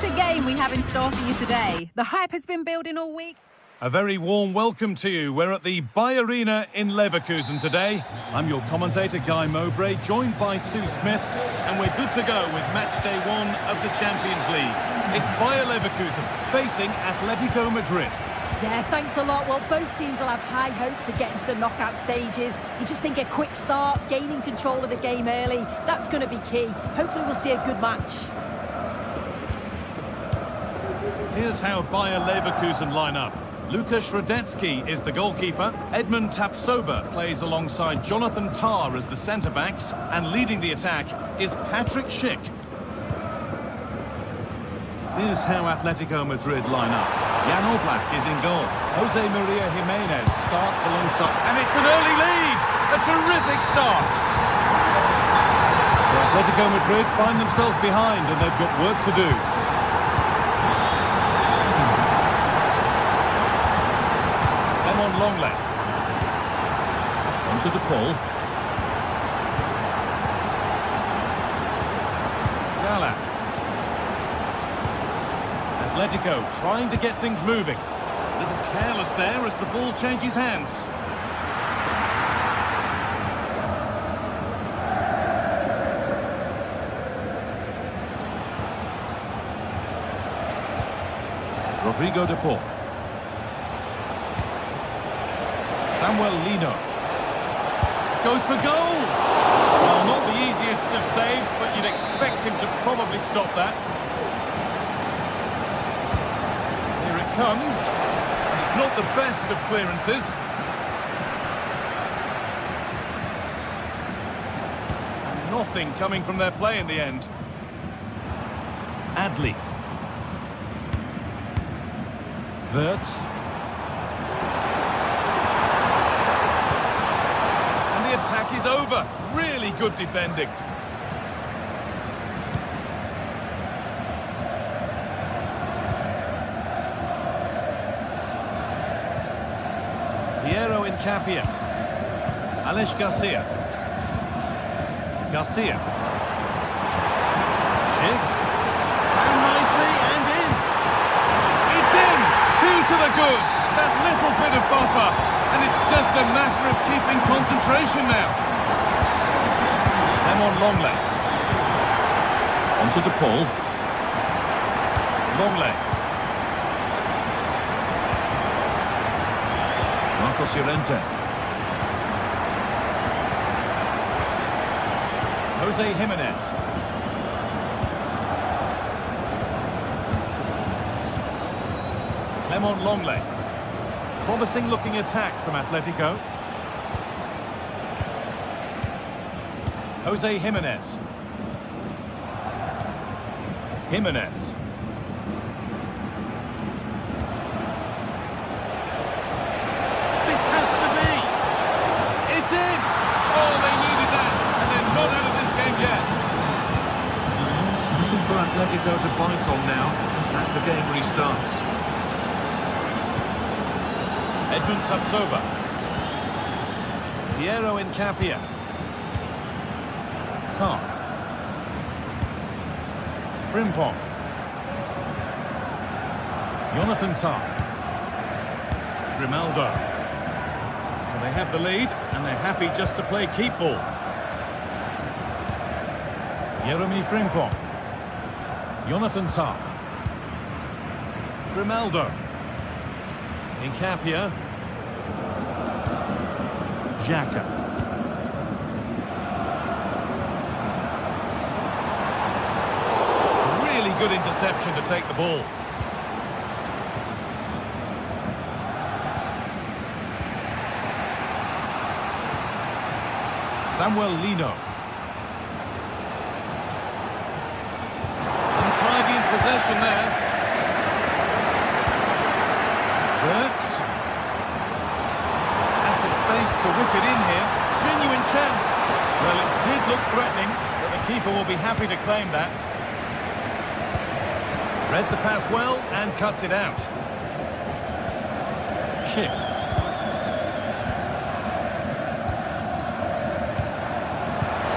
What a game we have in store for you today. The hype has been building all week. A very warm welcome to you. We're at the Bayer Arena in Leverkusen today. I'm your commentator, Guy Mowbray, joined by Sue Smith, and we're good to go with match day 1 of the Champions League. It's Bayer Leverkusen facing Atletico Madrid. Yeah, thanks a lot. Well, both teams will have high hopes of getting to the knockout stages. You just think a quick start, gaining control of the game early, that's going to be key. Hopefully we'll see a good match. Here's how Bayer Leverkusen line up. Lukas Radetzky is the goalkeeper. Edmund Tapsoba plays alongside Jonathan Tah as the centre-backs. And leading the attack is Patrick Schick. Here's how Atletico Madrid line up. Jan Oblak is in goal. Jose Maria Jimenez starts alongside. And it's an early lead! A terrific start! So Atletico Madrid find themselves behind and they've got work to do. On long leg. Onto the Paul. Gala. Atletico trying to get things moving. A little careless there as the ball changes hands. Rodrigo de Paul. Samuel Lino goes for goal. Well, not the easiest of saves, but you'd expect him to probably stop that. Here it comes. It's not the best of clearances. And nothing coming from their play in the end. Adli. Wirtz. Attack is over. Really good defending. Piero Incapia. Alex Garcia. Garcia. Schick. And nicely and in. It's in. 2 to the good. That little bit of buffer. And it's just a matter of keeping concentration now. Them on long leg. Onto the Paul. Long leg. Marcos Llorente. Jose Jimenez. Clement Longley. Promising looking attack from Atletico. Jose Jimenez. Jimenez. This has to be. It's in. Oh, they needed that. And they're not out of this game yet. Something for Atletico to bite on now as the game restarts. Edmund Tapsoba. Piero Incapia. Tah. Frimpong. Jonathan Tah. Grimaldo. And they have the lead, and they're happy just to play keep ball. Jeremy Frimpong. Jonathan Tah. Grimaldo. Incapia. Xhaka. Really good interception to take the ball. Samuel Lino. Untidy in possession there. Wirtz. Has the space to whip it in here. Genuine chance. Well, it did look threatening, but the keeper will be happy to claim that. Read the pass well and cuts it out. Schick.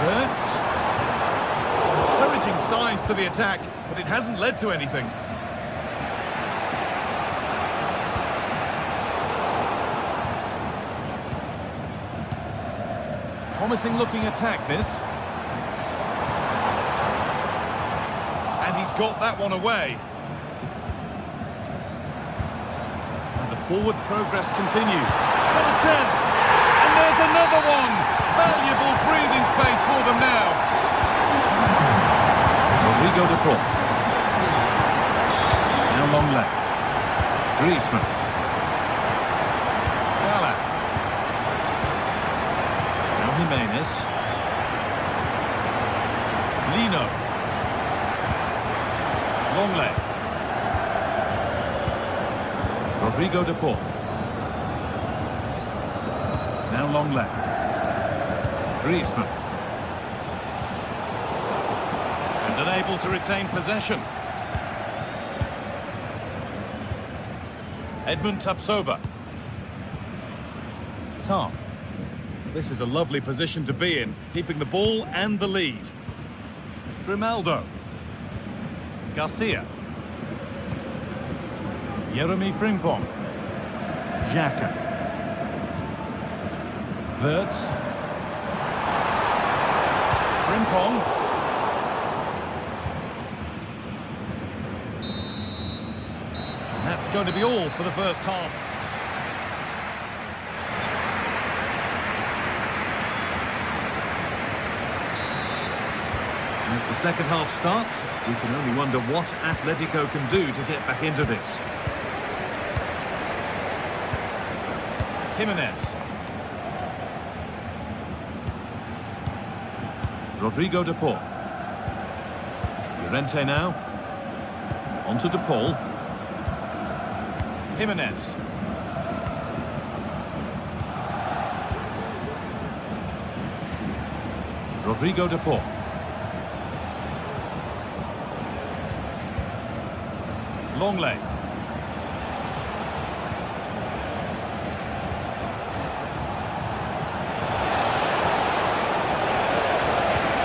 Wirtz. Encouraging sign rise to the attack, but it hasn't led to anything. Promising looking attack, this. And he's got that one away. And the forward progress continues. What a chance! And there's another one! Valuable breathing space for them now. Rodrigo de Paul. Now long left. Griezmann. Gala. Now Jimenez. Lino. Long left. Rodrigo de Paul. Now long left. Griezmann. And unable to retain possession. Edmund Tapsoba. Tom. This is a lovely position to be in, keeping the ball and the lead. Grimaldo. Garcia. Jeremy Frimpong. Xhaka. Wirtz. Frimpong. That's going to be all for the first half. As the second half starts, we can only wonder what Atletico can do to get back into this. Jimenez. Rodrigo de Paul. Llorente now. On to de Paul. Jimenez. Rodrigo de Paul. Longley.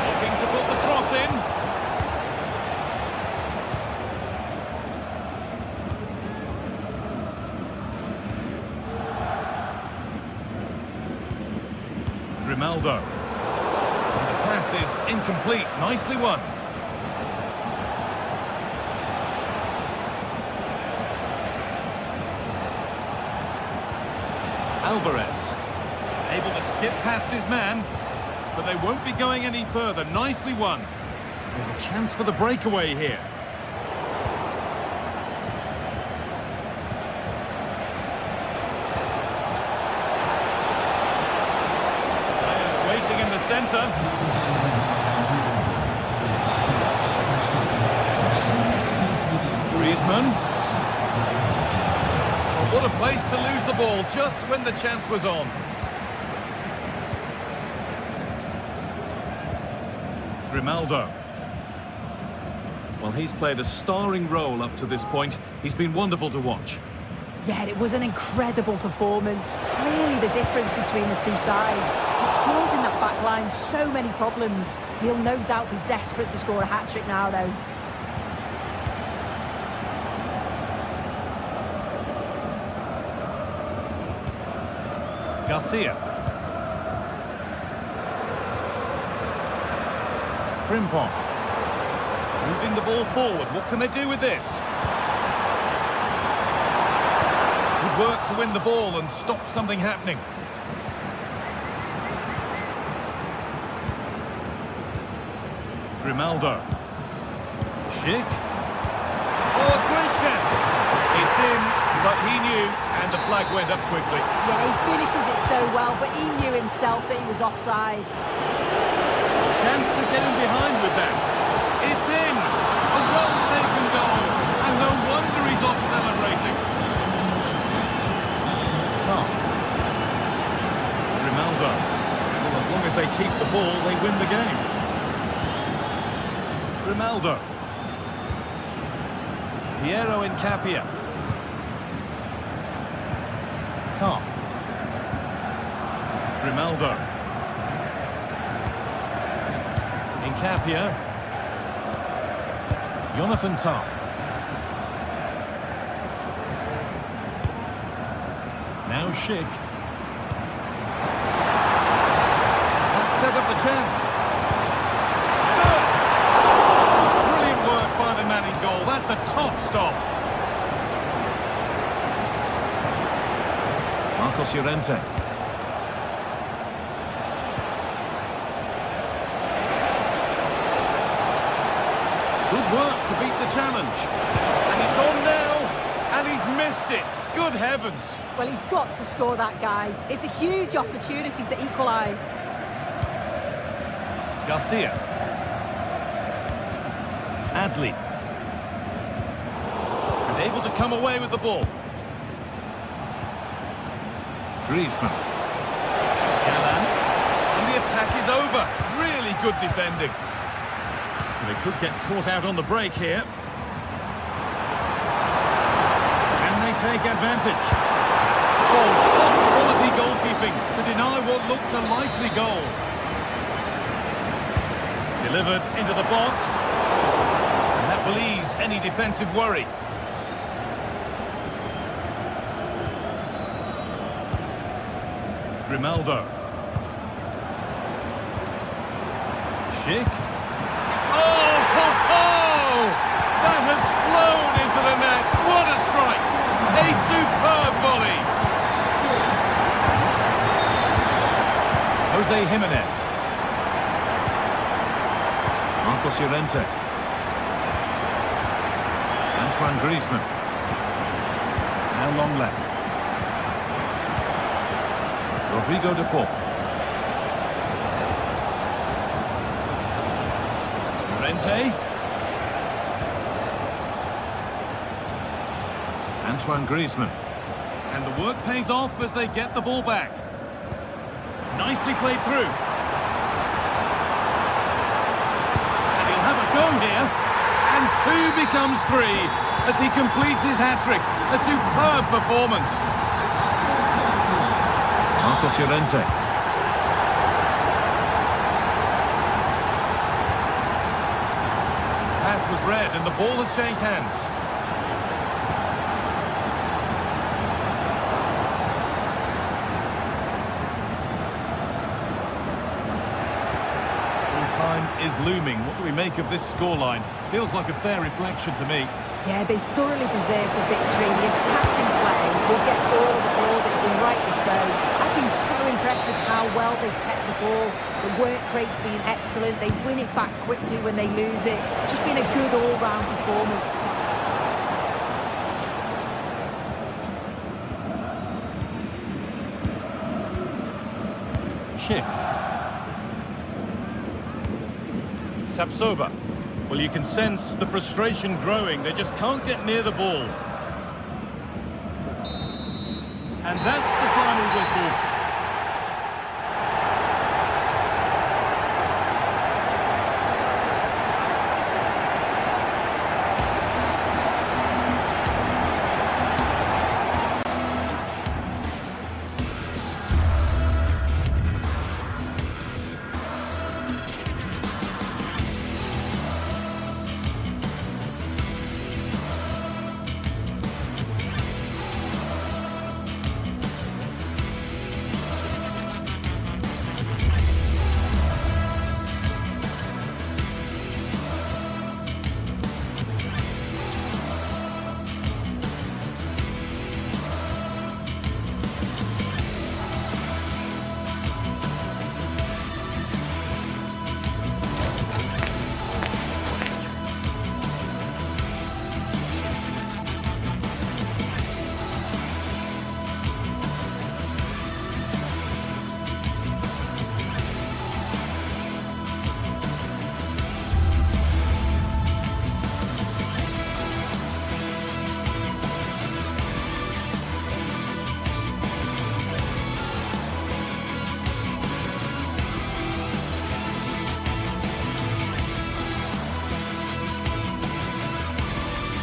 Looking to put the cross in. Grimaldo. And the pass is incomplete. Nicely won. Alvarez, able to skip past his man, but they won't be going any further. Nicely won. There's a chance for the breakaway here. Players waiting in the centre. Griezmann. What a place to lose the ball just when the chance was on. Grimaldo. Well, he's played a starring role up to this point. He's been wonderful to watch. Yeah, it was an incredible performance. Clearly the difference between the two sides. He's causing that back line so many problems. He'll no doubt be desperate to score a hat-trick now, though. Garcia. Frimpong. Moving the ball forward. What can they do with this? Good work to win the ball and stop something happening. Grimaldo. Schick. Oh, a great chance. It's in, but he knew, and the flag went up quickly. Yeah, he finishes it so well, but he knew himself that he was offside. Chance to get him behind with that. It's in. A well-taken goal. And no wonder he's off celebrating. Tom. Grimaldo. Well, as long as they keep the ball, they win the game. Grimaldo. Piero Incapia. Tom. Grimaldo. Incapia. Jonathan Tah. Now Schick. That set up the chance. Brilliant work by the man in goal. That's a top stop. Marcos Llorente. Good work to beat the challenge. And it's on now, and he's missed it. Good heavens. Well, he's got to score, that guy. It's a huge opportunity to equalise. Garcia. Adli. And able to come away with the ball. Griezmann. Gallan. And the attack is over. Really good defending. They could get caught out on the break here. And they take advantage. Oh, top quality goalkeeping to deny what looked a likely goal. Delivered into the box. And that will ease any defensive worry. Grimaldo. Schick. That has flown into the net. What a strike! A superb volley. Jose Jimenez. Marcos Llorente. Antoine Griezmann. Now long left. Rodrigo de Paul. Llorente. Antoine Griezmann. And the work pays off as they get the ball back. Nicely played through. And he'll have a go here. And 2 becomes 3 as he completes his hat-trick. A superb performance. Marcos Llorente. Pass was read and the ball has changed hands. Is looming. What do we make of this scoreline? Feels like a fair reflection to me. Yeah, they thoroughly deserve the victory. The attacking play will get all the plaudits, and rightly so. I've been so impressed with how well they've kept the ball. The work rate's been excellent. They win it back quickly when they lose it. Just been a good all-round performance. Schick. Tapsoba. Well, you can sense the frustration growing. They just can't get near the ball. And that's the final whistle.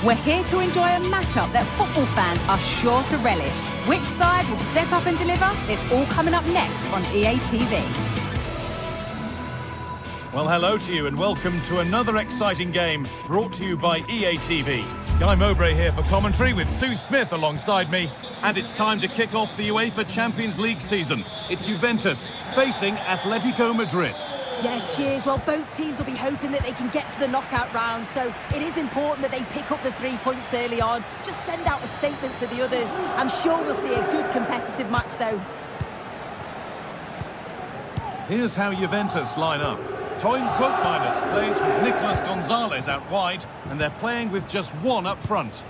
We're here to enjoy a matchup that football fans are sure to relish. Which side will step up and deliver? It's all coming up next on EA TV. Well, hello to you and welcome to another exciting game brought to you by EA TV. Guy Mowbray here for commentary with Sue Smith alongside me. And it's time to kick off the UEFA Champions League season. It's Juventus facing Atletico Madrid. Yeah, cheers. Well, both teams will be hoping that they can get to the knockout round, so it is important that they pick up the 3 points early on. Just send out a statement to the others. I'm sure we'll see a good competitive match, though. Here's how Juventus line up. Toyn Koopmeiners plays with Nicolas Gonzalez out wide, and they're playing with just one up front.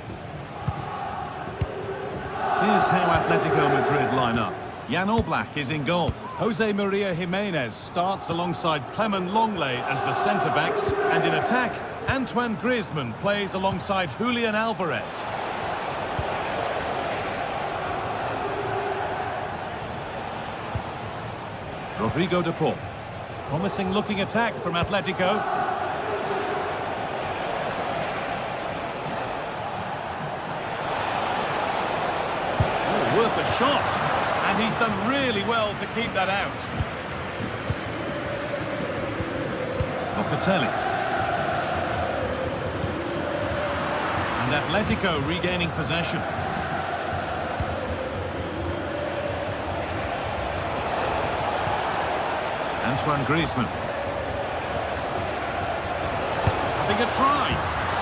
Here's how Atletico Madrid line up. Jan Oblak is in goal. Jose Maria Jimenez starts alongside Clement Longley as the centre-backs, and in attack, Antoine Griezmann plays alongside Julian Alvarez. Rodrigo de Paul. Promising looking attack from Atletico. Oh, worth a shot. And he's done really well to keep that out. Locatelli. And Atletico regaining possession. Antoine Griezmann. Having a try.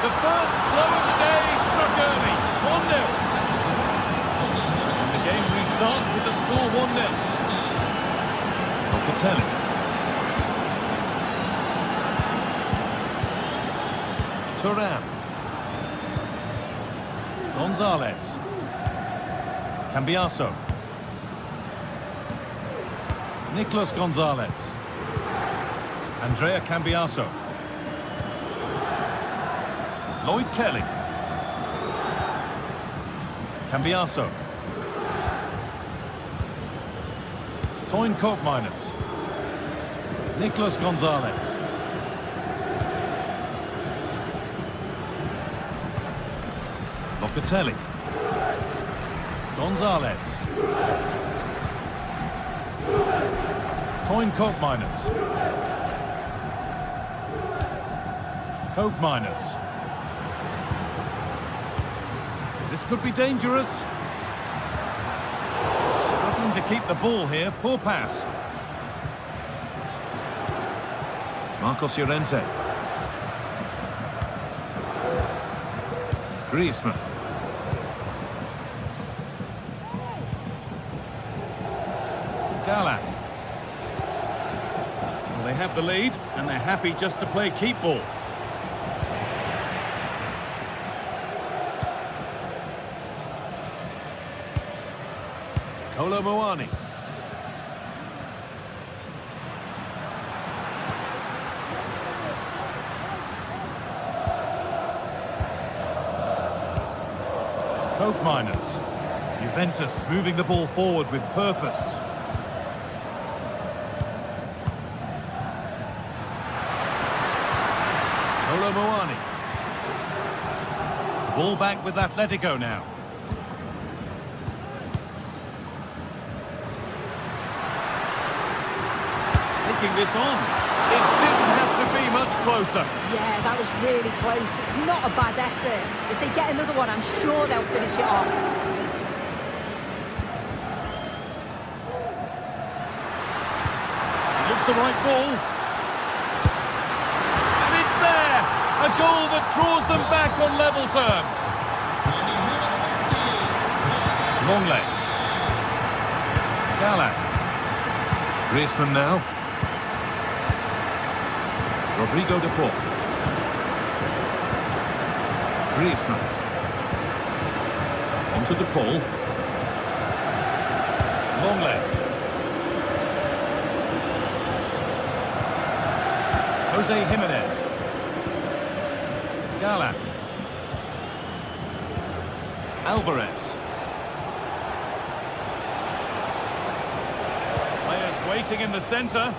The first blow of the day struck early. 1-0. And the game restarts with the score 1-0. Locatelli. Thuram. Gonzalez. Cambiaso. Nicolas Gonzalez. Andrea Cambiaso. Lloyd Kelly. Cambiaso. Toyn Koopmeiners. Nicolas Gonzalez. Locatelli. Gonzalez. Toyn Koopmeiners. Koopmeiners. This could be dangerous. Struggling to keep the ball here. Poor pass. Marcos Llorente. Griezmann. Gala. Well, they have the lead, and they're happy just to play keep ball. Kolo Muani. Koopmeiners. Juventus moving the ball forward with purpose. Kolo Muani. Ball back with Atletico now. This on. It didn't have to be much closer. Yeah, that was really close. It's not a bad effort. If they get another one, I'm sure they'll finish it off. Looks the right ball. And it's there! A goal that draws them back on level terms. Longley. Gala. Griezmann now. Rodrigo de Paul. Griezmann. Onto de Paul. Longley. Jose Jimenez. Gala. Alvarez. Players waiting in the centre.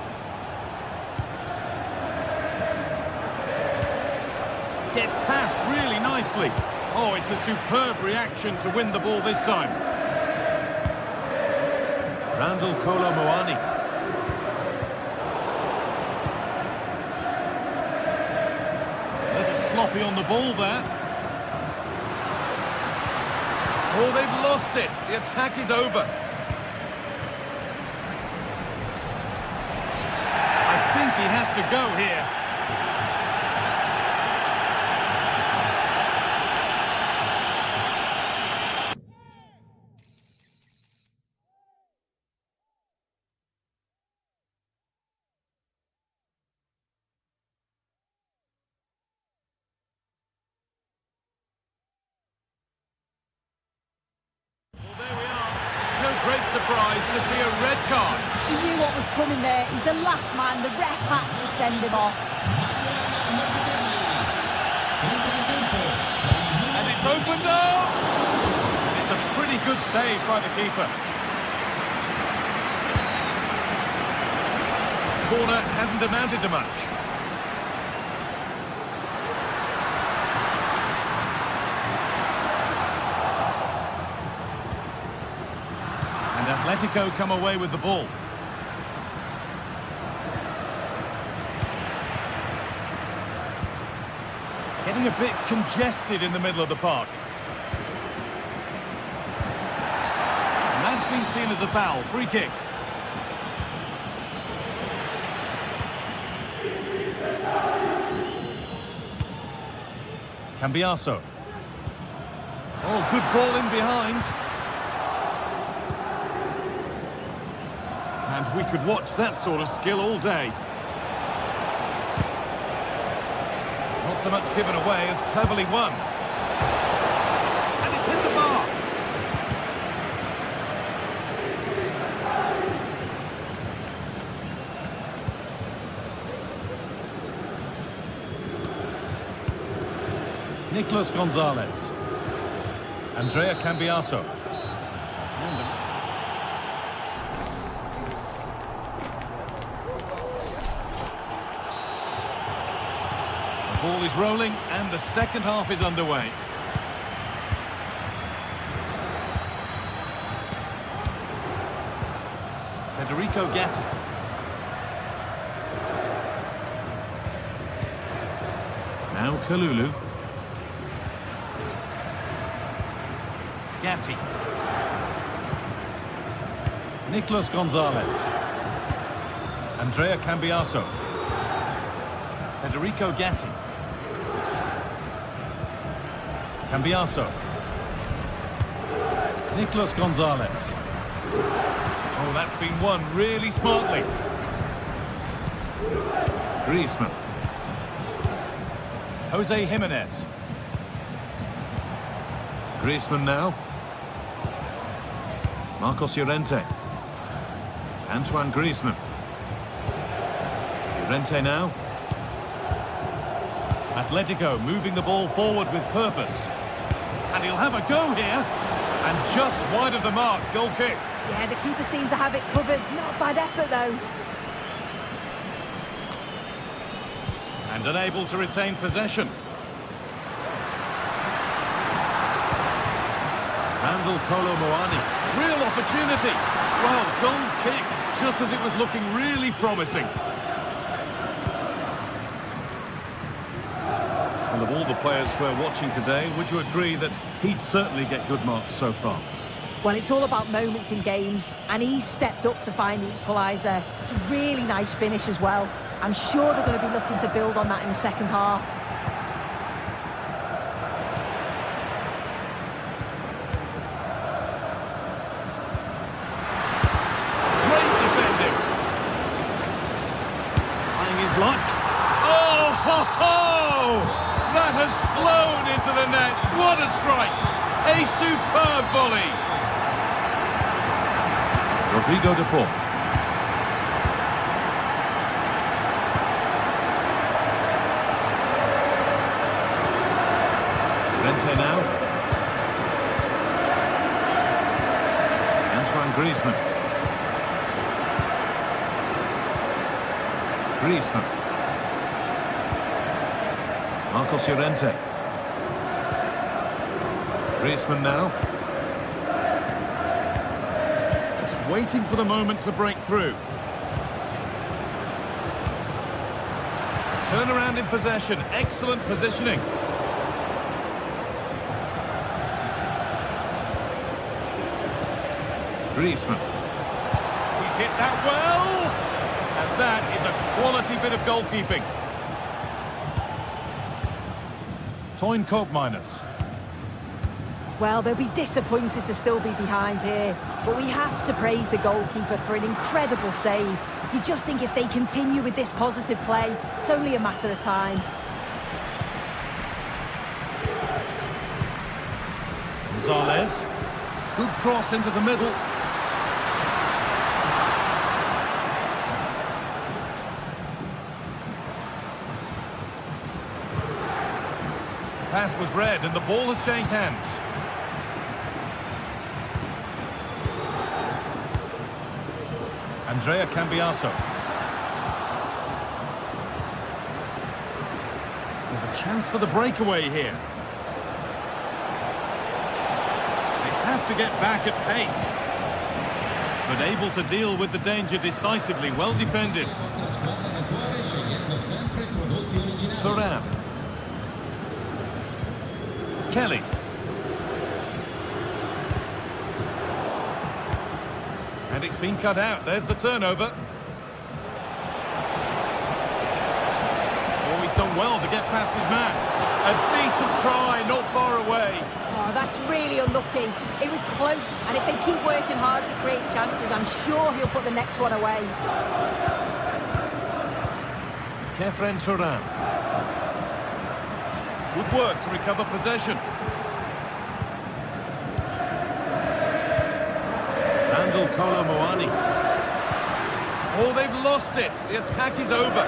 Gets past really nicely. Oh, it's a superb reaction to win the ball this time. Randall Kolo Muani. sloppy on the ball there. Oh, they've lost it. The attack is over. I think he has to go here. Great surprise to see a red card. He knew what was coming there. He's the last man. The ref had to send him off. And it's opened up. It's a pretty good save by the keeper. Corner hasn't amounted to much. Atletico come away with the ball. Getting a bit congested in the middle of the park. And that's been seen as a foul. Free kick. Cambiaso. Oh, good ball in behind. And we could watch that sort of skill all day. Not so much given away as cleverly won. And it's hit the bar. Nicolas Gonzalez. Andrea Cambiaso. Ball is rolling and the second half is underway. Federico Gatti. Now Kalulu. Gatti. Nicolas Gonzalez. Andrea Cambiaso. Federico Gatti. Cambiaso. Nicolas Gonzalez. Oh, that's been won really smartly. Griezmann. Jose Jimenez. Griezmann now. Marcos Llorente. Antoine Griezmann. Llorente now. Atletico moving the ball forward with purpose. And he'll have a go here. And just wide of the mark, goal kick. Yeah, the keeper seems to have it covered. Not a bad effort, though. And unable to retain possession. Randall Kolo Muani. Real opportunity. Well, goal kick, just as it was looking really promising. And of all the players we're watching today, would you agree that he'd certainly get good marks so far? Well, it's all about moments in games, and he stepped up to find the equaliser. It's a really nice finish as well. I'm sure they're going to be looking to build on that in the second half. Great defending. Trying his luck. Oh, ho, ho! That has flown into the net. What a strike! A superb volley. Rodrigo de Paul. Llorente now. Antoine Griezmann. Griezmann. Marcos Llorente. Griezmann now. Just waiting for the moment to break through. Turnaround in possession. Excellent positioning. Griezmann. He's hit that well. And that is a quality bit of goalkeeping. Toyn Koopmeiners. Well, they'll be disappointed to still be behind here, but we have to praise the goalkeeper for an incredible save. You just think if they continue with this positive play, it's only a matter of time. Gonzalez. Good cross into the middle. Pass was read and the ball has changed hands. Andrea Cambiaso. There's a chance for the breakaway here. They have to get back at pace. But able to deal with the danger decisively. Well defended. Thuram. Kelly. And it's been cut out. There's the turnover. Oh, he's done well to get past his man. A decent try, not far away. Oh, that's really unlucky. It was close, and if they keep working hard to create chances, I'm sure he'll put the next one away. Kefren Thuram. Good work to recover possession. Randall Kolo-Muani. Oh, they've lost it. The attack is over.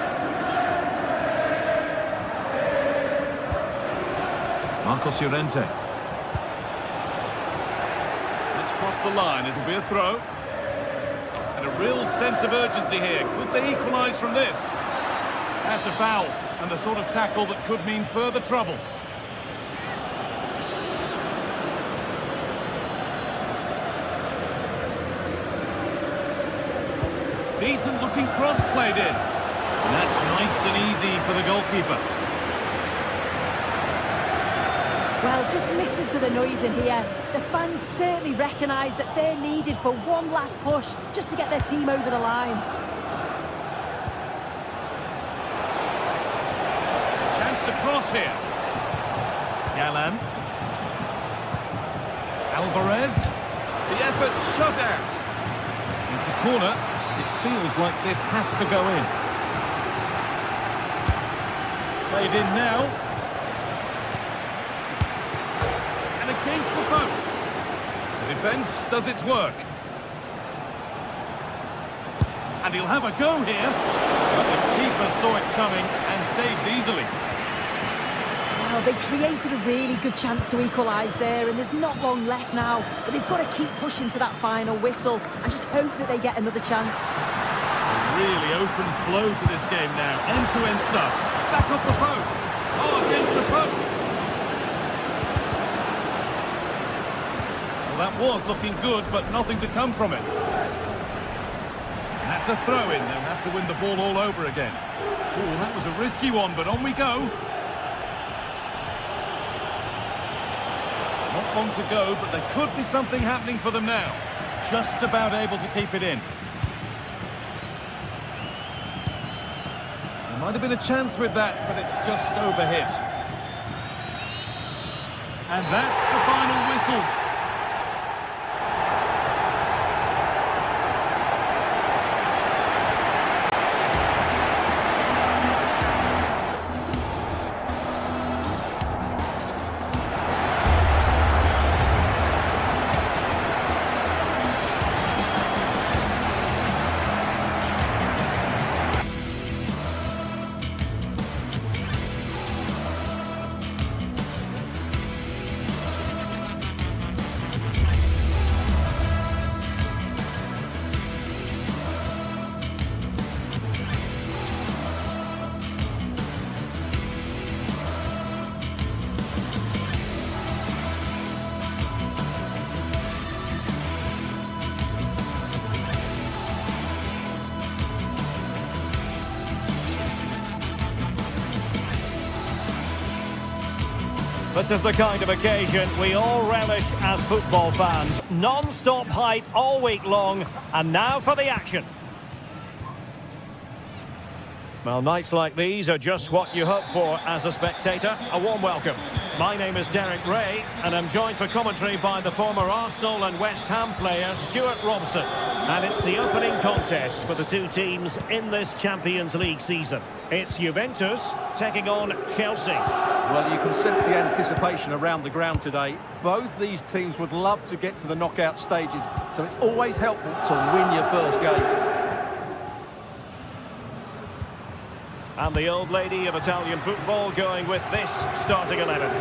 Marcos Llorente. Let's cross the line. It'll be a throw. And a real sense of urgency here. Could they equalise from this? That's a foul, and the sort of tackle that could mean further trouble. Decent looking cross played in. And that's nice and easy for the goalkeeper. Well, just listen to the noise in here. The fans certainly recognise that they're needed for one last push just to get their team over the line. Chance to cross here. Gallan. Alvarez. The effort shut out. It's a corner. It feels like this has to go in. It's played in now. And against the post. The defence does its work. And he'll have a go here. But the keeper saw it coming and saves easily. Well, they created a really good chance to equalise there, and there's not long left now. But they've got to keep pushing to that final whistle and just hope that they get another chance. A really open flow to this game now. End-to-end stuff. Back off the post. Oh, against the post. Well, that was looking good, but nothing to come from it. And that's a throw-in. They'll have to win the ball all over again. Oh, that was a risky one, but on we go. Not long to go, but there could be something happening for them now. Just about able to keep it in. There might have been a chance with that, but it's just overhit. And that's the final whistle. This is the kind of occasion we all relish as football fans. Non-stop hype all week long, and now for the action. Well, nights like these are just what you hope for as a spectator. A warm welcome. My name is Derek Ray, and I'm joined for commentary by the former Arsenal and West Ham player Stuart Robson. And it's the opening contest for the two teams in this Champions League season. It's Juventus taking on Chelsea. Well, you can sense the anticipation around the ground today. Both these teams would love to get to the knockout stages, so it's always helpful to win your first game. And the old lady of Italian football going with this starting 11.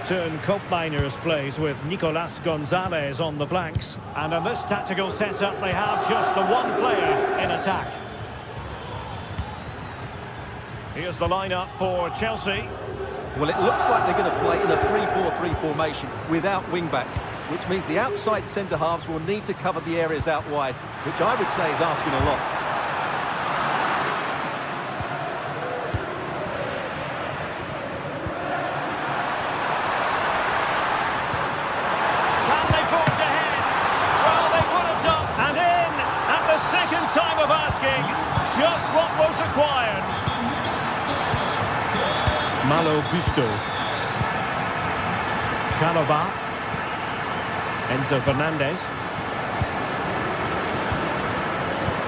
Turn Koopmeiners plays with Nicolas Gonzalez on the flanks. And in this tactical setup, they have just the one player in attack. Here's the lineup for Chelsea. Well, it looks like they're going to play in a 3-4-3 formation without wing-backs, which means the outside centre-halves will need to cover the areas out wide, which I would say is asking a lot. Time of asking just what was required. Malo Gusto. Chalobah. Enzo Fernandez.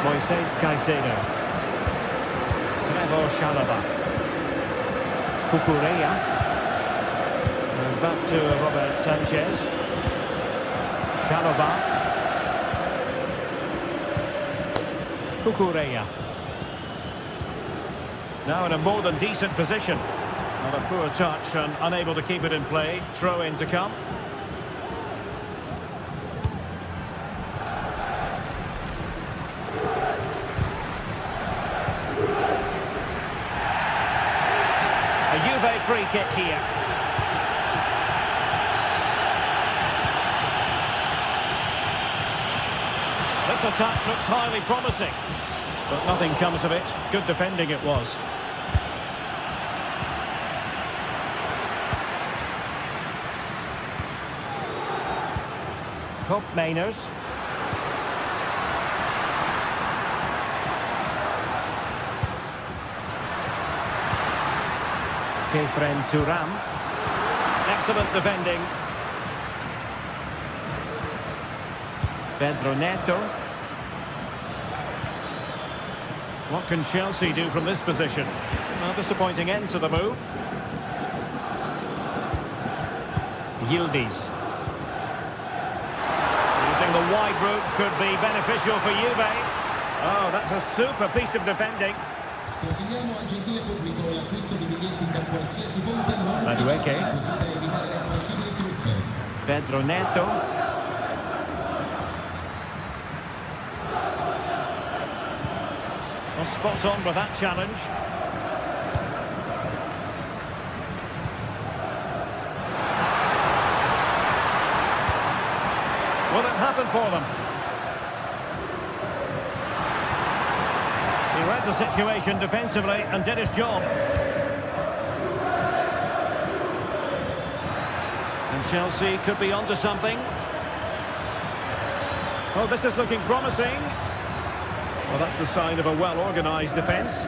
Moises Caicedo. Trevor Chalobah. Cucurella. And back to Robert Sanchez. Chalobah. Cucurella. Now in a more than decent position. Not a poor touch and unable to keep it in play. Throw in to come. A Juve free kick here. This attack looks highly promising, but nothing comes of it. Good defending it was. Koopmeiners. Kefren Turam. Excellent defending. Pedro Neto. What can Chelsea do from this position? A disappointing end to the move. Yildiz. Using the wide route could be beneficial for Juve. Oh, that's a super piece of defending. Madueke. Pedro Neto. Spot on with that challenge. Will it happen for them? He read the situation defensively and did his job. And Chelsea could be onto something. Oh, this is looking promising. Well, that's the sign of a well-organised defence.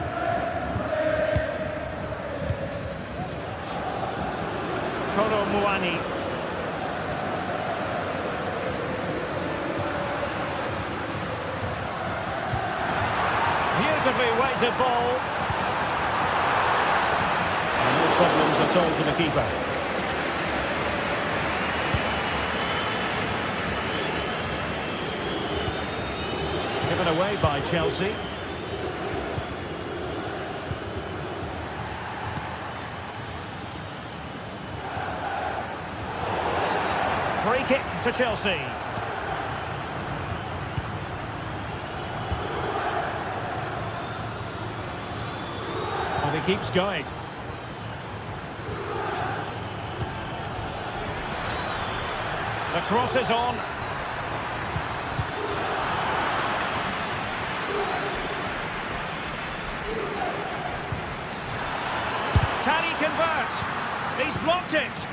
Toro Muani. Beautifully weighted ball. And no problems at all for the keeper. Given away by Chelsea. Free kick to Chelsea. And he keeps going. The cross is on. Can he convert? He's blocked it.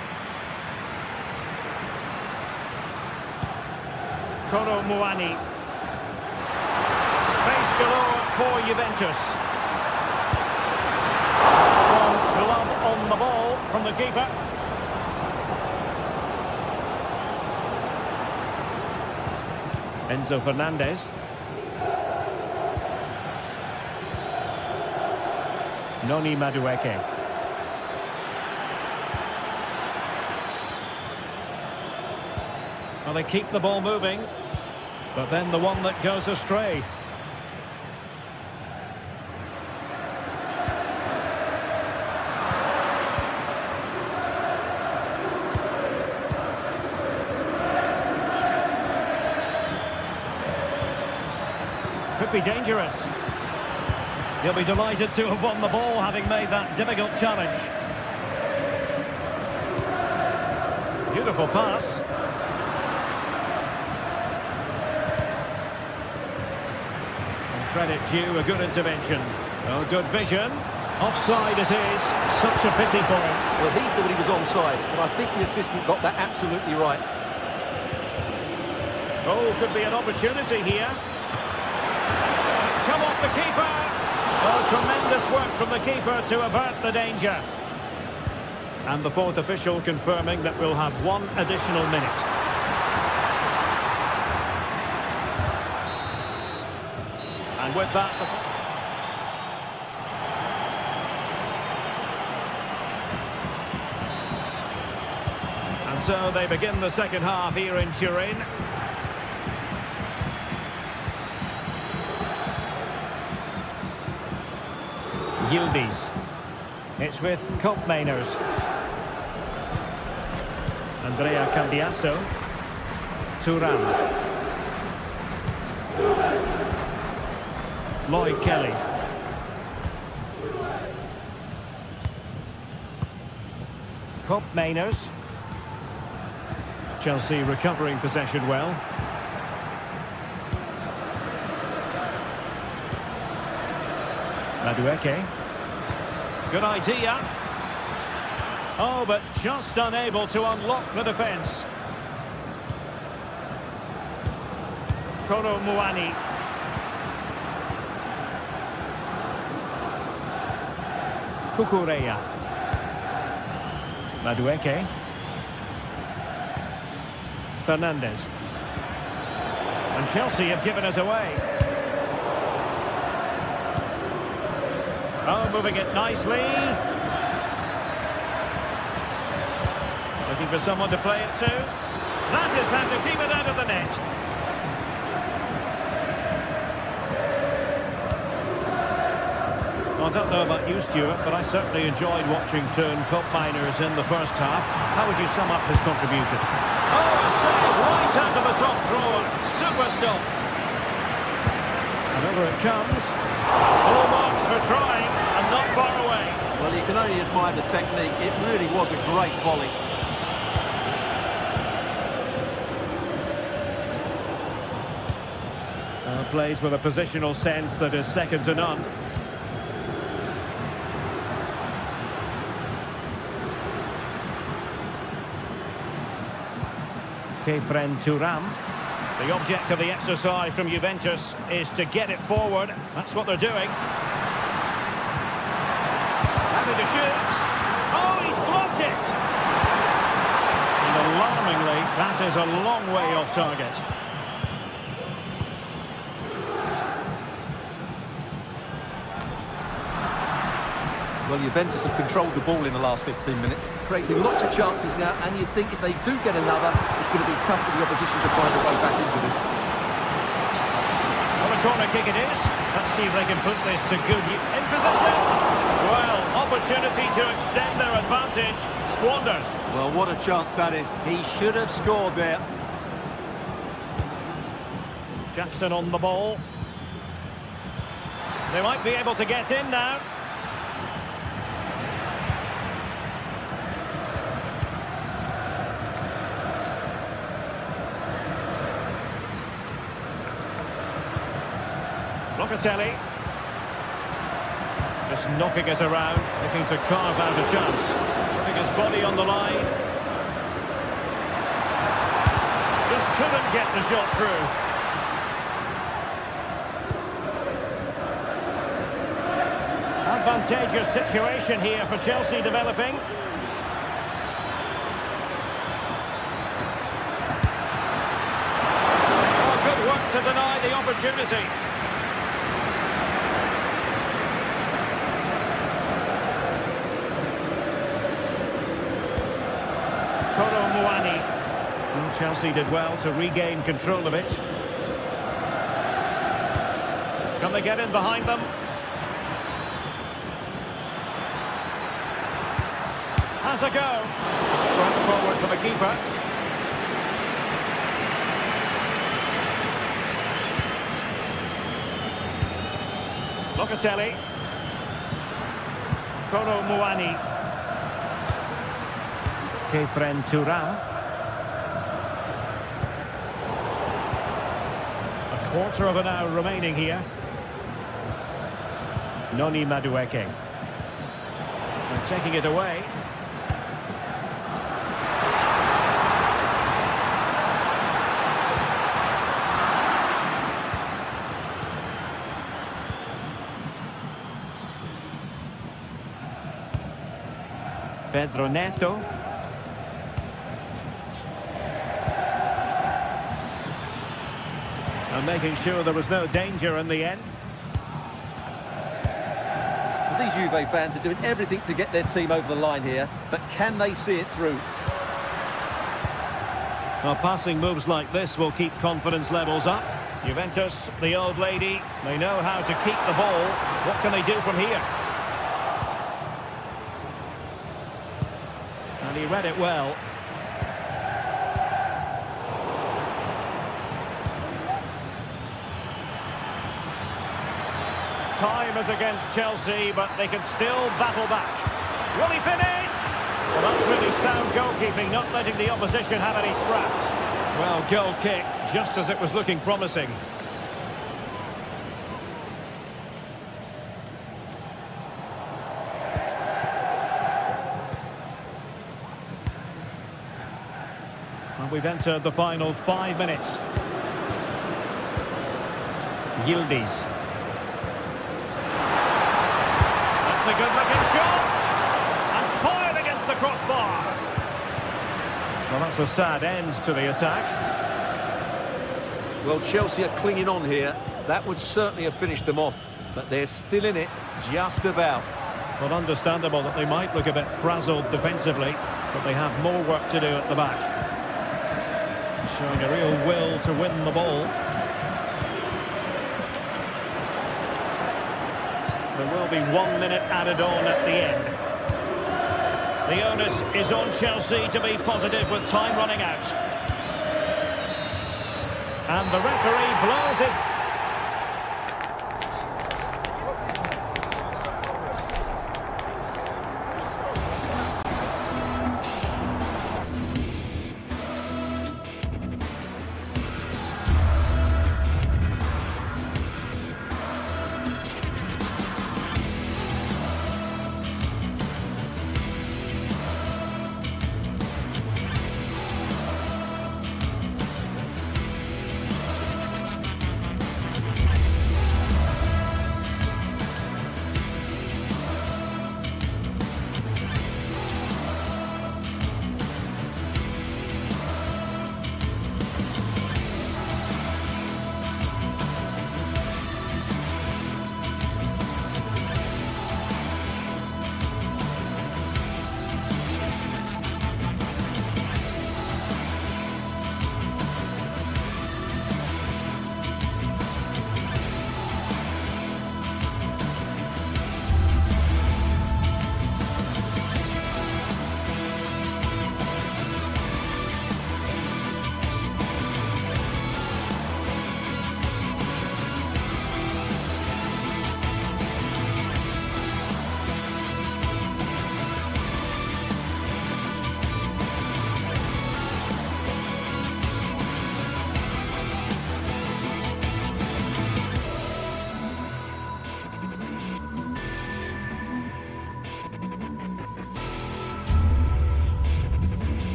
Koro Muani. Space galore for Juventus. Strong glove on the ball from the keeper. Enzo Fernandez. Noni Madueke. Well, they keep the ball moving, but then the one that goes astray. Could be dangerous. He'll be delighted to have won the ball, having made that difficult challenge. Beautiful pass. And credit due, a good intervention. Oh, good vision. Offside it is. Such a pity for him. Well, he thought he was onside, but I think the assistant got that absolutely right. Oh, could be an opportunity here. It's come off the keeper. Oh, tremendous work from the keeper to avert the danger. And the fourth official confirming that we'll have one additional minute. And with that... And so they begin the second half here in Turin. Yildiz. It's with Koopmeiners. Andrea Cambiasso. Thuram. Lloyd Kelly. Koopmeiners. Chelsea recovering possession well. Madueke. Good idea. Oh, but just unable to unlock the defence. Koro Muani. Kukureya. Madueke. Fernandez. And Chelsea have given us away. Oh, moving it nicely. Looking for someone to play it to. That is how to keep it out of the net. Well, I don't know about you, Stuart, but I certainly enjoyed watching Turn Koopmeiners in the first half. How would you sum up his contribution? Oh, a save right out of the top drawer. Super stop. And over it comes. All marks for trying, and not far away. Well, you can only admire the technique. It really was a great volley. Plays with a positional sense that is second to none. Kefren Thuram. The object of the exercise from Juventus is to get it forward. That's what they're doing. Having to shoot. Oh, he's blocked it! And alarmingly, that is a long way off target. Well, Juventus have controlled the ball in the last 15 minutes, creating lots of chances now, and you'd think if they do get another, it's going to be tough for the opposition to find a way back into this. Well, a corner kick it is. Let's see if they can put this to good use. In position! Well, opportunity to extend their advantage. Squandered. Well, what a chance that is. He should have scored there. Jackson on the ball. They might be able to get in now. Locatelli. Just knocking it around, looking to carve out a chance. Putting his body on the line. Just Couldn't get the shot through. Advantageous situation here for Chelsea developing. Oh, good work to deny the opportunity. Chelsea did well to regain control of it. Can they get in behind them? Has a go. Strike forward for the keeper. Locatelli. Kolo Muani. Kefren Turam. Quarter of an hour remaining here. Noni Madueke. And taking it away. Pedro Neto. And making sure there was no danger in the end. These Juve fans are doing everything to get their team over the line here, but can they see it through? Well, passing moves like this will keep confidence levels up. Juventus, the old lady, they know how to keep the ball. What can they do from here? And he read it well. Time is against Chelsea, but they can still battle back. Will he finish? Well, that's really sound goalkeeping, not letting the opposition have any scraps. Well, goal kick, just as it was looking promising. And we've entered the final 5 minutes. Yildiz. A good-looking shot, and fired against the crossbar. Well, that's a sad end to the attack. Well, Chelsea are clinging on here. That would certainly have finished them off, but they're still in it, just about. Well, understandable that they might look a bit frazzled defensively, but they have more work to do at the back. Showing a real will to win the ball. There will be 1 minute added on at the end. The onus is on Chelsea to be positive with time running out. And the referee blows his...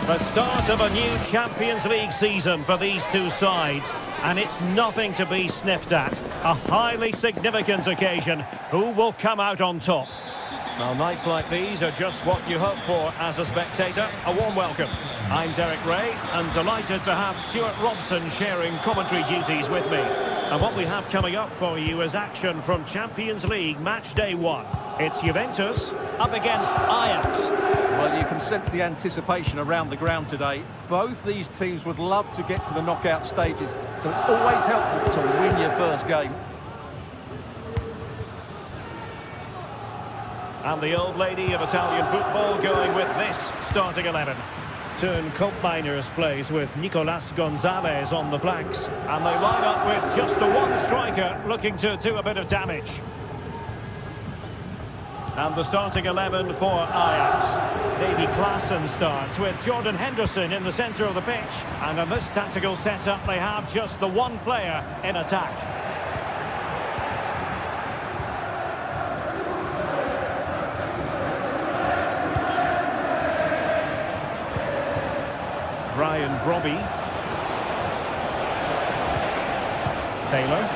The start of a new Champions League season for these two sides, and it's nothing to be sniffed at. A highly significant occasion. Who will come out on top? Well, nights like these are just what you hope for as a spectator. A warm welcome. I'm Derek Ray, and delighted to have Stuart Robson sharing commentary duties with me. And what we have coming up for you is action from Champions League match day 1. It's Juventus up against Ajax. Well, you can sense the anticipation around the ground today. Both these teams would love to get to the knockout stages, so it's always helpful to win your first game. And the old lady of Italian football going with this starting 11. Turn Koopmeiners plays with Nicolas Gonzalez on the flanks. And they line up with just the one striker looking to do a bit of damage. And the starting 11 for Ajax. Davy Klaassen starts with Jordan Henderson in the centre of the pitch. And in this tactical setup, they have just the one player in attack. Brian Brobby. Taylor.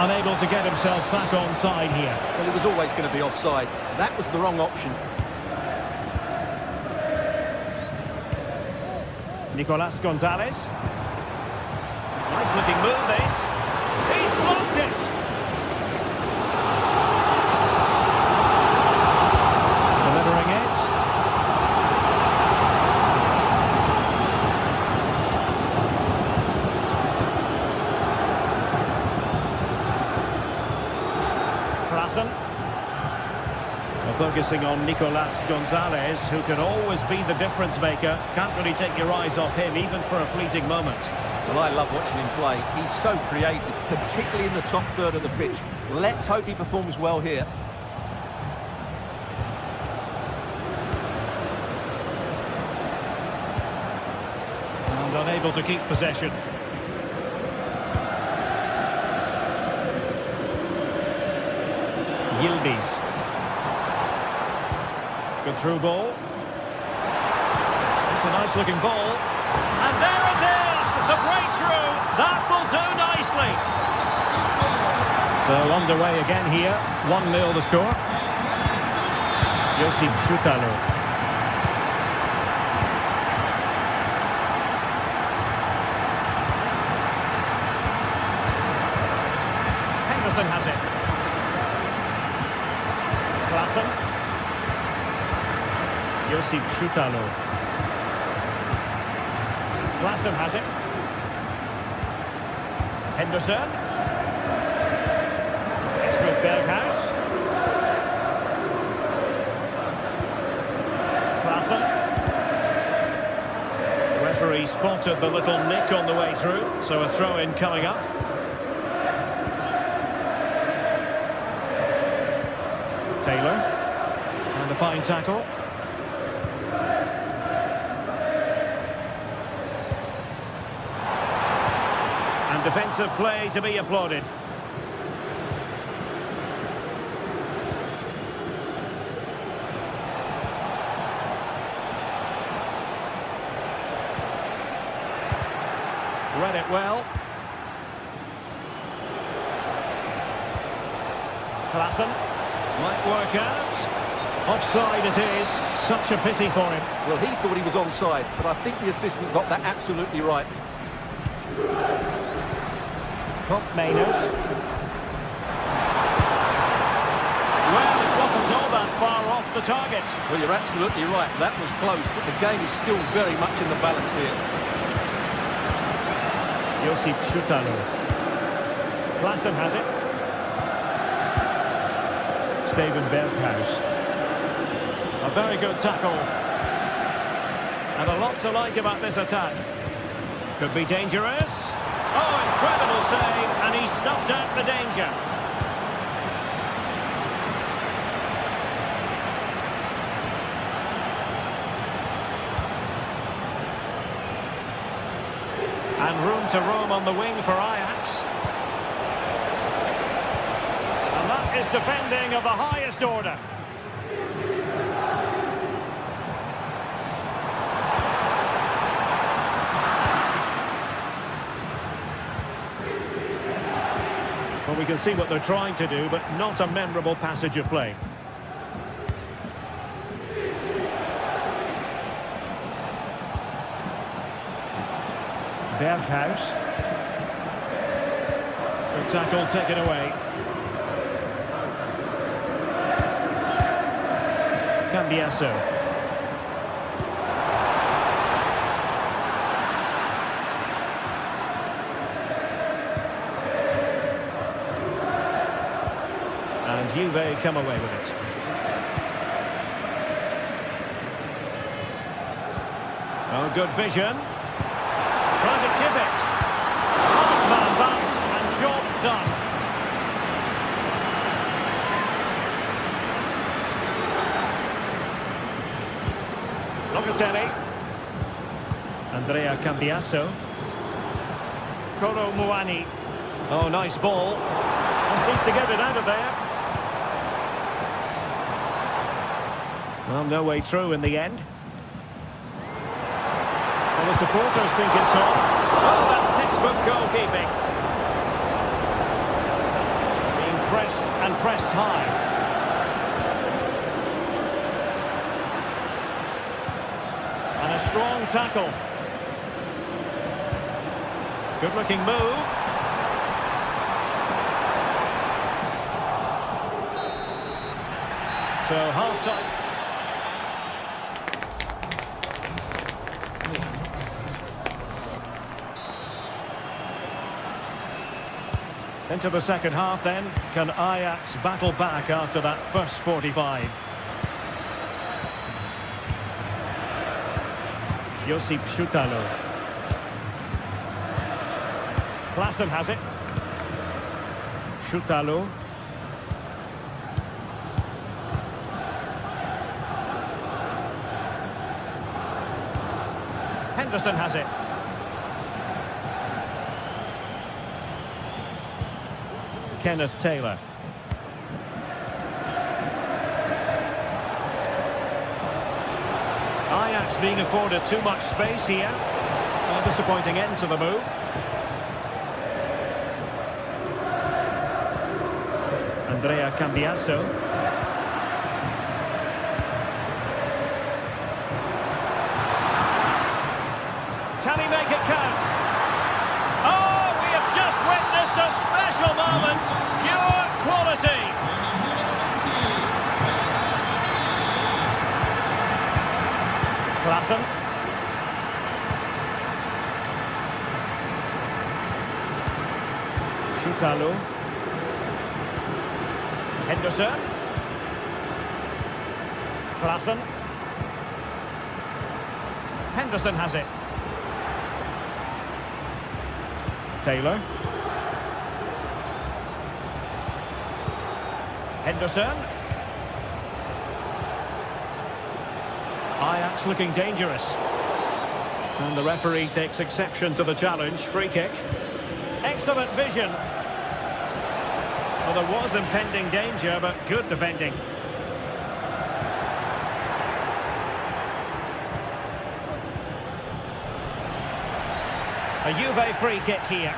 Unable to get himself back onside here. Well, he was always going to be offside. That was the wrong option. Nicolas Gonzalez. Nice looking move this. He's blocked it. Delivering it. Focusing on Nicolas Gonzalez, who can always be the difference maker. Can't really take your eyes off him, even for a fleeting moment. Well, I love watching him play. He's so creative, particularly in the top third of the pitch. Let's hope he performs well here. And unable to keep possession. Yildiz. Good through ball. It's a nice looking ball. And there it is! The breakthrough! That will do nicely! So underway again here. 1-0 the score. Josip Šutalo. Henderson has it. Klaassen. Josip Šutalo. Klaassen has it. Henderson. It's with Berghuis. Klaassen. The referee spotted the little nick on the way through, so a throw-in coming up. Taylor. And a fine tackle. And defensive play to be applauded. Read it well. Klaassen might work out. Offside it is. Such a pity for him. Well, he thought he was onside, but I think the assistant got that absolutely right. Koopmeiners. Well, it wasn't all that far off the target. Well, you're absolutely right. That was close, but the game is still very much in the balance here. Josip Šutalo. Klaassen has it. Steven Berghuis. A very good tackle. And a lot to like about this attack. Could be dangerous. Oh, incredible save, and he snuffed out the danger. And room to roam on the wing for Ajax. And that is defending of the highest order. Well, we can see what they're trying to do, but not a memorable passage of play. Berghuis. The tackle taken away. Cambiasso. And Juve come away with it. Oh, good vision. Trying to chip it. Last man back and job done. Locatelli. Andrea Cambiasso. Kolo Muani. Oh, nice ball. Just needs to get it out of there. Well, no way through in the end. Well, the supporters think it's on. Oh, that's textbook goalkeeping. Being pressed and pressed high. And a strong tackle. Good looking move. So half-time. Into the second half then. Can Ajax battle back after that first 45? Josip Schutalo. Klaassen has it. Schutalo. Henderson has it. Kenneth Taylor. Ajax being afforded too much space here. A disappointing end to the move. Andrea Cambiasso. Can he make it count? Oh, we have just witnessed a special moment. Pure quality. Klaassen. Schutalo. Henderson. Klaassen. Henderson has it. Taylor. Henderson. Ajax looking dangerous. And the referee takes exception to the challenge. Free kick. Excellent vision. Well, there was impending danger, but good defending. A Juve free kick here.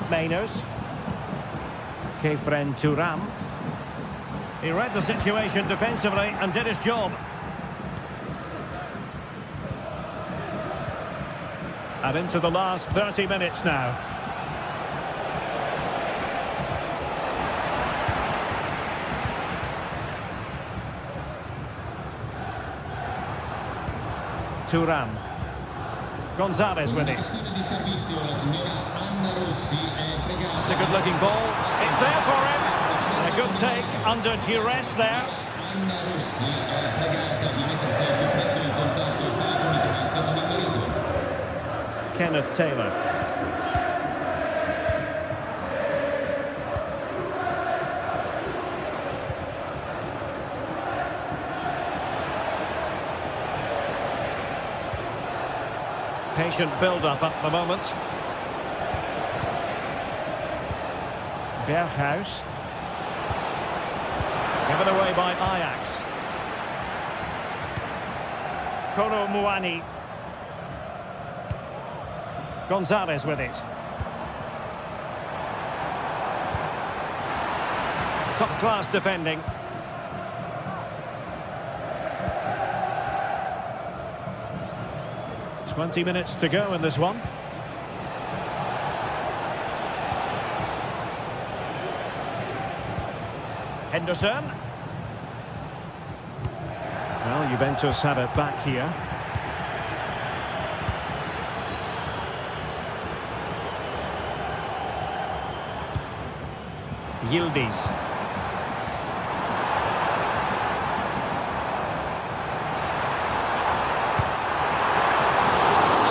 Mainers. Kefren Turam. He read the situation defensively and did his job. And into the last 30 minutes now. Turam. Gonzalez with it. It's a good-looking ball. It's there for him. And a good take under duress there. Kenneth Taylor. Patient build-up at the moment. Berghuis. Given away by Ajax. Kolo Muani. Gonzalez with it. Top-class defending. "20 minutes to go in this one. Henderson. Well, Juventus have it back here. Yildiz.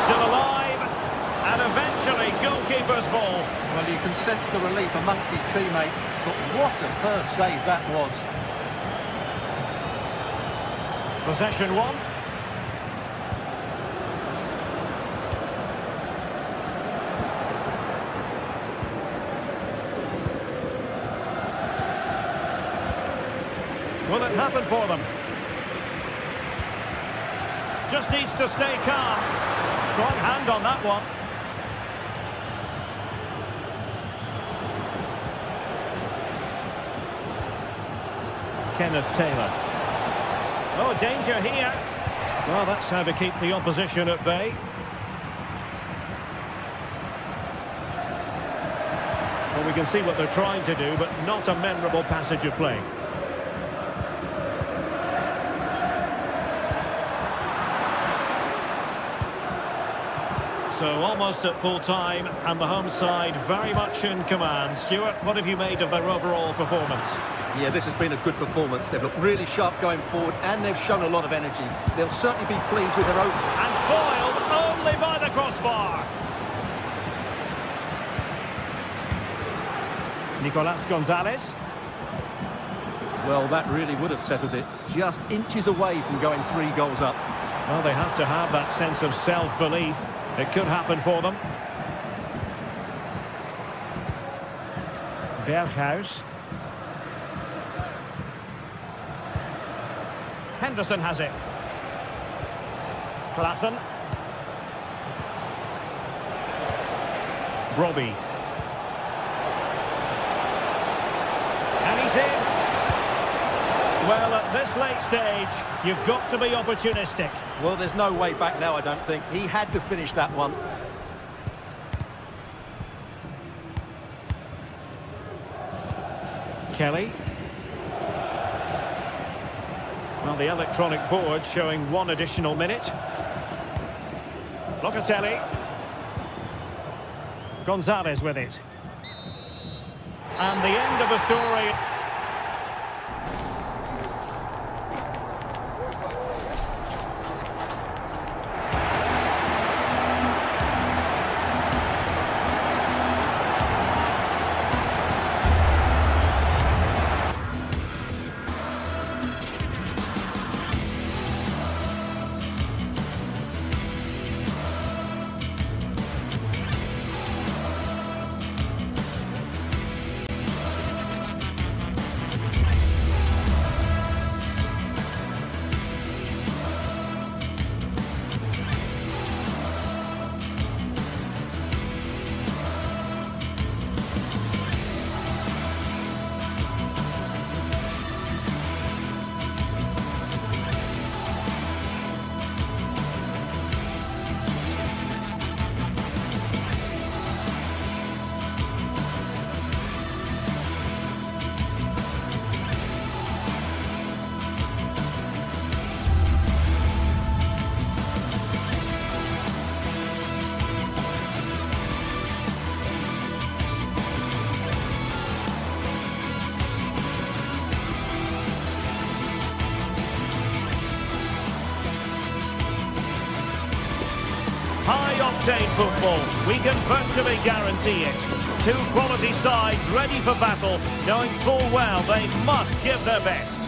Still alive, and eventually goalkeeper's ball. Well, you can sense the relief amongst his teammates, but what a first save that was. Possession one. Will it happen for them? Just needs to stay calm. Strong hand on that one. Kenneth Taylor. Oh, danger here. Well, that's how to keep the opposition at bay. Well, we can see what they're trying to do, but not a memorable passage of play. So almost at full time, and the home side very much in command. Stuart, what have you made of their overall performance? Yeah, this has been a good performance. They've looked really sharp going forward, and they've shown a lot of energy. They'll certainly be pleased with their own... And foiled only by the crossbar. Nicolas Gonzalez. Well, that really would have settled it. Just inches away from going 3 goals up. Well, they have to have that sense of self-belief. It could happen for them. Berghuis. Henderson has it. Klaassen. Robbie. And he's in. Well, at this late stage, you've got to be opportunistic. Well, there's no way back now, I don't think. He had to finish that one. Kelly. Well, the electronic board showing 1 additional minute. Locatelli. Gonzalez with it. And the end of the story. High-octane football, we can virtually guarantee it. 2 quality sides ready for battle, knowing full well they must give their best.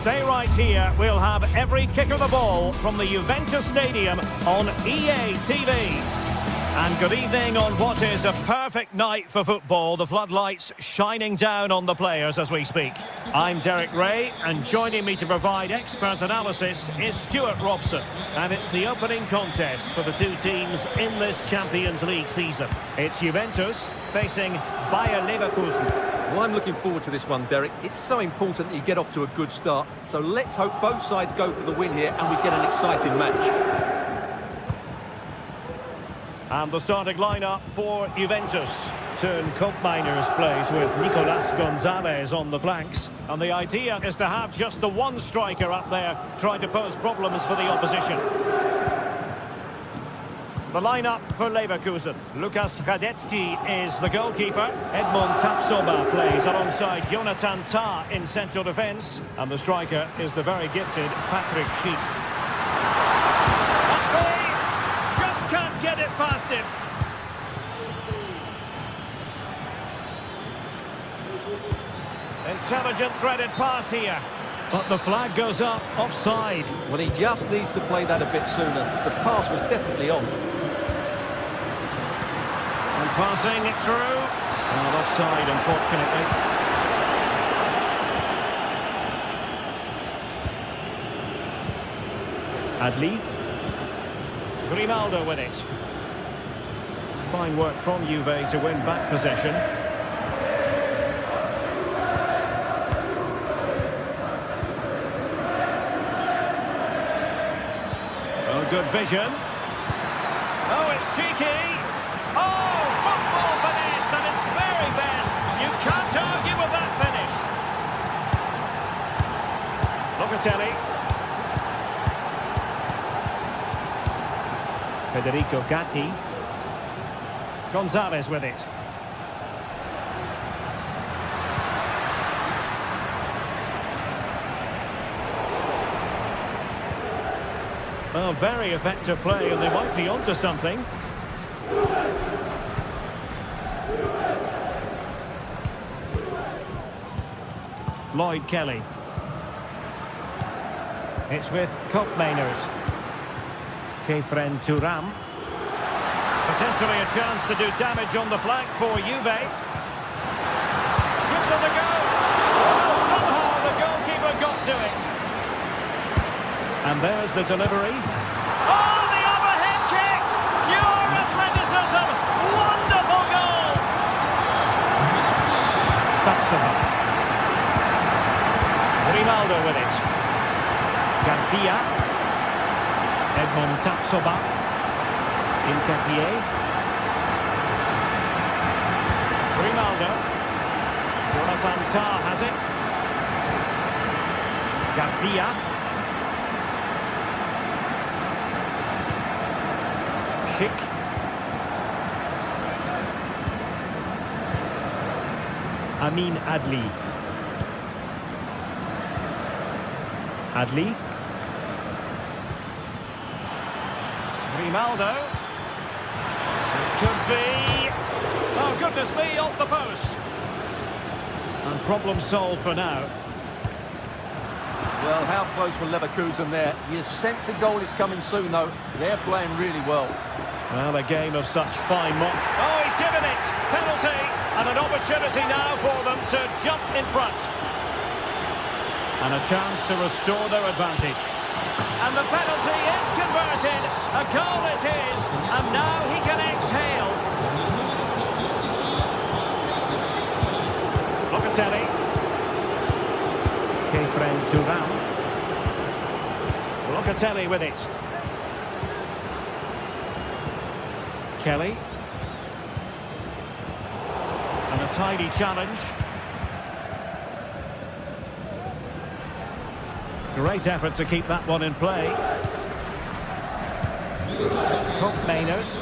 Stay right here, we'll have every kick of the ball from the Juventus Stadium on EA TV. And good evening on what is a perfect night for football. The floodlights shining down on the players as we speak. I'm Derek Ray, and joining me to provide expert analysis is Stuart Robson. And it's the opening contest for the two teams in this Champions League season. It's Juventus facing Bayer Leverkusen. Well, I'm looking forward to this one, Derek. It's so important that you get off to a good start. So let's hope both sides go for the win here and we get an exciting match. And the starting lineup for Juventus. Turn Miners plays with Nicolas Gonzalez on the flanks. And the idea is to have just the one striker up there trying to pose problems for the opposition. The lineup for Leverkusen. Lukas Radecki is the goalkeeper. Edmond Tapsoba plays alongside Jonathan Tah in central defence. And the striker is the very gifted Patrick Schick. Can't get it past him. Intelligent threaded pass here. But the flag goes up, offside. Well, he just needs to play that a bit sooner. The pass was definitely on. And passing it through. Well, offside, unfortunately. Adli. Grimaldo with it. Fine work from Juve to win back possession. Oh, good vision. Oh, it's cheeky. Oh, football finesse at its very best. You can't argue with that finish. Locatelli. Federico Gatti. Gonzalez with it. Well, very effective play, and they might be onto something. Lloyd Kelly. It's with Miners. Kefren Turam. Potentially a chance to do damage on the flank for Juve. Gives it a go. Well, somehow the goalkeeper got to it. And there's the delivery. Oh, the overhead kick! Pure athleticism! Wonderful goal! Tapsoba. Grimaldo with it. Garcia. Edmond Tapsoba. Incapié. Grimaldo. Jonathan Tah has it. Garcia. Schick. Amin Adli. Adli. Grimaldo. It could be... Oh, goodness me, off the post. And problem solved for now. Well, how close were Leverkusen there? You sense a goal is coming soon, though. They're playing really well. Well, a game of such fine... Oh, he's given it! Penalty! And an opportunity now for them to jump in front. And a chance to restore their advantage. And the penalty is converted. A goal is his. And now he can exhale. Locatelli. Kefren Turam. Locatelli with it. Kelly. And a tidy challenge. Great effort to keep that one in play. Miners.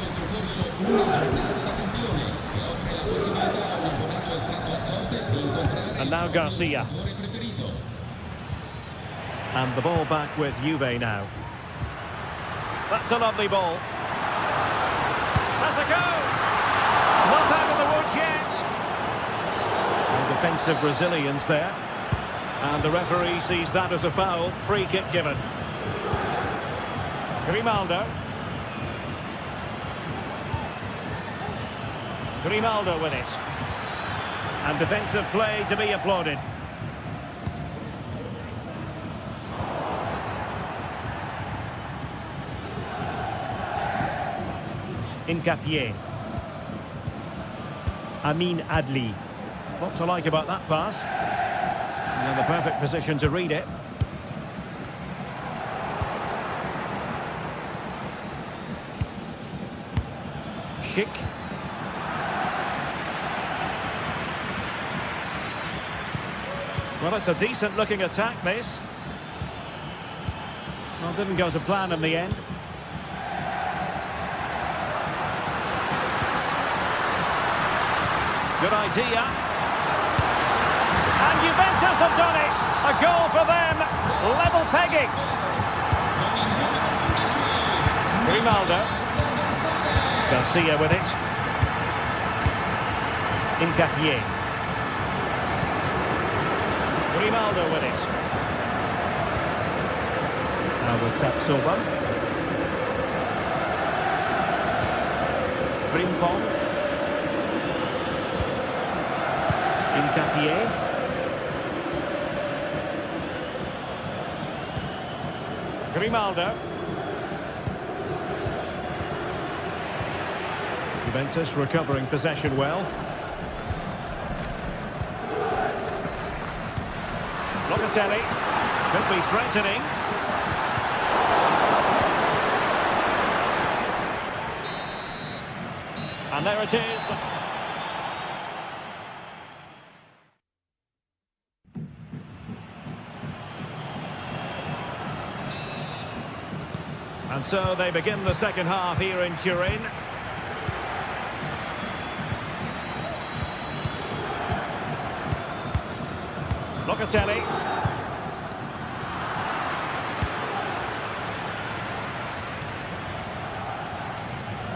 And now Garcia. And the ball back with Juve now. That's a lovely ball. That's a go! Not out of the woods yet. And defensive resilience there. And the referee sees that as a foul. Free kick given. Grimaldo with it. And defensive play to be applauded. Incapié. Amin Adli. What to like about that pass? And in the perfect position to read it. Schick. Well, it's a decent looking attack, this. Well, didn't go to plan in the end. Good idea. And Juventus have done it. A goal for them. Level pegging. Grimaldo. Garcia with it. Incapié. Grimaldo with it. Now with Tapsoba. Frimpong. Incapié. Grimaldo. Juventus recovering possession well. Locatelli. Could be threatening. And there it is. And so they begin the second half here in Turin. Locatelli.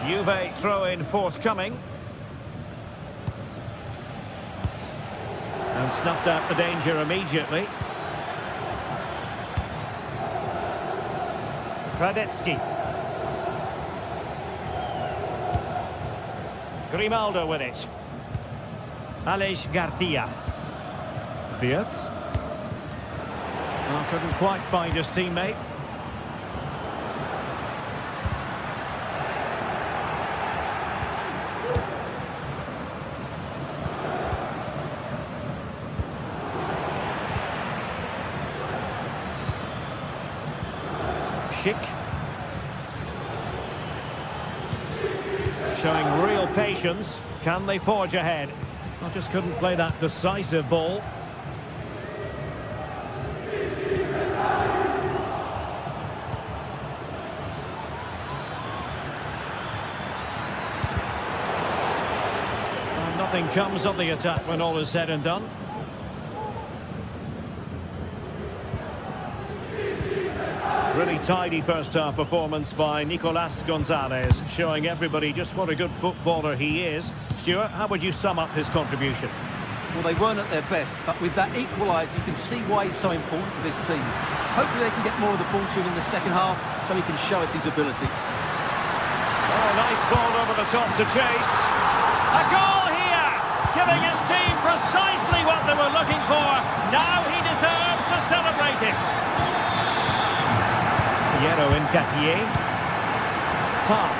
Juve throw-in forthcoming. And snuffed out the danger immediately. Radetsky. Grimaldo with it. Aleix Garcia. Wirtz. Well, couldn't quite find his teammate. Schick. Showing real patience. Can they forge ahead? I just couldn't play that decisive ball. And nothing comes of the attack when all is said and done. Really tidy first-half performance by Nicolas Gonzalez, showing everybody just what a good footballer he is. Stuart, how would you sum up his contribution? Well, they weren't at their best, but with that equaliser, you can see why he's so important to this team. Hopefully they can get more of the ball to him in the second half, so he can show us his ability. Oh, nice ball over the top to chase. A goal here, giving his team precisely what they were looking for. Now he deserves to celebrate it. Piero Incapié. Top.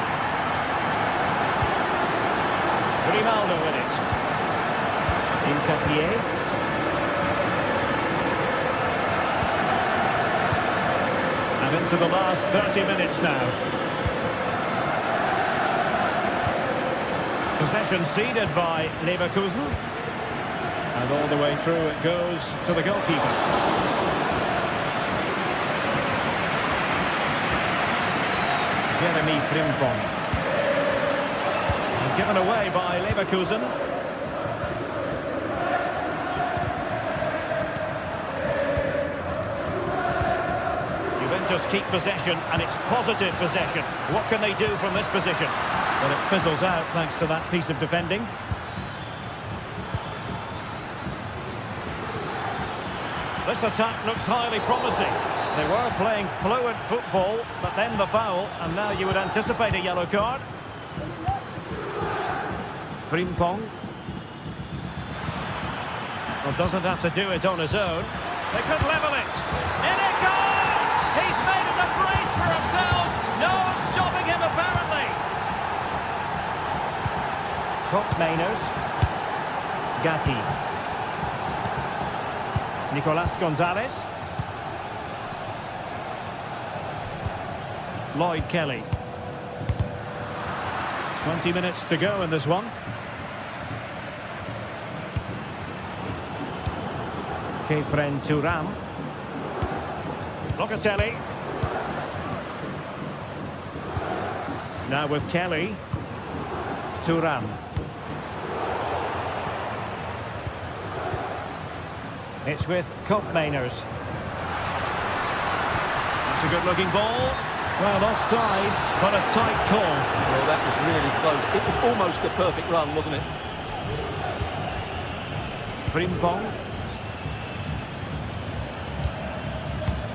Grimaldo with it. Incapié. And into the last 30 minutes now. Possession ceded by Leverkusen. And all the way through it goes to the goalkeeper. Jeremy Frimpong. And given away by Leverkusen. Juventus keep possession, and it's positive possession. What can they do from this position? Well, it fizzles out thanks to that piece of defending. This attack looks highly promising. They were playing fluent football, but then the foul, and now you would anticipate a yellow card. Frimpong. Well, doesn't have to do it on his own. They could level it. In it goes! He's made it a brace for himself. No stopping him, apparently. Kopp Mainers. Gatti. Nicolas Gonzalez. Lloyd Kelly. 20 minutes to go in this one. Kefren Turam. Locatelli. Now with Kelly. Turam. It's with Kopp Mainers. That's a good-looking ball. Well, offside, but a tight call. Well, that was really close. It was almost the perfect run, wasn't it? Frimpong.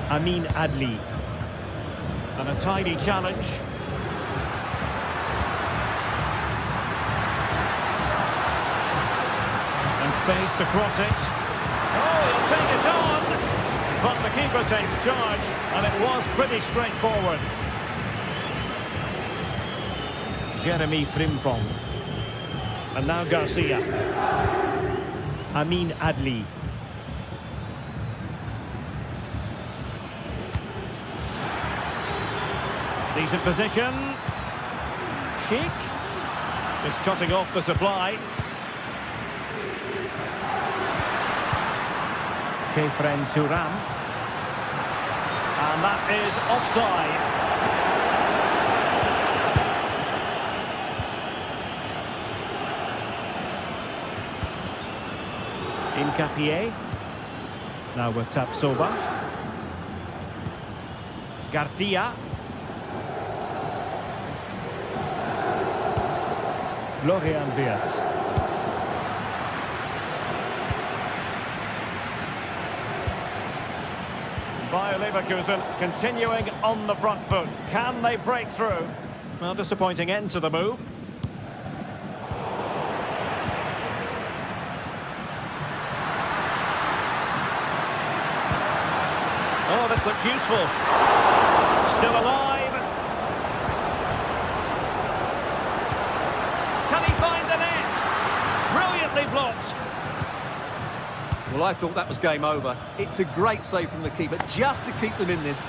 Amin Adli. And a tidy challenge. And space to cross it. Oh, he'll take it on. But the keeper takes charge, and it was pretty straightforward. Jeremy Frimpong. And now Garcia. Amin Adli. Decent position. Sheik. Just cutting off the supply. Kefren Turam. And that is offside. Incapié. Now with Tapsoba. Garcia. Florian Wirtz. Bayer Leverkusen continuing on the front foot. Can they break through? Well, disappointing end to the move. Oh, this looks useful. Still alive. Can he find the net? Brilliantly blocked. Well, I thought that was game over. It's a great save from the keeper, just to keep them in this.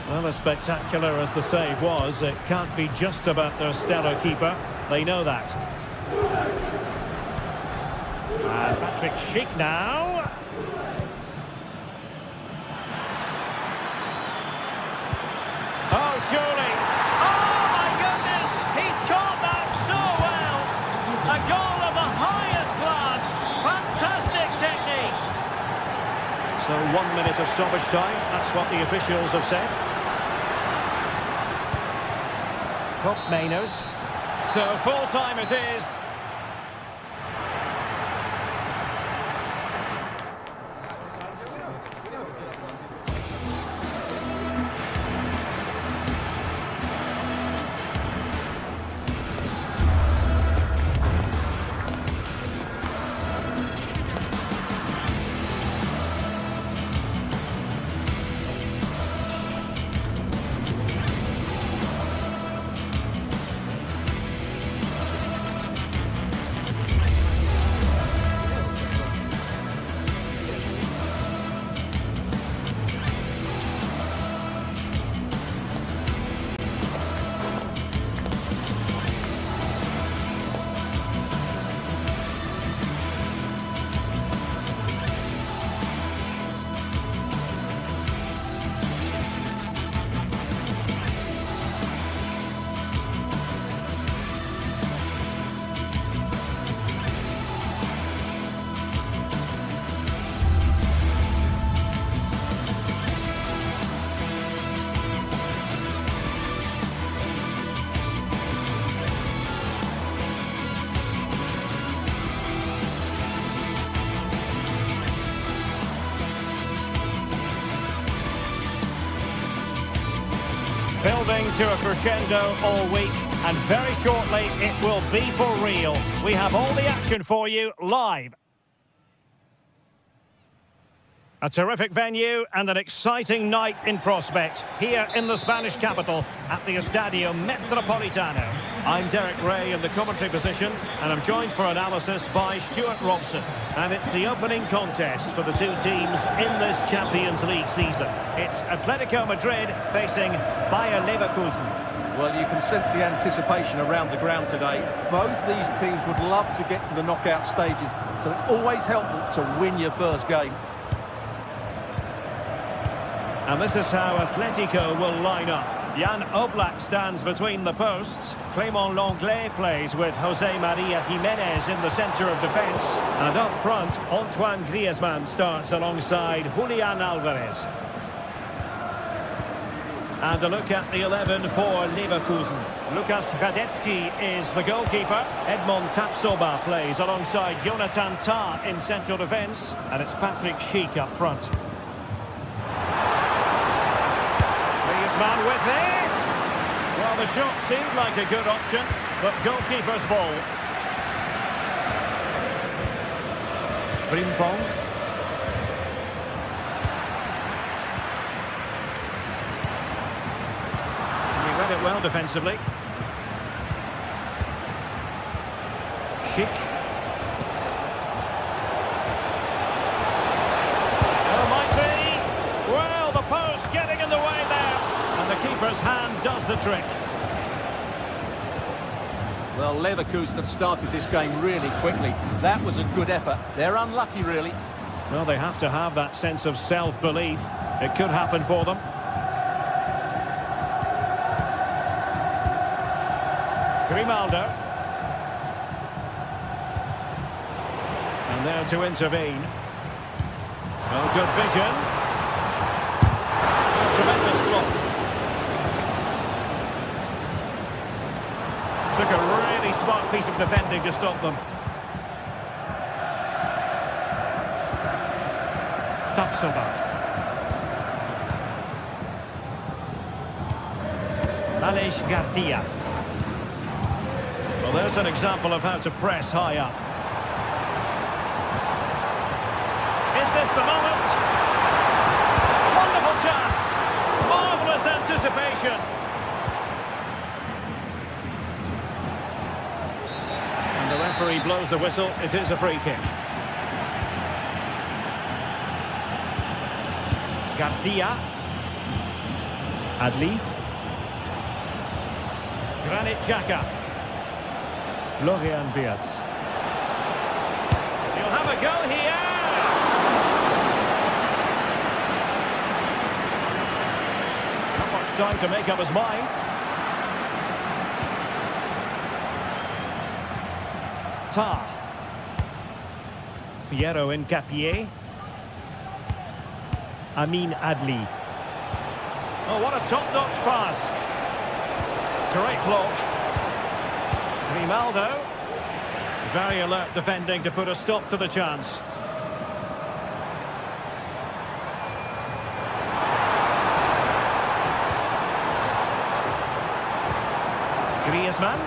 Well, as spectacular as the save was, it can't be just about their stellar keeper. They know that. And Patrick Schick now. Oh, surely. Oh, my goodness! He's caught that so well! A goal of the highest class. Fantastic technique. So 1 minute of stoppage time. That's what the officials have said. Kopp Mainers. So full time it is. Building to a crescendo all week. and very shortly it will be for real. We have all the action for you live. A terrific venue and an exciting night in prospect here in the Spanish capital at the Estadio Metropolitano. I'm Derek Ray in the commentary position, and I'm joined for analysis by Stuart Robson. And it's the opening contest for the two teams in this Champions League season. It's Atletico Madrid facing Bayer Leverkusen. Well, you can sense the anticipation around the ground today. Both these teams would love to get to the knockout stages, so it's always helpful to win your first game. And this is how Atletico will line up. Jan Oblak stands between the posts. Clément Lenglet plays with Jose Maria Jimenez in the centre of defence. And up front, Antoine Griezmann starts alongside Julian Alvarez. And a look at the 11 for Leverkusen. Lukas Radetzky is the goalkeeper. Edmond Tapsoba plays alongside Jonathan Tah in central defence. And it's Patrick Schick up front. Man with it! Well, the shot seemed like a good option, but goalkeeper's ball. Frimpong. He read it well defensively. Schick. Almighty! Well, the post getting in the way there. And the keeper's hand does the trick. Well, Leverkusen have started this game really quickly. That was a good effort. They're unlucky, really. Well, they have to have that sense of self-belief. It could happen for them. Grimaldo. And there to intervene. Oh, good vision. Oh, tremendous block. Took a really smart piece of defending to stop them. Tapsoba. Aleix Garcia. Well, there's an example of how to press high up. Is this the moment? Wonderful chance. Marvellous anticipation. And the referee blows the whistle. It is a free kick. Garcia. Adli. Granit Xhaka. Florian Wirtz. He'll have a go here. Not much time to make up his mind. Tah. Piero Hincapié. Amin Adli. Oh, what a top-notch pass. Great block. Grimaldo. Very alert defending to put a stop to the chance. Griezmann.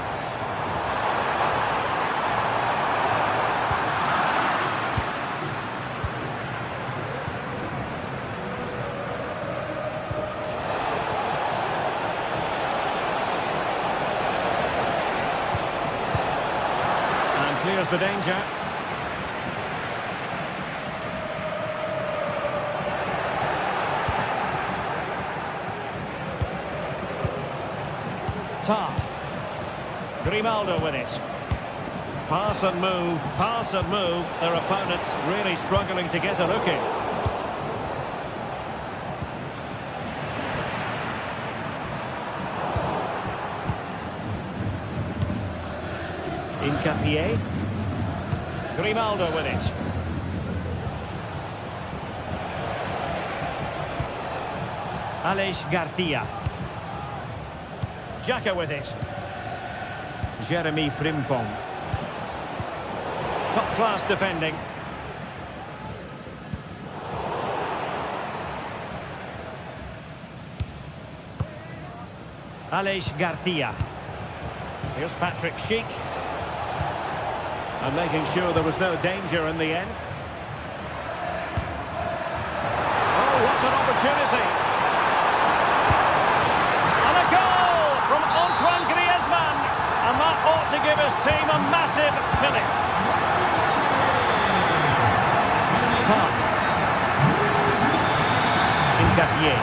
Clears the danger. Tah. Grimaldo with it. Pass and move, pass and move. Their opponents really struggling to get a look in. Hincapié. Grimaldo with it. Aleix Garcia. Xhaka with it. Jeremy Frimpong. Top-class defending. Aleix Garcia. Here's Patrick Schick. And making sure there was no danger in the end. Oh, what an opportunity. And a goal from Antoine Griezmann. And that ought to give his team a massive fillip. Incapié.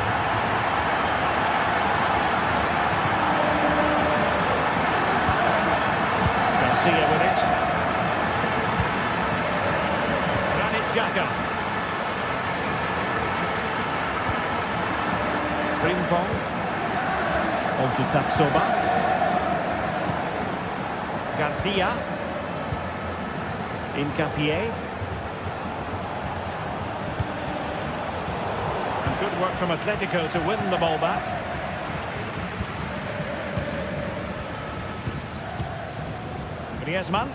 Garcia with it. Granit Xhaka. Frimpong. On to Tapsoba. Garcia. Incapié. And good work from Atletico to win the ball back. Griezmann.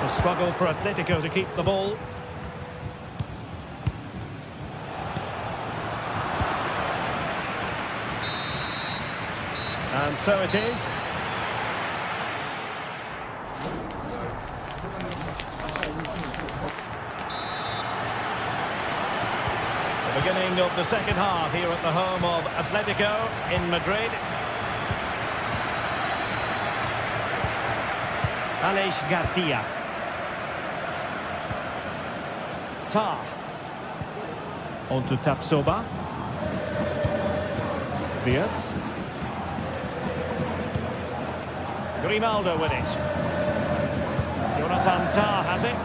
The struggle for Atletico to keep the ball. And so it is. The beginning of the second half here at the home of Atletico in Madrid. Alex Garcia. Tar. On to Tapsoba. Wirtz. Grimaldo with it. Jonathan Tah has it.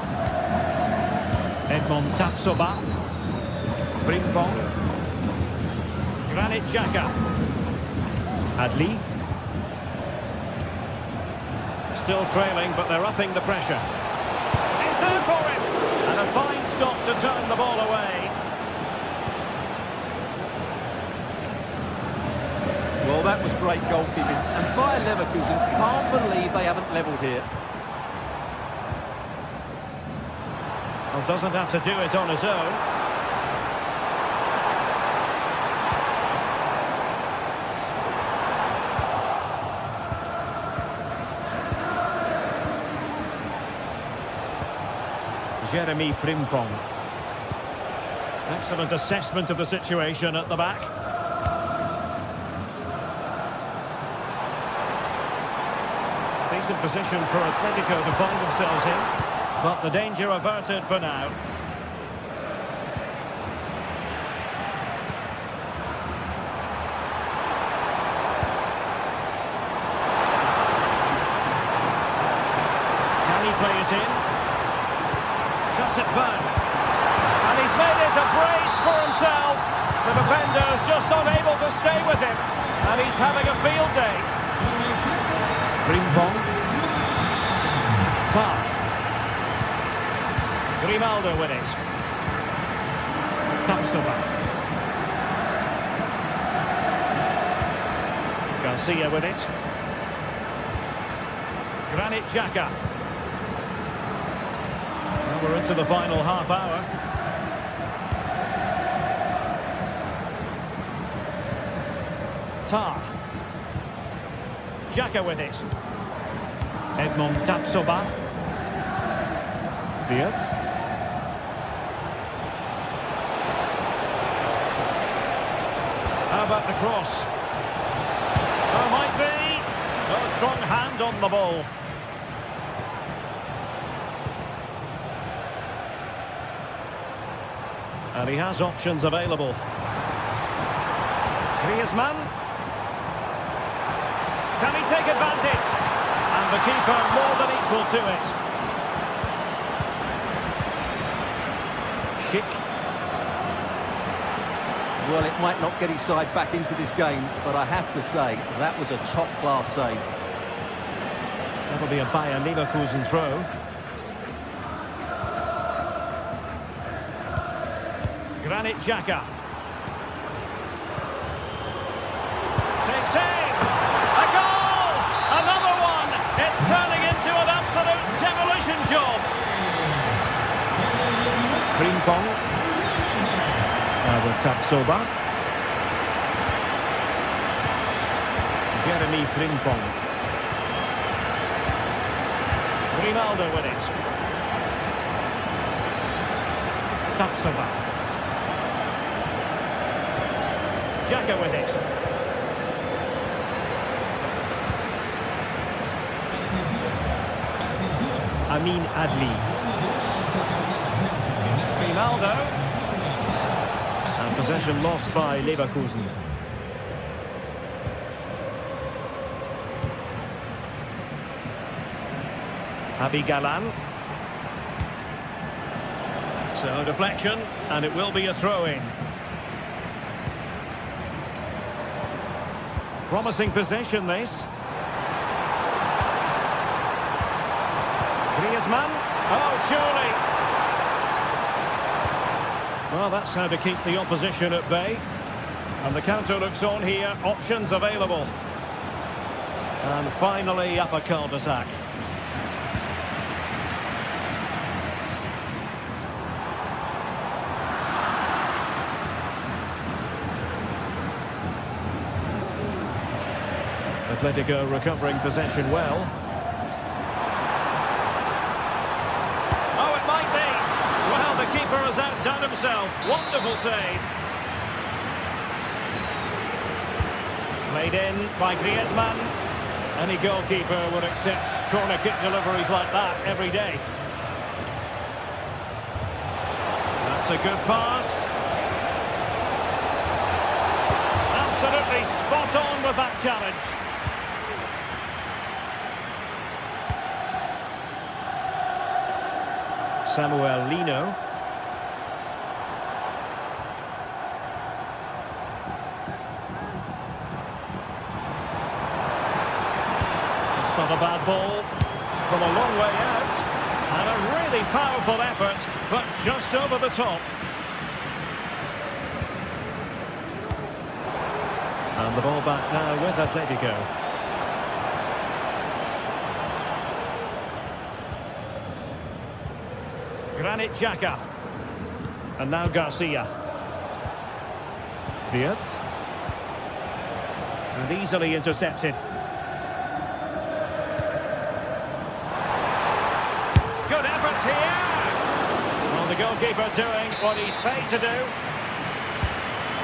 Edmond Tapsoba. Frimpong. Granit Xhaka. Adli. Still trailing, but they're upping the pressure. It's there for him. And a fine stop to turn the ball away. Well, that was great goalkeeping. And Bayer Leverkusen can't believe they haven't levelled here. Well, doesn't have to do it on his own. Jeremy Frimpong. Excellent assessment of the situation at the back. Decent position for Atletico to find themselves in, but the danger averted for now. Can he play it in? Cuts it back. And he's made it a brace for himself. The defender's just unable to stay with him. And he's having a field day. Frimpong. Tar. Grimaldo with it. Tapsoba. Garcia with it. Granit Xhaka. Well, we're into the final half hour. Tar. Xhaka with it. Edmond Tapsoba. Wirtz. How about the cross? Oh, might be. A strong hand on the ball. And he has options available. Griezmann. Can he take advantage? And the keeper more than equal to it. Schick. Well, it might not get his side back into this game, but I have to say, that was a top-class save. That'll be a Bayer Leverkusen throw. Granit Xhaka. Takes aim. A goal! Another one! It's turning into an absolute demolition job. Tapsoba. Jeremy Frimpong. Grimaldo with it. Tapsoba. Xhaka with it. Amin Adli. Grimaldo. And possession lost by Leverkusen. Javi Galan. So deflection, and it will be a throw-in. Promising possession, this. Griezmann. Oh, surely. Well, that's how to keep the opposition at bay. And the counter looks on here. Options available. And finally, up a cul-de-sac. Atletico recovering possession well. Oh, it might be. Well, the keeper has outdone himself. Wonderful save. Played in by Griezmann. Any goalkeeper would accept corner kick deliveries like that every day. That's a good pass. Absolutely spot on with that challenge. Samuel Lino. It's not a bad ball from a long way out. And a really powerful effort, but just over the top. And the ball back now with Atletico. Granit Xhaka. And now Garcia. Wirtz. And easily intercepted. Good effort here. Well, the goalkeeper doing what he's paid to do.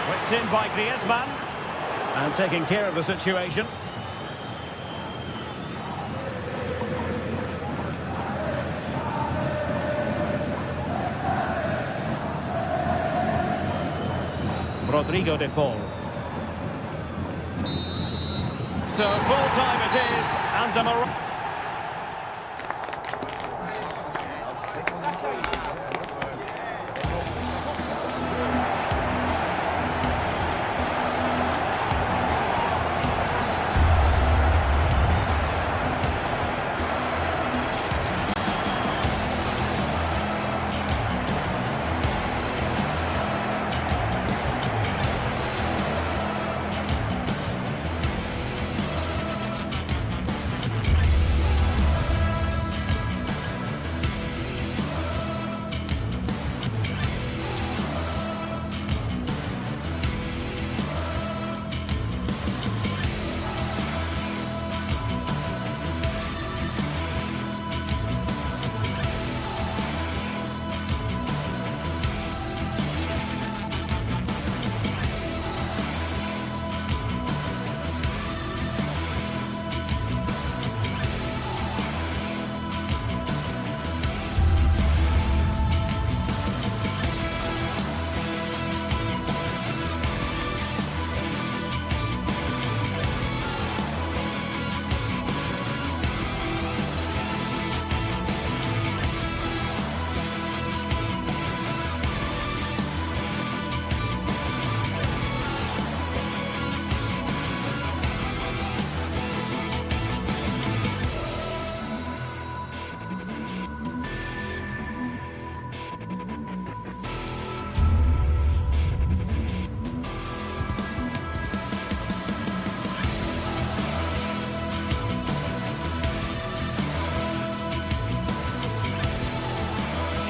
Whipped in by Griezmann. And taking care of the situation. Rodrigo de Paul. So full time it is, and a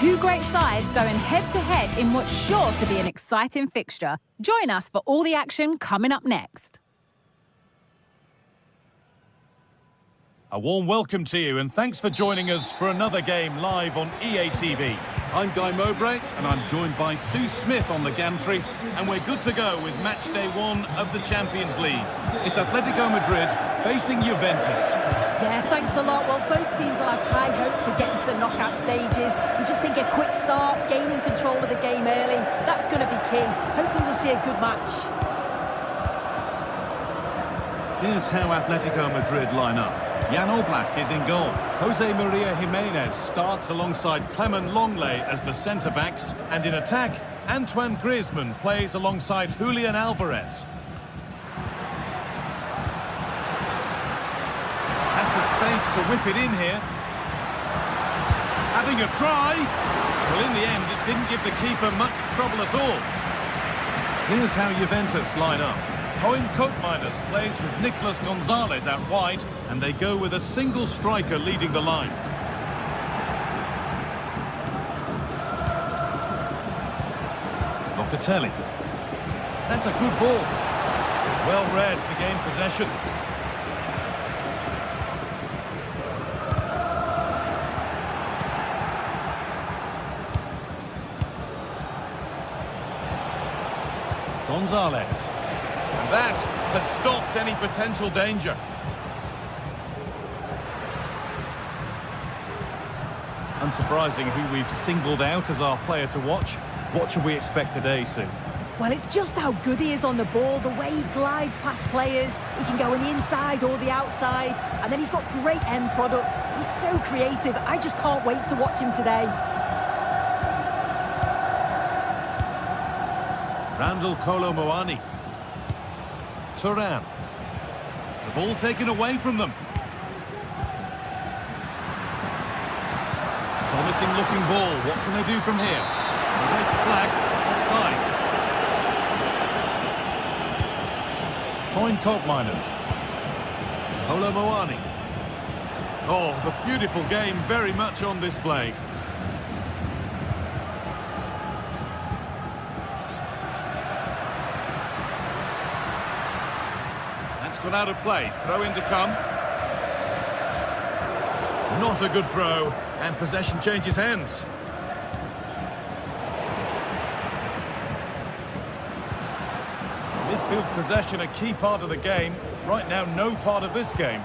Two great sides going head-to-head in what's sure to be an exciting fixture. Join us for all the action coming up next. A warm welcome to you and thanks for joining us for another game live on EA TV. I'm Guy Mowbray and I'm joined by Sue Smith on the gantry, and we're good to go with match day 1 of the Champions League. It's Atletico Madrid facing Juventus. Yeah, thanks a lot. Well, both teams will have high hopes of getting to the knockout stages. We just think a quick start, gaining control of the game early, that's going to be key. Hopefully we'll see a good match. Here's how Atletico Madrid line up. Jan Oblak is in goal. Jose Maria Jimenez starts alongside Clement Longley as the centre-backs. And in attack, Antoine Griezmann plays alongside Julian Alvarez. Has the space to whip it in here. Having a try. Well, in the end, it didn't give the keeper much trouble at all. Here's how Juventus line up. Toyn Koopmeiners plays with Nicolas Gonzalez out wide, and they go with a single striker leading the line. Locatelli. That's a good ball. Well read to gain possession. Gonzalez. And that has stopped any potential danger. Unsurprising who we've singled out as our player to watch. What should we expect today, Sue? Well, it's just how good he is on the ball, the way he glides past players. He can go on the inside or the outside, and then he's got great end product. He's so creative. I just can't wait to watch him today. Randall Kolo Muani. Turan. The ball taken away from them. Promising looking ball. What can they do from here? Well, there's the flag. Offside. Toyn Koopmeiners. Kolo Muani. Oh, the beautiful game very much on display. Got out of play. Throw in to come. Not a good throw, and possession changes hands. Midfield possession a key part of the game. Right now, no part of this game.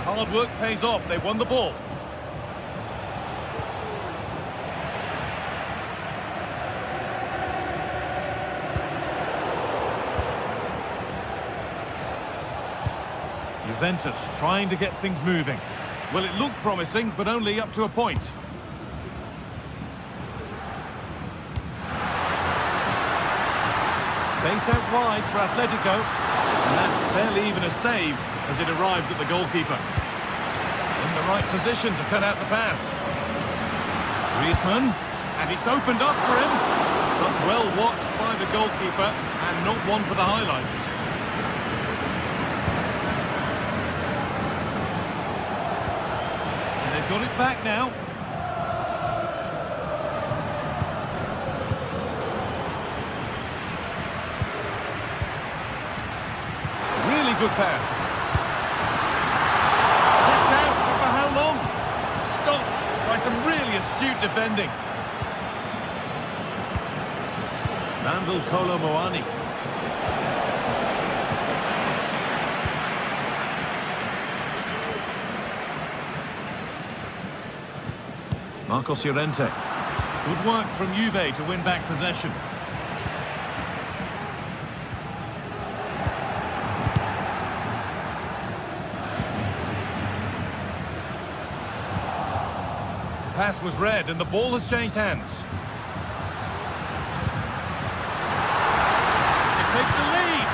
Hard work pays off. They won the ball. Juventus trying to get things moving. Well, it looked promising, but only up to a point. Space out wide for Atletico. And that's barely even a save as it arrives at the goalkeeper. In the right position to cut out the pass. Griezmann, and it's opened up for him, but well watched by the goalkeeper and not one for the highlights. And they've got it back now. Really good pass. Some really astute defending. Randall Kolo Muani. Marcos Llorente. Good work from Juve to win back possession. Pass was read and the ball has changed hands. To take the lead.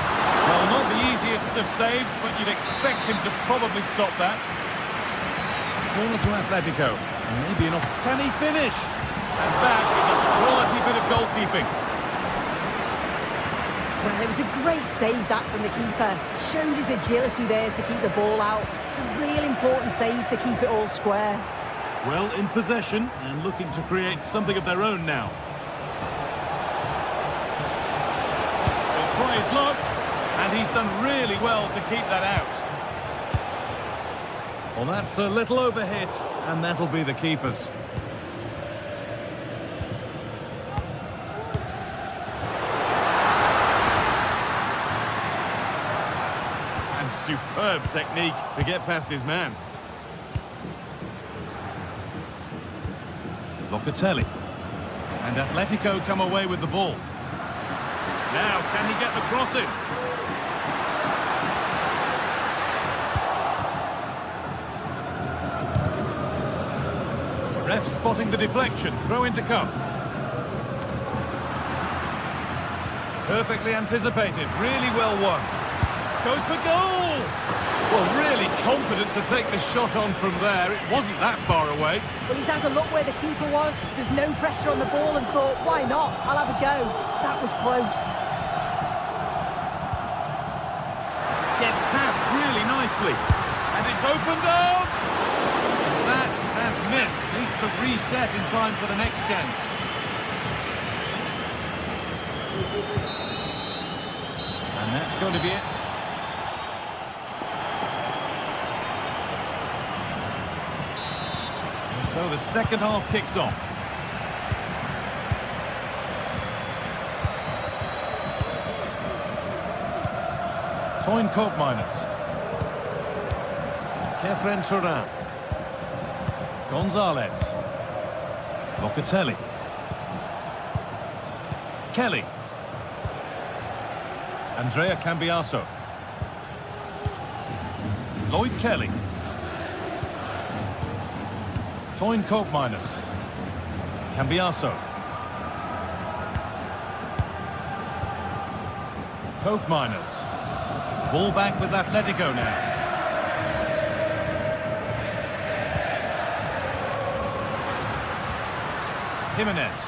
Well, not the easiest of saves, but you'd expect him to probably stop that. Corner to Atletico. And maybe enough. Can he finish? And that is a quality bit of goalkeeping. Well, it was a great save, that, from the keeper. Showed his agility there to keep the ball out. It's a real important save to keep it all square. Well in possession and looking to create something of their own now. He'll try his luck, and he's done really well to keep that out. Well, that's a little overhit, and that'll be the keeper's. And superb technique to get past his man. Locatelli. And Atletico come away with the ball. Now, can he get the cross in? Ref spotting the deflection. Throw in to come. Perfectly anticipated. Really well won. Goes for goal! Well, really confident to take the shot on from there. It wasn't that far away. Well, he's had a look where the keeper was. There's no pressure on the ball and thought, why not? I'll have a go. That was close. Gets past really nicely. And it's opened up! That has missed. Needs to reset in time for the next chance. And that's going to be it. So the second half kicks off. Toyn Koopmeiners. Kefren Turan. Gonzalez. Locatelli. Kelly. Andrea Cambiaso. Lloyd Kelly. Toyn Koopmeiners. Cambiaso. Koopmeiners. Ball back with Atletico now. Jimenez.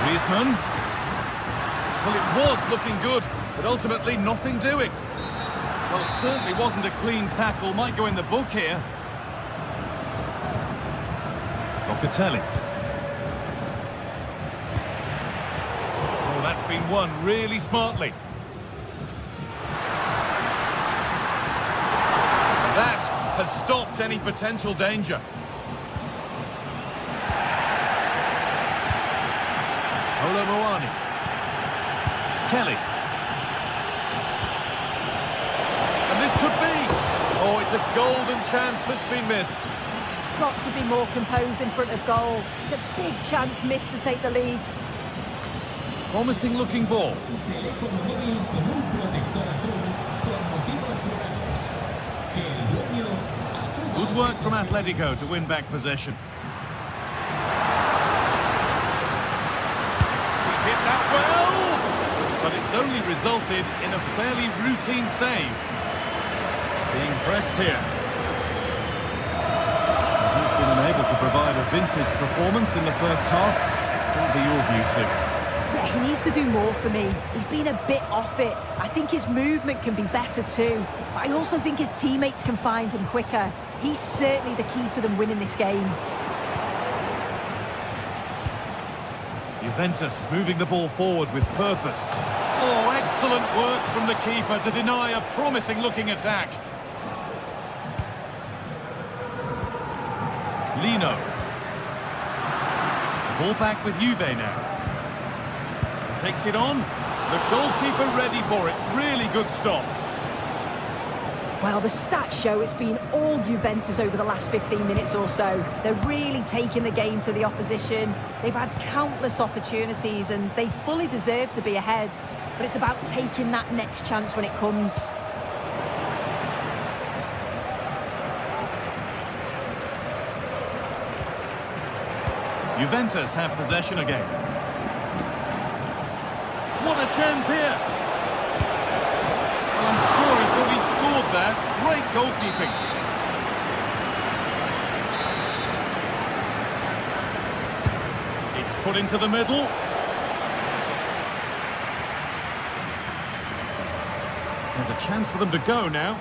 Griezmann. Well, it was looking good, but ultimately nothing doing. Well, certainly wasn't a clean tackle. Might go in the book here. Locatelli. Oh, that's been won really smartly. That has stopped any potential danger. Olo Moani. Kelly. And this could be. Oh, it's a golden chance that's been missed. It's got to be more composed in front of goal. It's a big chance missed to take the lead. Promising looking ball. Good work from Atletico to win back possession. He's hit that well, but it's only resulted in a fairly routine save. Being pressed here. He's been unable to provide a vintage performance in the first half. What will be your view, Sue? Yeah, he needs to do more for me. He's been a bit off it. I think his movement can be better too. But I also think his teammates can find him quicker. He's certainly the key to them winning this game. Juventus moving the ball forward with purpose. Oh, excellent work from the keeper to deny a promising looking attack. Lino. Ball back with Juve now. Takes it on. The goalkeeper ready for it. Really good stop. Well, the stats show it's been all Juventus over the last 15 minutes or so. They're really taking the game to the opposition. They've had countless opportunities and they fully deserve to be ahead. But it's about taking that next chance when it comes. Juventus have possession again. what a chance here. Well, I'm sure he thought he'd scored there. Great goalkeeping. It's put into the middle. There's a chance for them to go now.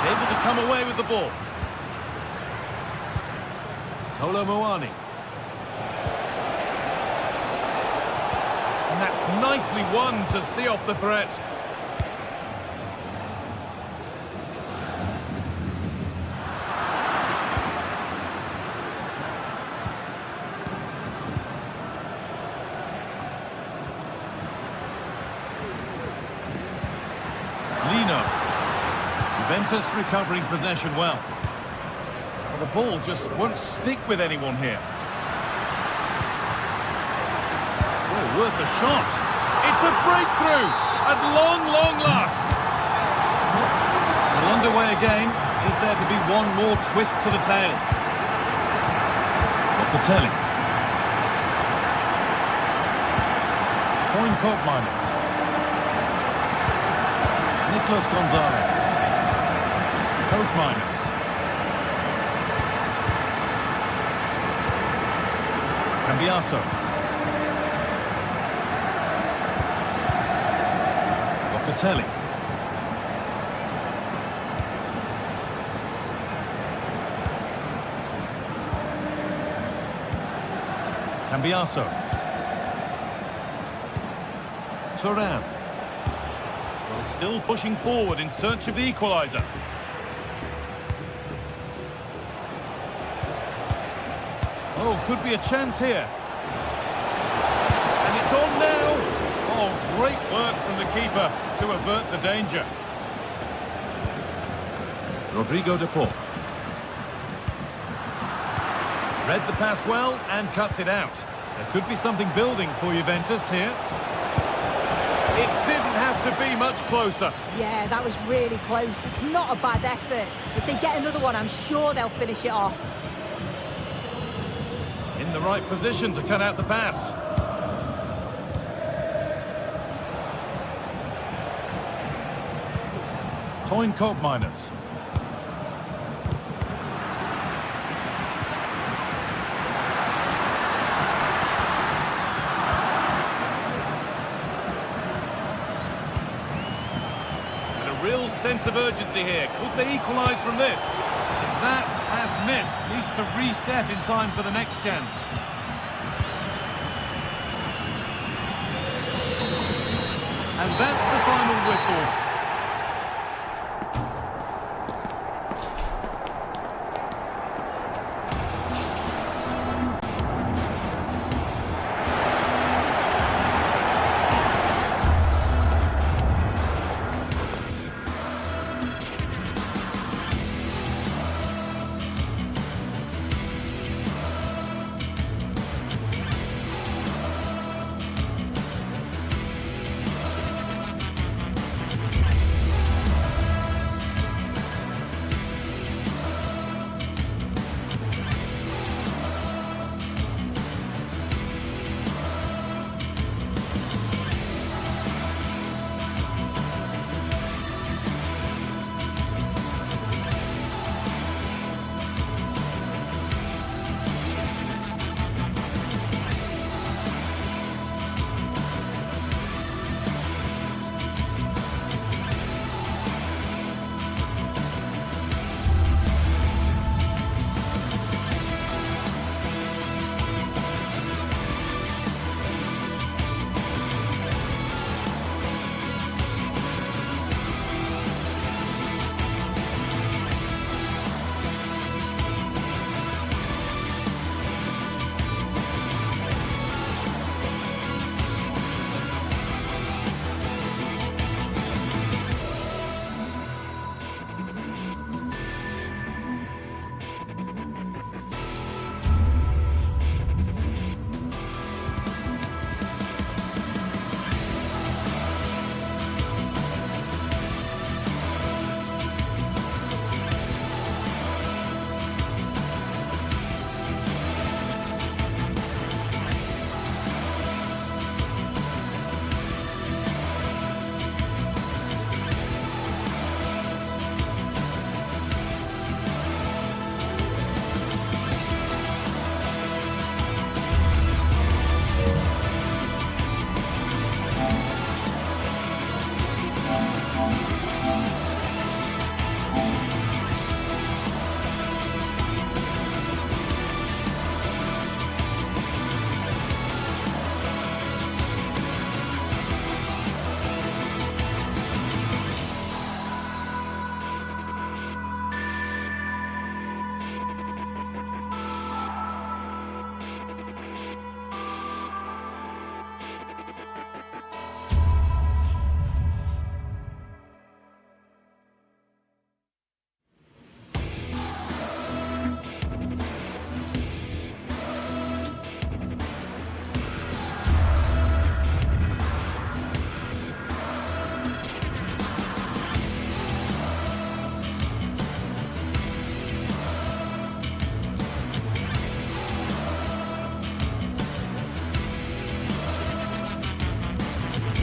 Able to come away with the ball. Kolo Muani. And that's nicely won to see off the threat. Juventus recovering possession well. Well, the ball just won't stick with anyone here. Oh, worth a shot. It's a breakthrough at long last. Well, underway again. Is there to be one more twist to the tail? Locatelli. Coin Coke Miners. Nicolas Gonzalez. Coke Miners. Cambiaso. Locatelli. Cambiaso. Turan. Well, still pushing forward in search of the equaliser. Oh, could be a chance here. And it's on now. Oh, great work from the keeper to avert the danger. Rodrigo de Paul. Read the pass well and cuts it out. There could be something building for Juventus here. It didn't have to be much closer. Yeah, that was really close. It's not a bad effort. If they get another one, I'm sure they'll finish it off. In the right position to cut out the pass. Coin Coke Miners. Real sense of urgency here. Could they equalise from this? If that has missed, needs to reset in time for the next chance. And that's the final whistle.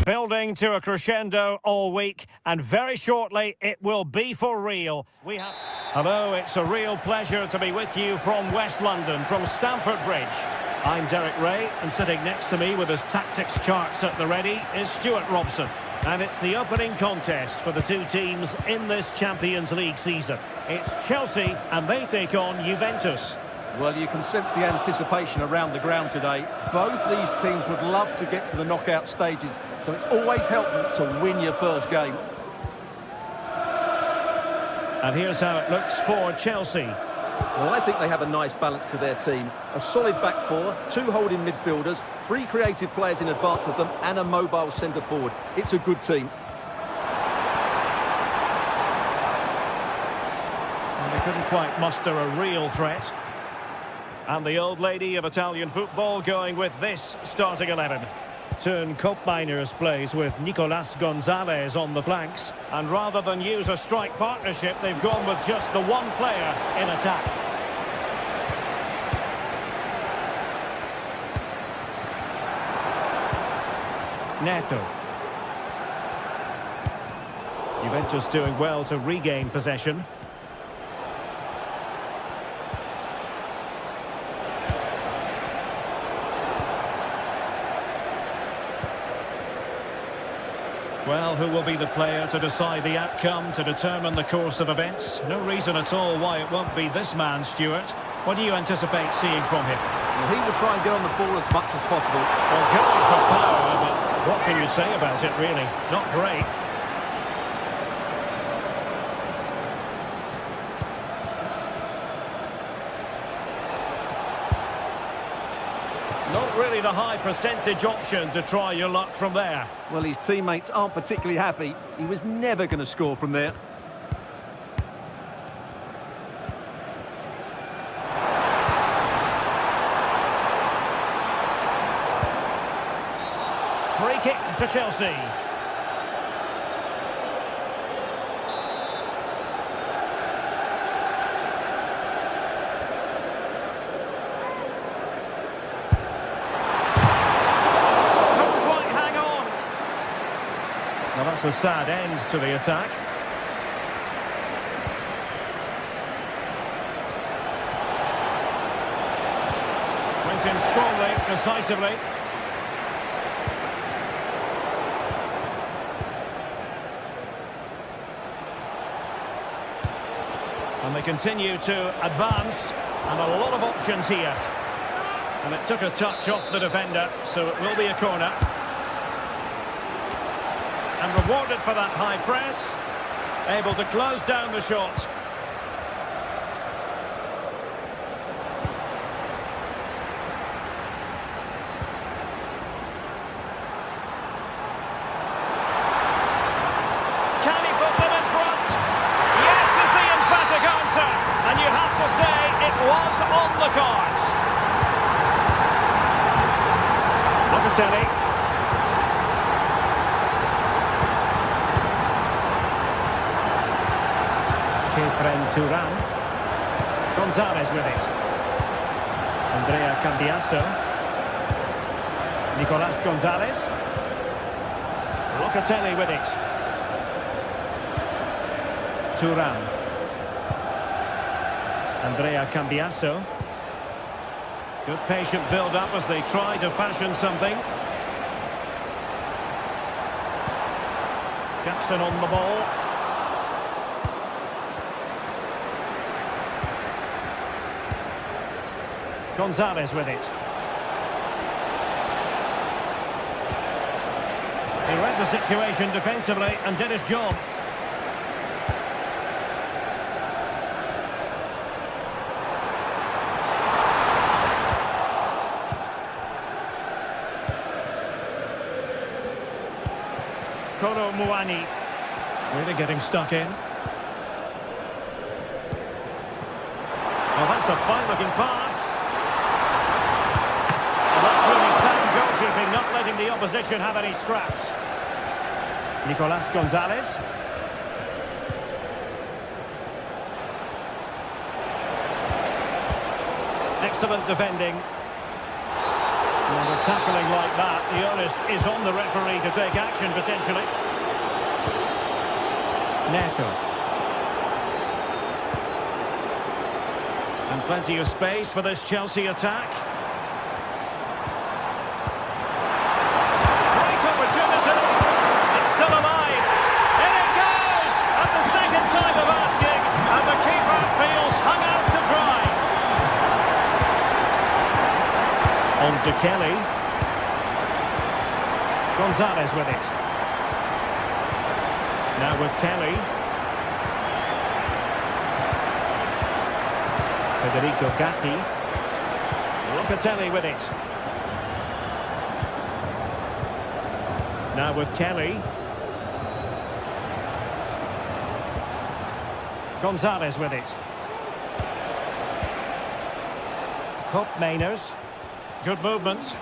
Building to a crescendo all week, and very shortly it will be for real. Hello, it's a real pleasure to be with you from West London, from Stamford Bridge. I'm Derek Ray, and sitting next to me with his tactics charts at the ready is Stuart Robson. And it's the opening contest for the two teams in this Champions League season. It's Chelsea, and they take on Juventus. Well, you can sense the anticipation around the ground today. Both these teams would love to get to the knockout stages, so it's always helpful to win your first game. And here's how it looks for Chelsea. Well, I think they have a nice balance to their team. A solid back four, two holding midfielders, three creative players in advance of them, and a mobile centre-forward. It's a good team. And they couldn't quite muster a real threat. And the old lady of Italian football going with this starting 11. Turn Koopmeiners plays with Nicolas Gonzalez on the flanks. And rather than use a strike partnership, they've gone with just the one player in attack. Neto. Juventus doing well to regain possession. Well, who will be the player to decide the outcome, to determine the course of events? No reason at all why it won't be this man, Stuart. What do you anticipate seeing from him? Well, he will try and get on the ball as much as possible. Well, going for power, but what can you say about it, really? Not great. Not really the high percentage option to try your luck from there. Well, his teammates aren't particularly happy. He was never going to score from there. Free kick to Chelsea. Well, that's a sad end to the attack. Went in strongly, decisively. And they continue to advance, and a lot of options here. And it took a touch off the defender, so it will be a corner. And rewarded for that high press. Able to close down the shot. Can he put them in front? Yes is the emphatic answer. And you have to say it was on the cards. Locatelli. Turan. Gonzalez with it. Andrea Cambiasso. Nicolas Gonzalez. Locatelli with it. Turan. Andrea Cambiasso. Good patient build-up as they try to fashion something. Jackson on the ball. Gonzalez with it. He read the situation defensively and did his job. Kolo Muani really getting stuck in. Well, that's a fine-looking pass. Not letting the opposition have any scraps. Nicolas Gonzalez. Excellent defending. Well, with tackling like that, the onus is on the referee to take action, potentially. Neto. And plenty of space for this Chelsea attack. Great opportunity. It's still alive. In it goes! At the second time of asking, and the keeper feels hung out to dry. On to Kelly. Gonzalez with it. Now with Kelly. Federico Gatti. Locatelli with it. Now with Kelly. Gonzalez with it. Cup Mainers. Good movement.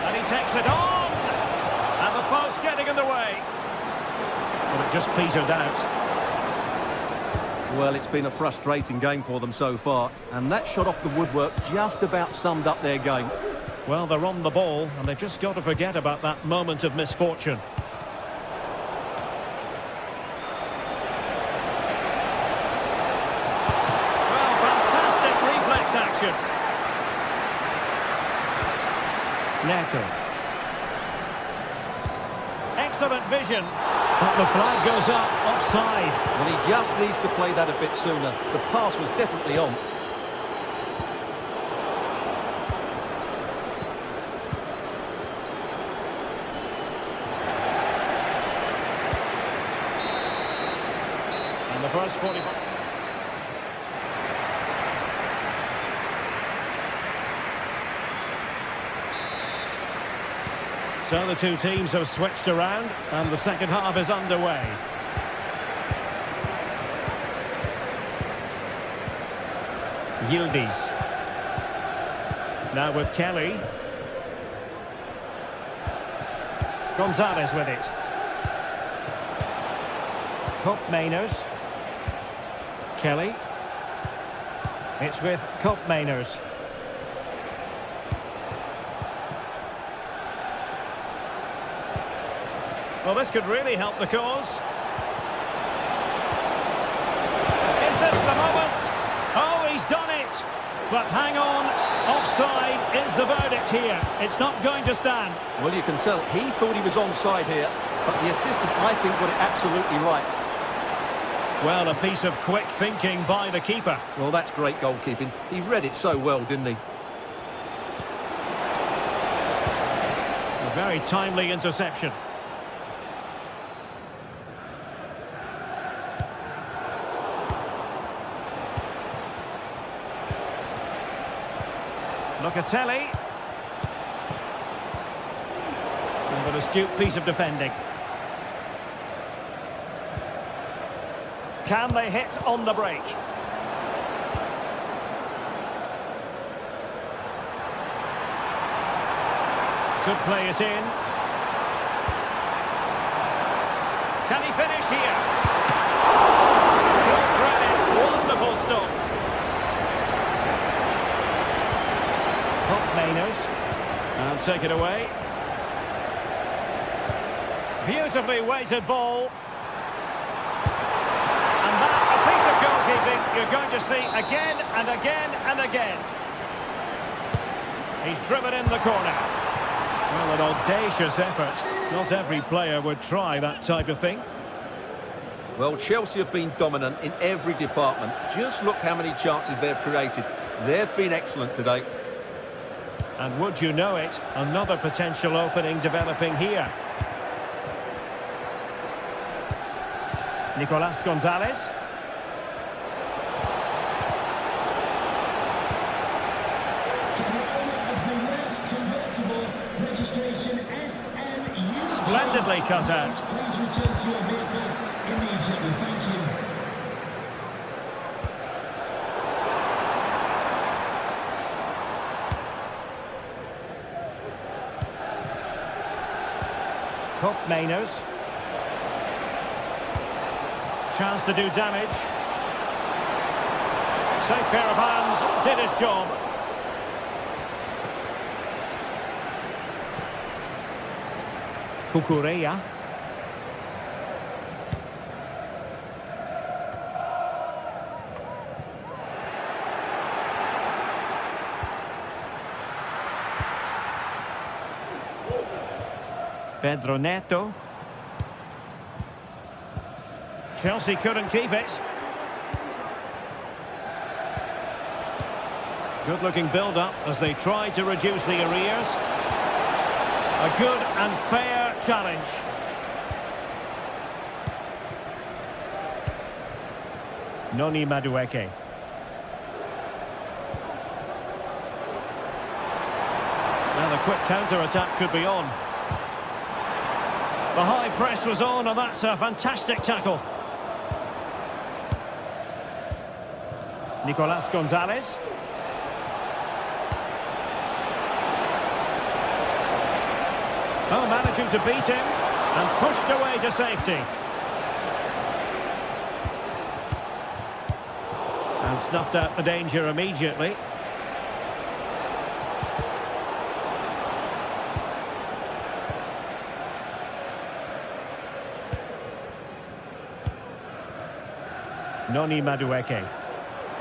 And he takes it on! And the post getting in the way. But it just petered out. Well, it's been a frustrating game for them so far, and that shot off the woodwork just about summed up their game. Well, they're on the ball, and they've just got to forget about that moment of misfortune. Well, fantastic reflex action. Neto. Excellent vision. But the flag goes up, offside. Well, he just needs to play that a bit sooner. The pass was definitely on. And the first 45. So the two teams have switched around, and the second half is underway. Yildiz. Now with Kelly. Gonzalez with it. Cup Mainers. Kelly. It's with Cup Mainers. Well, this could really help the cause. Is this the moment? Oh, he's done it. But hang on, offside is the verdict here. It's not going to stand. Well, you can tell he thought he was onside here, but the assistant, I think, got it absolutely right. Well, a piece of quick thinking by the keeper. Well, that's great goalkeeping. He read it so well, didn't he? A very timely interception. Locatelli. And an astute piece of defending. Can they hit on the break? Could play it in. Can he finish here? Full credit, wonderful stop. Cup Mainers. And take it away. Beautifully weighted ball. And that, a piece of goalkeeping you're going to see again and again and again. He's driven in the corner. Well, an audacious effort. Not every player would try that type of thing. Well, Chelsea have been dominant in every department. Just look how many chances they've created. They've been excellent today. And would you know it, another potential opening developing here. Nicolas Gonzalez. Splendidly cut out. Please return to your vehicle immediately. Thank you. Cup Mainers. Chance to do damage. Safe pair of hands, did his job. Cucurella. Pedro Neto. Chelsea couldn't keep it. Good-looking build-up as they try to reduce the arrears. A good and fair challenge. Noni Madueke. Now the quick counter-attack could be on. The high press was on, and that's a fantastic tackle. Nicolas Gonzalez. Oh, managing to beat him and pushed away to safety. And snuffed out the danger immediately. Noni Madueke.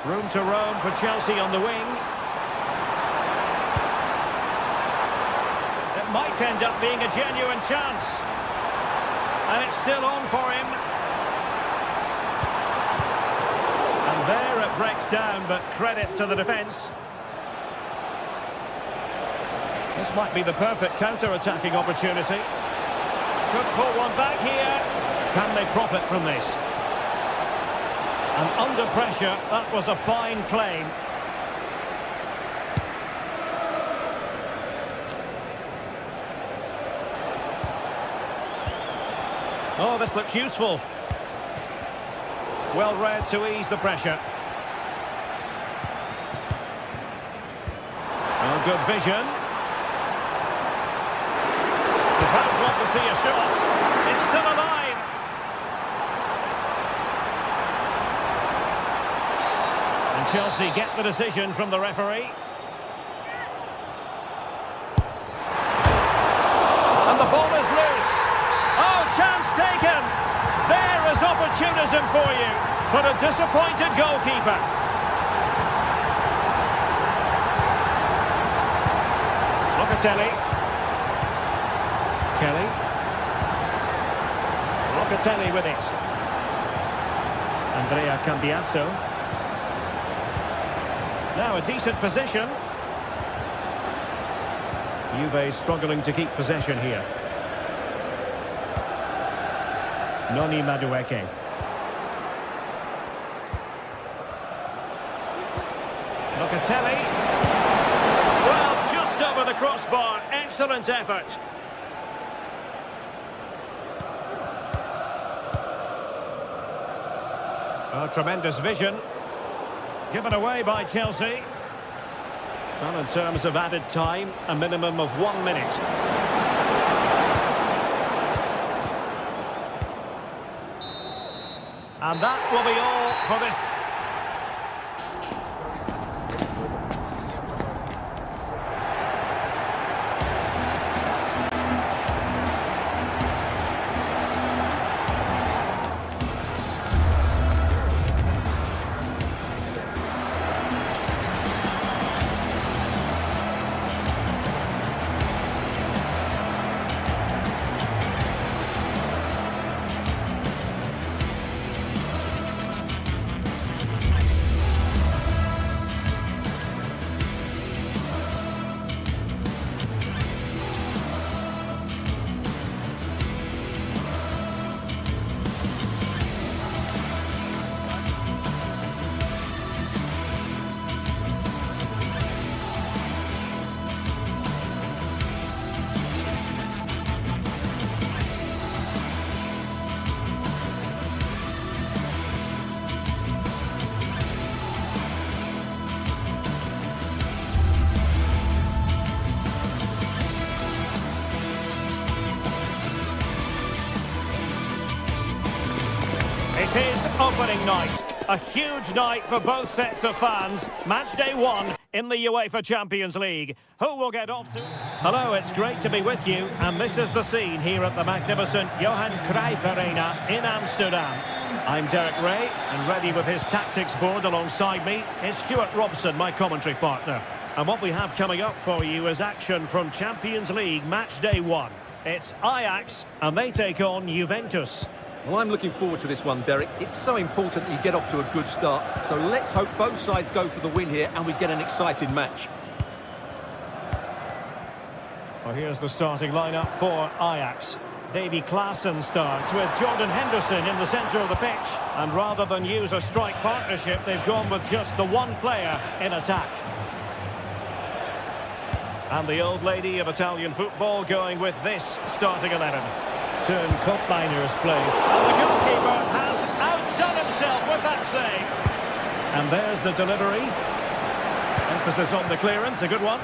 Room to roam for Chelsea on the wing. It might end up being a genuine chance. And it's still on for him. And there it breaks down, but credit to the defence. This might be the perfect counter-attacking opportunity. Could pull one back here. Can they profit from this? And under pressure, that was a fine claim. Oh, this looks useful. Well read to ease the pressure. Oh, good vision. The fans want to see a shot. It's still alive. And Chelsea get the decision from the referee. And the ball is loose. Oh, chance taken. There is opportunism for you, but a disappointed goalkeeper. Locatelli. Kelly. Locatelli with it. Andrea Cambiasso. Now a decent position. Juve struggling to keep possession here. Noni Madueke. Locatelli. Well, just over the crossbar. Excellent effort. Oh, tremendous vision. Given away by Chelsea. Well, in terms of added time, a minimum of 1 minute. And that will be all for this. It is opening night. A huge night for both sets of fans. Match day 1 in the UEFA Champions League. Who will get off to? Hello, it's great to be with you, and this is the scene here at the magnificent Johan Cruyff Arena in Amsterdam. I'm Derek Ray, and ready with his tactics board alongside me is Stuart Robson, my commentary partner. And what we have coming up for you is action from Champions League match day 1. It's Ajax, and they take on Juventus. Well, I'm looking forward to this one, Derek. It's so important that you get off to a good start. So let's hope both sides go for the win here and we get an exciting match. Well, here's the starting lineup for Ajax. Davy Klaassen starts with Jordan Henderson in the centre of the pitch. And rather than use a strike partnership, they've gone with just the one player in attack. And the old lady of Italian football going with this starting 11. Turn Koopmeiners plays. And the goalkeeper has outdone himself with that save. And there's the delivery. Emphasis on the clearance, a good one.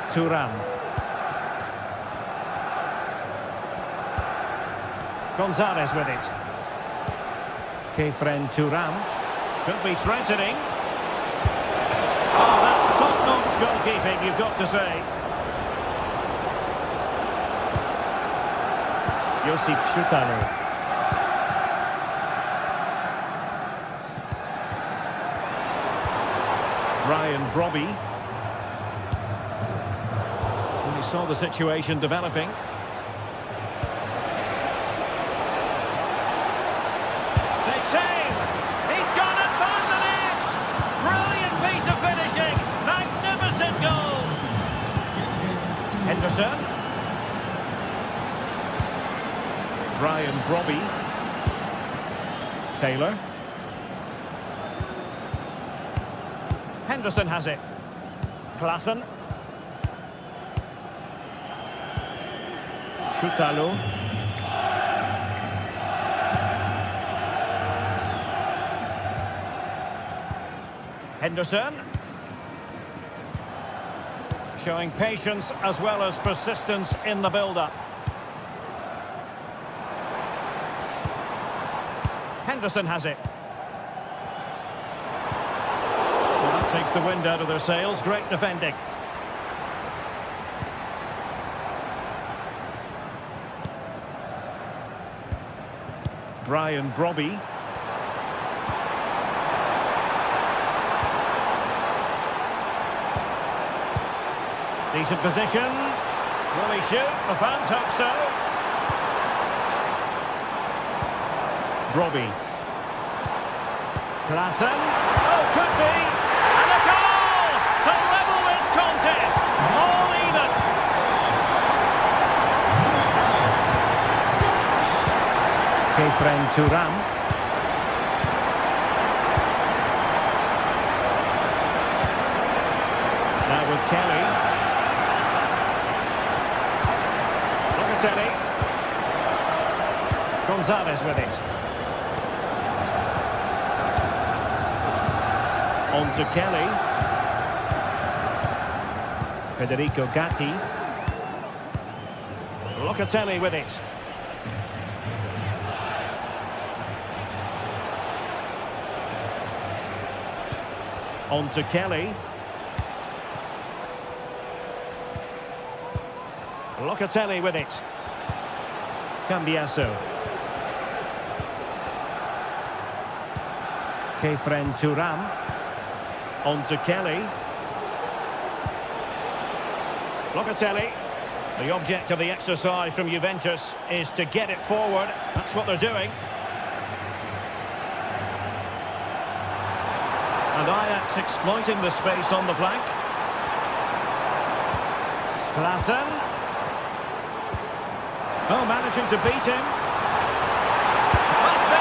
Thuram. Gonzalez with it. Kefren Thuram. Could be threatening. Oh, that's top-notch goalkeeping, you've got to say. Josip Schutalo. Ryan Brobby. And we saw the situation developing. Take save! He's gone and found the net! Brilliant piece of finishing! Magnificent goal! Henderson. Ryan Brobby. Taylor. Henderson has it. Klaassen. Schutalo. Henderson. Showing patience as well as persistence in the build-up. Henderson has it. Well, that takes the wind out of their sails. Great defending. Ryan Brobby. Decent position. Will he shoot? The fans hope so. Brobby. Klaassen. Oh, could be. And a goal to level this contest. All even. Kefren Thuram. Now with Kelly. Locatelli. Gonzalez with it. On to Kelly. Federico Gatti. Locatelli with it. On to Kelly. Locatelli with it. Cambiasso. Kefren Thuram. On to Kelly. Locatelli. The object of the exercise from Juventus is to get it forward. That's what they're doing. And Ajax exploiting the space on the flank. Klaassen. Oh, managing to beat him. Must be!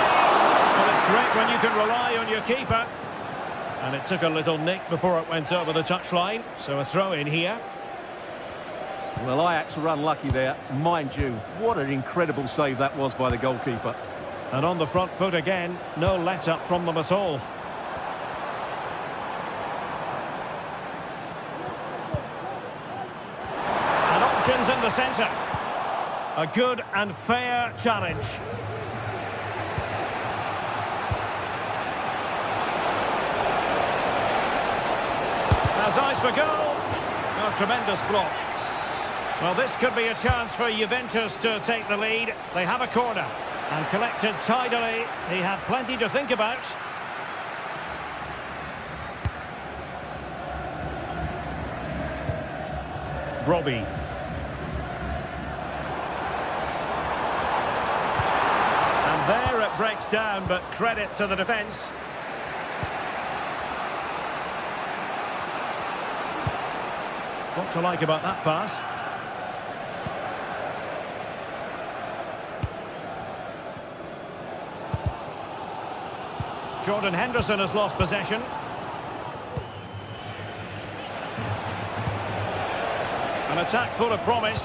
Well, it's great when you can rely on your keeper. And it took a little nick before it went over the touchline. So a throw in here. Well, Ajax were unlucky there. Mind you, what an incredible save that was by the goalkeeper. And on the front foot again, no let-up from them at all. And options in the centre. A good and fair challenge. for goal. Oh, tremendous block. Well, this could be a chance for Juventus to take the lead. They have a corner. And collected tidily. He had plenty to think about. Robbie. And there it breaks down, but credit to the defence. What to like about that pass? Jordan Henderson has lost possession. An attack full of promise.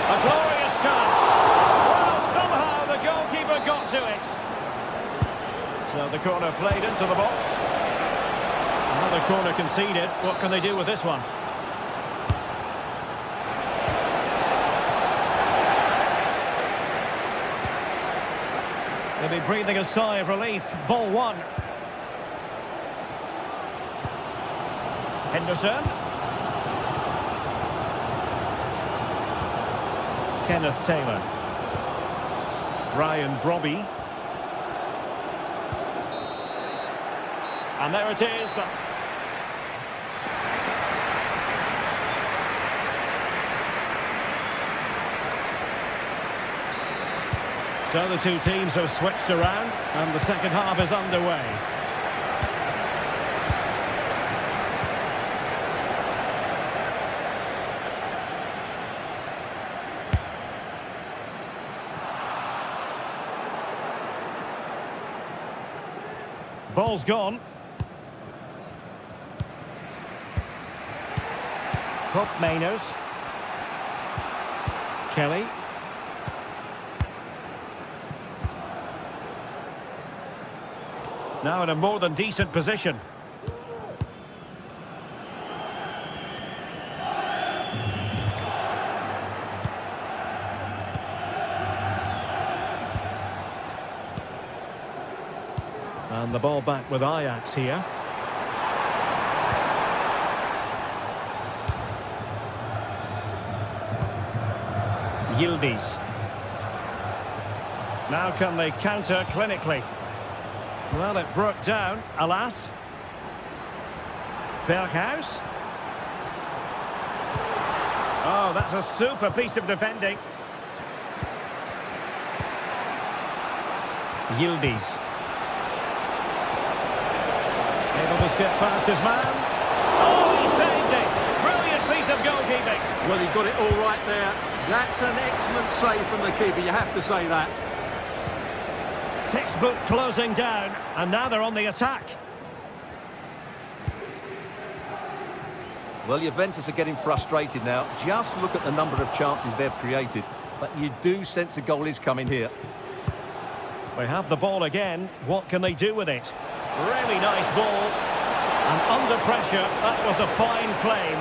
A glorious chance. Well, somehow the goalkeeper got to it. So the corner played into the box. Another corner conceded. What can they do with this one? They'll be breathing a sigh of relief. Ball one. Henderson. Kenneth Taylor. Ryan Brobby. And there it is. So the two teams have switched around and the second half is underway. Ball's gone. Pop Mainers. Kelly. Now in a more than decent position. And the ball back with Ajax here. Yildiz. Now can they counter clinically? Well, it broke down, alas. Berghuis. Oh, that's a super piece of defending. Yildiz. Able to skip past his man. Oh, he saved it! Brilliant piece of goalkeeping. Well, he got it all right there. That's an excellent save from the keeper, you have to say that. Textbook closing down, and now they're on the attack. Well, Juventus are getting frustrated now. Just look at the number of chances they've created. But you do sense a goal is coming here. They have the ball again. What can they do with it? Really nice ball. And under pressure, that was a fine claim.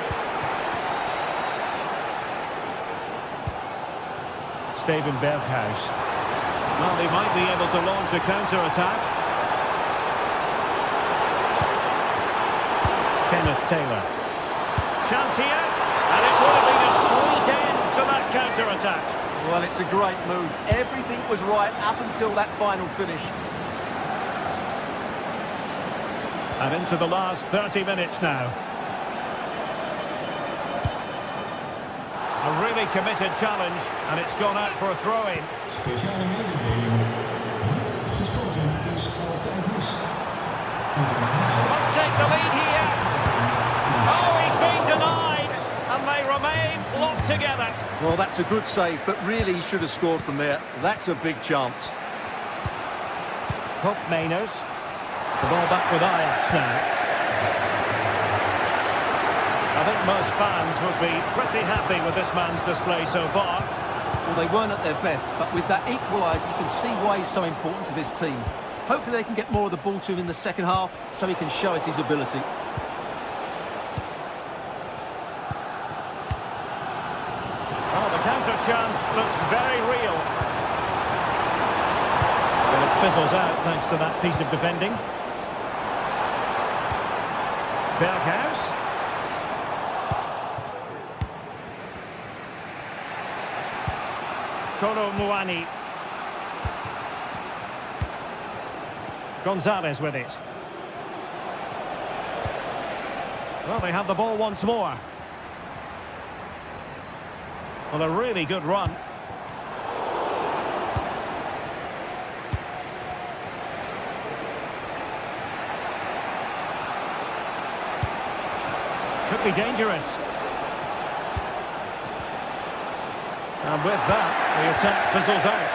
Steven Berghuis. Well, they might be able to launch a counter-attack. Kenneth Taylor. Chance here, and it would have been a sweet end to that counter-attack. Well, it's a great move. Everything was right up until that final finish. And into the last 30 minutes now. A really committed challenge, and it's gone out for a throw-in. Speciale mededeling. Niet geschoten is altijd mis. Must take the lead here. Oh, he's been denied, and they remain locked together. Well, that's a good save, but really he should have scored from there. That's a big chance. Pop Mainers. The ball back with Ajax now. I think most fans would be pretty happy with this man's display so far. Well, they weren't at their best, but with that equaliser, you can see why he's so important to this team. Hopefully they can get more of the ball to him in the second half, so he can show us his ability. Oh, the counter chance looks very real. Well, it fizzles out thanks to that piece of defending. Berghaus. Kolo Muani. Gonzalez with it. Well, they have the ball once more. Well, a really good run. Could be dangerous. And with that, the attack fizzles out.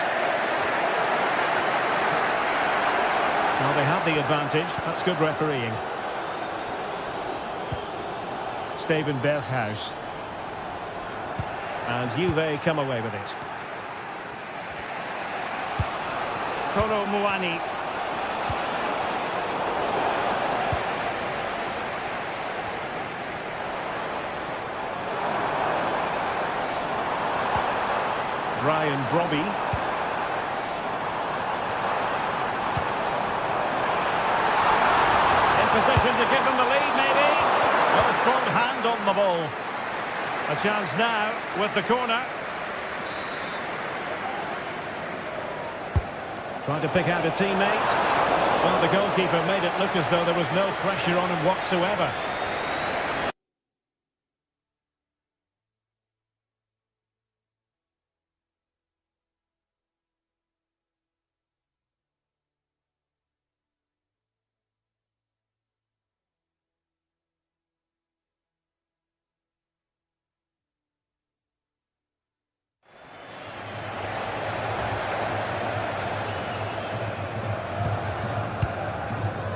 Well, they have the advantage. That's good refereeing. Steven Berghaus. And Juve come away with it. Kolo Muani. Brian Brobby. In position to give them the lead, maybe. Well, a strong hand on the ball. A chance now with the corner. Trying to pick out a teammate. Well, the goalkeeper made it look as though there was no pressure on him whatsoever.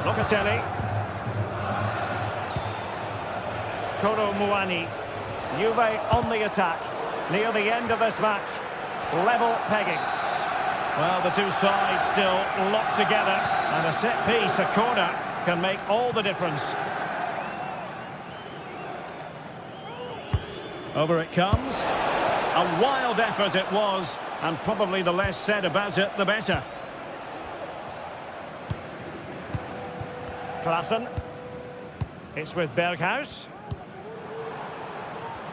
Locatelli. Kolo Muani. Juve on the attack. Near the end of this match. Level pegging. Well, the two sides still locked together. And a set piece, a corner, can make all the difference. Over it comes. A wild effort it was. And probably the less said about it, the better. Klaassen. It's with Berghaus.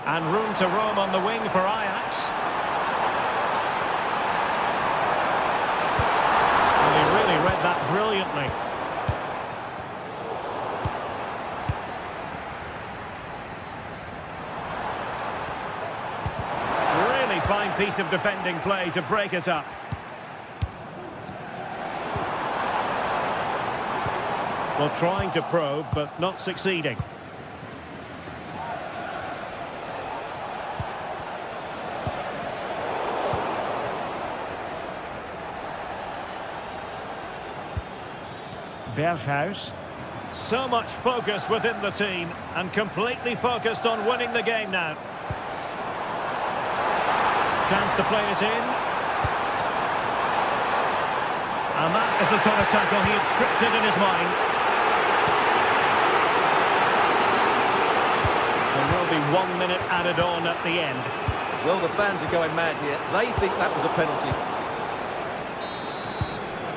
And room to roam on the wing for Ajax. And he really read that brilliantly. Really fine piece of defending play to break it up. Well, trying to probe, but not succeeding. Berghaus. So much focus within the team, and completely focused on winning the game now. Chance to play it in. And that is the sort of tackle he had scripted in his mind. There will be 1 minute added on at the end. Well, the fans are going mad here. They think that was a penalty.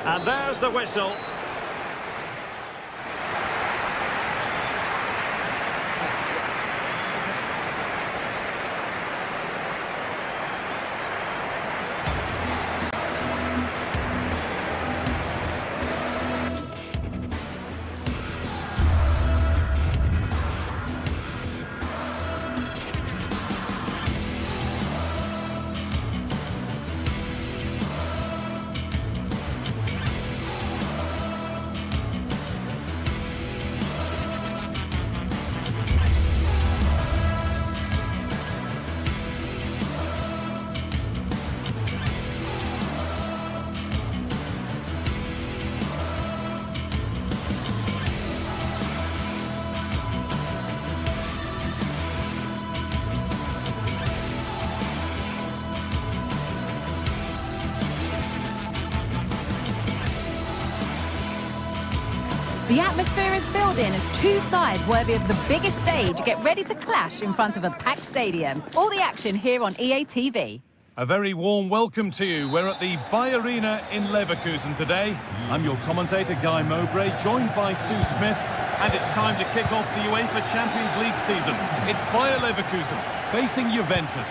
And there's the whistle. The atmosphere is filled in as two sides worthy of the biggest stage get ready to clash in front of a packed stadium. All the action here on EA TV. A very warm welcome to you. We're at the Bayarena in Leverkusen today. I'm your commentator, Guy Mowbray, joined by Sue Smith. And it's time to kick off the UEFA Champions League season. It's Bayer Leverkusen facing Juventus.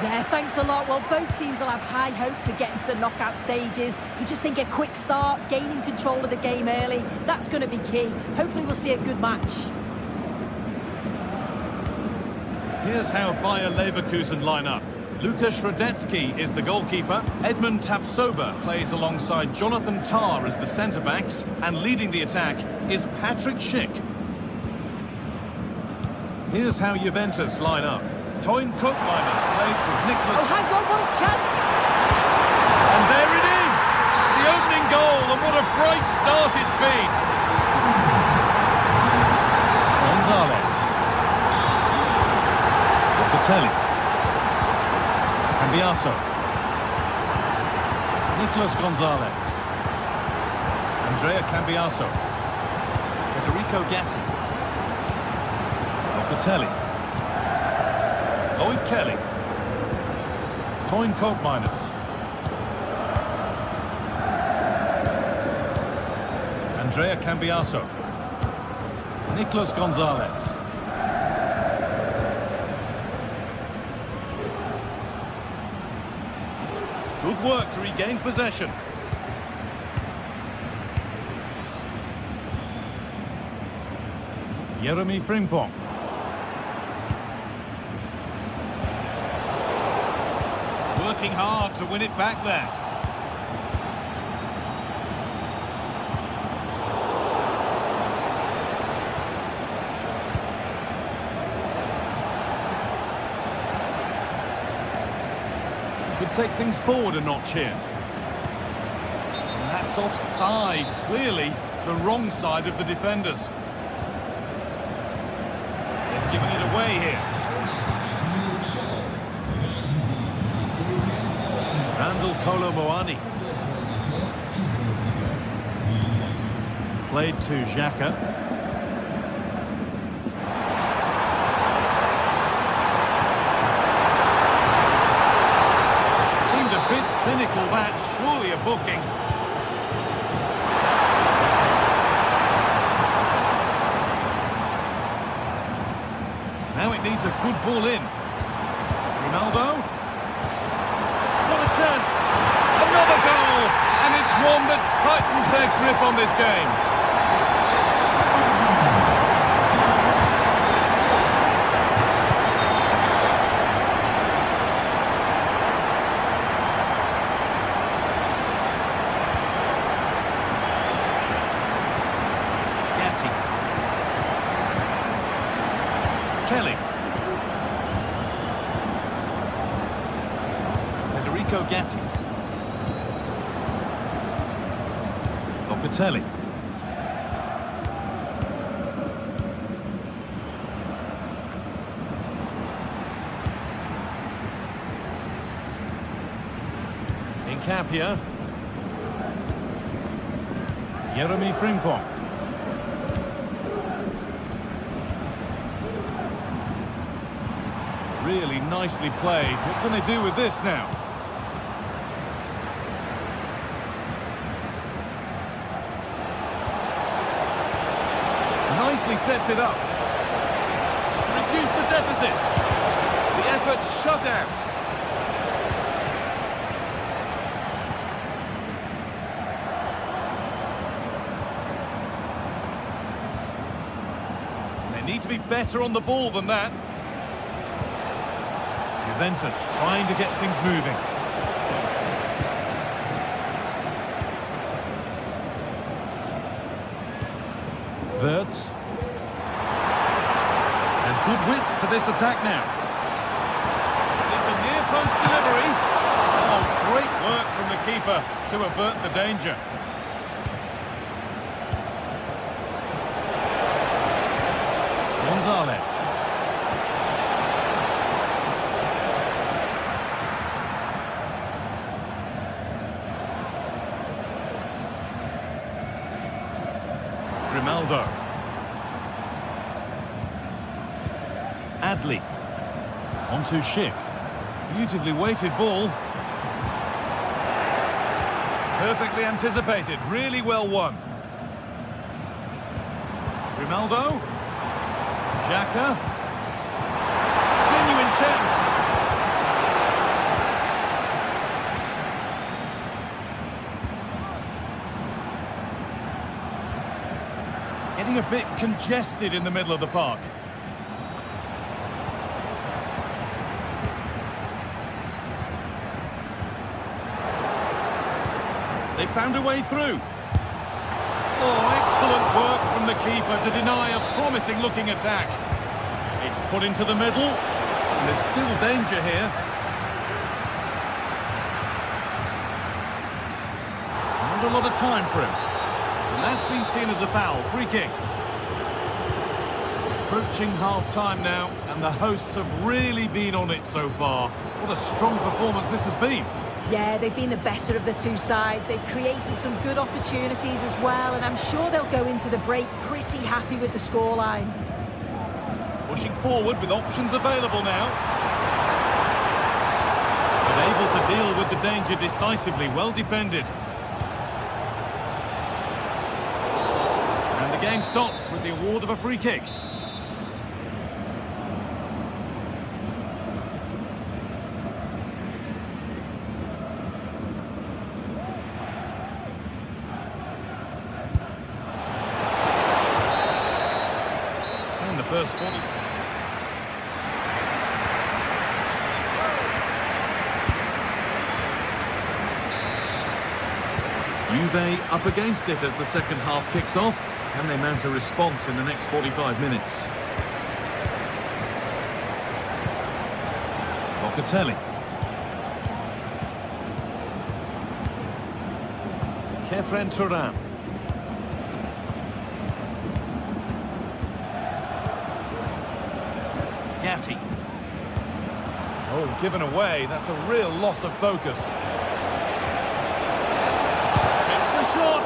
Yeah, thanks a lot. Well, both teams will have high hopes of getting to the knockout stages. You just think a quick start, gaining control of the game early, that's going to be key. Hopefully we'll see a good match. Here's how Bayer Leverkusen line up. Lukas Radetzky is the goalkeeper. Edmund Tapsoba plays alongside Jonathan Tah as the centre-backs. And leading the attack is Patrick Schick. Here's how Juventus line up. Toyn Koopmeiners plays with Nicholas... Oh, hang on, what a chance! And there it is! The opening goal, and what a bright start it's been! Gonzalez. Locatelli. Cambiaso. Nicolas Gonzalez. Andrea Cambiaso. Federico Gatti. Locatelli. Lloyd Kelly. Toyn Koopmeiners. Andrea Cambiaso. Nicolas Gonzalez. Good work to regain possession. Jeremy Frimpong. Working hard to win it back there. Could take things forward a notch here. And that's offside, clearly the wrong side of the defenders. They're giving it away here. Randall Kolo Muani. Played to Xhaka. Cynical, that surely a booking. Now it needs a good ball in. Ronaldo. What a chance! Another goal! And it's one that tightens their grip on this game. Kelly. Federico Gatti. Locatelli. Incapia. Jeremy Frimpong. Really nicely played. What can they do with this now? Nicely sets it up. Reduce the deficit. The effort shut out. They need to be better on the ball than that. Juventus trying to get things moving. Wirtz. There's good width to this attack now. It's a near post delivery. Oh, great work from the keeper to avert the danger. Gonzalez. Ronaldo. Adli. Onto Schick. Beautifully weighted ball. Perfectly anticipated. Really well won. Ronaldo. Xhaka. Genuine chance. Getting a bit congested in the middle of the park. They found a way through. Oh, excellent work from the keeper to deny a promising-looking attack. It's put into the middle, and there's still danger here. Not a lot of time for him. And that's been seen as a foul. Free kick. Approaching half-time now, and the hosts have really been on it so far. What a strong performance this has been. Yeah, they've been the better of the two sides. They've created some good opportunities as well, and I'm sure they'll go into the break pretty happy with the scoreline. Pushing forward with options available now. But able to deal with the danger decisively, well defended. And the game stops with the award of a free kick. First 40. Juve up against it as the second half kicks off. Can they mount a response in the next 45 minutes? Locatelli. Kefren Turan. Gatti. Oh, given away. That's a real loss of focus. It's the shot.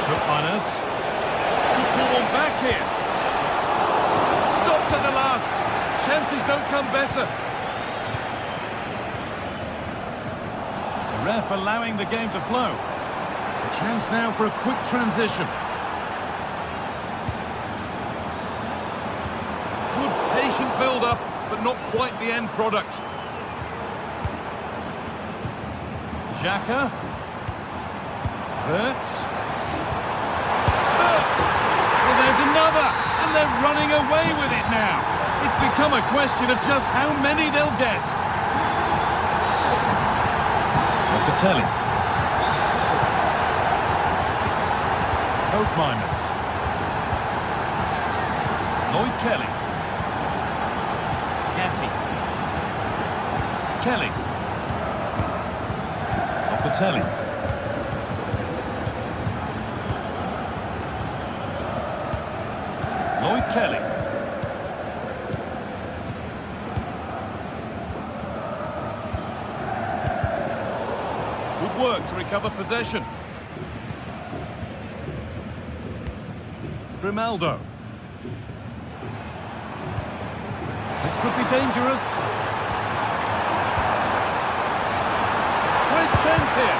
Ruppiners. Good ball back here. Stopped at the last. Chances don't come better. Ref allowing the game to flow. A chance now for a quick transition. Good patient build-up, but not quite the end product. Xhaka. Wirtz. Well, there's another, and they're running away with it now. It's become a question of just how many they'll get. Locatelli. Both miners. Lloyd Kelly. Gatti. Kelly. Locatelli. Lloyd Kelly. Good work to recover possession. Ronaldo. This could be dangerous. Great chance here.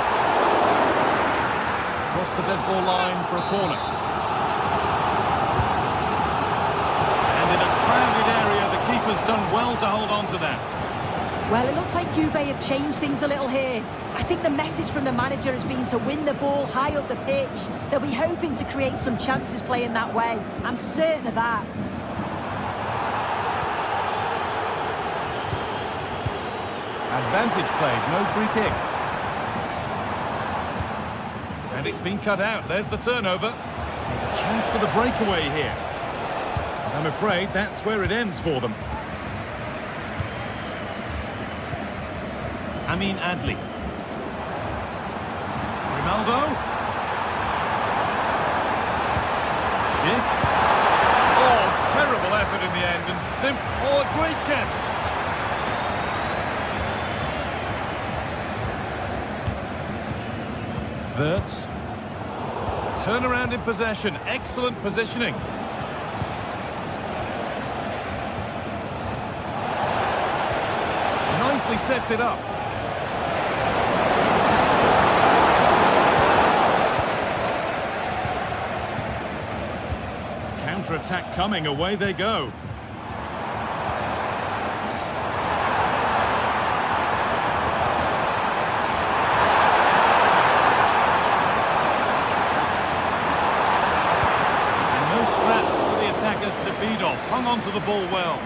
Across the dead ball line for a corner. And in a crowded area, the keeper's done well to hold on to that. Well, it looks like Juve have changed things a little here. I think the message from the manager has been to win the ball high up the pitch. They'll be hoping to create some chances playing that way. I'm certain of that. Advantage played, no free kick. And it's been cut out. There's the turnover. There's a chance for the breakaway here. But I'm afraid that's where it ends for them. Amin Adli. Ronaldo. Schick. Oh, terrible effort in the end, and oh, a great chance. Wirtz. Turnaround in possession. Excellent positioning. nicely sets it up. Counter-attack coming, away they go. To feed off, hung on to the ball well.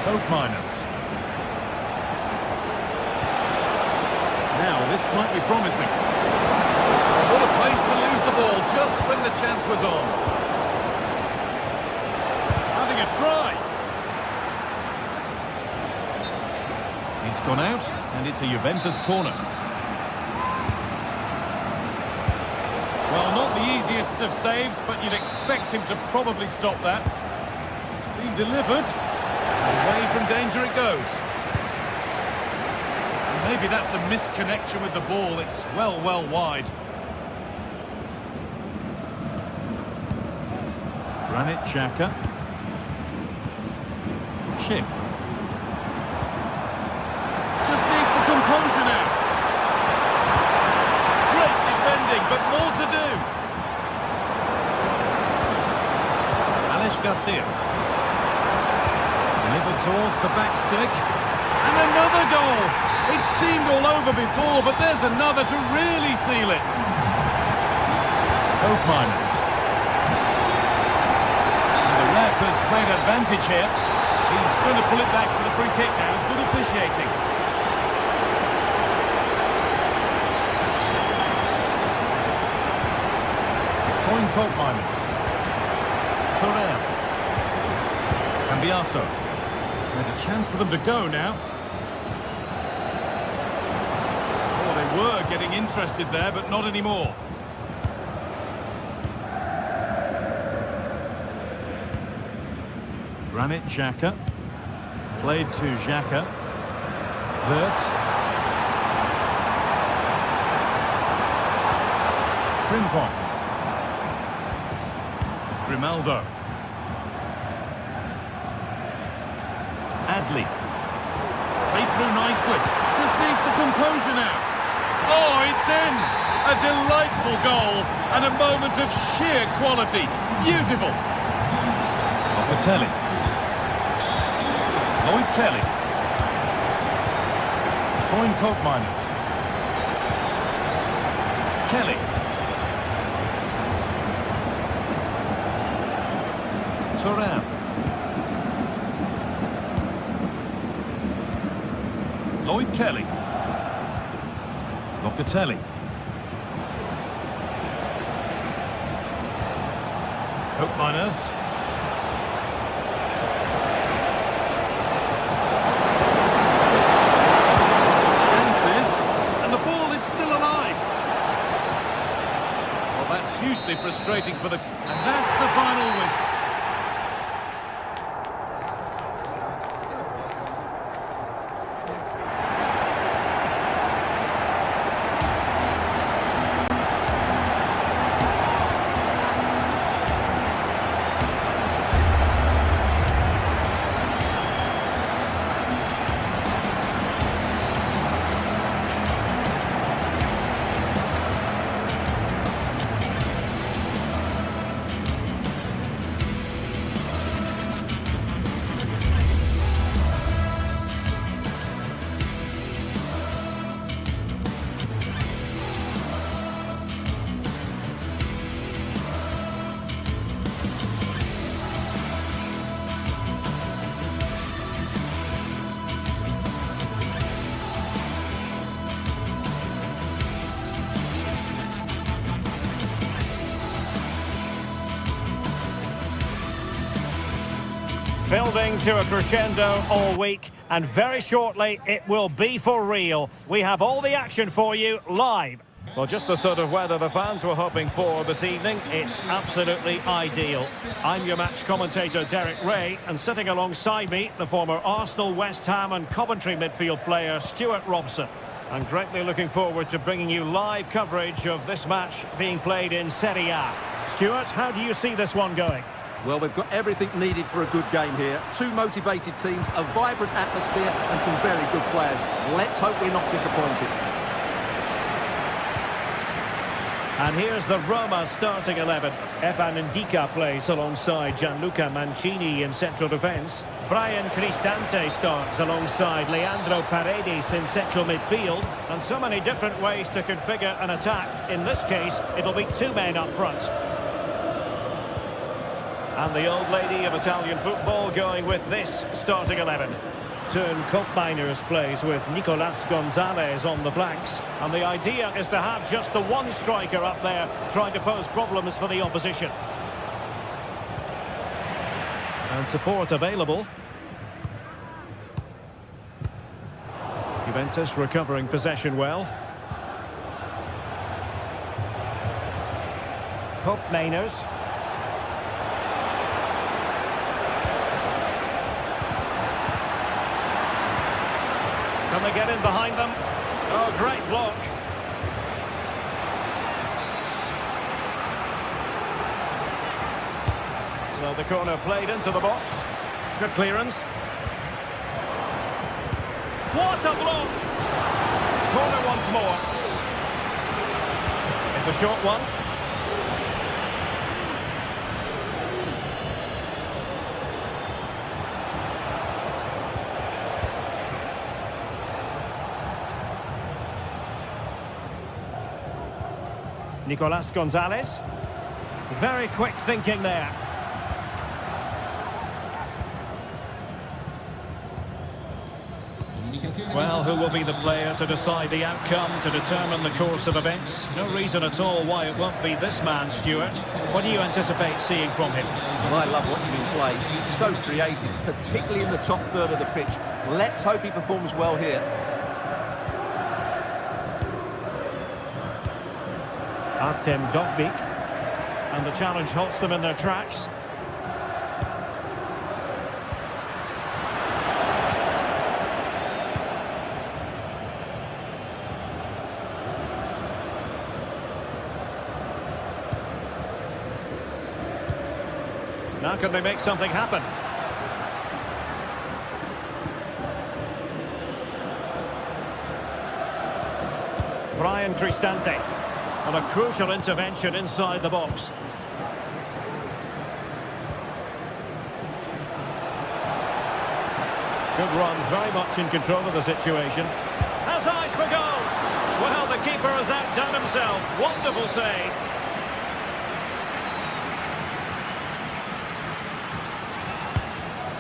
Hope Miners. Now this might be promising. What a place to lose the ball just when the chance was on. Having a try. It's gone out and it's a Juventus corner. Well, not the easiest of saves, but you'd expect him to probably stop that. It's been delivered. Away from danger it goes. And maybe that's a misconnection with the ball. It's well wide. Granit Xhaka. Chip. Just needs the composure now. But more to do. Alex Garcia. Delivered towards the back stick. And another goal. It seemed all over before, but there's another to really seal it. Hope Miners. And the ref has played advantage here. He's going to pull it back for the free kick now. Good officiating. Hope Miners. Torreira. Cambiaso. There's a chance for them to go now. Oh, they were getting interested there, but not anymore. Granit Xhaka. Played to Xhaka. Wirtz. Frimpong. Grimaldo. Adley. Played through nicely. Just needs the composure now. Oh, it's in! A delightful goal and a moment of sheer quality. Beautiful. Locatelli. Lloyd Kelly. Coin Coke Miners. Kelly. Turan. Lloyd Kelly. Locatelli. Hope Miners. Chance this, and the ball is still alive. Well, that's hugely frustrating for the... And that's the final whistle. Building to a crescendo all week, and very shortly it will be for real. We have all the action for you live. Well, just the sort of weather the fans were hoping for this evening. It's absolutely ideal. I'm your match commentator, Derek Ray, and sitting alongside me, the former Arsenal, West Ham and Coventry midfield player, Stuart Robson. I'm greatly looking forward to bringing you live coverage of this match being played in Serie A. Stuart, how do you see this one going? Well, we've got everything needed for a good game here. Two motivated teams, a vibrant atmosphere and some very good players. Let's hope we're not disappointed. And here's the Roma starting 11. Evan Ndika plays alongside Gianluca Mancini in central defence. Brian Cristante starts alongside Leandro Paredes in central midfield. And so many different ways to configure an attack. In this case, it'll be two men up front. And the old lady of Italian football going with this starting 11. Turn Koopmeiners plays with Nicolas Gonzalez on the flanks. And the idea is to have just the one striker up there trying to pose problems for the opposition. And support available. Juventus recovering possession well. Koopmeiners. Can they get in behind them? Oh, great block. So the corner played into the box. Good clearance. What a block! Corner once more. It's a short one. Nicolas Gonzalez. Very quick thinking there. Well, who will be the player to decide the outcome, to determine the course of events? No reason at all why it won't be this man, Stuart. What do you anticipate seeing from him? Well, I love watching him play. He's so creative, particularly in the top third of the pitch. Let's hope he performs well here. Artem Dovbyk, and the challenge halts them in their tracks. Now can they make something happen? Brian Cristante. And a crucial intervention inside the box. Good run, very much in control of the situation. Has eyes for goal! Well, the keeper has outdone himself. Wonderful save.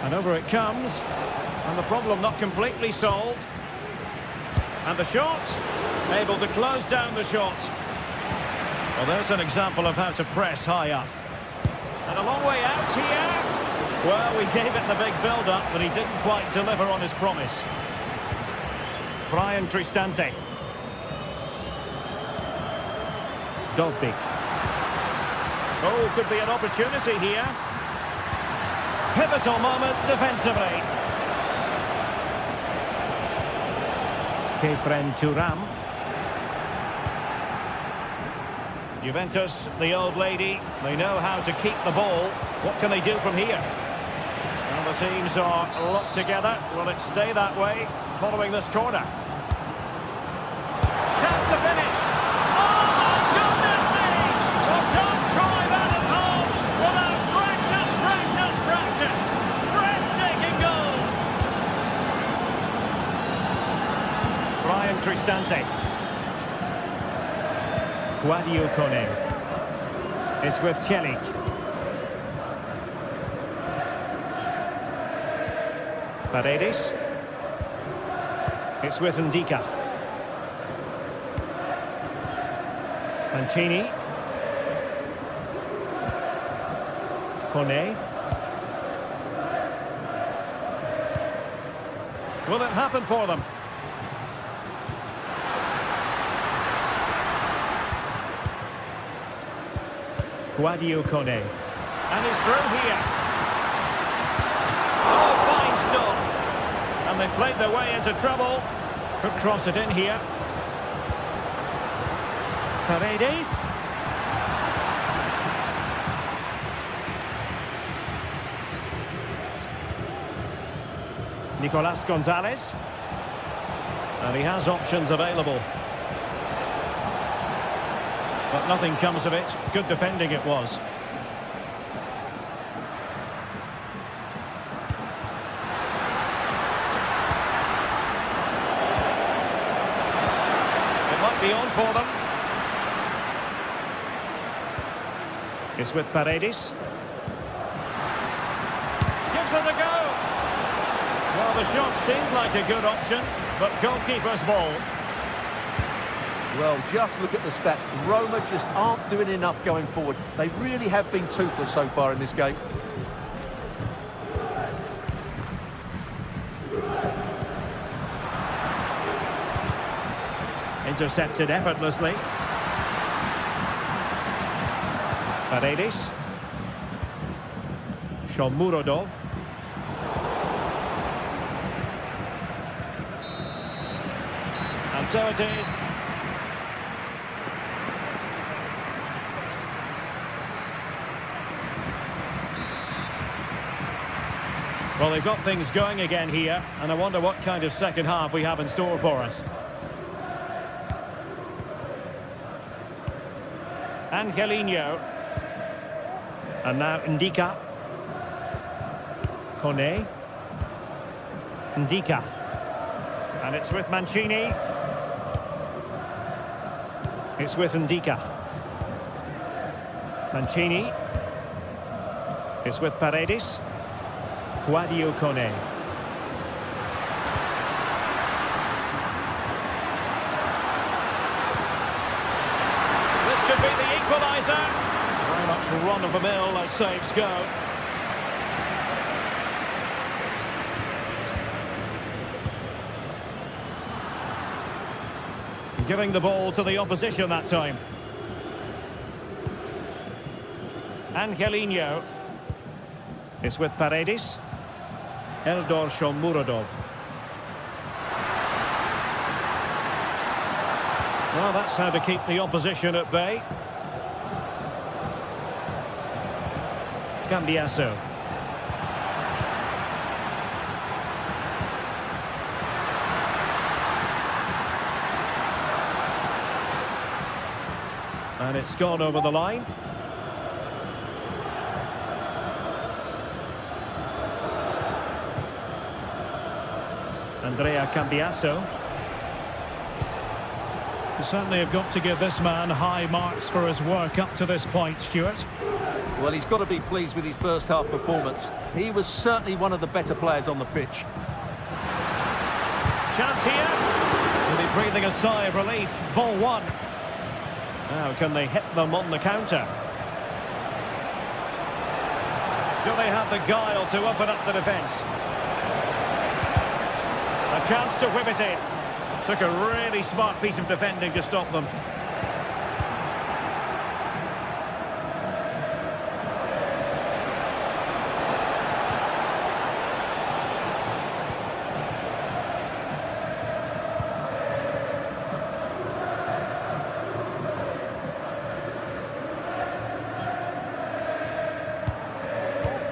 And over it comes. And the problem not completely solved. And the shot. Able to close down the shot. Well, there's an example of how to press high up. And a long way out here. Well, we gave it the big build-up, but he didn't quite deliver on his promise. Brian Cristante. Dovbyk. Oh, could be an opportunity here. Pivotal moment defensively. Kefren Turam. Juventus, the old lady, they know how to keep the ball. What can they do from here? Well, the teams are locked together. Will it stay that way following this corner? Chance to finish. Oh, my goodness me! Well, don't try that at home without practice, practice, practice. Breathtaking goal. Brian Cristante. Guadio Kone. It's with Celik. Paredes. It's with Ndika. Mancini. Kone. Will it happen for them? Guadio Kone. And he's through here. Oh, fine stop. And they've played their way into trouble. Could cross it in here. Paredes. Nicolas Gonzalez. And he has options available. But nothing comes of it. Good defending it was. It might be on for them. It's with Paredes. Gives it a go. Well, the shot seemed like a good option, but goalkeeper's ball. Well, just look at the stats. Roma just aren't doing enough going forward. They really have been toothless so far in this game. Intercepted effortlessly. Paredes. Shomurodov. And so it is. Well, they've got things going again here, and I wonder what kind of second half we have in store for us. Angelino. And now Ndika. Kone. Ndika. And it's with Mancini. It's with Ndika. Mancini. It's with Paredes. Guadio Kone. This could be the equaliser. Very much run-of-the-mill as saves go. Giving the ball to the opposition that time. Angelino. It's with Paredes. Eldor Shomurodov. Well, that's how to keep the opposition at bay. Cambiasso. And it's gone over the line. Andrea Cambiasso. You certainly have got to give this man high marks for his work up to this point, Stuart. Well, he's got to be pleased with his first half performance. He was certainly one of the better players on the pitch. Chance here. Will be breathing a sigh of relief. Ball one. Now, can they hit them on the counter? Do they have the guile to open up the defence? A chance to whip it in. Took a really smart piece of defending to stop them.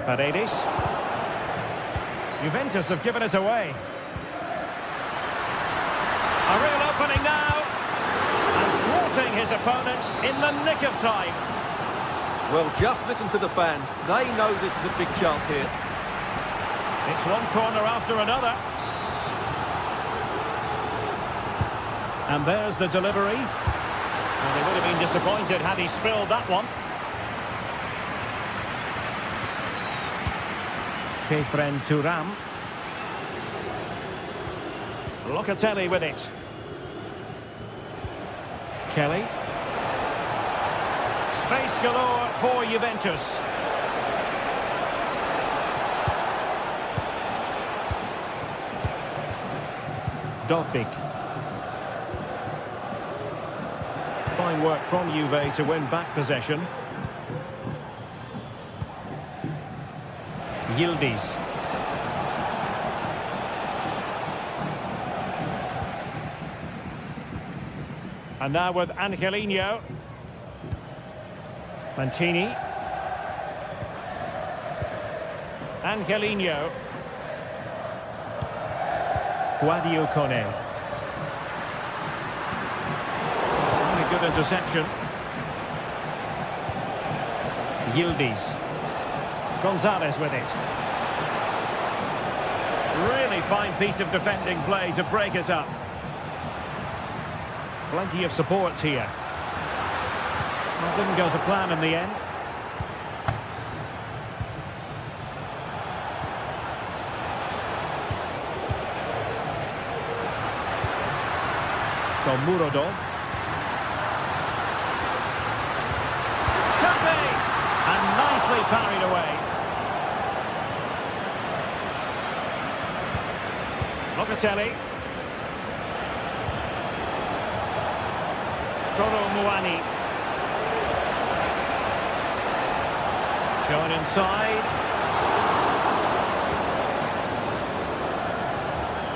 Paredes. Juventus have given it away. A real opening now. And thwarting his opponent in the nick of time. Well, just listen to the fans. They know this is a big chance here. It's one corner after another. And there's the delivery. And they would have been disappointed had he spilled that one. Kefren Thuram. Locatelli with it. Kelly. Space galore for Juventus. Dovbik. Fine work from Juve to win back possession. Yildiz. And now with Angelino. Mancini. Angelino. Guadio Kone. Very good interception. Yildiz. Gonzalez with it. Really fine piece of defending play to break us up. Plenty of support here. Well, didn't go to plan in the end. So Murodov. Tappy! And nicely parried away. Locatelli. Toro Muani. Shown inside.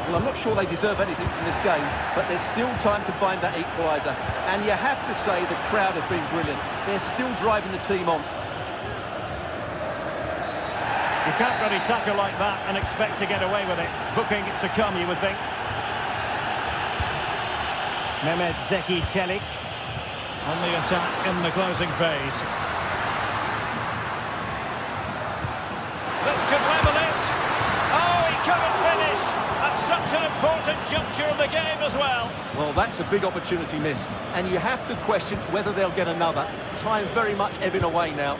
Well, I'm not sure they deserve anything from this game, but there's still time to find that equaliser. And you have to say the crowd have been brilliant. They're still driving the team on. You can't really tackle like that and expect to get away with it. Booking it to come, you would think. Mehmet Zeki Çelik on the attack in the closing phase. This could level it. Oh, he couldn't finish. At such an important juncture in the game as well. Well, that's a big opportunity missed. And you have to question whether they'll get another. Time very much ebbing away now.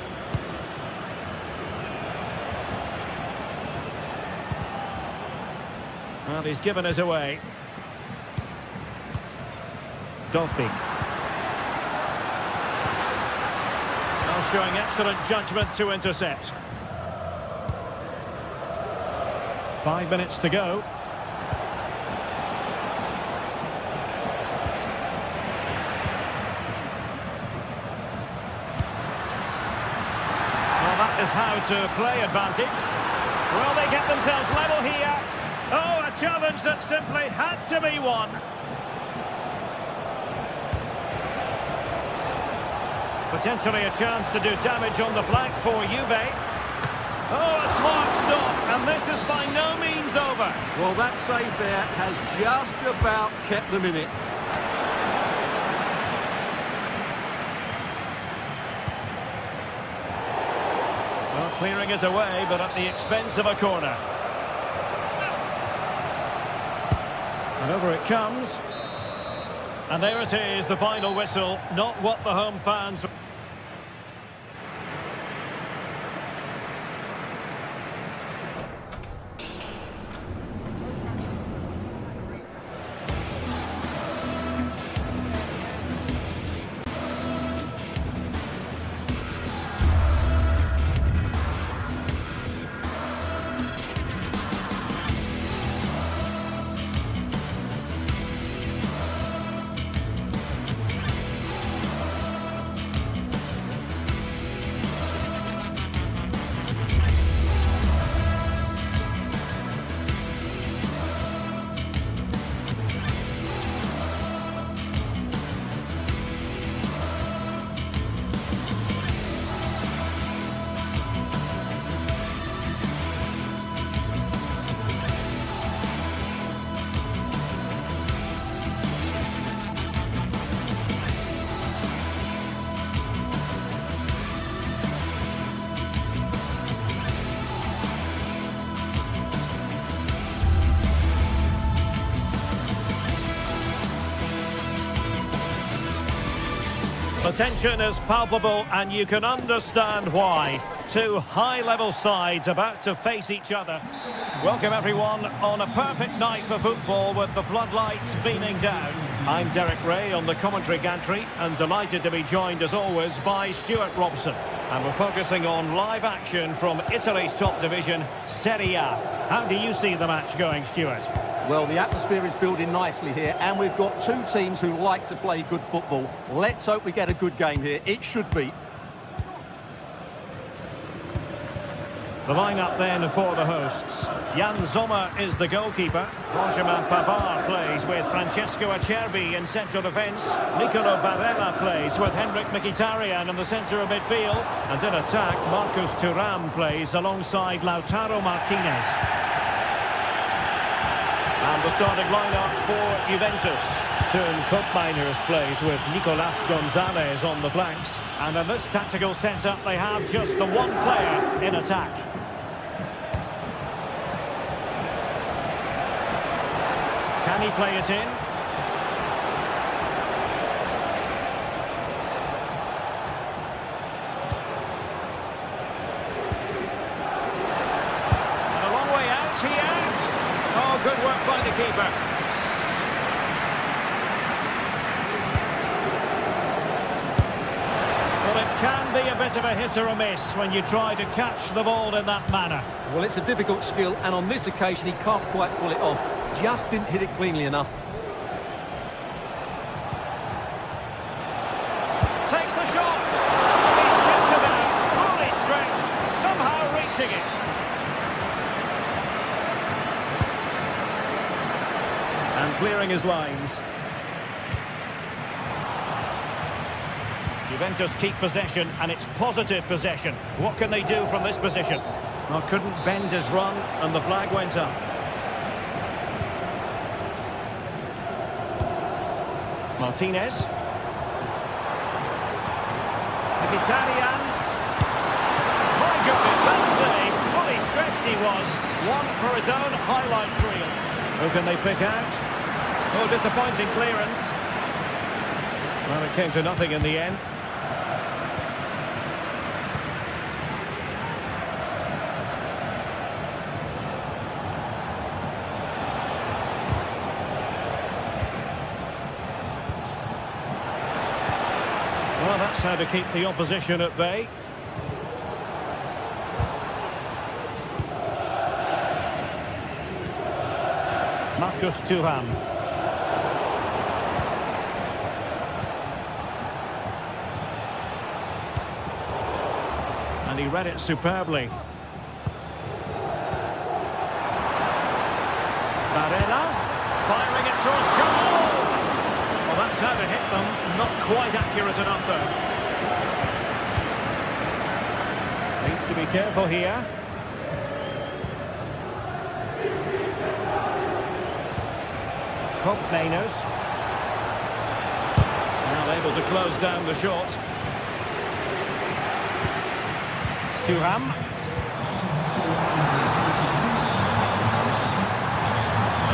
Well, he's given us away. Dolpik. Now showing excellent judgment to intercept. 5 minutes to go. Well, that is how to play advantage. Will they get themselves level here? Oh, a challenge that simply had to be won. Potentially a chance to do damage on the flank for Juve. Oh, a smart stop, and this is by no means over. Well, that save there has just about kept them in it. Well, clearing it away, but at the expense of a corner. And over it comes. And there it is, the final whistle. Not what the home fans... The tension is palpable, and you can understand why. Two high-level sides about to face each other. Welcome everyone on a perfect night for football with the floodlights beaming down. I'm Derek Ray on the commentary gantry, and delighted to be joined as always by Stuart Robson. And we're focusing on live action from Italy's top division, Serie A. How do you see the match going, Stuart? Well, the atmosphere is building nicely here, and we've got two teams who like to play good football. Let's hope we get a good game here. It should be. The lineup then for the hosts. Jan Sommer is the goalkeeper. Benjamin Pavard plays with Francesco Acerbi in central defence. Nicolo Barella plays with Henrik Mkhitaryan in the centre of midfield. And in attack, Marcus Thuram plays alongside Lautaro Martinez. And the starting lineup for Juventus. Turn Cup Miners plays with Nicolas Gonzalez on the flanks. And in this tactical setup, they have just the one player in attack. Can he play it in? And a long way out here. Oh, good work by the keeper. Well, it can be a bit of a hit or a miss when you try to catch the ball in that manner. Well, it's a difficult skill, and on this occasion, he can't quite pull it off. Just didn't hit it cleanly enough. Takes the shot. He's tipped it out. Fully stretched. Somehow reaching it. And clearing his lines. Juventus keep possession, and it's positive possession. What can they do from this position? Well, couldn't bend his run, and the flag went up. Martinez. Mkhitaryan. My goodness, that save. Fully stretched he was. One for his own highlights reel. Who can they pick out? Oh, disappointing clearance. Well, it came to nothing in the end. Well, that's how to keep the opposition at bay. Marcus Thuram. And he read it superbly. Barella firing it towards goal. Well, that's how to hit them. Not quite accurate enough, though. Needs to be careful here. Mainers. Now able to close down the shot. Thuram.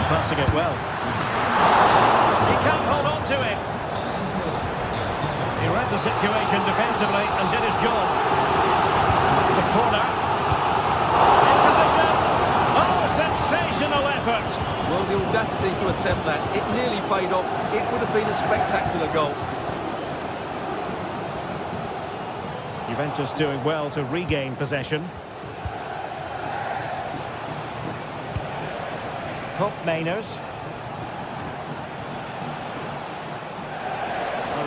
Passing it well. He can't hold on to it. He read the situation defensively and did his job. It's a corner. In position. Oh, sensational effort. Well, the audacity to attempt that, it nearly paid off. It would have been a spectacular goal. Juventus doing well to regain possession. Mainers.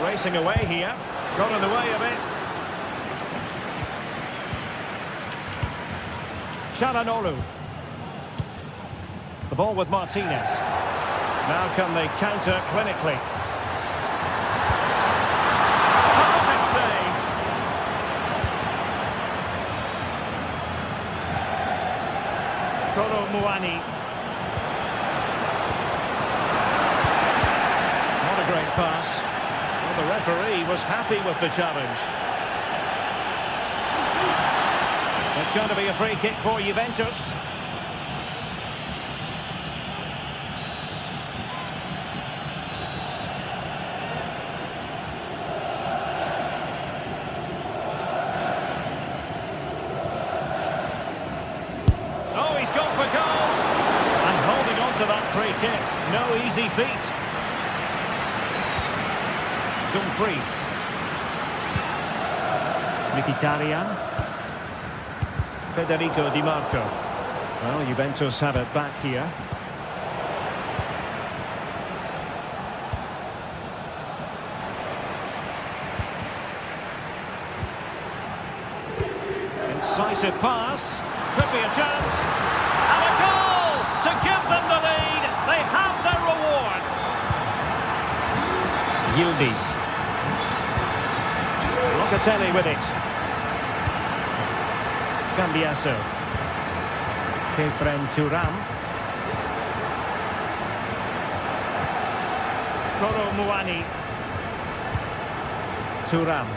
Racing away here. Got in the way of it. Çalhanoğlu. The ball with Martinez. Now can they counter clinically? Perfect save. Kolo Muani. What a great pass. Well, the referee was happy with the challenge. It's going to be a free kick for Juventus. Free kick, no easy feat. Dumfries. Mkhitaryan. Federico Di Marco. Well, Juventus have it back here. Incisive pass. Could be a chance. And a goal to give them the lead. They have their reward. Yildiz. Locatelli with it. Cambiaso. Kefren Thuram. Kolo Muani. Thuram.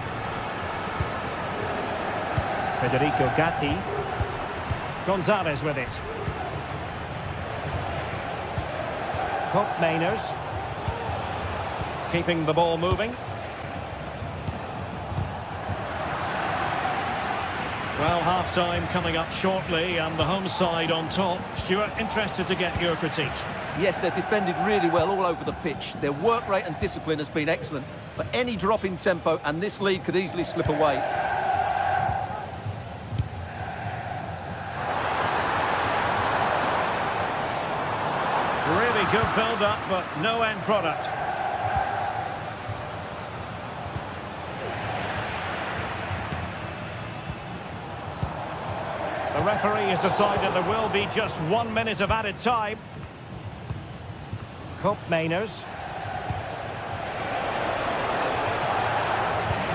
Federico Gatti. Gonzalez with it. Mainers. Keeping the ball moving. Well, half-time coming up shortly and the home side on top. Stuart, interested to get your critique. Yes, they've defended really well all over the pitch. Their work rate and discipline has been excellent. But any drop in tempo and this lead could easily slip away. Really good build-up, but no end product. The referee has decided there will be just 1 minute of added time. Mainers.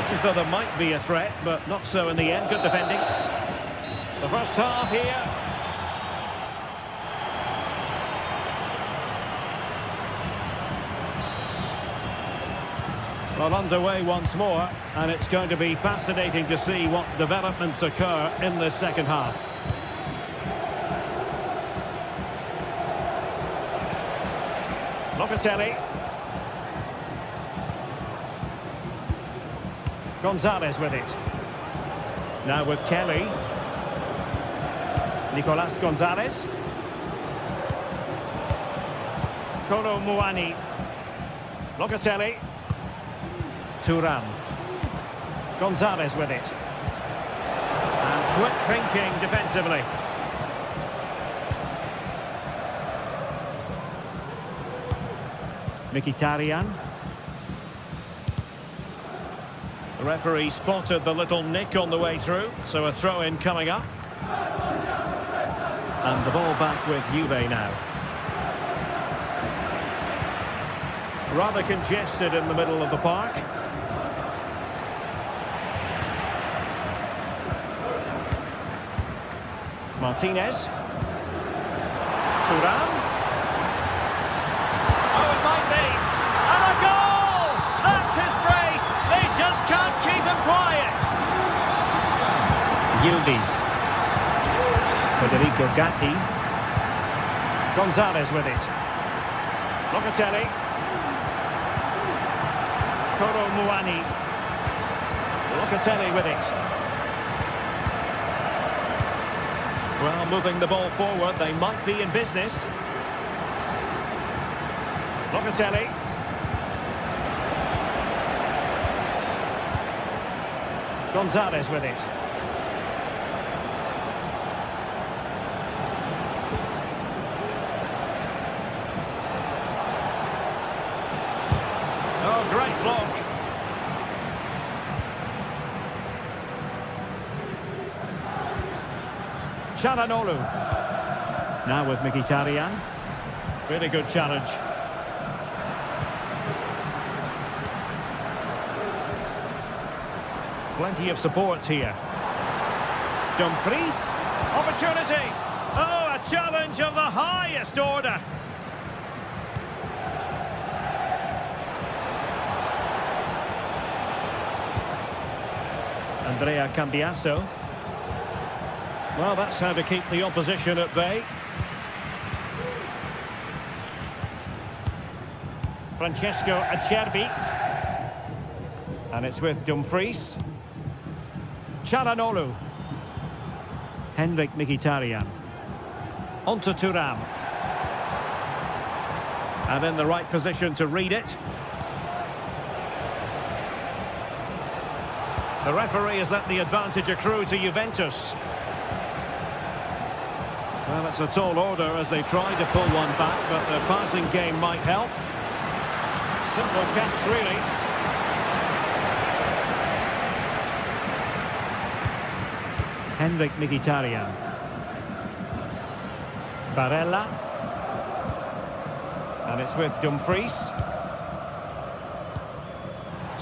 Looks though there might be a threat, but not so in the end. Good defending. The first half here. Well, underway once more, and it's going to be fascinating to see what developments occur in the second half. Locatelli. Gonzalez with it. Now with Kelly. Nicolas Gonzalez. Kolo Muani. Locatelli. Thuram. Gonzalez with it. And quick thinking defensively. Mkhitaryan. The referee spotted the little nick on the way through, so a throw-in coming up. And the ball back with Juve now. Rather congested in the middle of the park. Martinez. Thuram. Oh, it might be. And a goal! That's his brace. They just can't keep him quiet. Yildiz. Federico Gatti. Gonzalez with it. Locatelli. Kolo Muani. Locatelli with it. Well, moving the ball forward, they might be in business. Locatelli. Gonzalez with it. Oh, great block. Çalhanoğlu. Now with Mkhitaryan. Really good challenge. Plenty of support here. Dumfries. Opportunity. Oh, a challenge of the highest order. Andrea Cambiasso. Well, that's how to keep the opposition at bay. Francesco Acerbi. And it's with Dumfries. Çalhanoğlu. Henrik Mkhitaryan. Onto Thuram. And in the right position to read it. The referee has let the advantage accrue to Juventus. Well, it's a tall order as they try to pull one back, but the passing game might help. Simple catch, really. Henrik Mkhitaryan. Barella. And it's with Dumfries.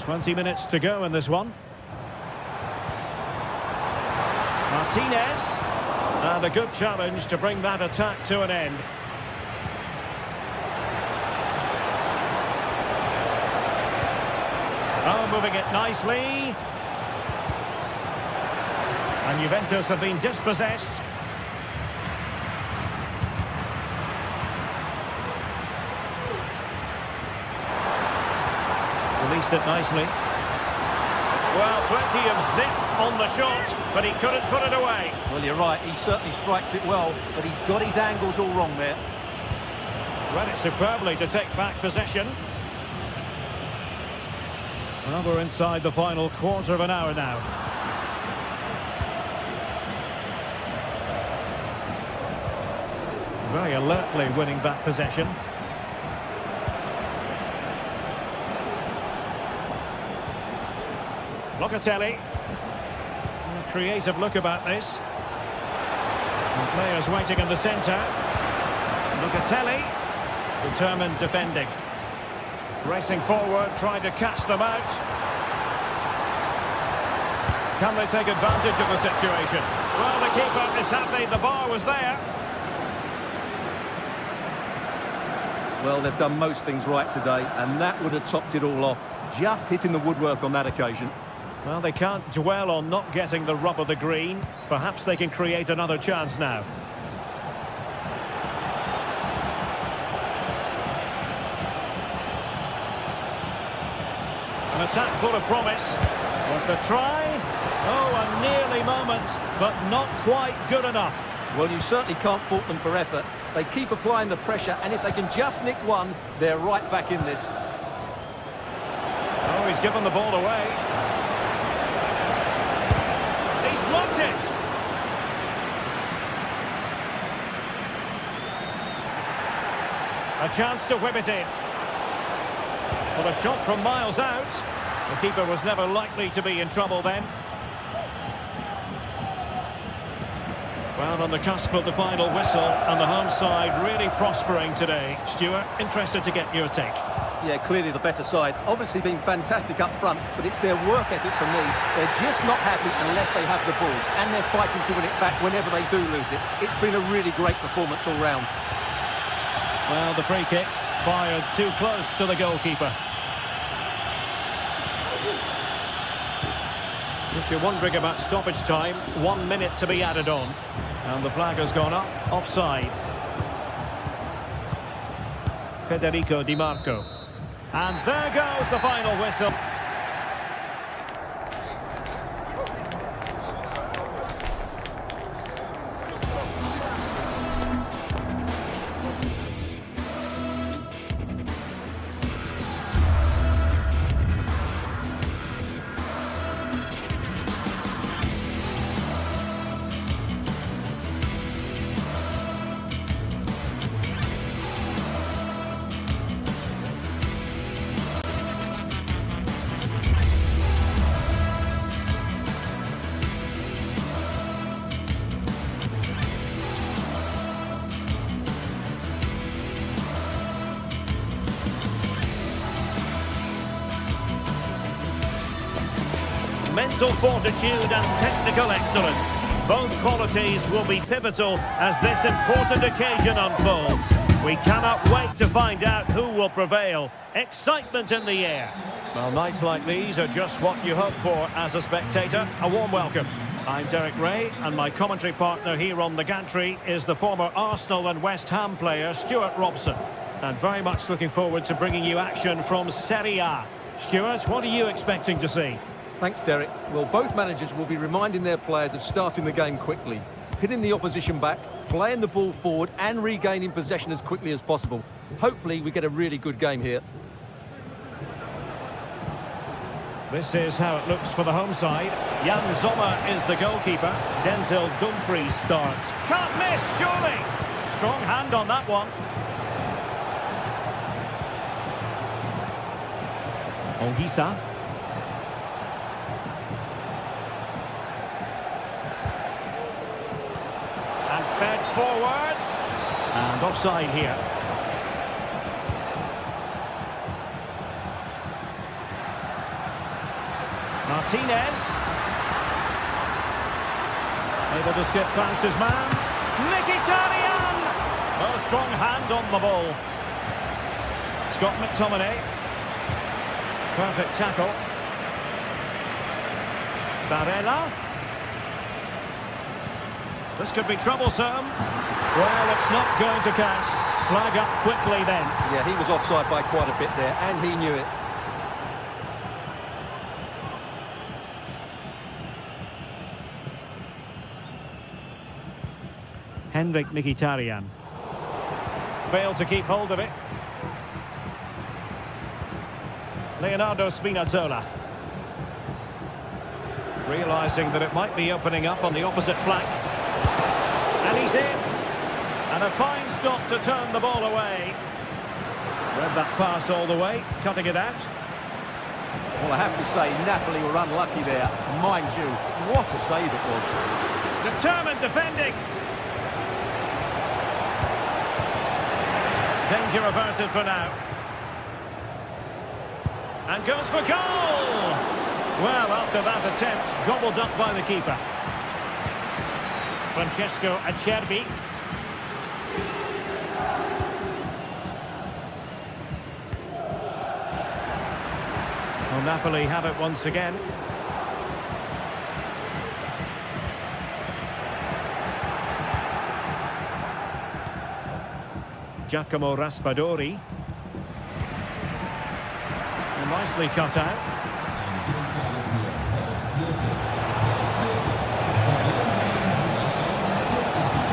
20 minutes to go in this one. Martinez. And a good challenge to bring that attack to an end. moving it nicely. And Juventus have been dispossessed. Released it nicely. Well, plenty of zip on the shot, but he couldn't put it away. Well, you're right, he certainly strikes it well, but he's got his angles all wrong there. Read it superbly to take back possession. Well, we're inside the final quarter of an hour now. Very alertly winning back possession. Locatelli. A creative look about this. And players waiting in the centre. Locatelli. Determined defending. Racing forward, trying to catch them out. Can they take advantage of the situation? Well, the keeper is happy. The bar was there. Well, they've done most things right today, and that would have topped it all off. Just hitting the woodwork on that occasion. Well, they can't dwell on not getting the rub of the green. Perhaps they can create another chance now. An attack full of promise. Worth a try. Oh, a nearly moment, but not quite good enough. Well, you certainly can't fault them for effort. They keep applying the pressure, and if they can just nick one, they're right back in this. Oh, he's given the ball away. He's blocked it. A chance to whip it in. But a shot from miles out. The keeper was never likely to be in trouble then. Well, on the cusp of the final whistle, and the home side really prospering today. Stuart, interested to get your take. Yeah, clearly the better side. Obviously been fantastic up front, but it's their work ethic for me. They're just not happy unless they have the ball, and they're fighting to win it back whenever they do lose it. It's been a really great performance all round. Well, the free kick fired too close to the goalkeeper. If you're wondering about stoppage time, 1 minute to be added on. And the flag has gone up, offside. Federico Di Marco. And there goes the final whistle. Mental fortitude and technical excellence. Both qualities will be pivotal as this important occasion unfolds. We cannot wait to find out who will prevail. Excitement in the air. Well, nights like these are just what you hope for as a spectator. A warm welcome. I'm Derek Ray, and my commentary partner here on the gantry is the former Arsenal and West Ham player Stuart Robson. And very much looking forward to bringing you action from Serie A. Stuart, what are you expecting to see? Thanks, Derek. Well, both managers will be reminding their players of starting the game quickly, pinning the opposition back, playing the ball forward and regaining possession as quickly as possible. Hopefully, we get a really good game here. This is how it looks for the home side. Jan Sommer is the goalkeeper. Denzel Dumfries starts. Can't miss, surely! Strong hand on that one. Ongisa. And fed forwards. And offside here. Martinez. Able to skip past his man. Mkhitaryan! Oh, strong hand on the ball. Scott McTominay. Perfect tackle. Barella. This could be troublesome. Well, it's not going to count. Flag up quickly then. Yeah, he was offside by quite a bit there, and he knew it. Henrik Mkhitaryan. Failed to keep hold of it. Leonardo Spinazzola. Realising that it might be opening up on the opposite flank. And he's in. And a fine stop to turn the ball away. Read that pass all the way, cutting it out. Well, I have to say, Napoli were unlucky there. Mind you, what a save it was. Determined defending. Danger averted for now. And goes for goal! Well, after that attempt, gobbled up by the keeper. Francesco Acerbi. Well, Napoli have it once again. Giacomo Raspadori. And nicely cut out.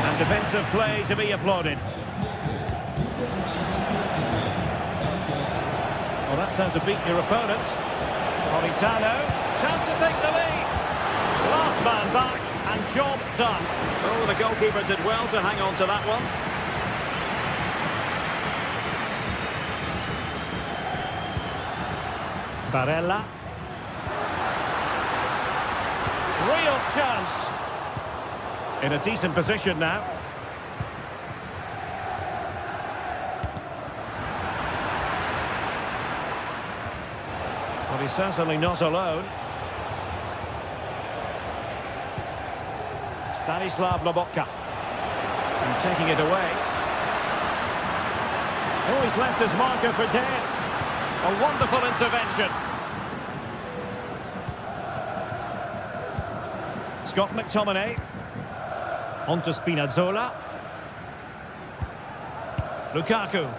And defensive play to be applauded. Well, that's how to beat your opponent. Politano, chance to take the lead. Last man back, and job done. Oh, the goalkeeper did well to hang on to that one. Barella. Real chance. In a decent position now. Well, he's certainly not alone. Stanislav Lobotka. And taking it away. Oh, he's left his marker for dead. A wonderful intervention. Scott McTominay. On to Spinazzola. Lukaku.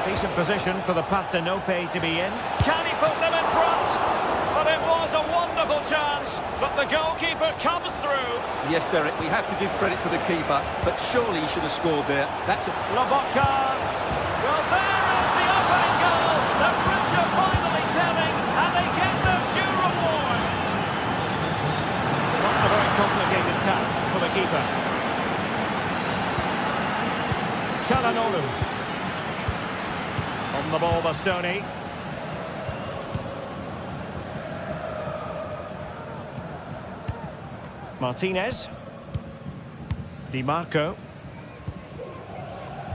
Decent position for the Partenope to be in. Can he put them in front? But it was a wonderful chance. But the goalkeeper comes through. Yes, Derek, we have to give credit to the keeper, but surely he should have scored there. That's a... Lobotka. Well, there is the opening goal. The pressure finally telling, and they get their due reward. Not a very complicated task for the keeper. Çalhanoğlu. On the ball, Bastoni. Martinez. Di Marco.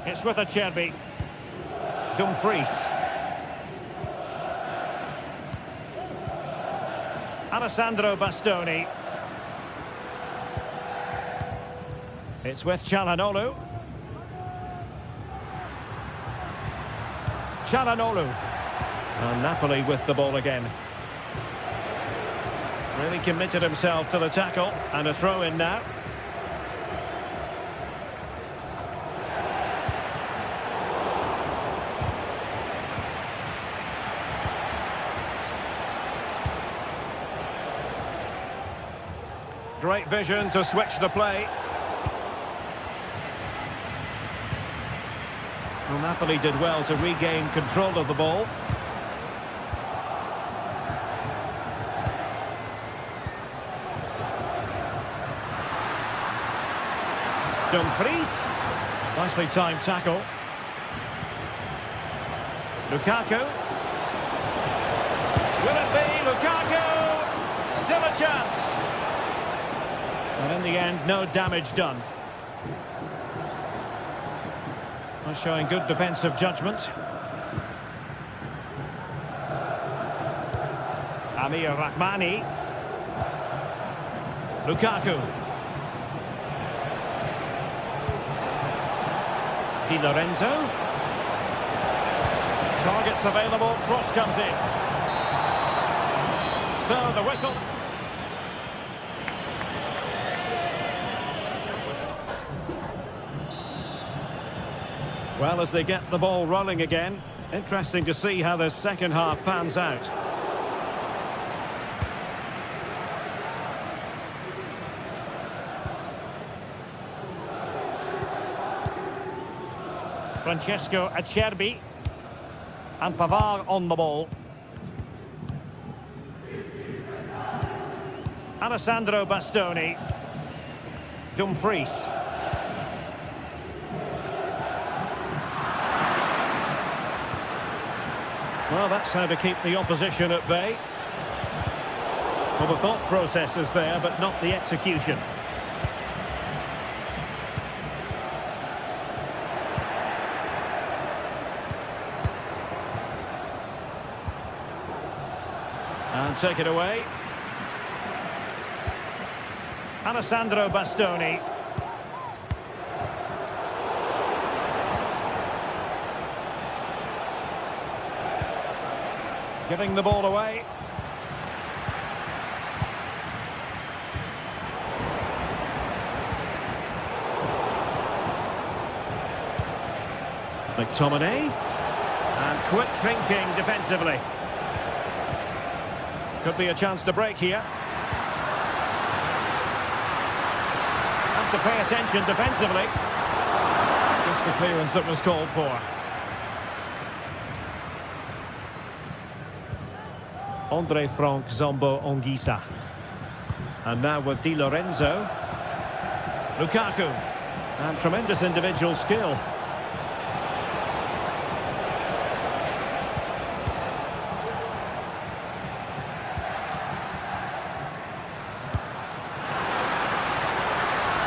It's with Acerbi. Dumfries. Alessandro Bastoni. It's with Çalhanoğlu. Çalhanoğlu. And Napoli with the ball again. Really committed himself to the tackle, and a throw in now. Great vision to switch the play. Well, Napoli did well to regain control of the ball. Dumfries. Nicely timed tackle. Lukaku. Will it be Lukaku? Still a chance. And in the end, no damage done. Well, showing good defensive judgment. Amir Rahmani. Lukaku. Di Lorenzo. Targets available, cross comes in. So the whistle. Well, as they get the ball rolling again, interesting to see how the second half pans out. Francesco Acerbi. And Pavard on the ball. Alessandro Bastoni. Dumfries. Well, that's how to keep the opposition at bay. Well, the thought process is there, but not the execution. And take it away. Alessandro Bastoni. Giving the ball away. McTominay. And quick thinking defensively. Could be a chance to break here. Have to pay attention defensively. Just the clearance that was called for. Andre Frank Zombo Ongisa. And now with Di Lorenzo. Lukaku. And tremendous individual skill.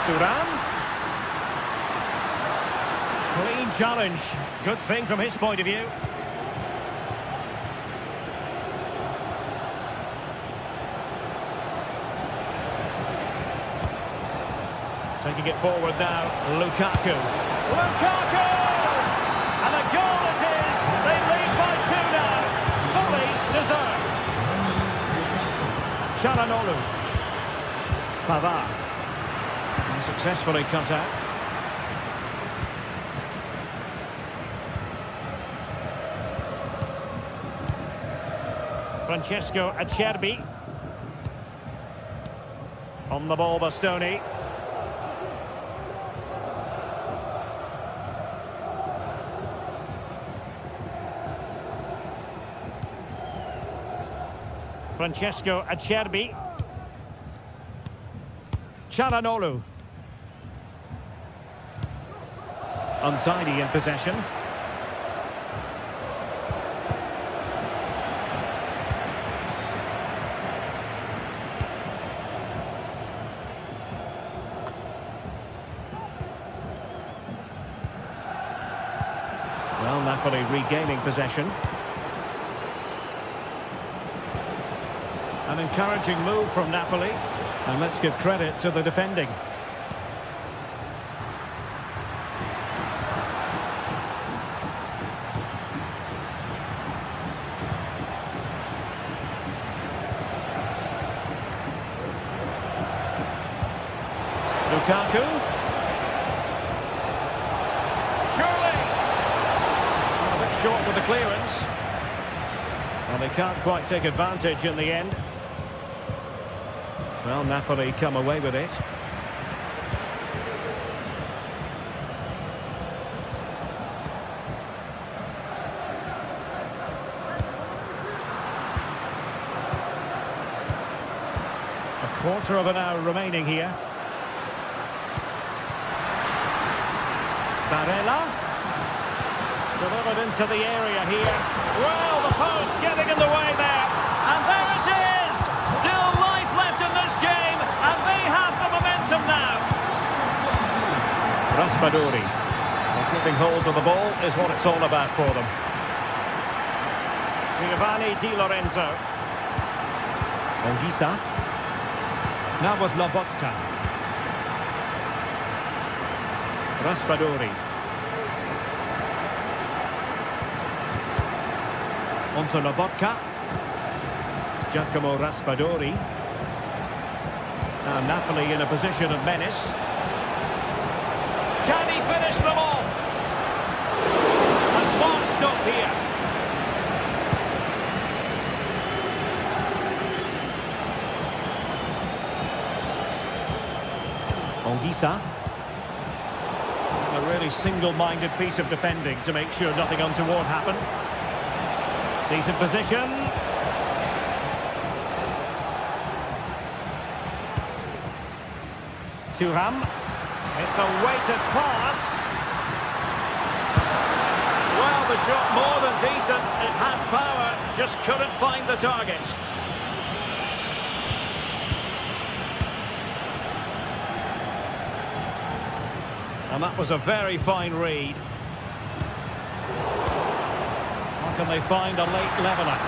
Turan. Clean challenge. Good thing from his point of view. Taking it forward now, Lukaku. Lukaku! And the goal is his. They lead by 2 now. Fully deserved. Çalhanoğlu. Pavard. And successfully cut out. Francesco Acerbi. On the ball, Bastoni. Francesco Acerbi. Çalhanoğlu. Untidy in possession. Well, Napoli regaining possession. An encouraging move from Napoli, and let's give credit to the defending. Lukaku. Surely! A bit short with the clearance. Well, they can't quite take advantage in the end. Well, Napoli come away with it. A quarter of an hour remaining here. Barella. Delivered into the area here. Well, the post getting in the way there. And there it is! Still life left in this game, and they have the momentum now. Raspadori. Well, keeping hold of the ball is what it's all about for them. Giovanni Di Lorenzo. Ongisa. Now with Lobotka. Raspadori. Onto Lobotka. Giacomo Raspadori. Now Napoli in a position of menace. Can he finish them off? A smart stop here. Ongisa. A really single-minded piece of defending to make sure nothing untoward happened. Decent position. Thuram. It's a weighted pass. Well, the shot more than decent. It had power, just couldn't find the target. And that was a very fine read. How can they find a late leveller?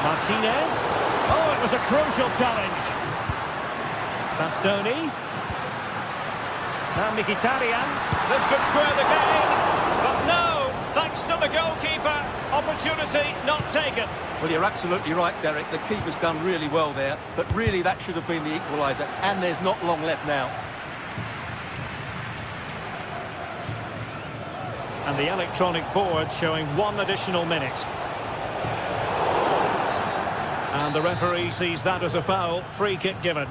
Martinez. Oh, it was a crucial challenge. Bastoni. Now Mkhitaryan. This could square the game. But no, thanks to the goalkeeper. Opportunity not taken. Well, you're absolutely right, Derek. The keeper's done really well there. But really, that should have been the equaliser. And there's not long left now. And the electronic board showing 1 additional minute. And the referee sees that as a foul. Free kick given.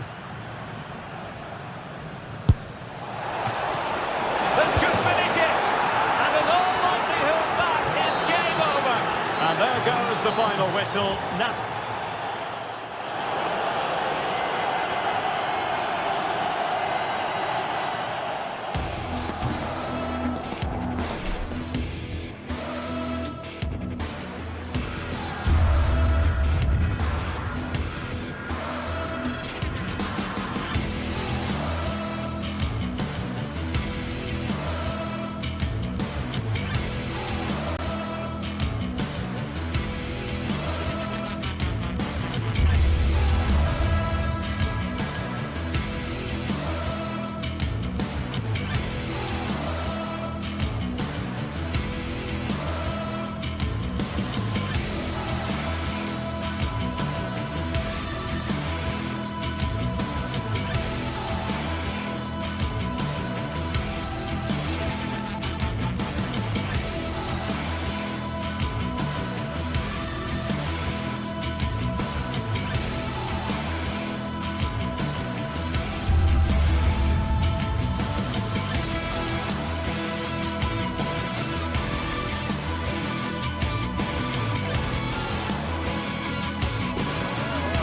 This could finish it. And in all likelihood, that is game over. And there goes the final whistle.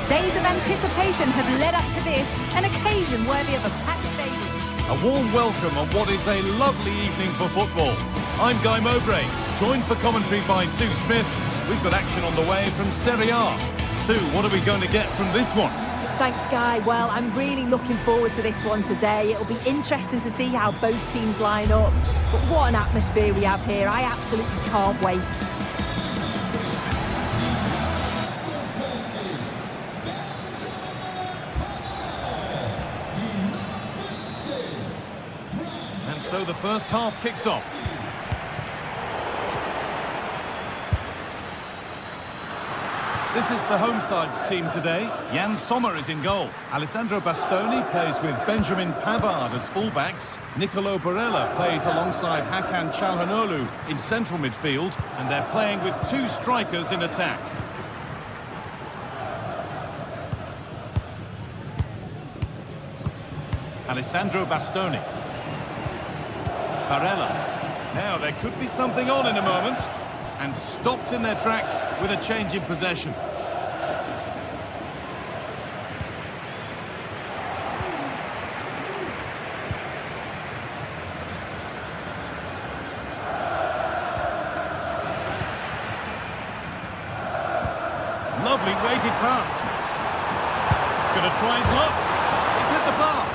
Days of anticipation have led up to this, an occasion worthy of a packed stadium. A warm welcome on what is a lovely evening for football. I'm Guy Mowbray, joined for commentary by Sue Smith. We've got action on the way from Serie A. Sue, what are we going to get from this one? Thanks, Guy. Well, I'm really looking forward to this one today. It'll be interesting to see how both teams line up. But what an atmosphere we have here. I absolutely can't wait. So the first half kicks off. This is the home side's team today. Jan Sommer is in goal. Alessandro Bastoni plays with Benjamin Pavard as fullbacks. Nicolo Barella plays alongside Hakan Çalhanoğlu in central midfield, and they're playing with 2 strikers in attack. Alessandro Bastoni. Barella. Now there could be something on in a moment, and stopped in their tracks with a change in possession. Lovely weighted pass. Gonna try his luck. It's hit the bar.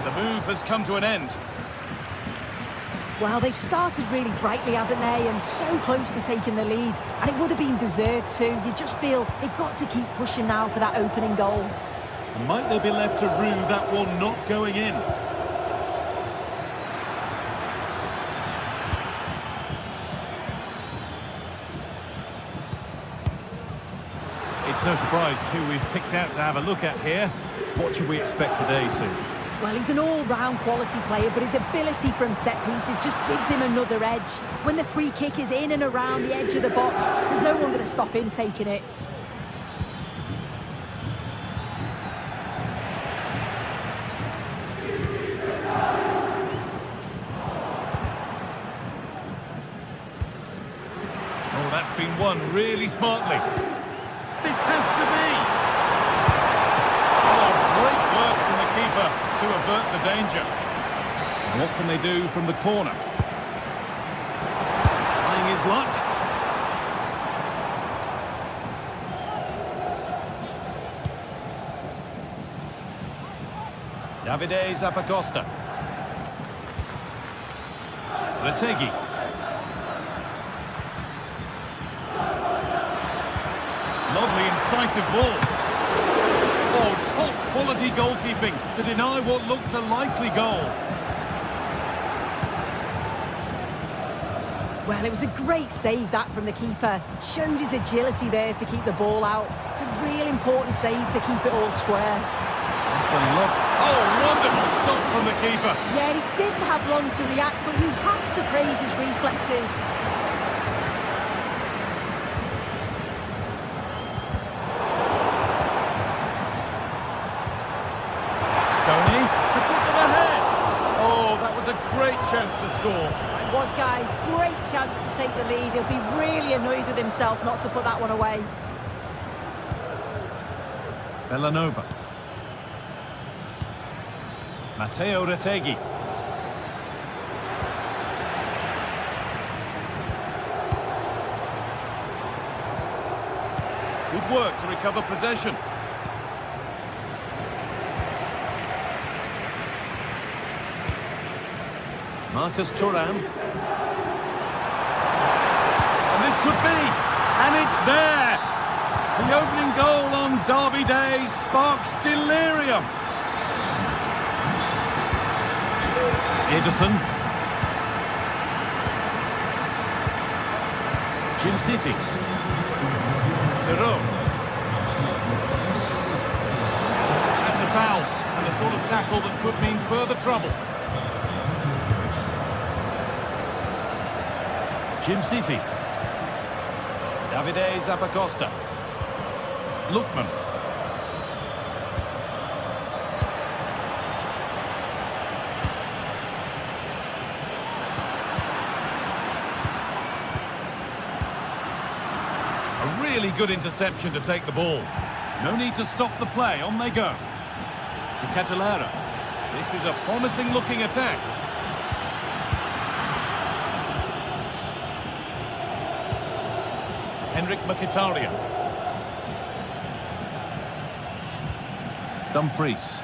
The move has come to an end. Well, they've started really brightly, haven't they? And so close to taking the lead. And it would have been deserved too. You just feel they've got to keep pushing now for that opening goal. Might they be left to rue that one not going in? no surprise who we've picked out to have a look at here. What should we expect today, Sue? Well, he's an all-round quality player, but his ability from set pieces just gives him another edge. When the free kick is in and around the edge of the box, there's no one going to stop him taking it. Oh, that's been won really smartly. This has to be! Oh, great work from the keeper to avert the danger. And what can they do from the corner? Trying his luck. Davide Zappacosta. Retegui. Lovely incisive ball. Oh, top quality goalkeeping to deny what looked a likely goal. Well, it was a great save, that, from the keeper. Showed his agility there to keep the ball out. It's a real important save to keep it all square. Oh, wonderful stop from the keeper. Yeah, he didn't have long to react, but you have to praise his reflexes. Stoney to put them ahead. Oh, that was a great chance to score. It was, Guy. Great chance to take the lead. He'll be really annoyed with himself not to put that one away. Bellanova. Matteo Retegui. Good work to recover possession. Marcus Thuram. And this could be, and it's there! The opening goal on Derby Day sparks delirium. Ederson. Jim City. Zero. That's a foul, and the sort of tackle that could mean further trouble. Jim City. Davide Zappacosta. Lookman. A really good interception to take the ball. No need to stop the play. On they go. To Catalera. This is a promising looking attack. Henrik Mkhitaryan. Dumfries.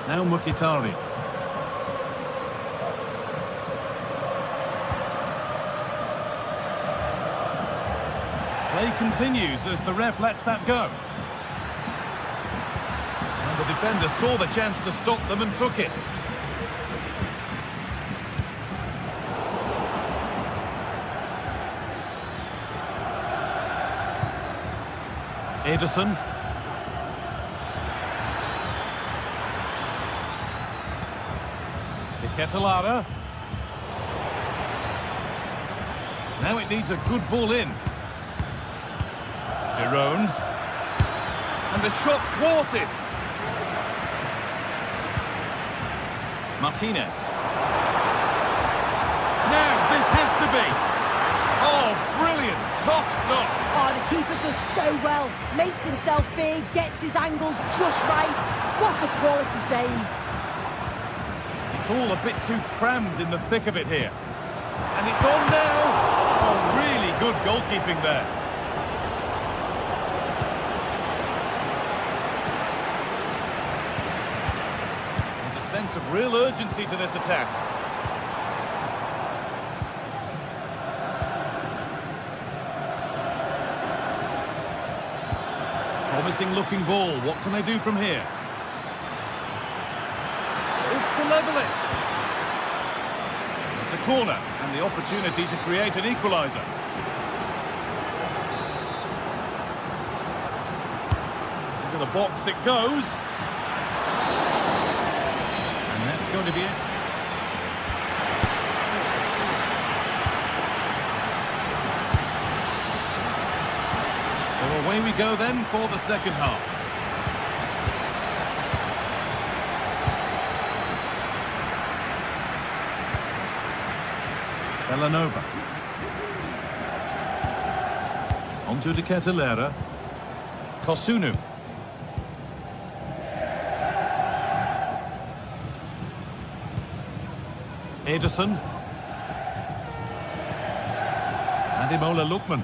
Now Mkhitaryan. Play continues as the ref lets that go. And the defender saw the chance to stop them and took it. Ederson. Catalara. Now it needs a good ball in. Jerome. And the shot thwarted. Martinez. Now this has to be. Oh, brilliant. Top stop. Oh, the keeper does so well. Makes himself big, gets his angles just right. What a quality save. It's all a bit too crammed in the thick of it here. And it's on now. Oh, really good goalkeeping there. There's a sense of real urgency to this attack. Promising looking ball. What can they do from here? To level it. It's a corner and the opportunity to create an equaliser. the box it goes. And that's going to be it. So away we go then for the second half. Villanova. Onto De Ketelaere. Kosunu. Ederson. Ademola Lookman.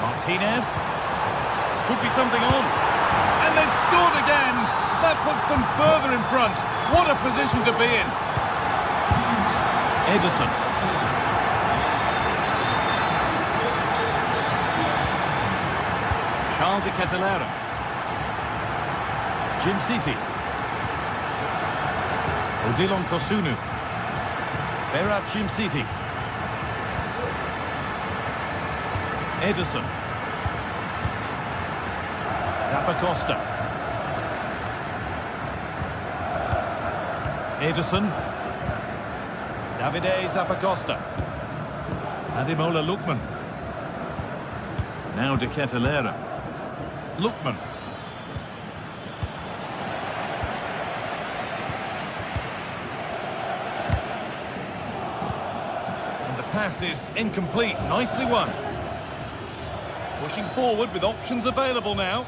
Martinez. Could be something on. And they've scored again. That puts them further in front. What a position to be in. Ederson. Charles De Ketelaere. Jim City. Odilon Kosunu. Berat Jim City. Ederson. Zappacosta. Ederson. Davide Zappacosta. Ademola Lookman. Now De Ketelaere. Lookman. And the pass is incomplete. Nicely won. Pushing forward with options available now.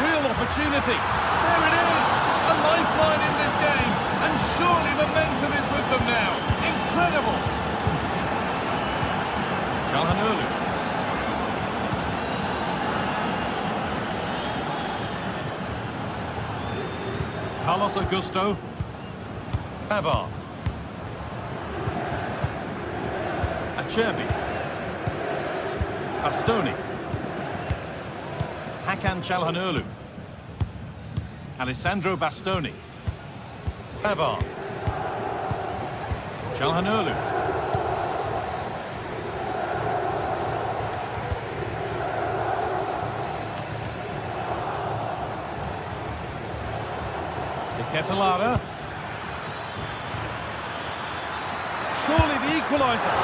Real opportunity. There it is. A lifeline in this game. And surely momentum is with them now. Incredible. Calhanoglu. Carlos Augusto. Pavard. Acerbi. Bastoni. Hakan Calhanoglu. Alessandro Bastoni. Pavard. Calhanoglu. De Ketelaere. Surely the equaliser.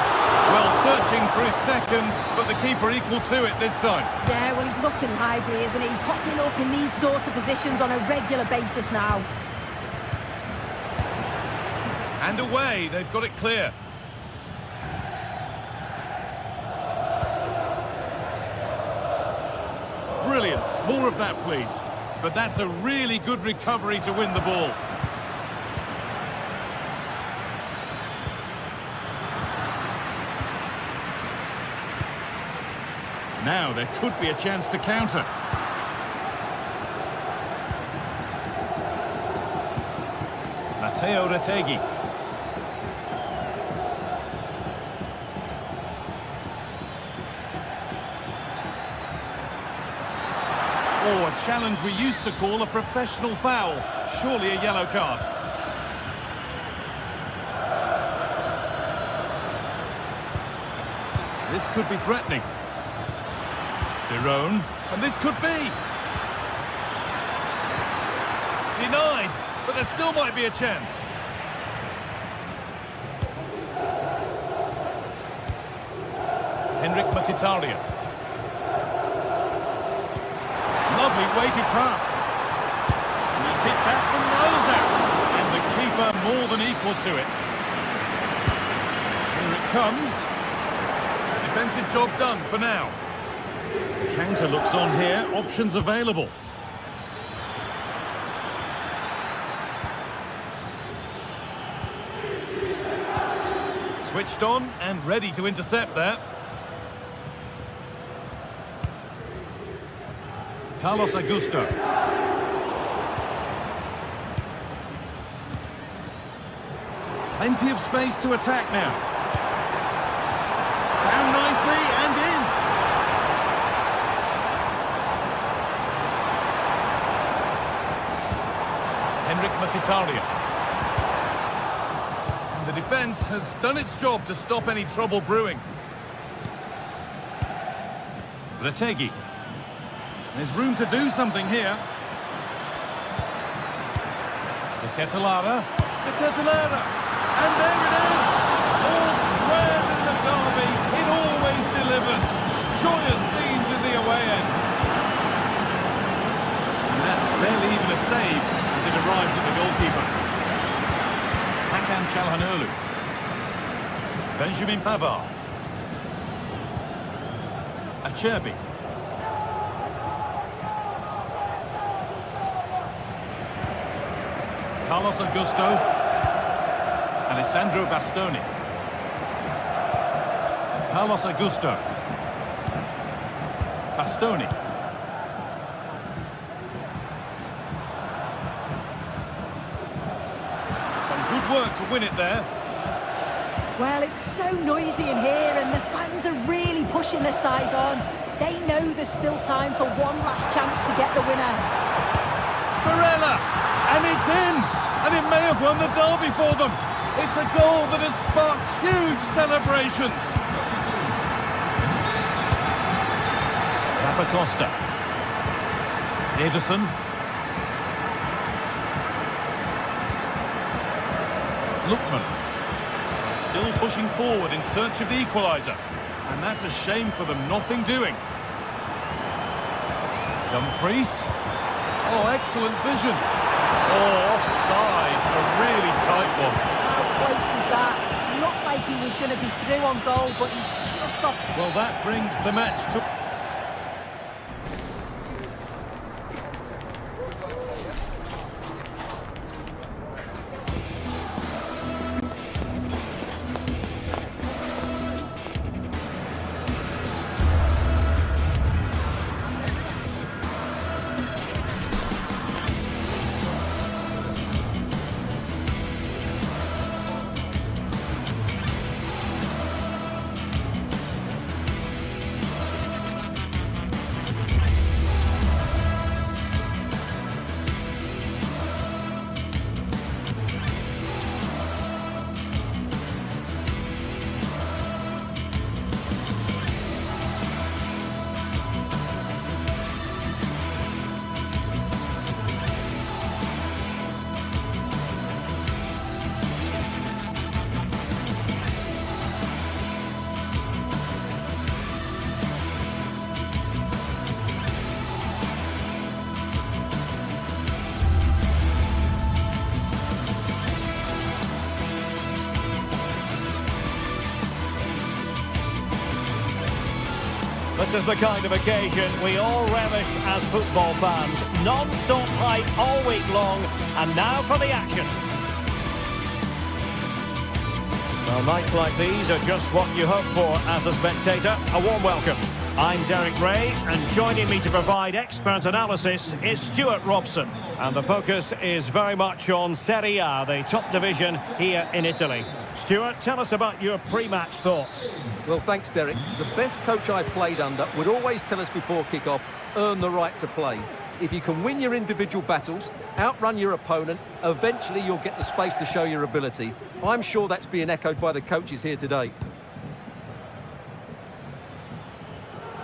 Well, searching for his second, but the keeper equal to it this time. Yeah, well, he's looking lively, isn't he? Popping up in these sorts of positions on a regular basis now. And away, they've got it clear. Brilliant. More of that, please. But that's a really good recovery to win the ball. Now there could be a chance to counter. Matteo Retegui. Oh, a challenge we used to call a professional foul. Surely a yellow card. This could be threatening. Derone, and this could be. Denied, but there still might be a chance. Henrik Mkhitaryan. Lovely weighted pass. And he's hit that from miles out. And the keeper more than equal to it. Here it comes. Defensive job done for now. Counter looks on here, options available. Switched on and ready to intercept that. Carlos Augusto. Plenty of space to attack now. Down nicely and in. Henrik Mkhitaryan. Mkhitaryan. And the defence has done its job to stop any trouble brewing. Retegi. There's room to do something here. De Ketelaere. And there it is! All squared in the derby. It always delivers. Joyous scenes in the away end. And that's barely even a save as it arrives at the goalkeeper. Hakan Çalhanoğlu. Benjamin Pavard. Acerbi. Carlos Augusto. Alessandro Bastoni. Carlos Augusto. Bastoni. Some good work to win it there. Well, it's so noisy in here and the fans are really pushing their side on. They know there's still time for one last chance to get the winner. Barella! And it's in! And it may have won the derby for them. It's a goal that has sparked huge celebrations. Zappacosta. Ederson. Lookman. Still pushing forward in search of the equaliser. And that's a shame for them, nothing doing. Dumfries. Oh, excellent vision. Oh, offside. A really tight one. How close was that? Looked like he was going to be through on goal, but he's just off. Well, that brings the match to... This is the kind of occasion we all relish as football fans. Non-stop hype all week long, and now for the action. Well, nights like these are just what you hope for as a spectator. A warm welcome. I'm Derek Ray, and joining me to provide expert analysis is Stuart Robson. And the focus is very much on Serie A, the top division here in Italy. Stuart, tell us about your pre-match thoughts. Well, thanks, Derek. The best coach I played under would always tell us before kick-off, earn the right to play. If you can win your individual battles, outrun your opponent, eventually you'll get the space to show your ability. I'm sure that's being echoed by the coaches here today.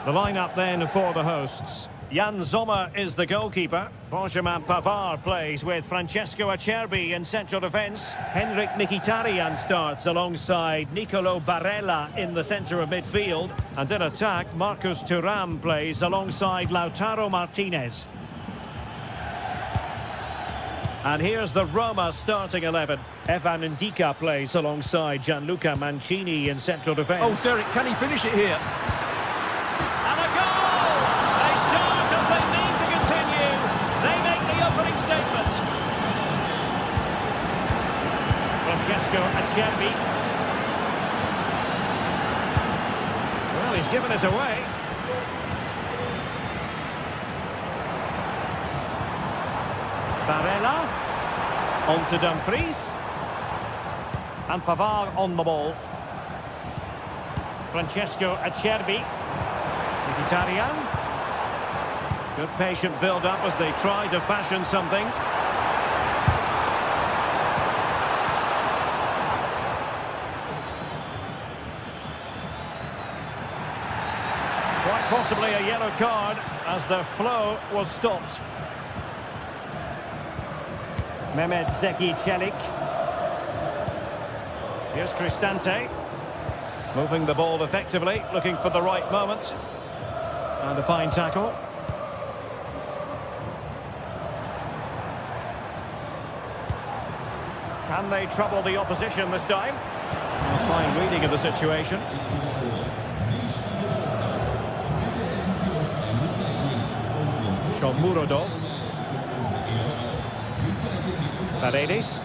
The lineup then for the hosts. Jan Sommer is the goalkeeper. Benjamin Pavard plays with Francesco Acerbi in central defence. Henrik Mkhitaryan starts alongside Nicolo Barella in the centre of midfield. And in attack, Marcus Thuram plays alongside Lautaro Martinez. And here's the Roma starting 11. Evan Ndika plays alongside Gianluca Mancini in central defence. Oh, Derek, can he finish it here? And a goal! They start as they need to continue. They make the opening statement. Francesco Acerbi. Well, he's given us away. Barella. On to Dumfries. And Pavard on the ball. Francesco Acerbi. Mkhitaryan. Good patient build-up as they try to fashion something. Possibly a yellow card as the flow was stopped. Mehmet Zeki Çelik. Here's Cristante. Moving the ball effectively, looking for the right moment. And a fine tackle. Can they trouble the opposition this time? A fine reading of the situation. Shomurodov. Paredes.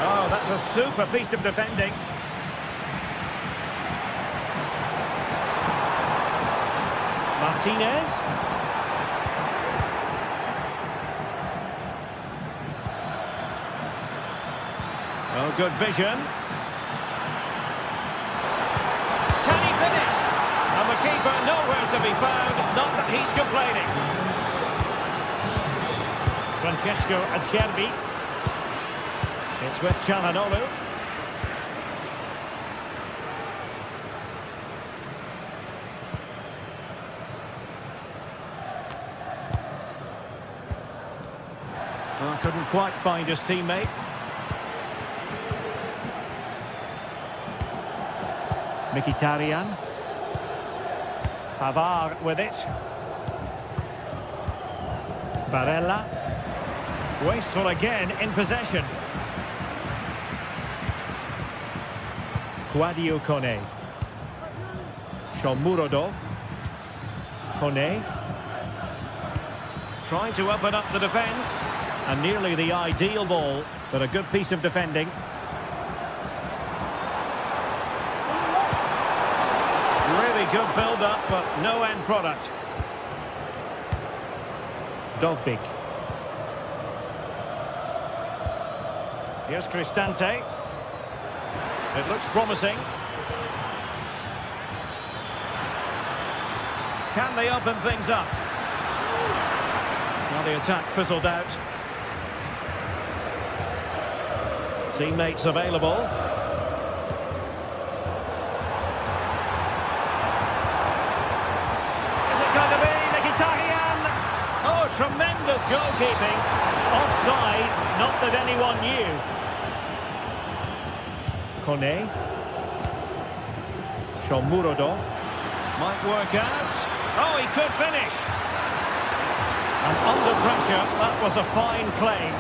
Oh, that's a super piece of defending. Martinez. Oh, good vision. Can he finish? And the keeper nowhere to be found, not that he's complaining. Francesco Acerbi. It's with Çalhanoğlu. Oh, couldn't quite find his teammate. Mkhitaryan. Pavard with it. Barella. Wasteful again in possession. Guadio Kone. Shomurodov. Kone. Trying to open up the defence. And nearly the ideal ball, but a good piece of defending. Really good build-up, but no end product. Dovbik. Here's Cristante. It looks promising. Can they open things up? Now the attack fizzled out. Teammates available. Is it going to be Mkhitaryan? Oh, tremendous goalkeeping. Offside, not that anyone knew. Kone. Shomurodov. Might work out. Oh, he could finish. And under pressure, that was a fine claim.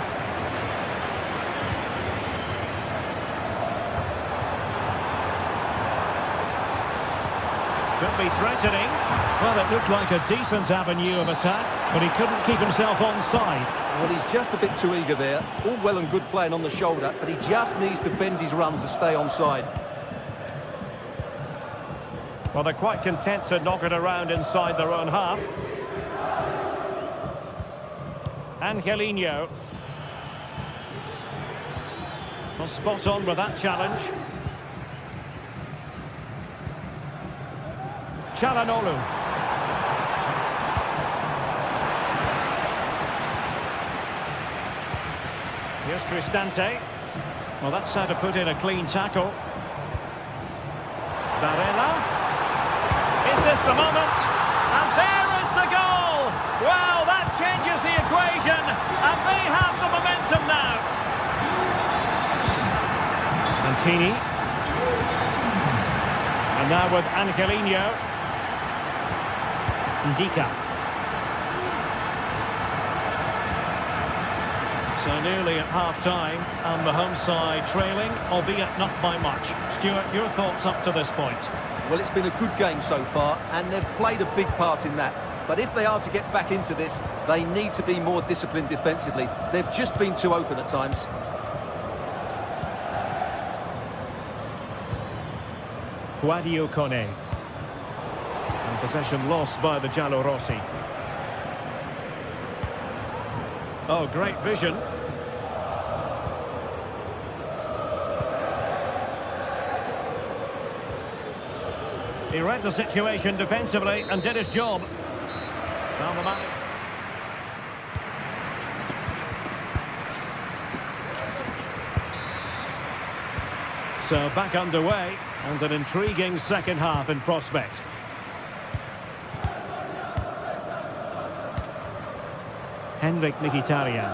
Could be threatening. Well, it looked like a decent avenue of attack, but he couldn't keep himself onside. Well, he's just a bit too eager there. All well and good playing on the shoulder, but he just needs to bend his run to stay onside. Well, they're quite content to knock it around inside their own half. Angelino. Well, spot on with that challenge. Çalhanoğlu. Here's Cristante. Well, that's how to put in a clean tackle. Barella. Is this the moment? And there is the goal! Wow, that changes the equation, and they have the momentum now. Mancini. And now with Angelino. Ndika. So nearly at half-time, and the home side trailing, albeit not by much. Stuart, your thoughts up to this point? Well, it's been a good game so far, and they've played a big part in that. But if they are to get back into this, they need to be more disciplined defensively. They've just been too open at times. Guadio Kone. And possession lost by the Giallorossi. Oh, great vision. He read the situation defensively and did his job. Down the back. So back underway, and an intriguing second half in prospect. Henrik Mkhitaryan.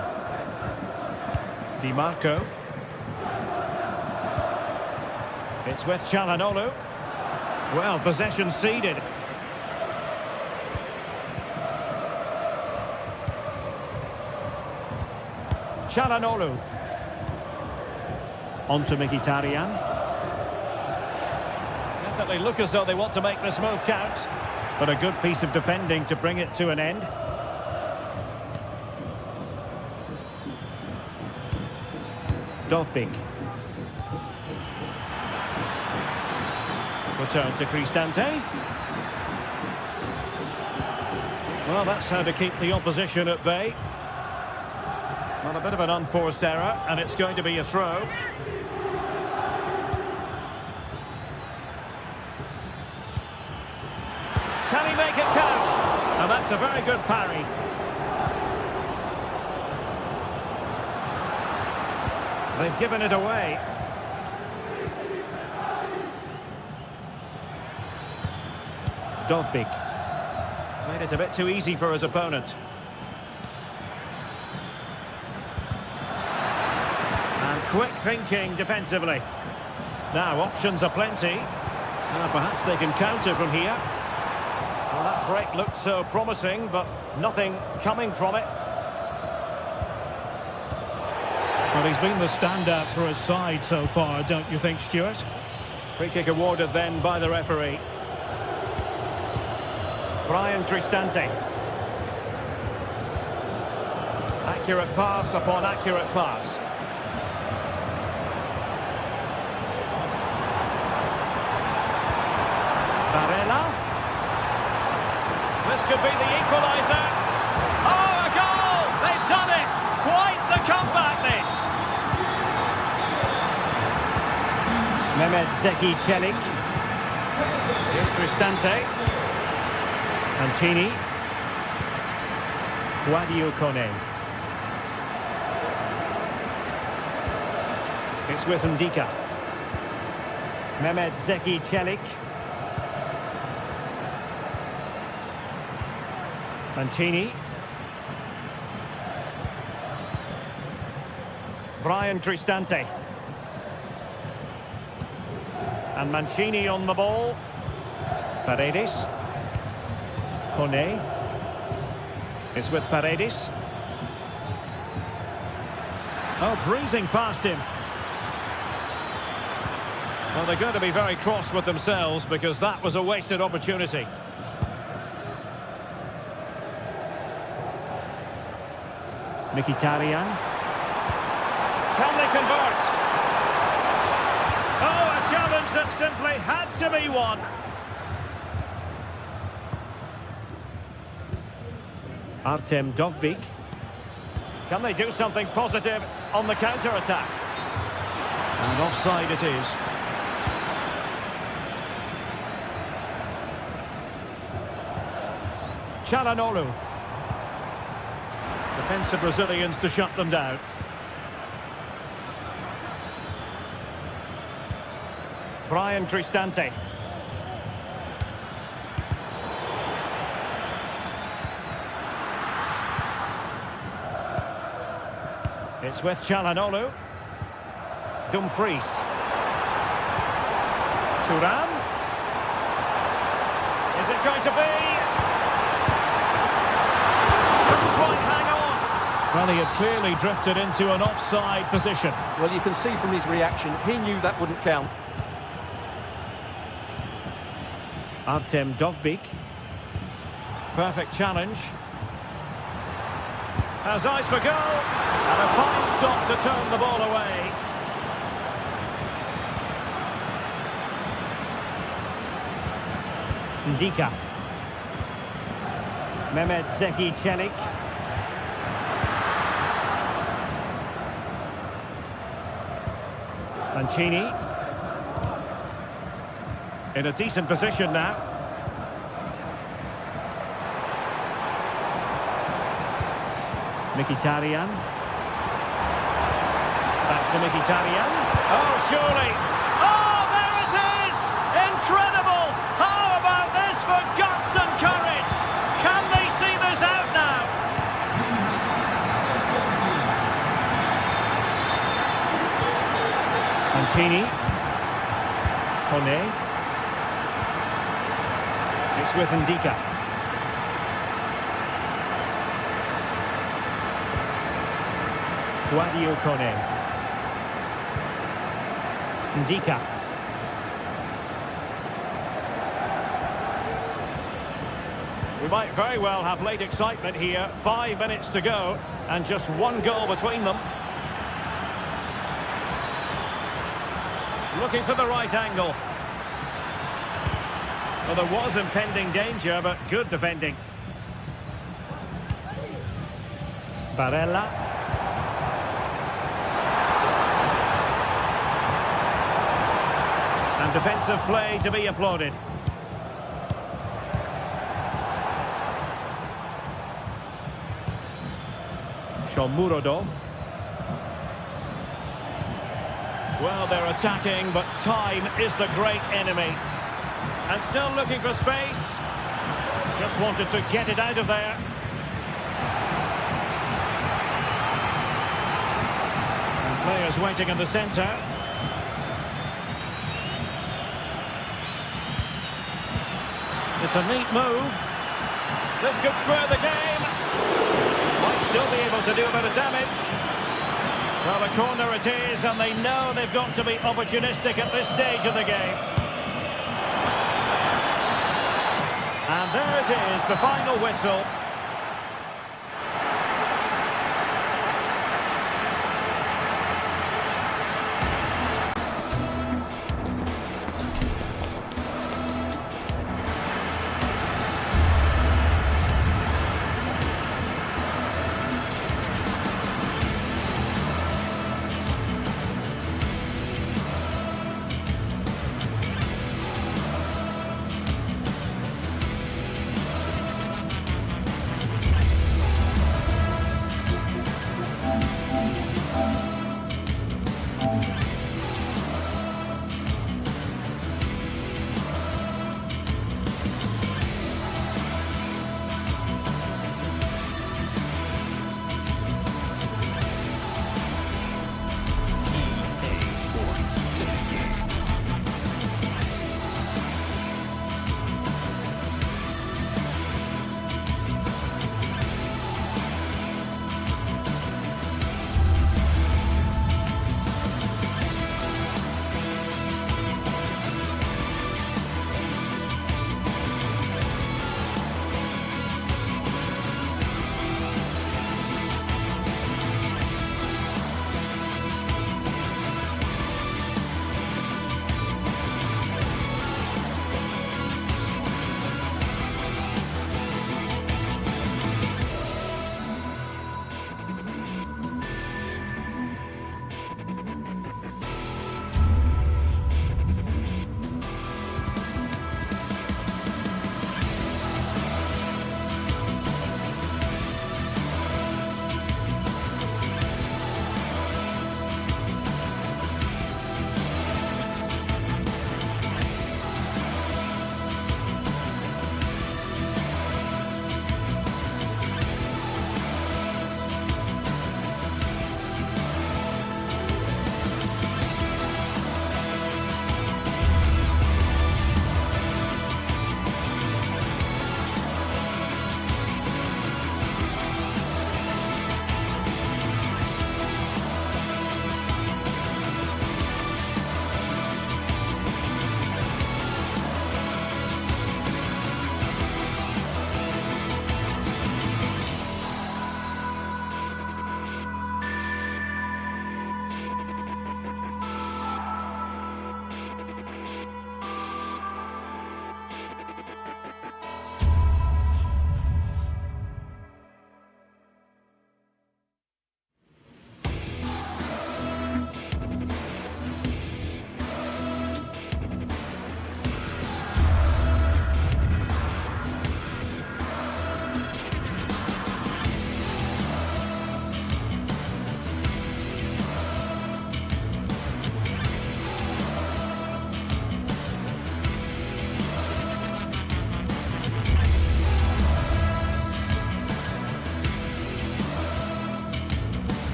Di Marco. It's with Çalhanoğlu. Well, possession ceded. Çalhanoğlu. On to Mkhitaryan. Definitely look as though they want to make this move count. But a good piece of defending to bring it to an end. Dovbyk. Return to Cristante. Well, that's how to keep the opposition at bay. Well, a bit of an unforced error, and it's going to be a throw. Can he make it count? And that's a very good parry. They've given it away. Dovbyk. Made it a bit too easy for his opponent. And quick thinking defensively. Now, options are plenty. Perhaps they can counter from here. Well, that break looked so promising, but nothing coming from it. Well, he's been the standout for his side so far, don't you think, Stuart? Free kick awarded then by the referee. Bryan Cristante. Accurate pass upon accurate pass. Barella. This could be the equaliser. Oh, a goal! They've done it! Quite the comeback, this! Mehmet Zeki Çelik. Here's Cristante. Mancini. Guadio Kone. It's with Ndika. Mehmet Zeki Çelik. Mancini. Bryan Cristante. And Mancini on the ball. Paredes. Kone. It's with Paredes. Oh, breezing past him. Well, they're going to be very cross with themselves because that was a wasted opportunity. Mkhitaryan. Can they convert? Oh, a challenge that simply had to be won. Artem Dovbyk. Can they do something positive on the counter-attack? And offside it is. Çalhanoğlu. Defensive Brazilians to shut them down. Bryan Cristante. It's with Çalhanoğlu. Dumfries. Thuram. Is it going to be? Couldn't quite hang on. Well, he had clearly drifted into an offside position. Well, you can see from his reaction, he knew that wouldn't count. Artem Dovbyk. Perfect challenge. Has eyes for goal. And a fine stop to turn the ball away. Ndika. Mehmet Zeki Çelik. Mancini. In a decent position now. Mkhitaryan. Back to Mkhitaryan. Oh, surely. Oh, there it is! Incredible! How about this for guts and courage? Can they see this out now? Mancini. Kone. It's with Ndika. Guadio Kone. Ndika. We might very well have late excitement here. 5 minutes to go and just one goal between them. Looking for the right angle. Well, there was impending danger, but good defending. Barella. And defensive play to be applauded. Shomurodov. Well, they're attacking, but time is the great enemy. And still looking for space. Just wanted to get it out of there. And players waiting in the centre. It's a neat move. This could square the game. Might still be able to do a bit of damage. Well, a corner it is, and they know they've got to be opportunistic at this stage of the game. And there it is, the final whistle.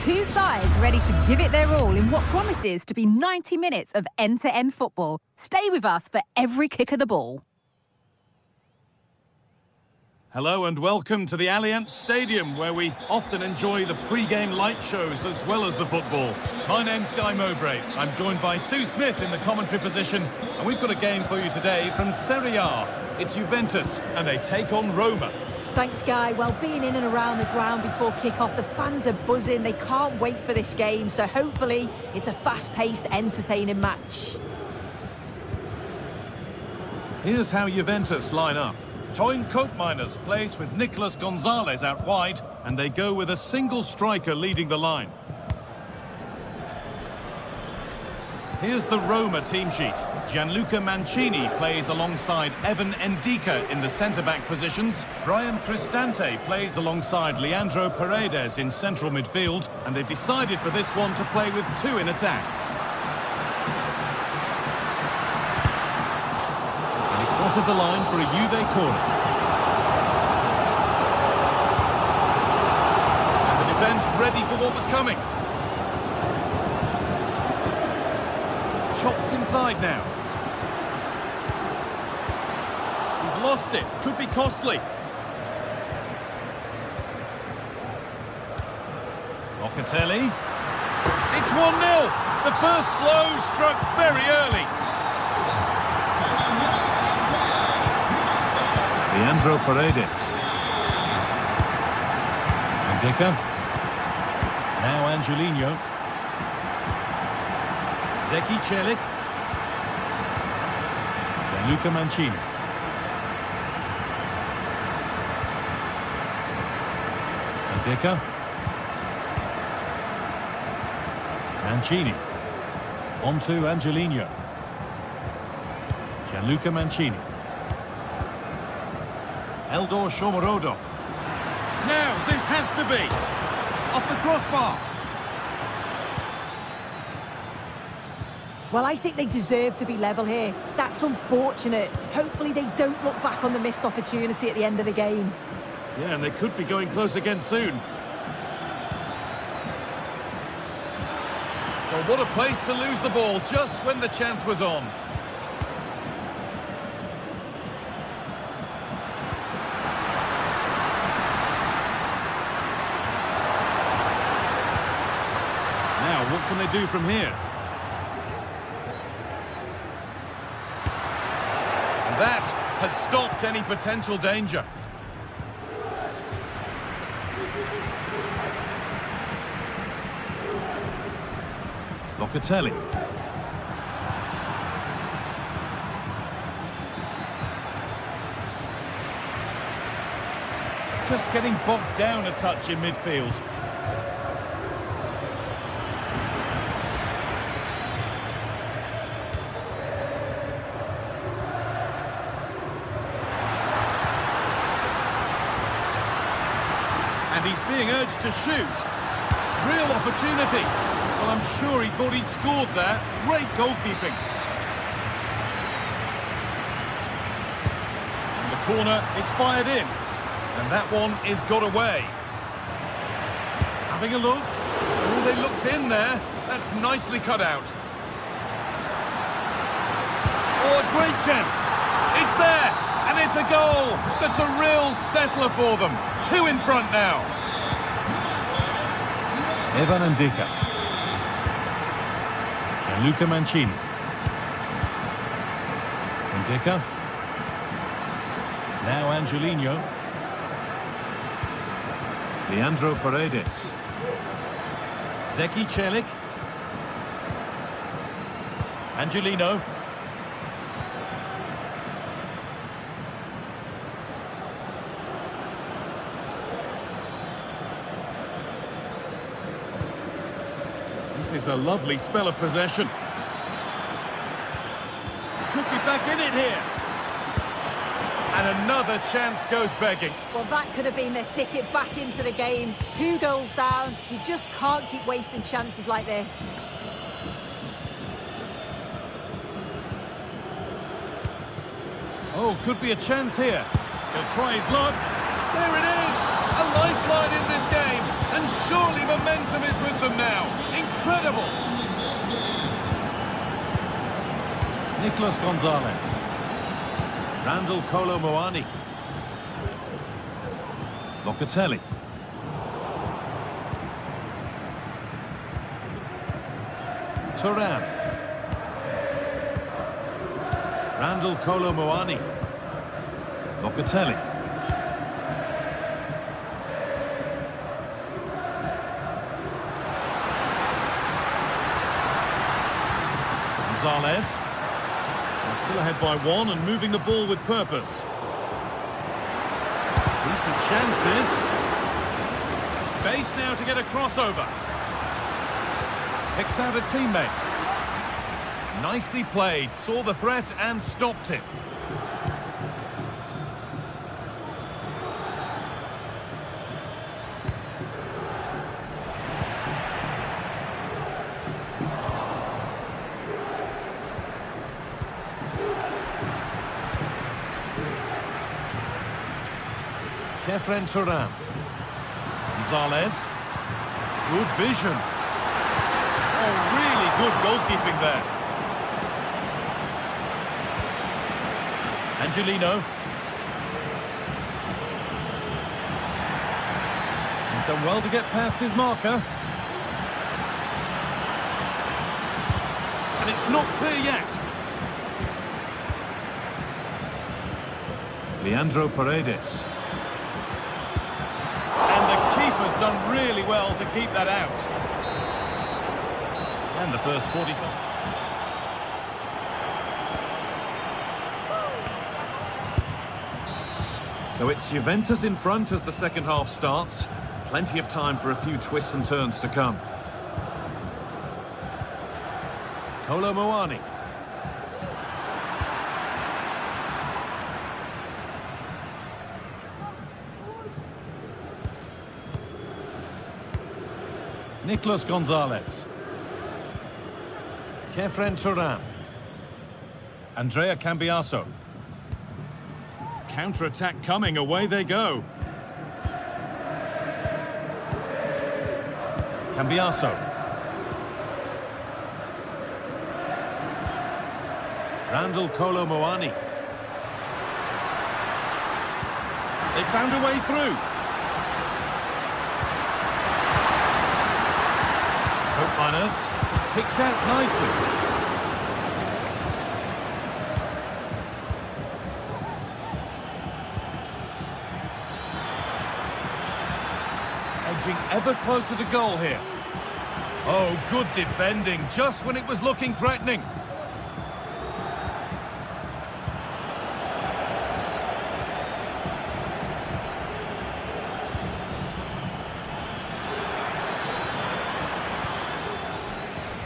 Two sides ready to give it their all in what promises to be 90 minutes of end-to-end football. Stay with us for every kick of the ball. Hello and welcome to the Allianz Stadium, where we often enjoy the pre-game light shows as well as the football. My name's Guy Mowbray. I'm joined by Sue Smith in the commentary position, and we've got a game for you today from Serie A. It's Juventus, and they take on Roma. Thanks, Guy. Well, being in and around the ground before kick-off, the fans are buzzing. They can't wait for this game, so hopefully it's a fast-paced, entertaining match. Here's how Juventus line up. Toyn Koopmeiners plays with Nicolas Gonzalez out wide, and they go with a single striker leading the line. Here's the Roma team sheet. Gianluca Mancini plays alongside Evan Ndika in the centre-back positions. Brian Cristante plays alongside Leandro Paredes in central midfield, and they've decided for this one to play with two in attack. Crosses the line for a Juve corner. And the defence ready for what was coming. Chops inside now. He's lost it. Could be costly. Locatelli. It's 1-0. The first blow struck very early. Leandro Paredes. Ndika. Now Angelino. Zeki Celik. Gianluca Mancini. Ndika. Mancini. On to Angelino. Gianluca Mancini. Eldor Shomorodov. Now, this has to be off the crossbar. Well, I think they deserve to be level here. That's unfortunate. Hopefully they don't look back on the missed opportunity at the end of the game. Yeah, and they could be going close again soon. Well, what a place to lose the ball just when the chance was on. What can they do from here? And that has stopped any potential danger. Locatelli. Just getting bogged down a touch in midfield. And he's being urged to shoot. Real opportunity. Well, I'm sure he thought he'd scored there. Great goalkeeping. And the corner is fired in. And that one is got away. Having a look. Oh, they looked in there. That's nicely cut out. Oh, a great chance. It's there. And it's a goal. That's a real settler for them. Two in front now. Evan Ndika. Gianluca Mancini. Ndika. Now Angelino. Leandro Paredes. Zeki Celik. Angelino. This is a lovely spell of possession. Could be back in it here. And another chance goes begging. Well, that could have been their ticket back into the game. 2 goals down. You just can't keep wasting chances like this. Oh, could be a chance here. He'll try his luck. There it is! A lifeline in this game. And Surely momentum is with them now. Incredible. Nicolas Gonzalez. Randall Kolo Muani. Locatelli. Turan. Randall Kolo Muani. Locatelli. Gonzalez. They're still ahead by one and moving the ball with purpose. Decent chance this. Space now to get a crossover. Picks out a teammate. Nicely played, saw the threat and stopped it. Kefren Turan. Gonzalez. Good vision. Oh, really good goalkeeping there. Angelino. He's done well to get past his marker. And it's not clear yet. Leandro Paredes. And the keeper's done really well to keep that out. And the first 45. So it's Juventus in front as the second half starts. Plenty of time for a few twists and turns to come. Kolo Muani. Nicolas Gonzalez. Kefren Turan. Andrea Cambiaso. Counter-attack coming, away they go. Cambiaso. Randall Kolo Muani. They found a way through. Hope Miners picked out nicely. Edging ever closer to goal here. Oh, good defending, just when it was looking threatening.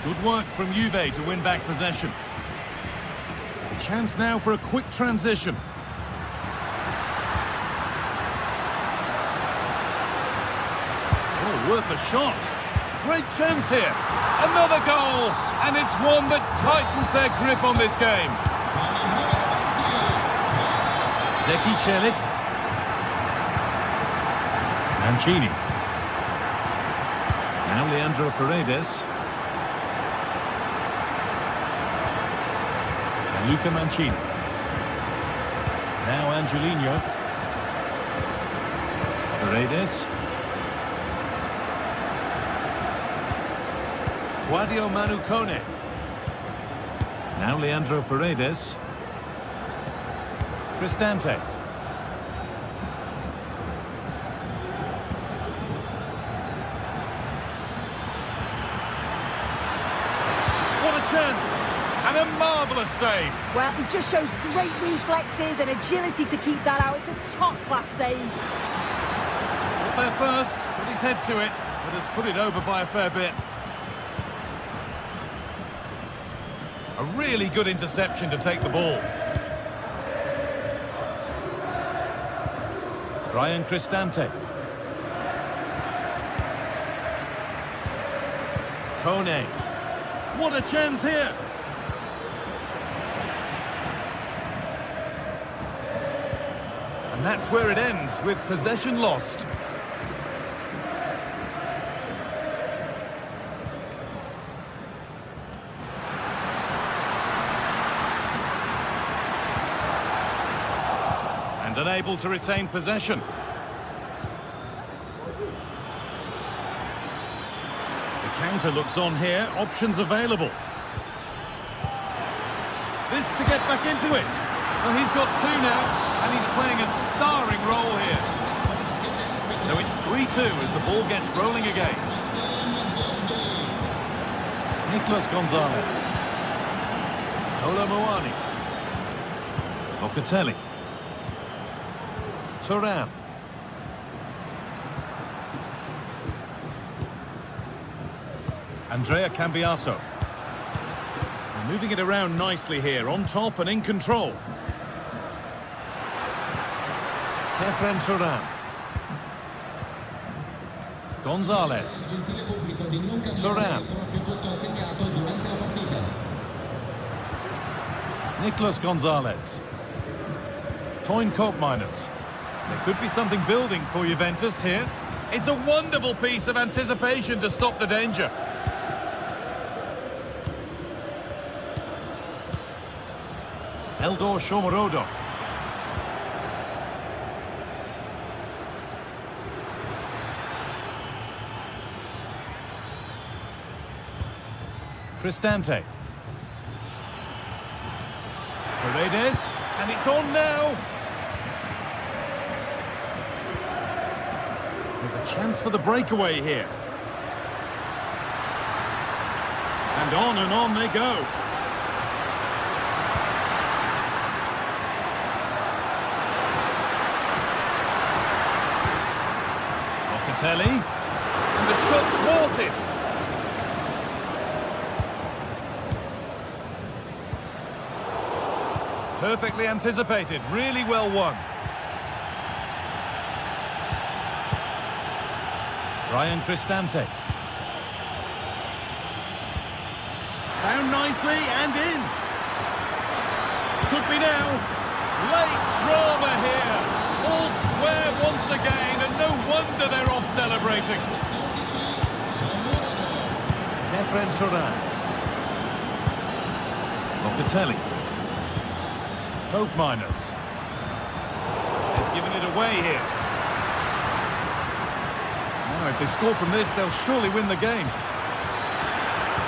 Good work from Juve to win back possession. A chance now for a quick transition. Oh, worth a shot. Great chance here. Another goal, and it's one that tightens their grip on this game. Zeki Celik. Mancini. Now Leandro Paredes. And Luca Mancini. Now Angelino. Paredes. Guadio Manu Kone. Now Leandro Paredes. Cristante. What a chance! And a marvellous save. Well, he just shows great reflexes and agility to keep that out. It's a top-class save. Not there first, put his head to it, but has put it over by a fair bit. A really good interception to take the ball. Brian Cristante. Kone. What a chance here! And that's where it ends, with possession lost. And unable to retain possession. The counter looks on here, options available. This to get back into it. Well, he's got two now, and he's playing a starring role here. So it's 3-2 as the ball gets rolling again. Nicolas Gonzalez. Kolo Muani. Locatelli. Thuram. Andrea Cambiaso. Moving it around nicely here, on top and in control. Kefren Thuram. Gonzalez. Thuram. Nicolas Gonzalez. Toyn Koopmeiners. There could be something building for Juventus here. It's a wonderful piece of anticipation to stop the danger. Eldor Shomorodov. Cristante. Paredes, and it's on now. There's a chance for the breakaway here. And on they go. Locatelli, and the shot thwarted. Perfectly anticipated, really well won. Ryan Cristante. Found nicely and in. Could be now. Late drama here. All square once again, and no wonder they're off celebrating. Kefren Thuram. Locatelli. Koopmeiners. They've given it away here. Now, if they score from this, they'll surely win the game.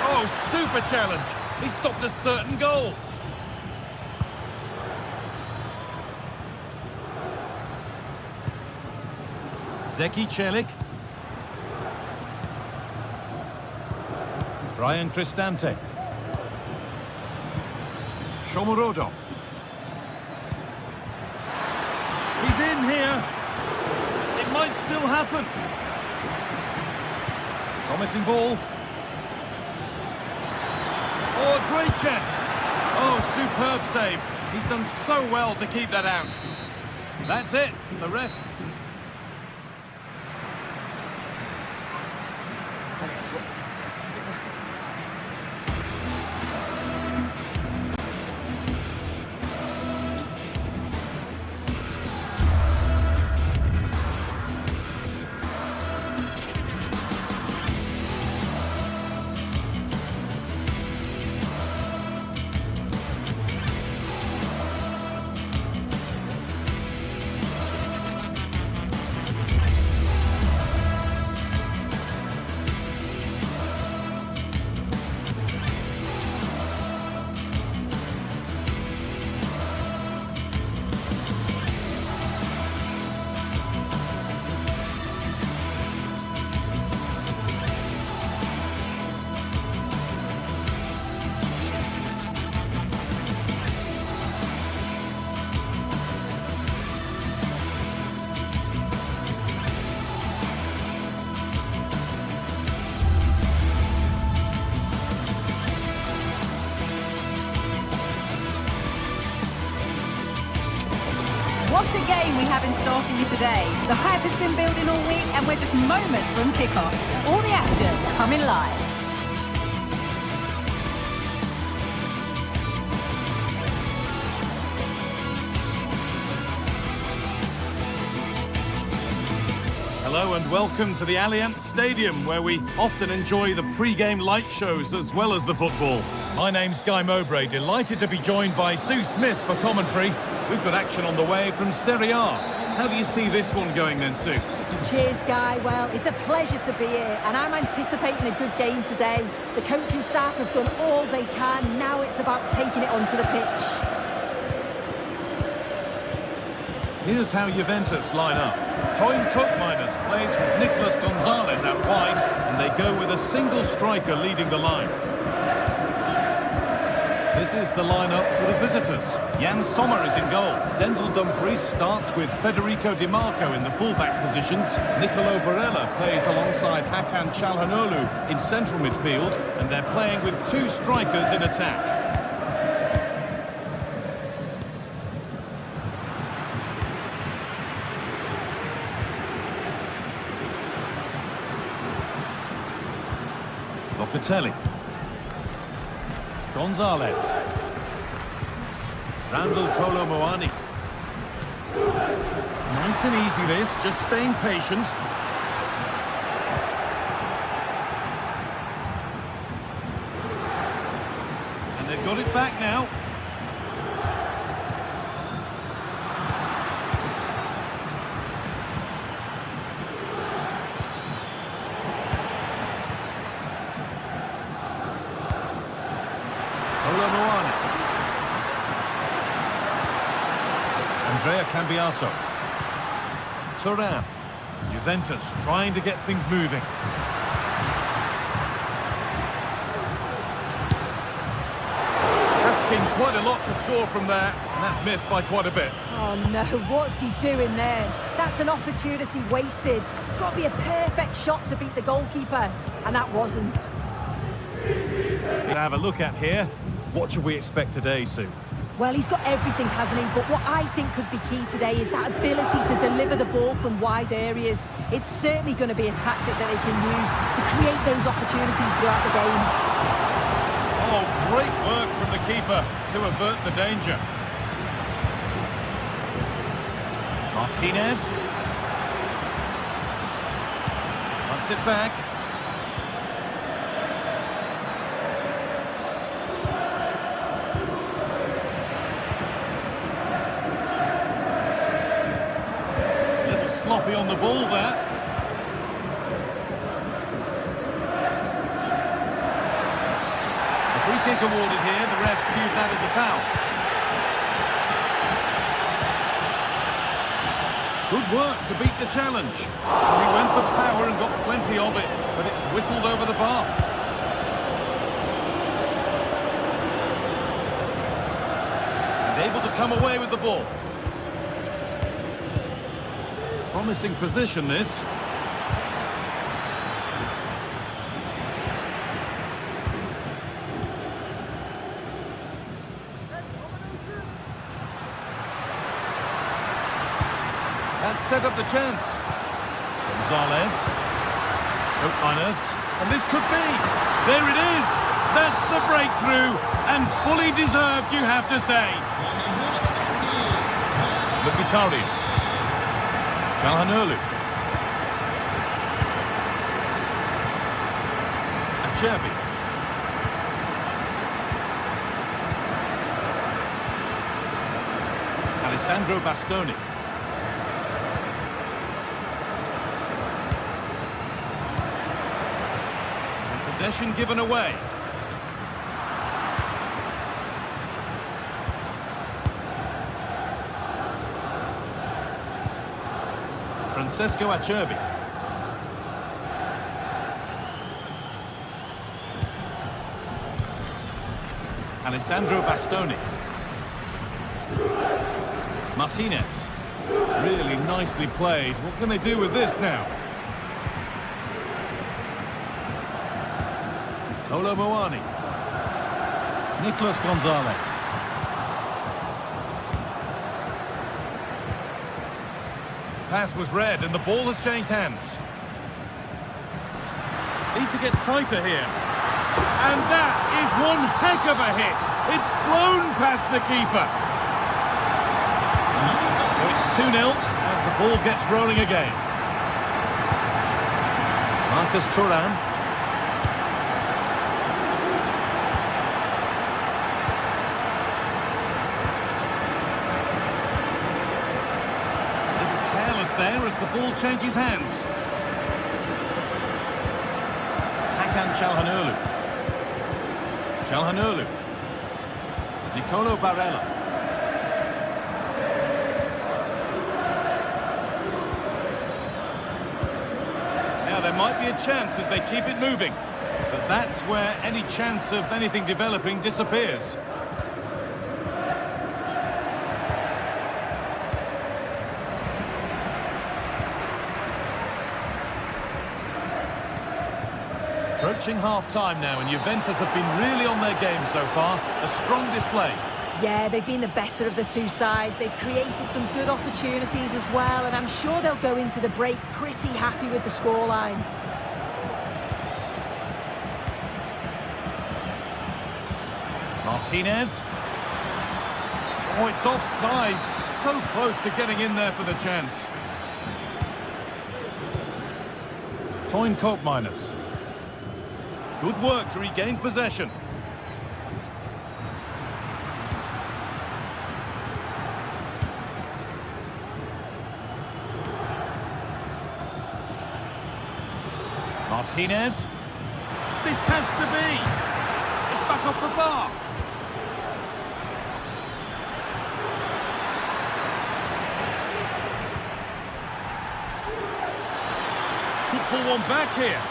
Oh, super challenge. He stopped a certain goal. Zeki Celik. Ryan Cristante. Shomorodov. He's in here. It might still happen. Promising ball. Oh, a great chance. Oh, superb save. He's done so well to keep that out. That's it. The ref. What a game we have in store for you today. The hype has been building all week and we're just moments from kickoff. All the action coming live. Hello and welcome to the Allianz Stadium, where we often enjoy the pre-game light shows as well as the football. My name's Guy Mowbray, delighted to be joined by Sue Smith for commentary. We've got action on the way from Serie A. How do you see this one going then, Sue? Cheers, Guy. Well, it's a pleasure to be here, and I'm anticipating a good game today. The coaching staff have done all they can. Now it's about taking it onto the pitch. Here's how Juventus line up. Toyn Koopmeiners plays with Nicolas Gonzalez out wide, and they go with a single striker leading the line. This is the lineup for the visitors. Jan Sommer is in goal. Denzel Dumfries starts with Federico Di Marco in the fullback positions. Nicolo Barella plays alongside Hakan Çalhanoğlu in central midfield, and they're playing with two strikers in attack. Locatelli. Gonzalez. Randall Kolo Muani. Nice and easy this, just staying patient. And they've got it back now. Andrea Cambiaso. Thuram. Juventus trying to get things moving. Asking quite a lot to score from there, and that's missed by quite a bit. Oh no, what's he doing there? That's an opportunity wasted. It's got to be a perfect shot to beat the goalkeeper, and that wasn't. We'll have a look at here. What should we expect today, Sue? Well, he's got everything, hasn't he? But what I think could be key today is that ability to deliver the ball from wide areas. It's certainly going to be a tactic that they can use to create those opportunities throughout the game. Oh, great work from the keeper to avert the danger. Martinez. Puts it back. Sloppy on the ball there. The free kick awarded here, the refs viewed that as a foul. Good work to beat the challenge. He went for power and got plenty of it, but it's whistled over the bar. And able to come away with the ball. Promising position, this. That set up the chance. Gonzalez. Koopmeiners. And this could be. There it is. That's the breakthrough. And fully deserved, you have to say. Mkhitaryan. Çalhanoğlu. Acerbi. Alessandro Bastoni. And possession given away. Francesco Acerbi. Alessandro Bastoni. Martinez. Really nicely played. What can they do with this now? Kolo Muani. Nicolas Gonzalez. Pass was read and the ball has changed hands. Need to get tighter here. And that is one heck of a hit. It's flown past the keeper. So it's 2-0 as the ball gets rolling again. Marcus Thuram. there as the ball changes hands. Hakan Çalhanoğlu. Çalhanoğlu. Nicolo Barella. Now there might be a chance as they keep it moving, but that's where any chance of anything developing disappears. Approaching half-time now, and Juventus have been really on their game so far. A strong display. Yeah, they've been the better of the two sides. They've created some good opportunities as well, and I'm sure they'll go into the break pretty happy with the scoreline. Martinez. Oh, it's offside. So close to getting in there for the chance. Toyn Koopmeiners. Good work to regain possession. Martinez. This has to be. It's back off the bar. Could pull one back here.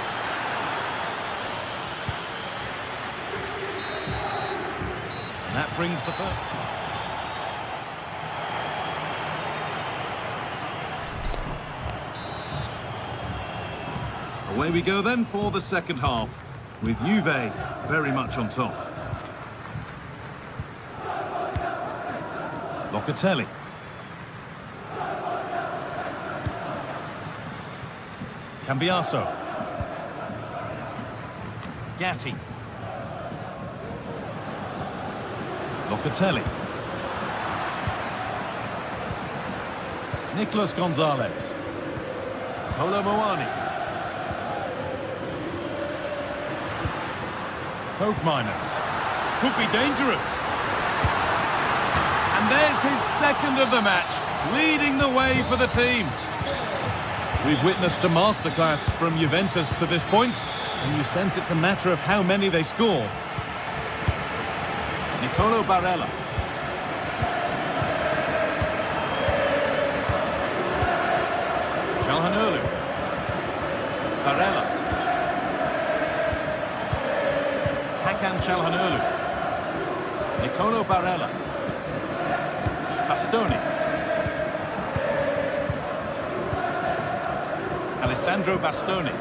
And that brings the first. Away we go then for the second half, with Juve very much on top. Locatelli. Cambiaso. Gatti. Locatelli. Nicolas Gonzalez. Kolo Muani. Koopmeiners. Could be dangerous. And there's his second of the match, leading the way for the team. We've witnessed a masterclass from Juventus to this point, and you sense it's a matter of how many they score. Nicolo Barella. Çalhanoğlu. Barella. Hakan Çalhanoğlu. Nicolo Barella. Bastoni. Alessandro Bastoni.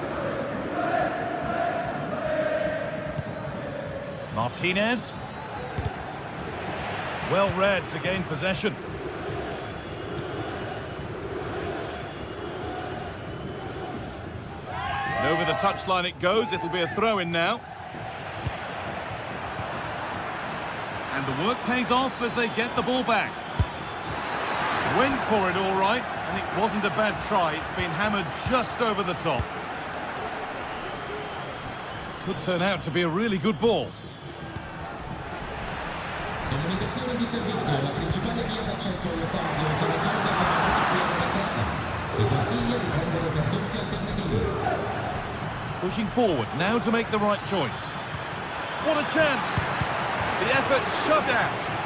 Martinez. Well read to gain possession. And over the touchline it goes. It'll be a throw-in now. And the work pays off as they get the ball back. Went for it all right, and it wasn't a bad try. It's been hammered just over the top. Could turn out to be a really good ball. Comunicazione di servizio, la principale via d'accesso allo stadio sono chiuse per la polizia esterna. Si consiglia di prendere percorsi alternativi. Pushing forward now to make the right choice. What a chance! The effort shut out.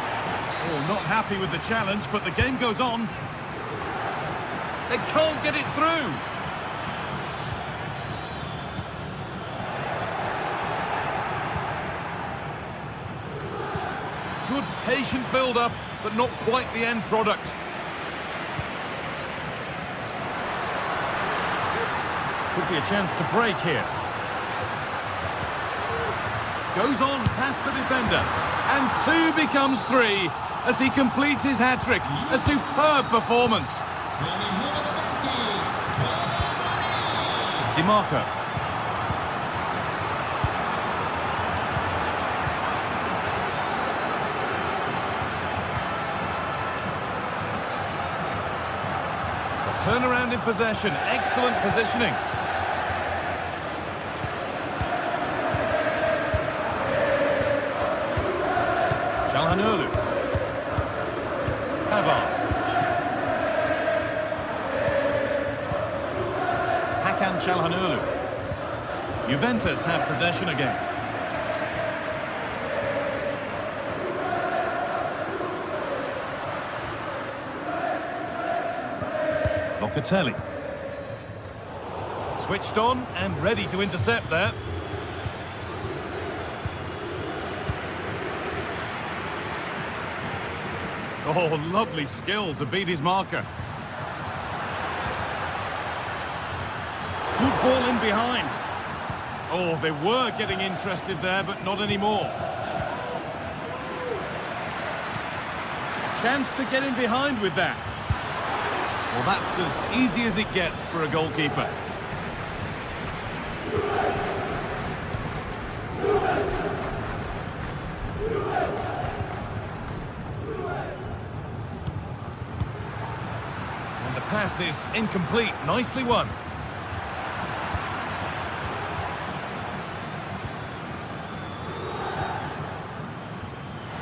Oh, not happy with the challenge, but the game goes on. They can't get it through. Good patient build-up, but not quite the end product. Could be a chance to break here. Goes on past the defender. And 2 becomes 3 as he completes his hat-trick. A superb performance. Di Marco. Turnaround in possession. Excellent positioning. Çalhanoğlu. Pavard. Çalhanoğlu. Juventus have possession again. Locatelli. Switched on and ready to intercept there. Oh, lovely skill to beat his marker. Good ball in behind. Oh, they were getting interested there, but not anymore. Chance to get in behind with that. Well, that's as easy as it gets for a goalkeeper. And the pass is incomplete. Nicely won.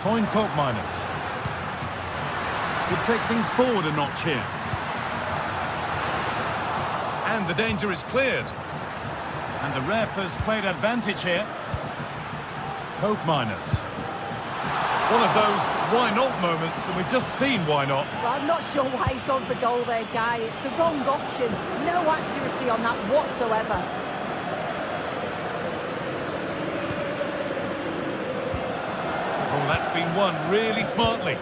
Toyn Koopmeiners could take things forward a notch here. And the danger is cleared. And the ref has played advantage here. Koopmeiners. One of those why not moments, and we've just seen why not. Well, I'm not sure why he's gone for goal there, Guy. It's the wrong option. No accuracy on that whatsoever. Oh, that's been won really smartly.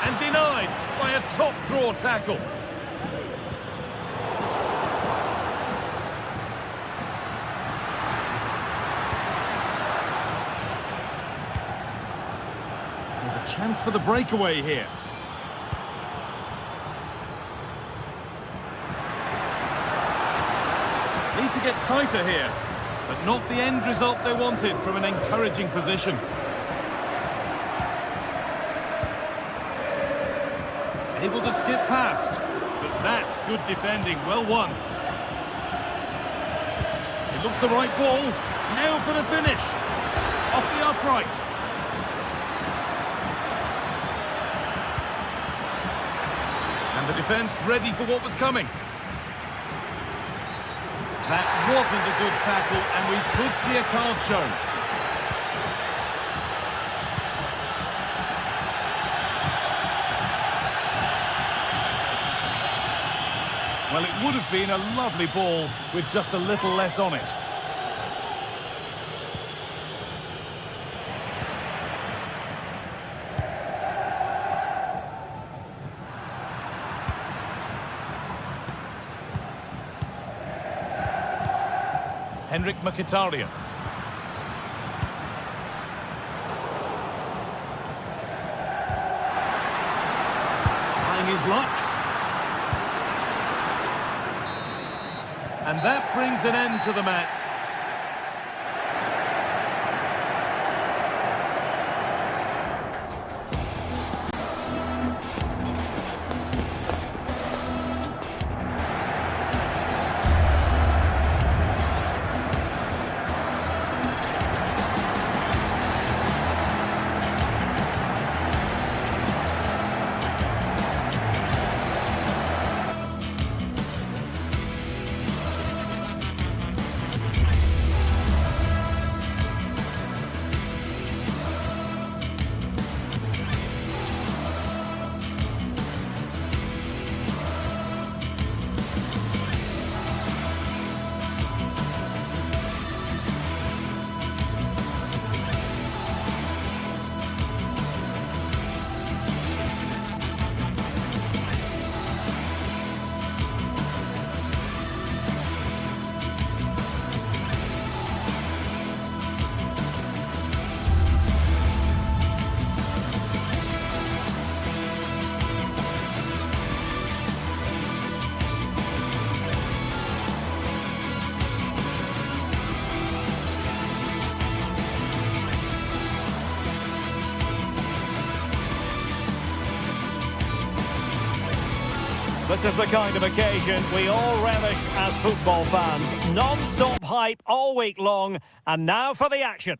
And denied by a top draw tackle. There's a chance for the breakaway here. Need to get tighter here. But not the end result they wanted from an encouraging position. Able to skip past, but that's good defending, well won. It looks the right ball, now for the finish, off the upright. And the defence ready for what was coming. That wasn't a good tackle, and we could see a card shown. Well, it would have been a lovely ball with just a little less on it. Henrik Mkhitaryan. Trying his luck. And that brings an end to the match. This is the kind of occasion we all relish as football fans. Non-stop hype all week long, and now for the action.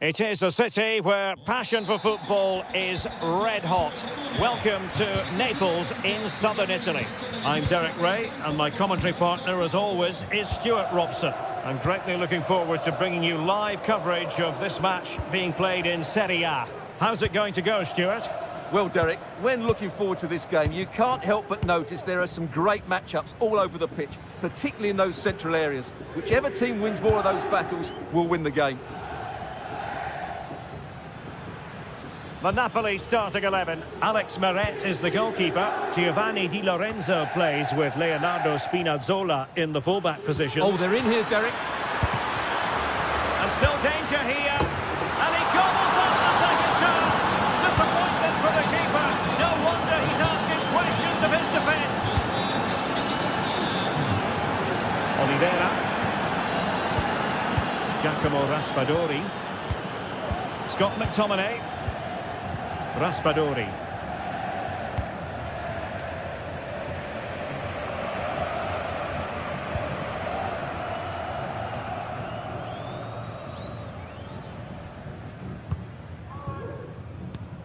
It is a city where passion for football is red hot. Welcome to Naples in southern Italy. I'm Derek Ray, and my commentary partner, as always, is Stuart Robson. I'm greatly looking forward to bringing you live coverage of this match being played in Serie A. How's it going to go, Stuart? Well, Derek, when looking forward to this game, you can't help but notice there are some great matchups all over the pitch, particularly in those central areas. Whichever team wins more of those battles will win the game. The Napoli starting 11. Alex Meret is the goalkeeper. Giovanni Di Lorenzo plays with Leonardo Spinazzola in the fullback position. Oh, they're in here, Derek. And still danger here. And he gobbles up the second chance. Disappointment for the keeper. No wonder he's asking questions of his defence. Oliveira. Giacomo Raspadori. Scott McTominay. Raspadori.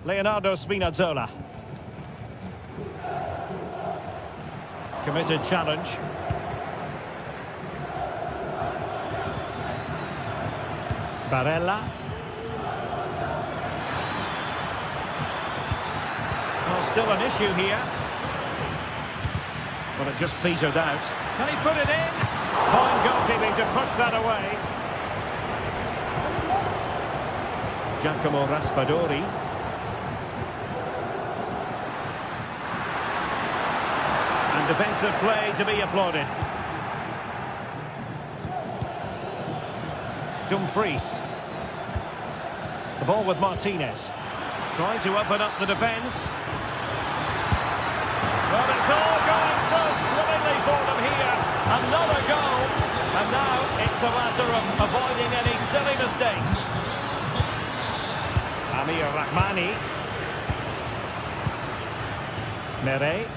Leonardo Spinazzola. Committed challenge. Barella. Well, still an issue here. But it just petered out. Can he put it in? Fine goalkeeping to push that away. Giacomo Raspadori. And defensive play to be applauded. Dumfries. The ball with Martinez. Trying to open up the defence. Well, it's all going so swimmingly for them here. Another goal. And now it's a matter of avoiding any silly mistakes. Amir Rahmani. Meret.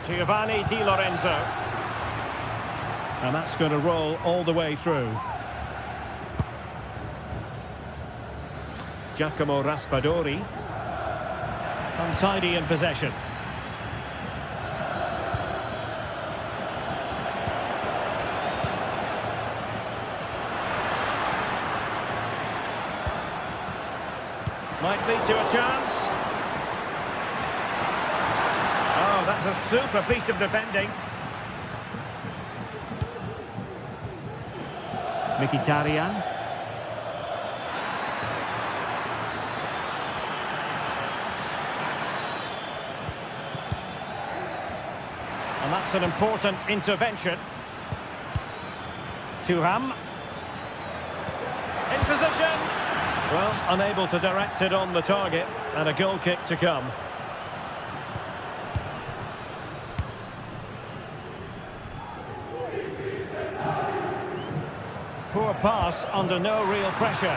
Giovanni Di Lorenzo. And that's going to roll all the way through. Giacomo Raspadori. Untidy in possession. Might lead to a chance. Oh, that's a super piece of defending. Mkhitaryan. And that's an important intervention. Thuram. In position. Well, unable to direct it on the target. And a goal kick to come. Poor pass under no real pressure.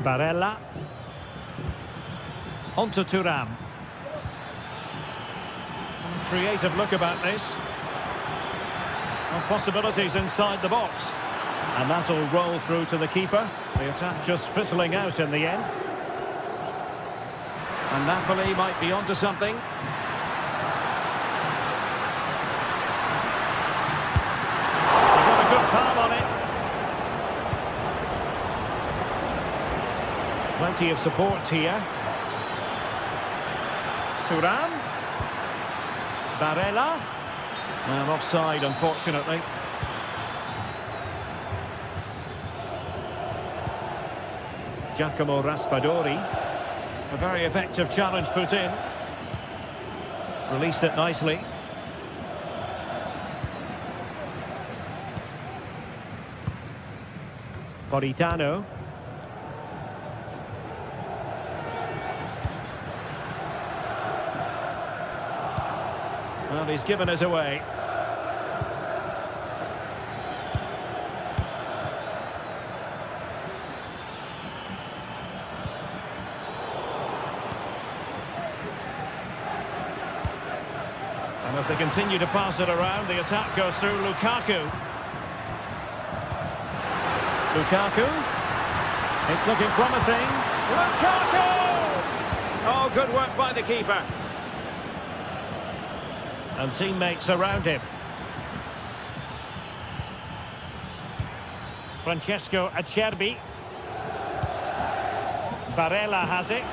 Barella. On to Thuram. Creative look about this. Well, possibilities inside the box. And that'll roll through to the keeper. The attack just fizzling out in the end. And Napoli might be onto something. They've got a good palm on it. Plenty of support here. Thuram. Barella. And offside, unfortunately. Giacomo Raspadori. A very effective challenge put in. Released it nicely. Politano. Well, he's given us away. And a As they continue to pass it around, the attack goes through Lukaku. Lukaku. It's looking promising. Lukaku! Oh, good work by the keeper. And teammates around him. Francesco Acerbi. Barella has it.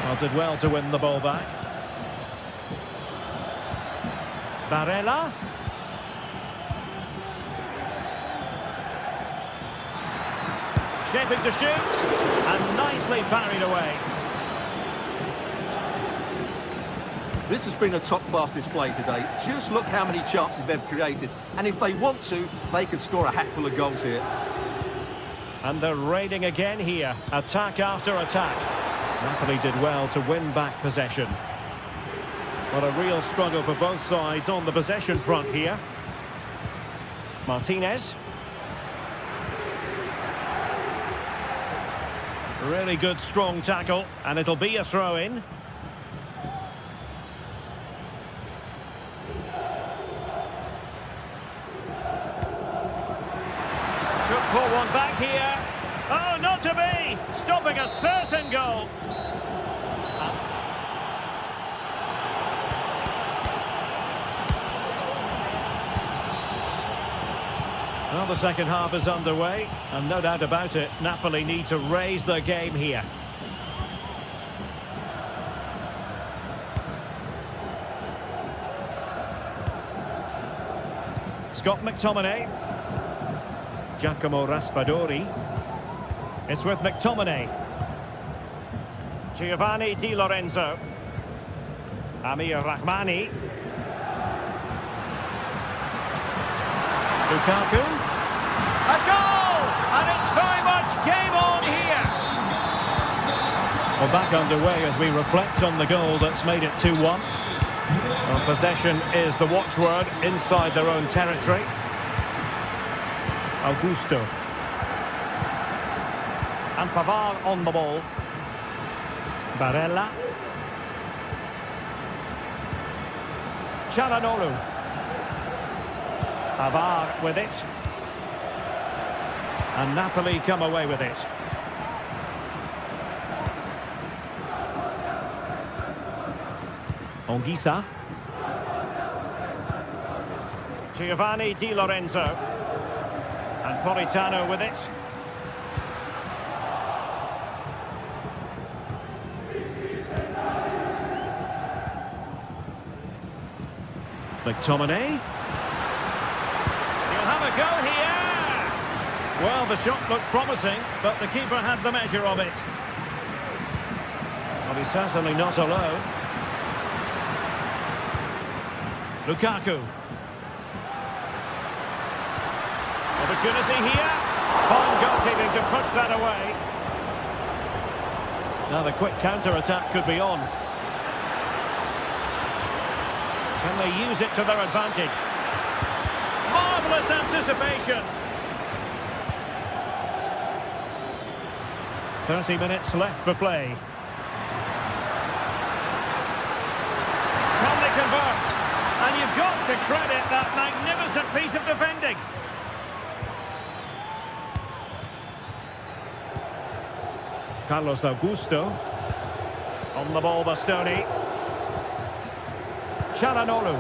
Well, did well to win the ball back. Barella. Shaping to shoot. And nicely parried away. This has been a top-class display today. Just look how many chances they've created. And if they want to, they could score a hatful of goals here. And they're raiding again here. Attack after attack. Napoli did well to win back possession. But a real struggle for both sides on the possession front here. Martinez. Really good, strong tackle. And it'll be a throw-in. Could pull one back here. Oh, not to be! Stopping a certain goal. Well, the second half is underway, and no doubt about it, Napoli need to raise their game here. Scott McTominay. Giacomo Raspadori. It's with McTominay. Giovanni Di Lorenzo. Amir Rahmani. Lukaku. A goal! And it's very much game on here. Well, back underway as we reflect on the goal that's made it 2-1. Well, possession is the watchword inside their own territory. Augusto. And Pavard on the ball. Barella. Çalhanoğlu. Pavard with it. And Napoli come away with it. Onguisa. Giovanni Di Lorenzo. And Politano with it. McTominay. He'll have a go here. Well, the shot looked promising, but the keeper had the measure of it. Well, he's certainly not alone. Lukaku. Opportunity here. Fine goalkeeping to push that away. Now the quick counter-attack could be on. Can they use it to their advantage? Marvellous anticipation. 30 minutes left for play. Can they convert? And you've got to credit that magnificent piece of defending. Carlos Augusto. On the ball, Bastoni. Çalhanoğlu.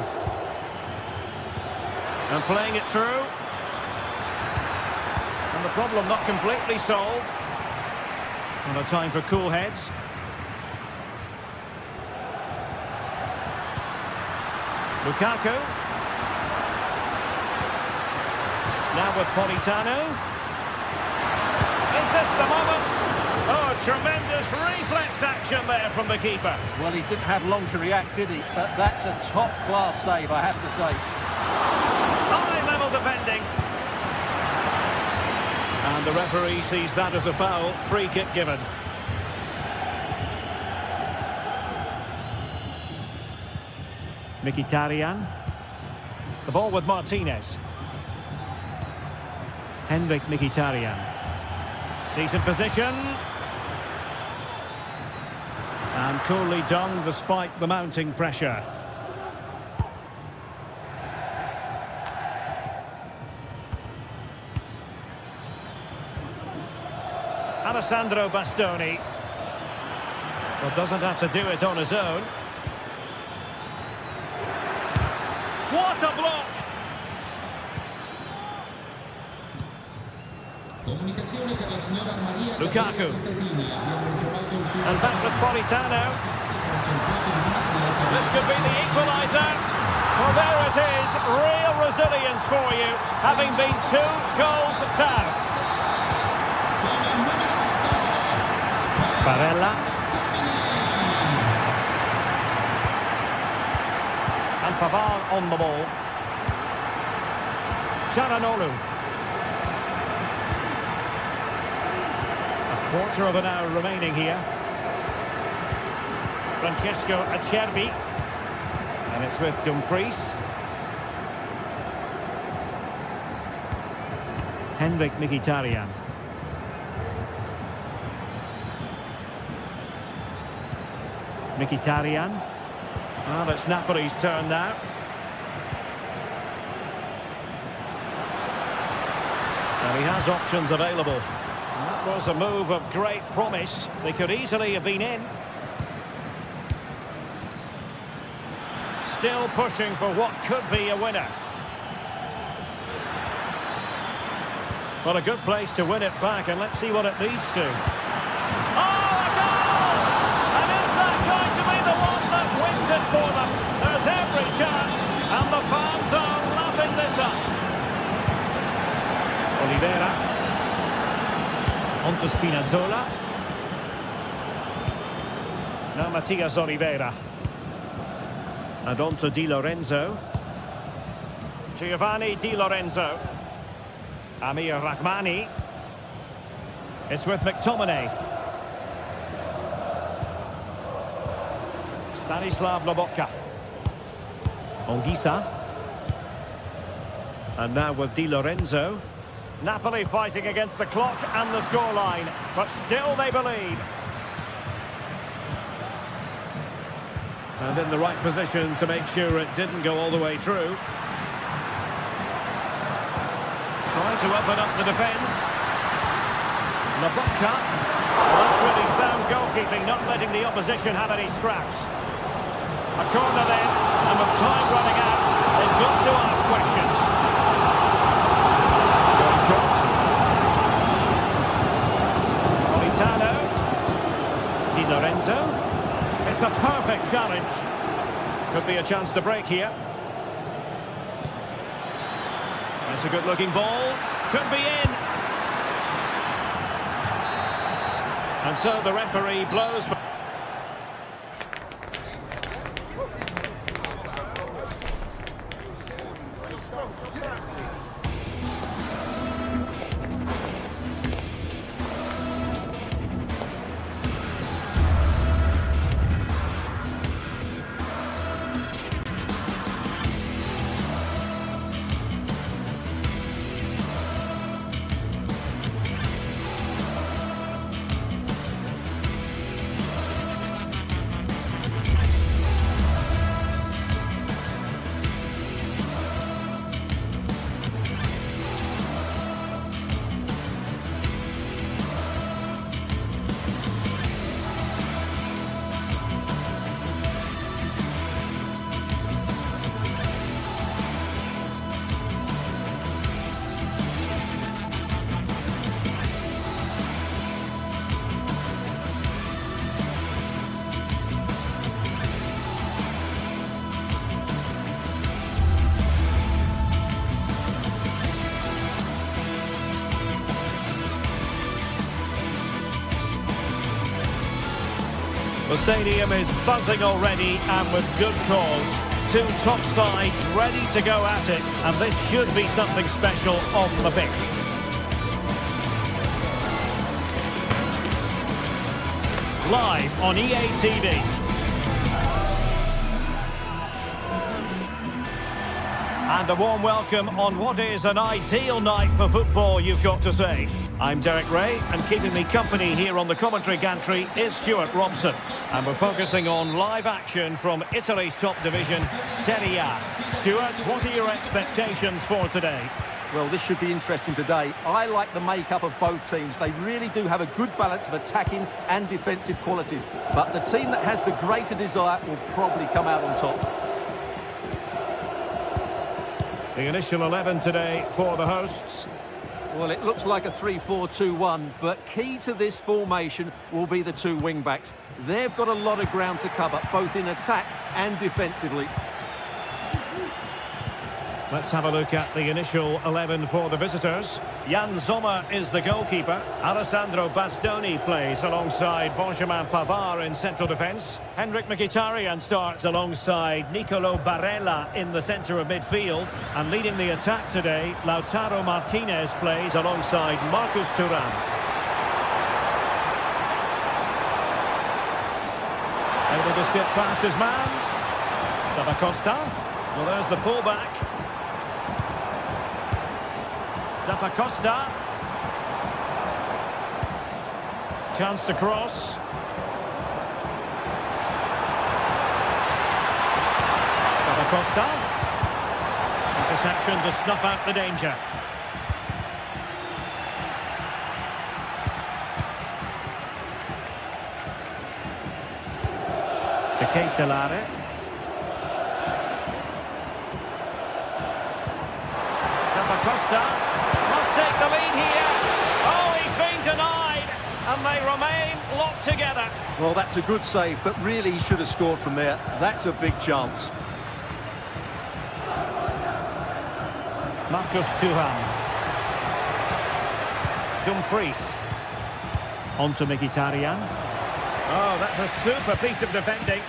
And playing it through. And the problem not completely solved. And a time for cool heads. Lukaku. Now with Politano. Is this the moment? Oh, tremendous reflex action there from the keeper. Well, he didn't have long to react, did he? But that's a top-class save, I have to say. High-level defending. And the referee sees that as a foul. Free kick given. Mkhitaryan. The ball with Martinez. Henrik Mkhitaryan. Decent position. coolly done despite the mounting pressure. Alessandro Bastoni. Well, doesn't have to do it on his own. What a block! Comunicazione per la signora Maria Lukaku. Costantini. Abbiamo trovato il suo... And back with Politano. This could be the equaliser. Well, there it is. Real resilience for you, having been 2 goals down. Barella. And Pavard on the ball. Charanoglu. A quarter of an hour remaining here. Francesco Acerbi. And it's with Dumfries. Henrik Mkhitaryan. Mkhitaryan. Well, it's Napoli's turn now. And he has options available. And that was a move of great promise. They could easily have been in. Still pushing for what could be a winner. Well, a good place to win it back, and let's see what it leads to. Oh, a goal! And is that going to be the one that wins it for them? There's every chance, and the fans are lapping this up. Oliveira. On to Spinazzola. Now Matias Oliveira. And on to Di Lorenzo. Giovanni Di Lorenzo. Amir Rahmani. It's with McTominay. Stanislav Lobotka. Ongisa. And now with Di Lorenzo. Napoli fighting against the clock and the scoreline, but still they believe. And in the right position to make sure it didn't go all the way through. Trying to open up the defence. Lobotka. That's really sound goalkeeping, not letting the opposition have any scraps. A corner then, and with time running out, they've got to ask questions. Good shot. Politano. Di Lorenzo. It's a perfect challenge. Could be a chance to break here. That's a good-looking ball. Could be in. And so the referee blows for... The stadium is buzzing already, and with good cause. 2 top sides ready to go at it, and this should be something special on the pitch. Live on EA TV. And a warm welcome on what is an ideal night for football, you've got to say. I'm Derek Ray, and keeping me company here on the commentary gantry is Stuart Robson. And we're focusing on live action from Italy's top division, Serie A. Stuart, what are your expectations for today? Well, this should be interesting today. I like the makeup of both teams. They really do have a good balance of attacking and defensive qualities. But the team that has the greater desire will probably come out on top. The initial 11 today for the hosts. Well, it looks like a 3-4-2-1, but key to this formation will be the two wing-backs. They've got a lot of ground to cover, both in attack and defensively. Let's have a look at the initial 11 for the visitors. Jan Sommer is the goalkeeper. Alessandro Bastoni plays alongside Benjamin Pavard in central defence. Henrik Mkhitaryan starts alongside Nicolo Barella in the centre of midfield. And leading the attack today, Lautaro Martinez plays alongside Marcus Thuram. Able to skip past his man. Zappacosta. Well, there's the pullback. Zappacosta. Chance to cross. Zappacosta. Interception to snuff out the danger. De Ketelare. Zappacosta. Take the lead here. Oh, he's been denied, and they remain locked together. Well, that's a good save, but really he should have scored from there. That's a big chance. Marcus Thuram. Dumfries. On to Mkhitaryan. Oh, that's a super piece of defending.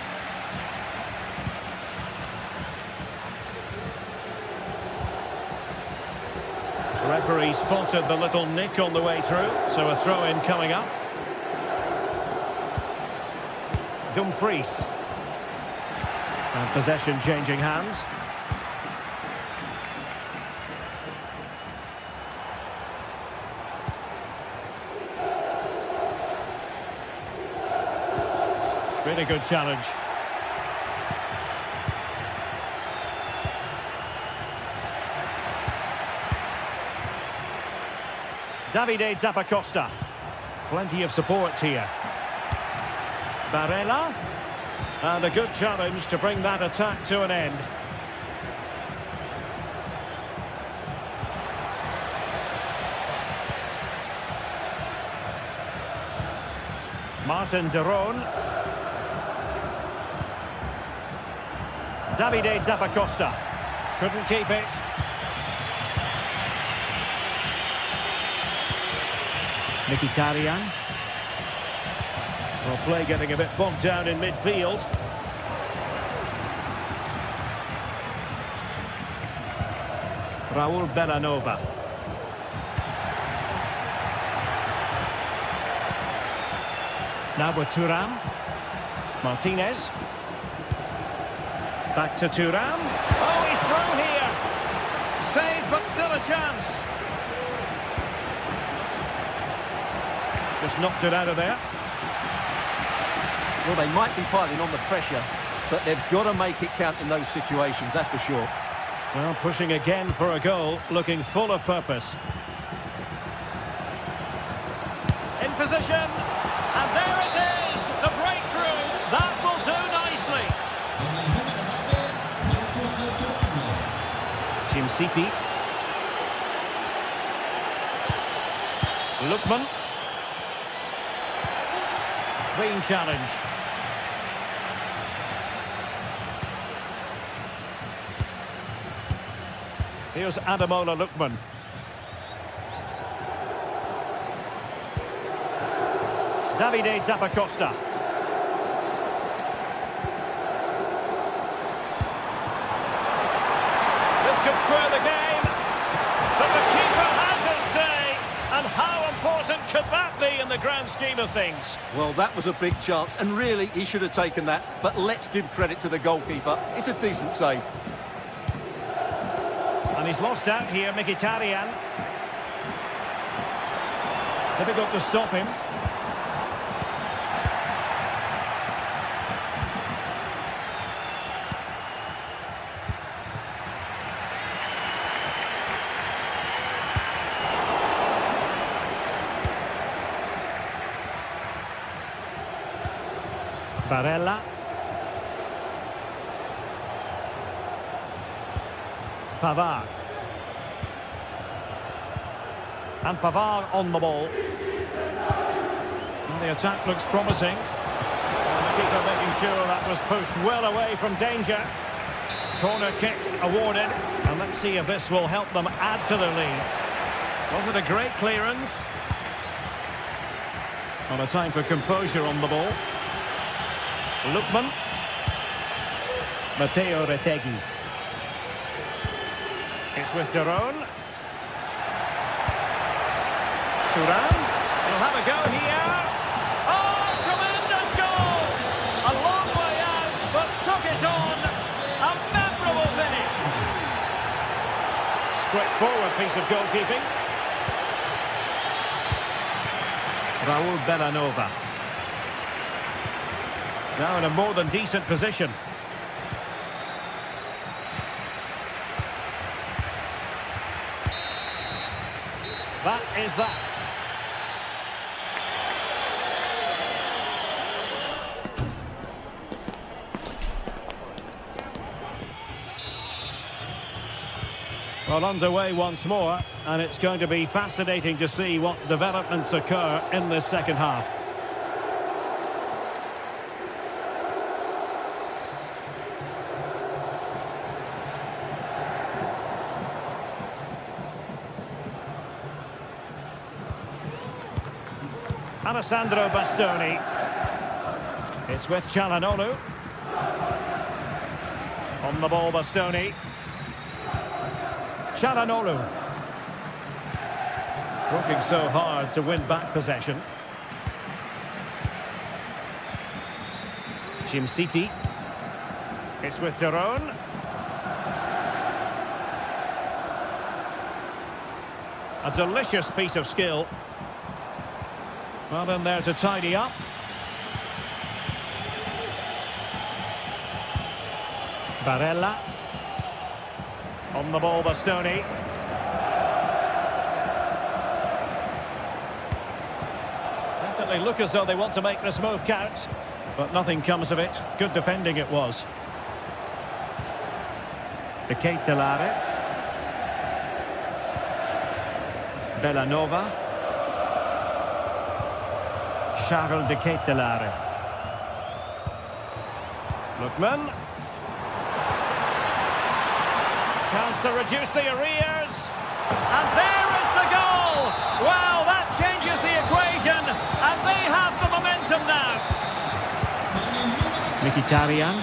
Referee spotted the little nick on the way through, so a throw-in coming up. Dumfries. And possession changing hands. Really good challenge. Davide Zappacosta. Plenty of support here. Barella. And a good challenge to bring that attack to an end. Martin de Roon. Davide Zappacosta. Couldn't keep it. Mkhitaryan. Well, play getting a bit bogged down in midfield. Raul Bellanova. Now with Thuram. Martinez. Back to Thuram. Oh, he's through here. Saved, but still a chance. Just knocked it out of there. Well, they might be piling on the pressure, but they've got to make it count in those situations, that's for sure. Well, pushing again for a goal, looking full of purpose. In position, and there it is, the breakthrough. That will do nicely. Jim City. Lookman. Clean challenge. Here's Ademola Lookman. Davide Zappacosta. This could square the game, but the keeper has his say. And how important could that be in the grand scheme of things? Well, that was a big chance, and really he should have taken that. But let's give credit to the goalkeeper. It's a decent save. And he's lost out here, Mkhitaryan. Difficult to stop him. Barella. Pavard. And Pavard on the ball. Well, the attack looks promising. And the keeper making sure that was pushed well away from danger. Corner kick awarded. And let's see if this will help them add to their lead. Was it a great clearance? Not a time for composure on the ball. Lookman. Matteo Retegui. It's with Daron. Thuram. He'll have a go here. Oh, tremendous goal! A long way out, but took it on. A memorable finish. Straightforward piece of goalkeeping. Raul Bellanova. Now in a more than decent position. That is that. Well, underway once more, and it's going to be fascinating to see what developments occur in this second half. Alessandro Bastoni. It's with Çalhanoğlu. On the ball, Bastoni. Çalhanoğlu. Working so hard to win back possession. City. It's with Daron. A delicious piece of skill. Well, in there to tidy up. Barella. On the ball, Bastoni. Definitely look as though they want to make this move count. But nothing comes of it. Good defending it was. De Ketelaere. Bellanova. Charles de Ketelaere. Lookman. Chance to reduce the arrears. And there is the goal! Wow, that changes the equation. And they have the momentum now. Mkhitaryan.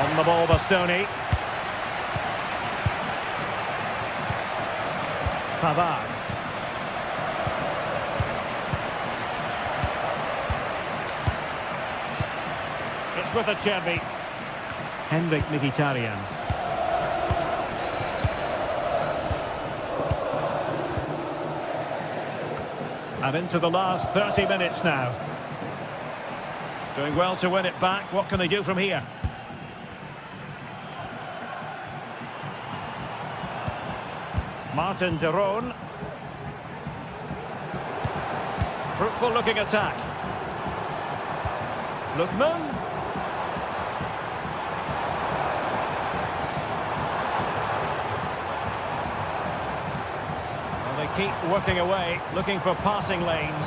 On the ball, Bastoni. Pavard. It's with Acerbi. Henrik Mkhitaryan. And into the last 30 minutes now. Doing well to win it back. What can they do from here? Martin Daron. Fruitful looking attack. Lookman. Keep working away, looking for passing lanes.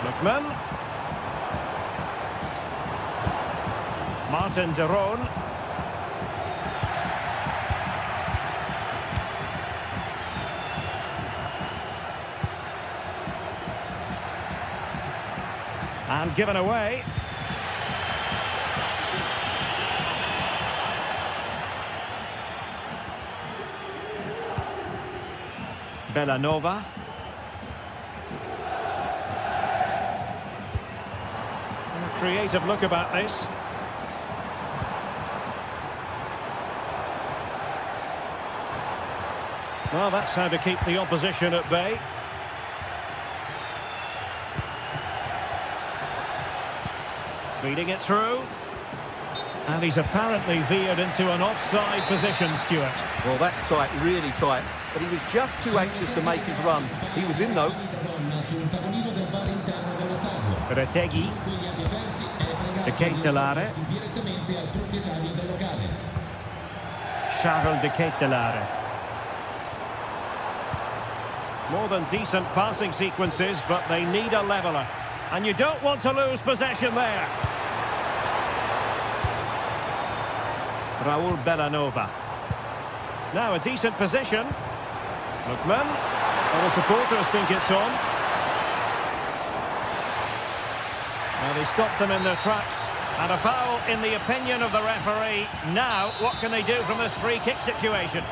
Lookman. Martin Daron. And given away. Bellanova. A creative look about this. Well, that's how to keep the opposition at bay. Feeding it through. And he's apparently veered into an offside position, Stuart. Well, that's tight, really tight. But he was just too anxious to make his run. He was in, though. sul tavolino del bar interno dello stadio. Retegui. Quelli abbia persi e De Ketelare. direttamente al proprietario del locale. Charles De Ketelare. More than decent passing sequences, but they need a leveller. And you don't want to lose possession there. Raul Bellanova. Now a decent position. Lookman. All the supporters think it's on. Well, they stopped them in their tracks. And a foul in the opinion of the referee. Now, what can they do from this free kick situation?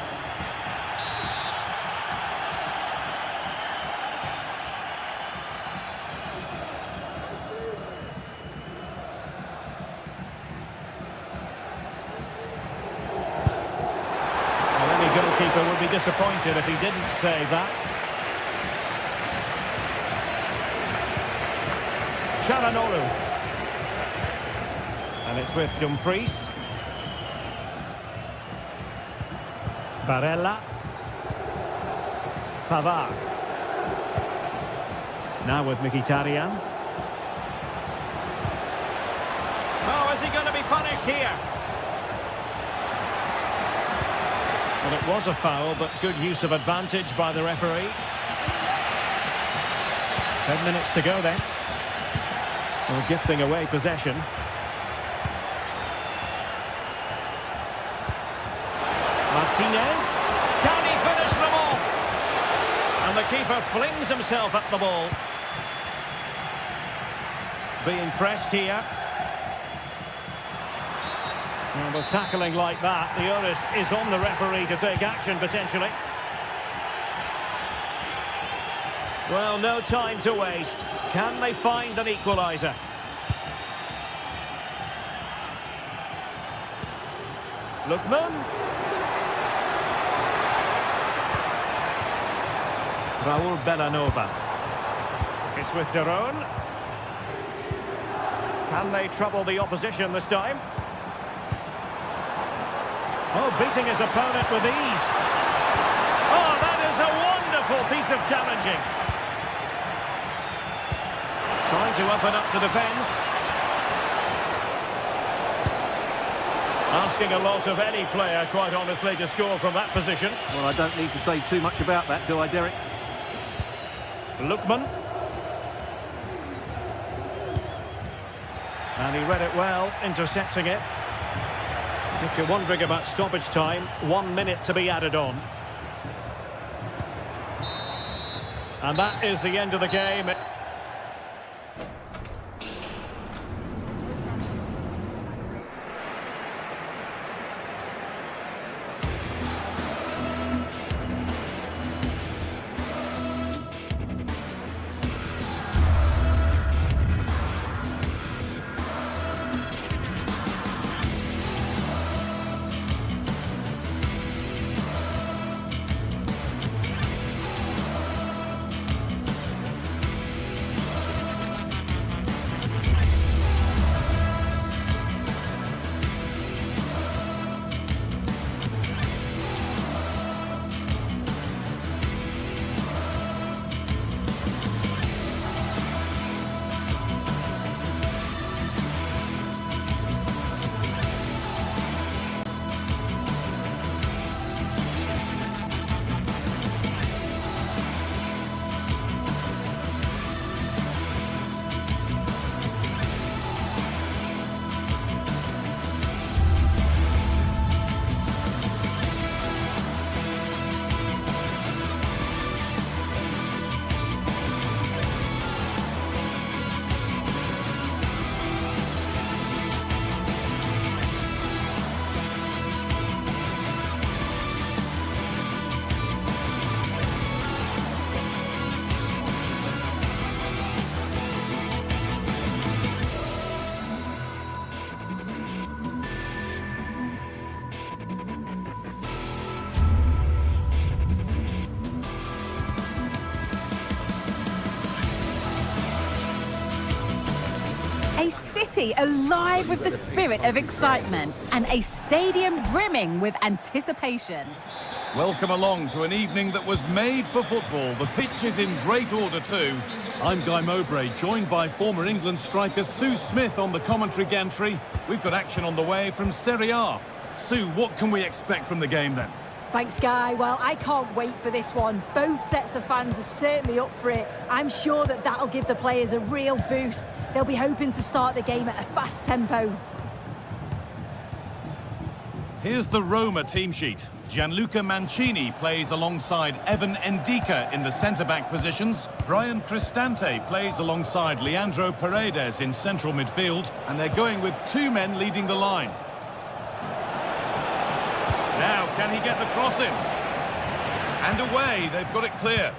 Goalkeeper would be disappointed if he didn't save that. Çalhanoğlu. And it's with Dumfries. Barella. Pavard. Now with Mkhitaryan. Oh, is he going to be punished here? Well, it was a foul, but good use of advantage by the referee. 10 minutes to go then. Well, gifting away possession. Martinez. Can he finish them off? And the keeper flings himself at the ball. Being pressed here. And with tackling like that, the onus is on the referee to take action, potentially. Well, no time to waste. Can they find an equaliser? Lookman. Raul Bellanova. It's with Daron. Can they trouble the opposition this time? Oh, beating his opponent with ease. Oh, that is a wonderful piece of challenging. Trying to open up the defence. Asking a lot of any player, quite honestly, to score from that position. Well, I don't need to say too much about that, do I, Derek? Lookman. And he read it well, intercepting it. If you're wondering about stoppage time, 1 minute to be added on. And that is the end of the game. city alive with the spirit of excitement and a stadium brimming with anticipation. Welcome along to an evening that was made for football. The pitch is in great order too. I'm Guy Mowbray, joined by former England striker Sue Smith on the commentary gantry. We've got action on the way from Serie A. Sue, what can we expect from the game then? Thanks, Guy. Well, I can't wait for this one. Both sets of fans are certainly up for it. I'm sure that that'll give the players a real boost. They'll be hoping to start the game at a fast tempo. Here's the Roma team sheet. Gianluca Mancini plays alongside Evan Ndika in the centre-back positions. Brian Cristante plays alongside Leandro Paredes in central midfield. And they're going with two men leading the line. Now, can he get the cross in? And away, they've got it clear.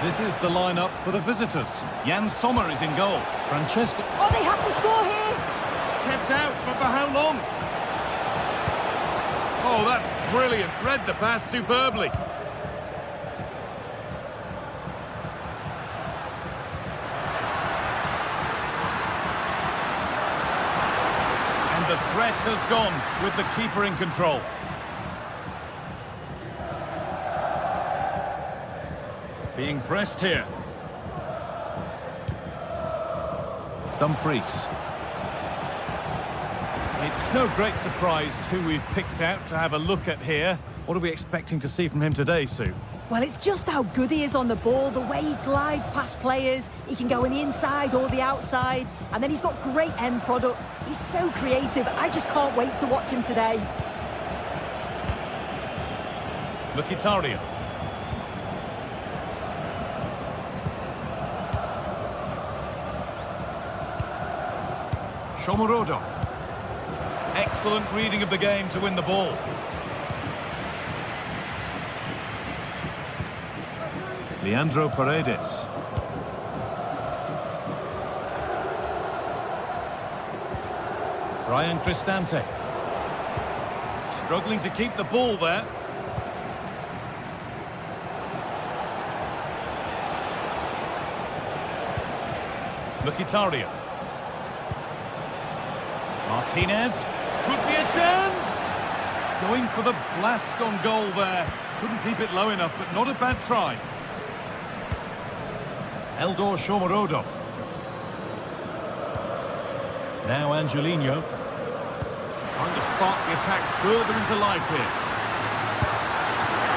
This is the lineup for the visitors. Jan Sommer is in goal. Francesco... Oh, they have to score here! Kept out, but for how long? Oh, that's brilliant. Read the pass superbly. And the threat has gone with the keeper in control. Being pressed here. Dumfries. It's no great surprise who we've picked out to have a look at here. What are we expecting to see from him today, Sue? Well, it's just how good he is on the ball, the way he glides past players. He can go on the inside or the outside, and then he's got great end product. He's so creative. I just can't wait to watch him today. Mkhitaryan. Shomurodov. Excellent reading of the game to win the ball. Leandro Paredes. Brian Cristante. Struggling to keep the ball there. Mkhitaryan. Martinez. Could be a chance! Going for the blast on goal there. Couldn't keep it low enough, but not a bad try. Eldor Shomurodov. Now Angelino. Trying to spark the attack further into life here.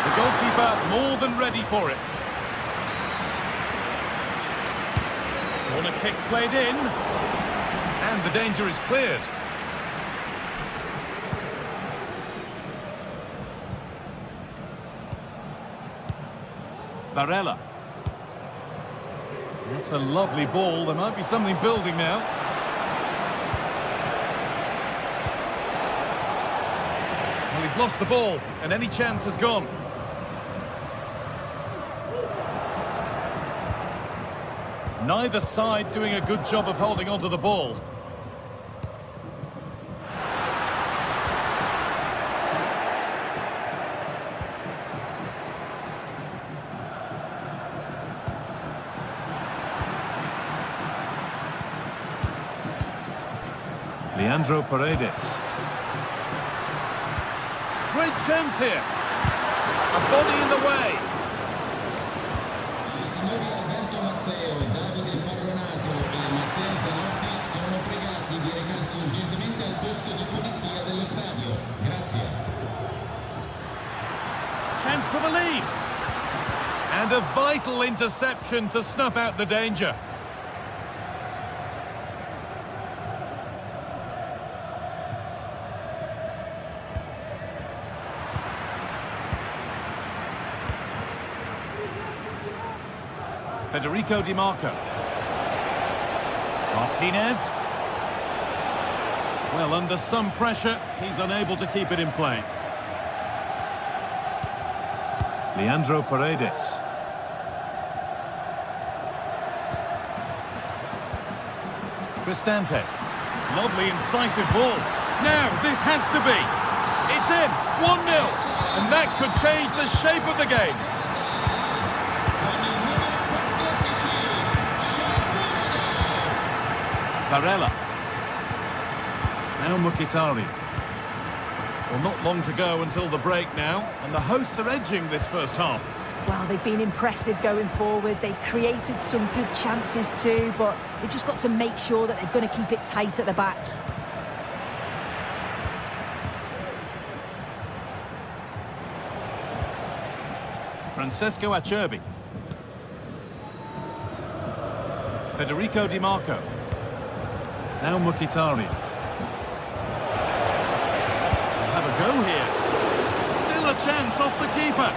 The goalkeeper more than ready for it. Corner kick played in. And the danger is cleared. Barella. That's a lovely ball. There might be something building now. Well, he's lost the ball, and any chance has gone. Neither side doing a good job of holding onto the ball. Leandro Paredes. Great chance here. A body in the way. I signori Alberto Mazzeo, Davide Farronato e Matteo Zanotti sono pregati di recarsi urgentemente al posto di polizia dello stadio. Grazie. Chance for the lead. And a vital interception to snuff out the danger. Federico Di Marco. Martinez. Well, under some pressure, he's unable to keep it in play. Leandro Paredes. Cristante. Lovely, incisive ball. Now, this has to be. It's in. 1-0. And that could change the shape of the game. Barella. Now Mkhitaryan. Well, not long to go until the break now, and the hosts are edging this first half. Well, they've been impressive going forward. They've created some good chances too, but they've just got to make sure that they're going to keep it tight at the back. Francesco Acerbi. Federico Di Marco. Now Mkhitaryan. Have a go here. Still a chance off the keeper.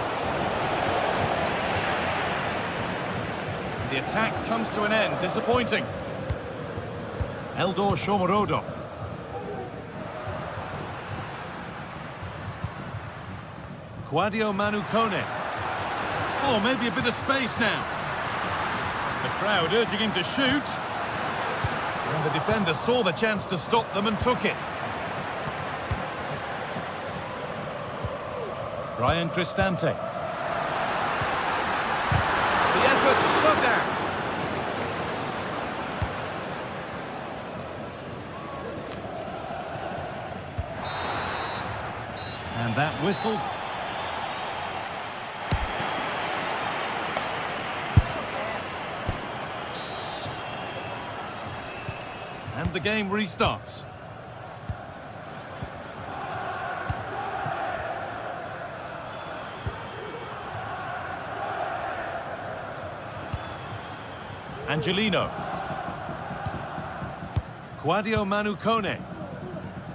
The attack comes to an end. Disappointing. Eldor Shomurodov. Kwadwo Manu Kone. Oh, maybe a bit of space now. The crowd urging him to shoot. And the defender saw the chance to stop them and took it. Brian Cristante. The effort shut out. And that whistle. And the game restarts. Angelino. Kwadwo Manu Kone.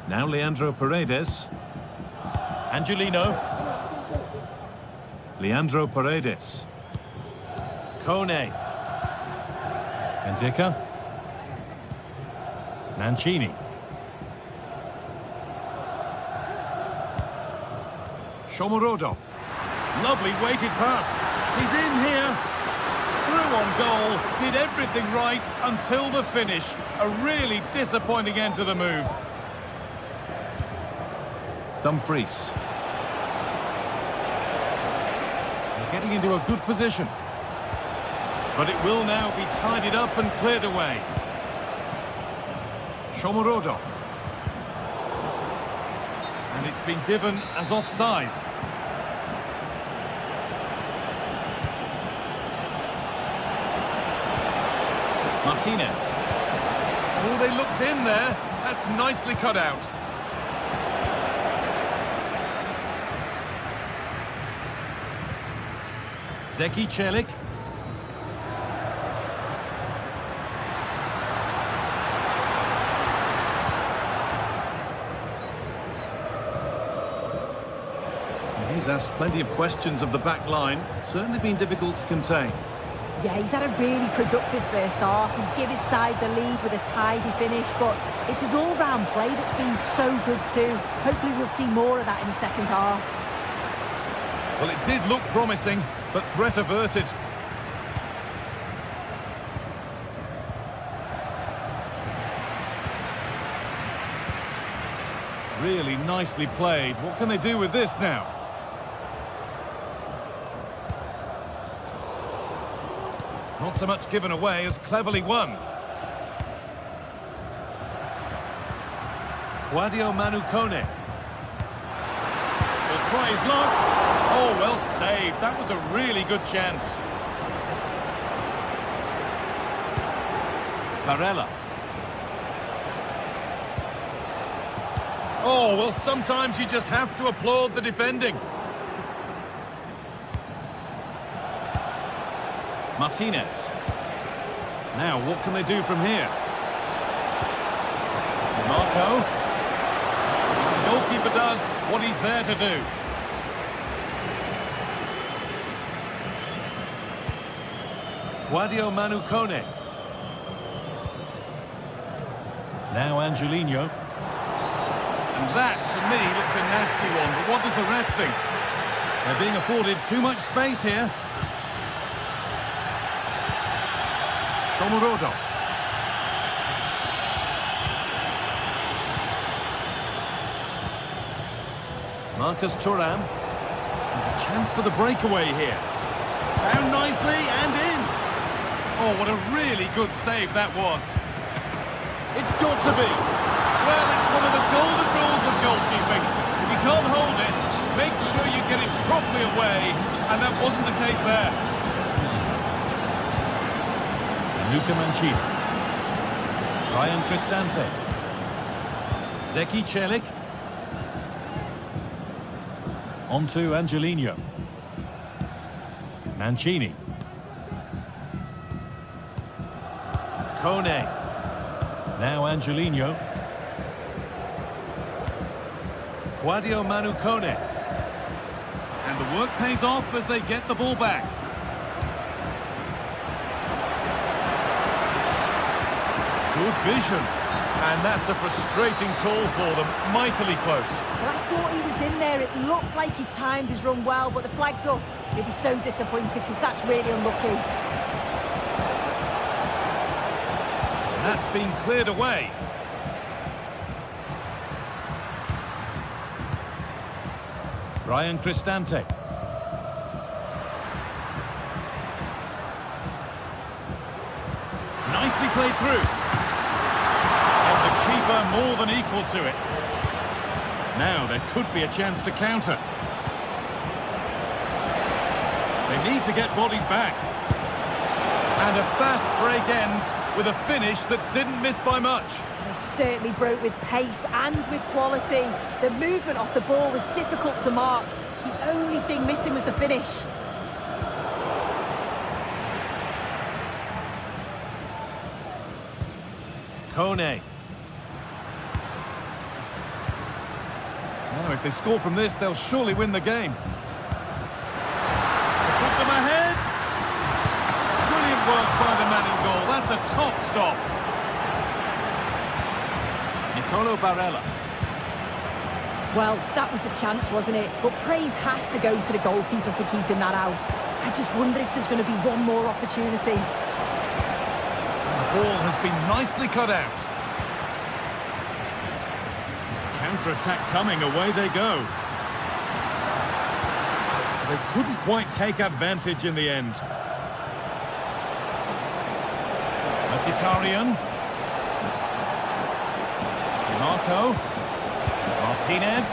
Now Leandro Paredes. Angelino. Leandro Paredes. Kone. Ndicka. Mancini. Shomurodov. Lovely weighted pass. He's in here. Through on goal. Did everything right until the finish. A really disappointing end to the move. Dumfries. They're getting into a good position. But it will now be tidied up and cleared away. Shomurodov. And it's been given as offside. Martinez. Oh, they looked in there. That's nicely cut out. Zeki Celik. He's asked plenty of questions of the back line. It's certainly been difficult to contain. Yeah, he's had a really productive first half. He gave his side the lead with a tidy finish, but it's his all-round play that's been so good too. Hopefully we'll see more of that in the second half. Well, it did look promising, but threat averted. Really nicely played. What can they do with this now? Not so much given away as cleverly won. Kwadwo Manu Kone. Will try his luck. Oh, well saved. That was a really good chance. Barella. Oh, well, sometimes you just have to applaud the defending. Martinez. Now, what can they do from here? Marco. The goalkeeper does what he's there to do. Kwadwo Manu Kone. Now Angelino. And that, to me, looks a nasty one. But what does the ref think? They're being afforded too much space here. Shomurodov. Marcus Thuram. There's a chance for the breakaway here. Found nicely and in. Oh, what a really good save that was. It's got to be. Well, it's one of the golden rules of goalkeeping. If you can't hold it, make sure you get it properly away, and that wasn't the case there. Luka Mancini. Ryan Cristante. Zeki Celik. On to Angelino. Mancini. Kone. Now Angelino. Guadio Manu Kone. And the work pays off as they get the ball back. Good vision. And that's a frustrating call for them. Mightily close. Well, I thought he was in there. It looked like he timed his run well, but the flag's up. He'll be so disappointed because that's really unlucky. That's been cleared away. Ryan Cristante. Nicely played through. And the keeper more than equal to it. Now there could be a chance to counter. They need to get bodies back. And a fast break ends with a finish that didn't miss by much. They certainly broke with pace and with quality. The movement off the ball was difficult to mark. The only thing missing was the finish. Kone. Now, if they score from this, they'll surely win the game. To put them ahead. Brilliant work by the man in goal. That's a top stop. Nicolo Barella. Well, that was the chance, wasn't it? But praise has to go to the goalkeeper for keeping that out. I just wonder if there's going to be one more opportunity. The ball has been nicely cut out. Counter-attack coming, away they go. They couldn't quite take advantage in the end. Mkhitaryan. Marco. Martinez.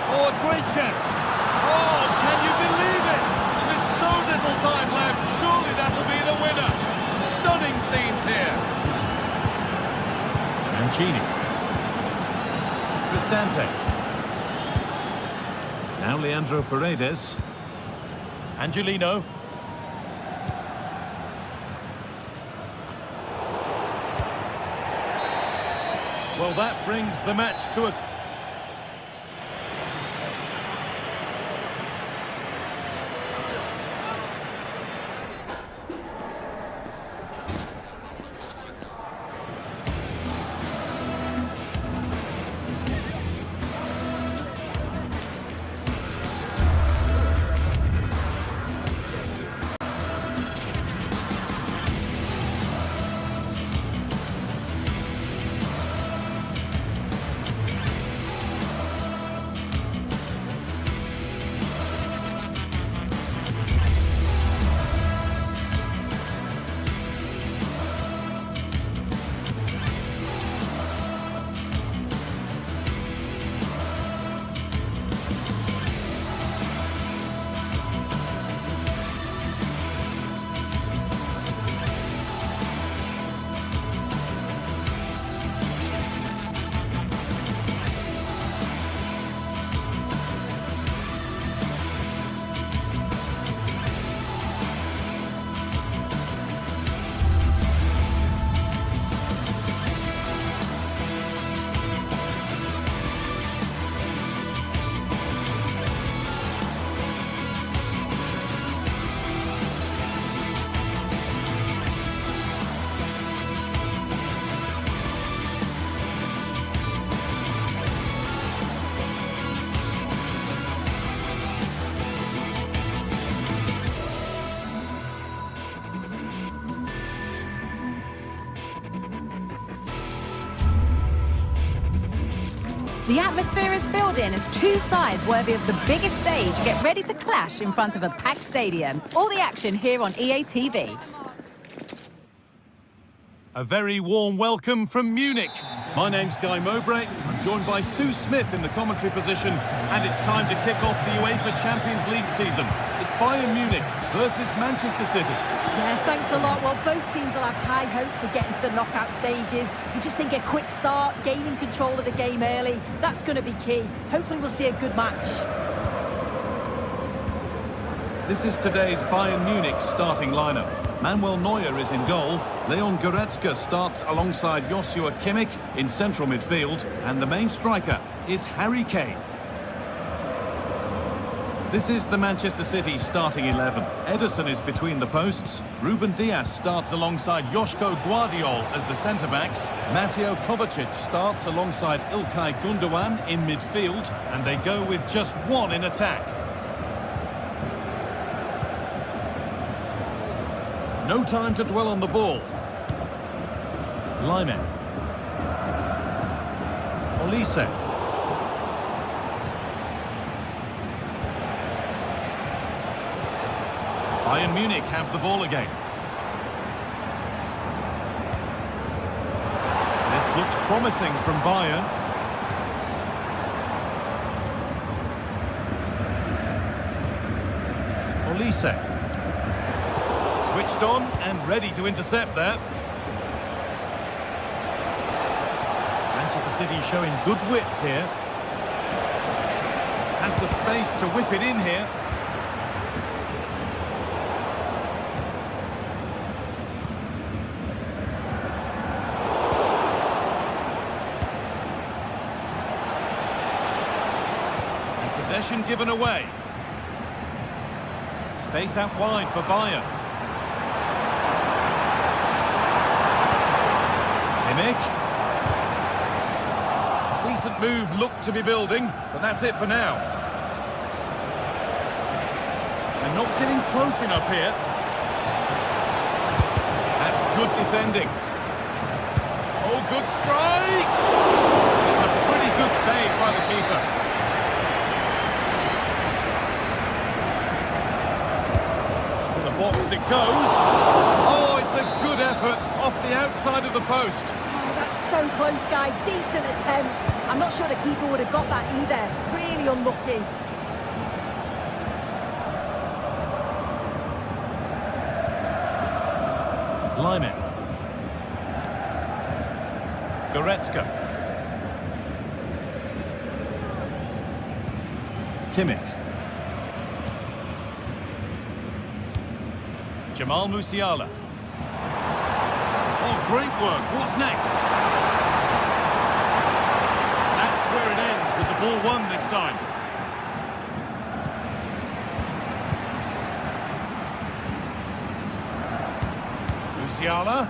Oh, a great chance. Oh, can you believe it? There's so little time left. Surely that'll be the winner. Stunning scenes here. Mancini. Cristante. Now Leandro Paredes. Angelino. Well, that brings the match to a... The atmosphere is building as two sides worthy of the biggest stage get ready to clash in front of a packed stadium. All the action here on EA TV. A very warm welcome from Munich. My name's Guy Mowbray. I'm joined by Sue Smith in the commentary position, and it's time to kick off the UEFA Champions League season. It's Bayern Munich versus Manchester City. Yeah, thanks a lot. Well, both teams will have high hopes of getting to the knockout stages. You just think a quick start, gaining control of the game early, that's going to be key. Hopefully we'll see a good match. This is today's Bayern Munich starting lineup. Manuel Neuer is in goal. Leon Goretzka starts alongside Joshua Kimmich in central midfield. And the main striker is Harry Kane. This is the Manchester City starting 11. Ederson is between the posts. Ruben Dias starts alongside Joško Guardiol as the centre-backs. Mateo Kovacic starts alongside Ilkay Gundogan in midfield. And they go with just one in attack. No time to dwell on the ball. Lyman. Olise. Bayern Munich have the ball again. This looks promising from Bayern. Olise. Switched on and ready to intercept there. Manchester City showing good width here. Has the space to whip it in here. And possession given away. Space out wide for Bayern. Decent move looked to be building, but that's it for now. They're not getting close enough here. That's good defending. Oh, good strike! It's a pretty good save by the keeper. To the box it goes. Oh, it's a good effort off the outside of the post. So close, Guy. Decent attempt. I'm not sure the keeper would have got that either. Really unlucky. Lyman. Goretzka. Kimmich. Jamal Musiala. Oh, great work. What's next? Where it ends with the ball won this time. Musiala.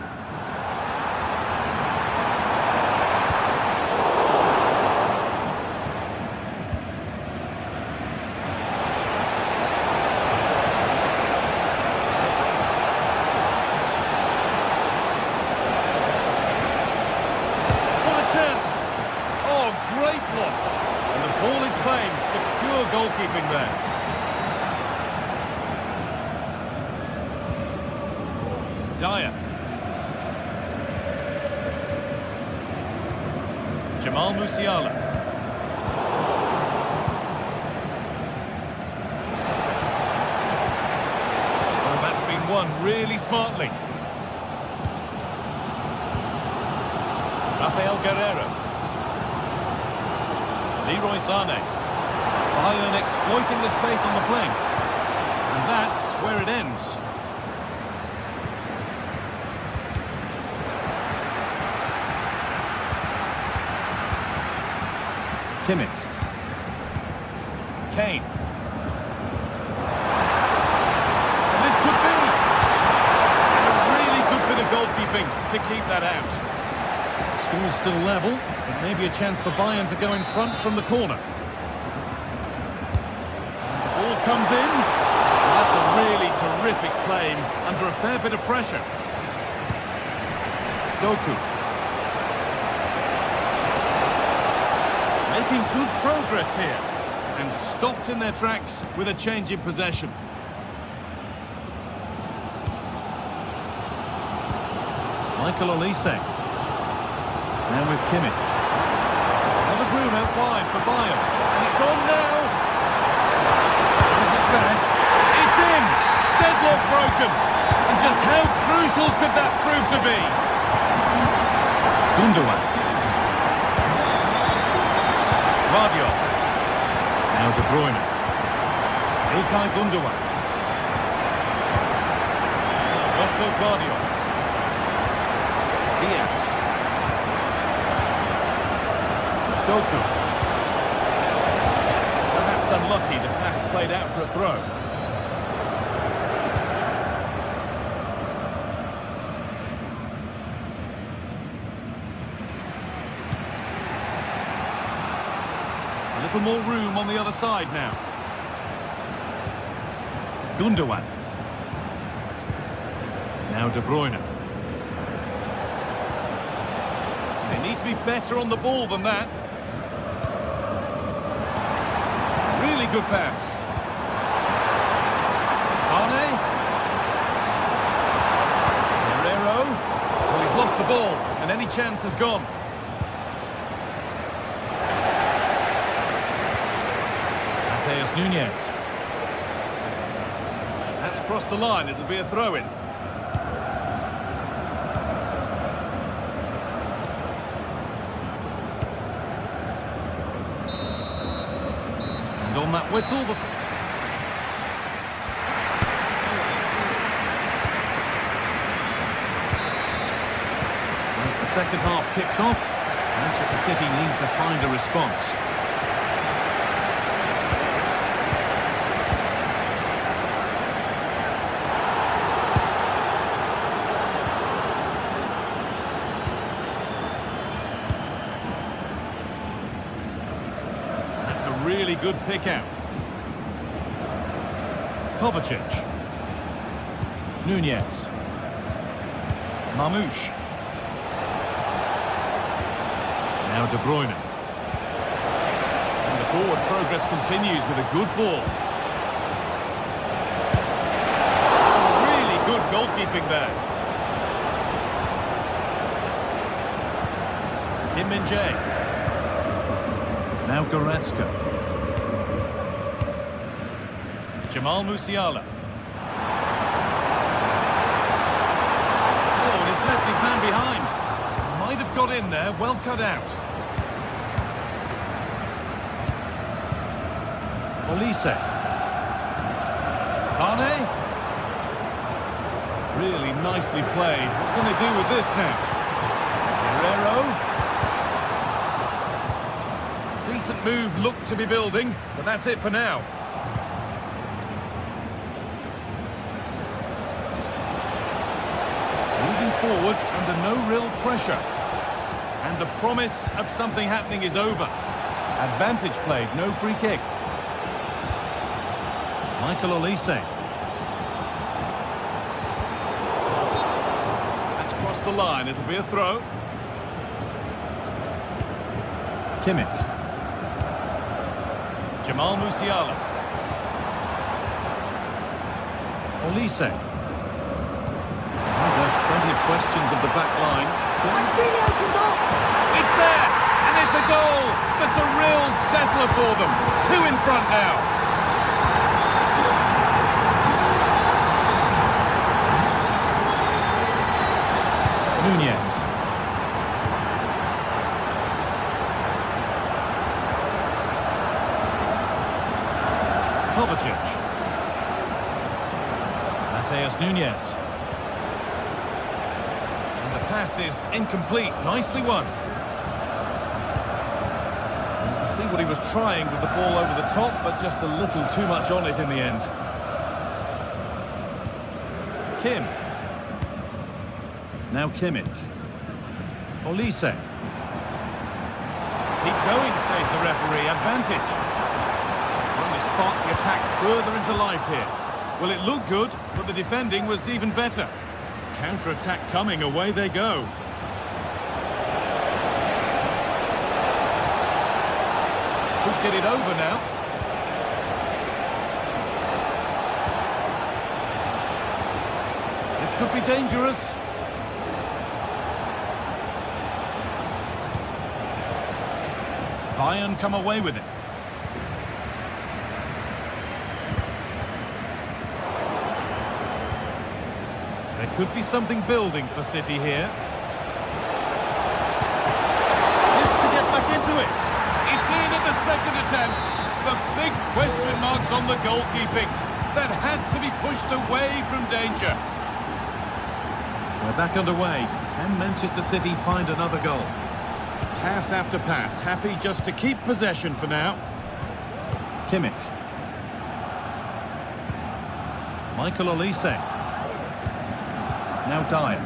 Goalkeeping there. Dyer. Jamal Musiala. Oh, that's been won really smartly. Rafael Guerreiro. Leroy Sané. Bayern exploiting the space on the flank. And that's where it ends. Kimmich. Kane. And this could be a really good bit of goalkeeping to keep that out. Score's still level, but maybe a chance for Bayern to go in front from the corner. Comes in. Well, that's a really terrific claim under a fair bit of pressure. Doku. Making good progress here and stopped in their tracks with a change in possession. Michael Olise. Now with Kimmich. Another Bruno wide for Bayern. And it's on now. Is it back? It's in! Deadlock broken. And just how crucial could that prove to be? Gundogan. Guardiola. Now De Bruyne. Ilkay Gundogan. Guardiola. Diaz. Doku. Perhaps unlucky, the pass played out for a throw. A little more room on the other side now. Gundogan. Now De Bruyne. They need to be better on the ball than that. Really good pass. Sane. Guerrero. Well, he's lost the ball, and any chance has gone. Mateus Nunes. That's crossed the line. It'll be a throw-in. On that whistle, as the second half kicks off, Manchester City need to find a response. Really good pick out. Kovacic. Nunez. Mamouche. Now De Bruyne. And the forward progress continues with a good ball. Really good goalkeeping there. Kim Min-jae. Now Goretzka. Jamal Musiala. Oh, he's left his man behind. Might have got in there, well cut out. Olise. Sane. Really nicely played. What can they do with this now? Guerrero. Decent move looked to be building, but that's it for now. Moving forward under no real pressure. And the promise of something happening is over. Advantage played, no free kick. Michael Olise. That's crossed the line, it'll be a throw. Kimmich. Jamal Musiala. Olise. There's plenty of questions of the back line. It's really opened up. It's there, and it's a goal. That's a real settler for them. 2 in front now. Nunez. Kovacic. Mateus Nunes. And the pass is incomplete. Nicely won. You can see what he was trying with the ball over the top, but just a little too much on it in the end. Kim. Now Kimmich. Olise. Keep going, says the referee. Advantage. Trying to spark the attack further into life here. Well, it looked good, but the defending was even better. Counter-attack coming, away they go. Could get it over now. This could be dangerous. Bayern come away with it. There could be something building for City here. This to get back into it. It's in at the second attempt. The big question marks on the goalkeeping. That had to be pushed away from danger. We're back underway. Can Manchester City find another goal? Pass after pass. Happy just to keep possession for now. Kimmich. Michael Olise. Now Dyer.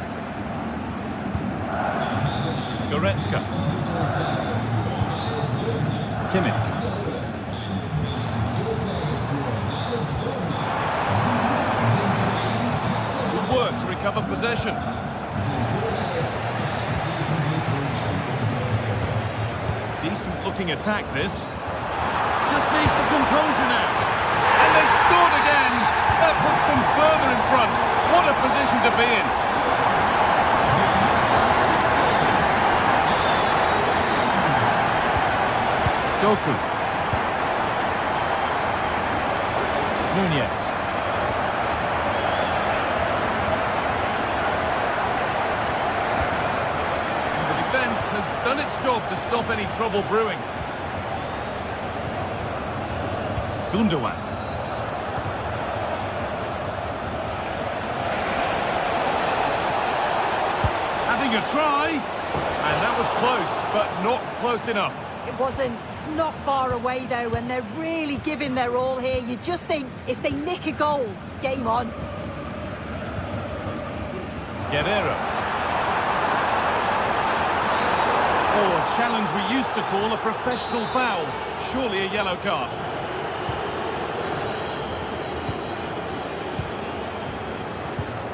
Goretzka. Kimmich. Good work to recover possession. Decent looking attack this. Just needs the composure now. And they've scored again. That puts them further in front. What a position to be in. Doku. Nunez. And the defence has done its job to stop any trouble brewing. Gundogan. Having a try, and that was close, but not close enough. It wasn't. It's not far away, though, and they're really giving their all here. You just think, if they nick a goal, it's game on. Guerrero. Oh, a challenge we used to call a professional foul. Surely a yellow card.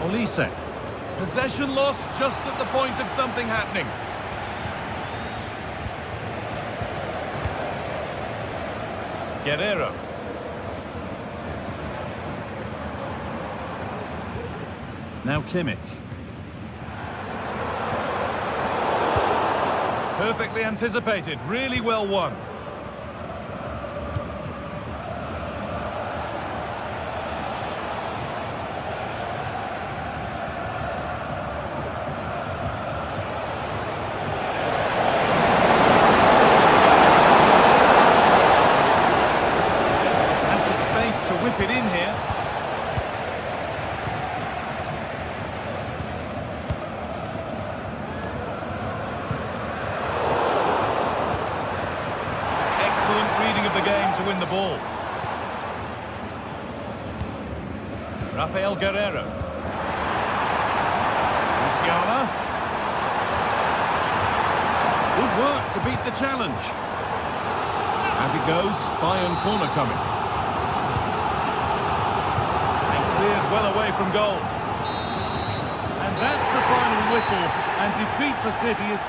Olise. Possession lost just at the point of something happening. Guerrero. Now Kimmich. Perfectly anticipated, really well won. Whip it in here. Excellent reading of the game to win the ball. Rafael Guerrero. Musiala. Good work to beat the challenge. As it goes, Bayern corner coming. Cleared well away from goal. And that's the final whistle, and defeat for City is...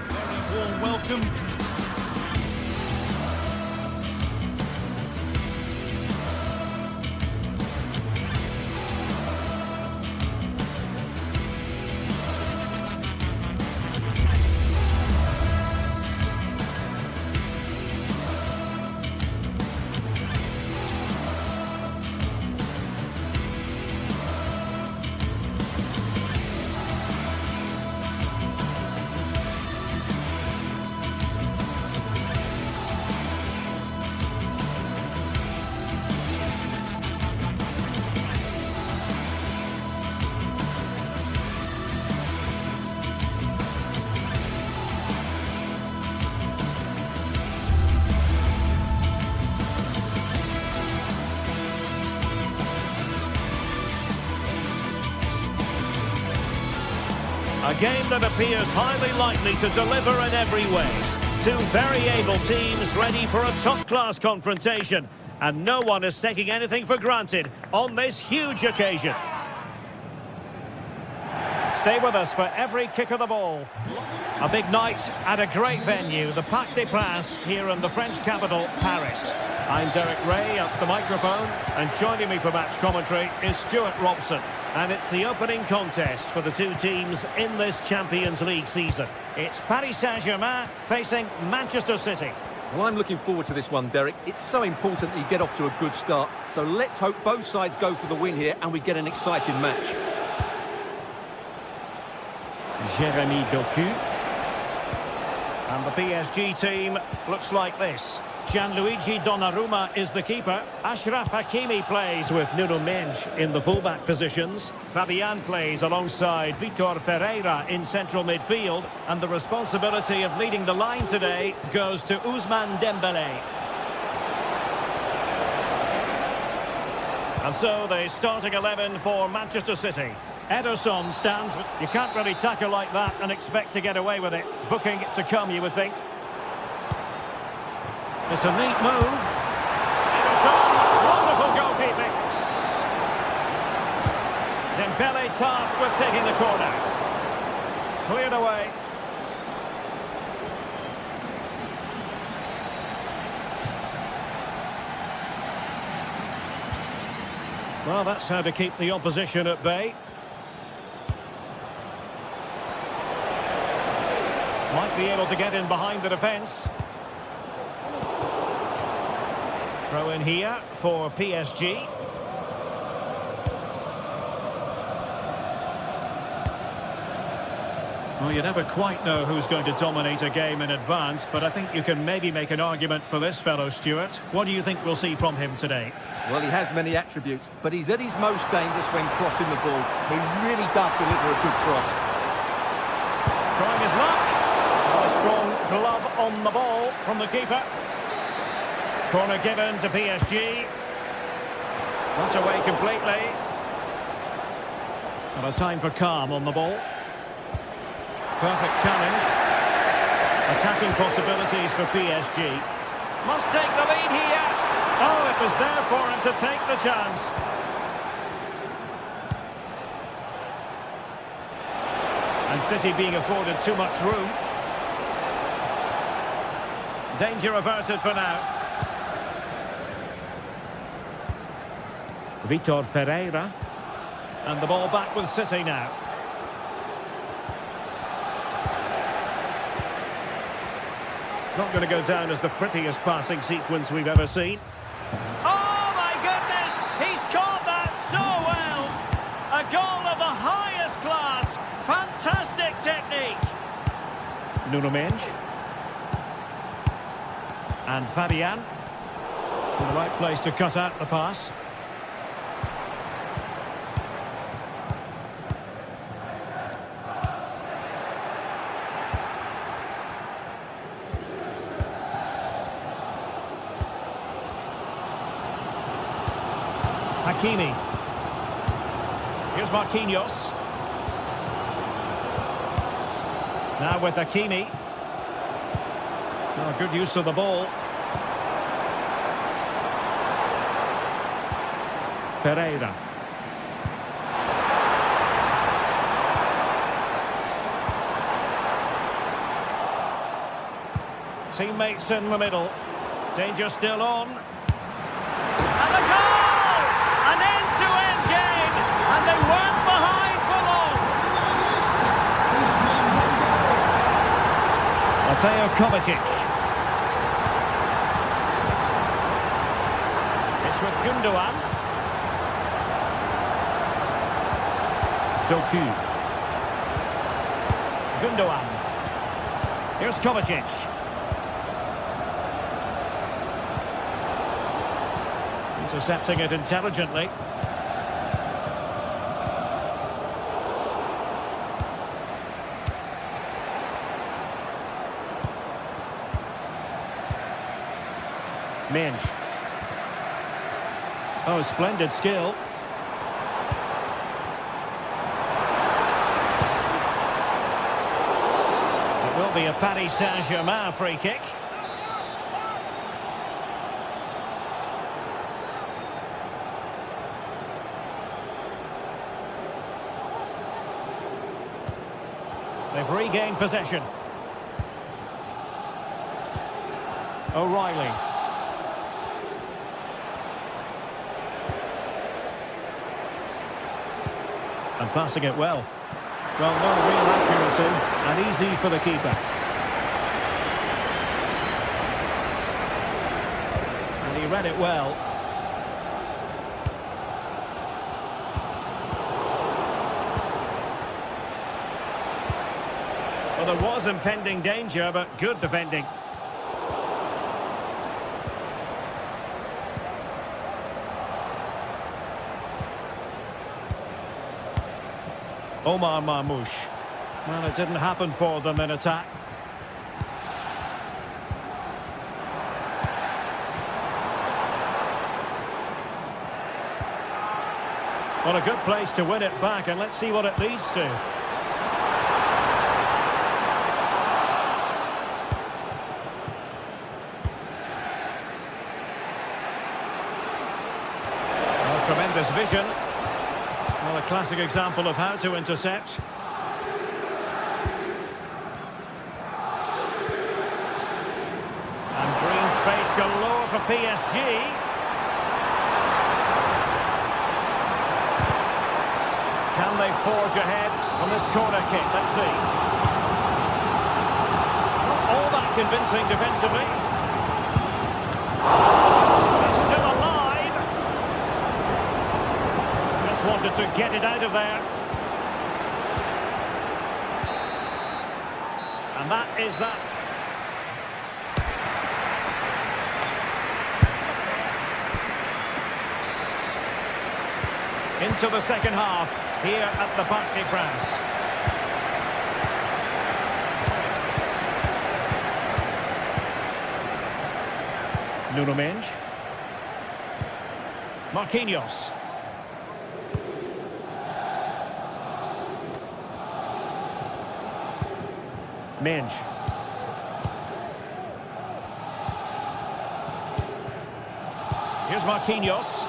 Very warm welcome. A game that appears highly likely to deliver in every way. Two very able teams ready for a top-class confrontation. And no one is taking anything for granted on this huge occasion. Stay with us for every kick of the ball. A big night at a great venue, the Parc des Princes, here in the French capital, Paris. I'm Derek Ray at the microphone, and joining me for match commentary is Stuart Robson. And it's the opening contest for the two teams in this Champions League season. It's Paris Saint-Germain facing Manchester City. Well, I'm looking forward to this one, Derek. It's so important that you get off to a good start. So let's hope both sides go for the win here and we get an exciting match. Jérémy Doku. And the PSG team looks like this. Gianluigi Donnarumma is the keeper. Achraf Hakimi plays with Nuno Mendes in the fullback positions. Fabian plays alongside Vitor Ferreira in central midfield. And the responsibility of leading the line today goes to Ousmane Dembélé. And so the starting 11 for Manchester City. Ederson stands. You can't really tackle like that and expect to get away with it. Booking to come, you would think. It's a neat move. Ederson, wonderful goalkeeping. Dembele tasked with taking the corner. Cleared away. Well, that's how to keep the opposition at bay. Might be able to get in behind the defence. Throw in here for PSG. Well, you never quite know who's going to dominate a game in advance, but I think you can maybe make an argument for this fellow, Stuart. What do you think we'll see from him today? Well, he has many attributes, but he's at his most dangerous when crossing the ball. He really does deliver a good cross. Trying his luck. A strong glove on the ball from the keeper. Corner given to PSG. Not away completely. And a time for calm on the ball. Perfect challenge. Attacking possibilities for PSG. Must take the lead here. Oh, it was there for him to take the chance. And City being afforded too much room. Danger averted for now. Vitor Ferreira. And the ball back with City now. It's not going to go down as the prettiest passing sequence we've ever seen. Oh my goodness! He's caught that so well! A goal of the highest class! Fantastic technique! Nuno Mendes. And Fabian. In the right place to cut out the pass. Hakimi. Here's Marquinhos. Now with Hakimi. Oh, good use of the ball. Ferreira. Teammates in the middle. Danger still on. And a goal! An end-to-end game, and they weren't behind for long. Mateo Kovacic. It's with Gundogan. Doku. Gundogan. Here's Kovacic. Intercepting it intelligently. Mendes. Oh, splendid skill. It will be a Paris Saint-Germain free kick. They've regained possession. O'Reilly. And passing it well. Well, no real accuracy, and easy for the keeper. And he read it well. Well, there was impending danger, but good defending. Omar Marmoush. Well, it didn't happen for them in attack. Well, a good place to win it back, and let's see what it leads to. Well, tremendous vision. Well, a classic example of how to intercept. And green space galore for PSG. Can they forge ahead on this corner kick? Let's see. Not all that convincing defensively. It's still alive. Just wanted to get it out of there. And that is that. Into the second half. Here at the Parc des Princes. Nuno Mendes. Marquinhos. Mendes. Here's Marquinhos.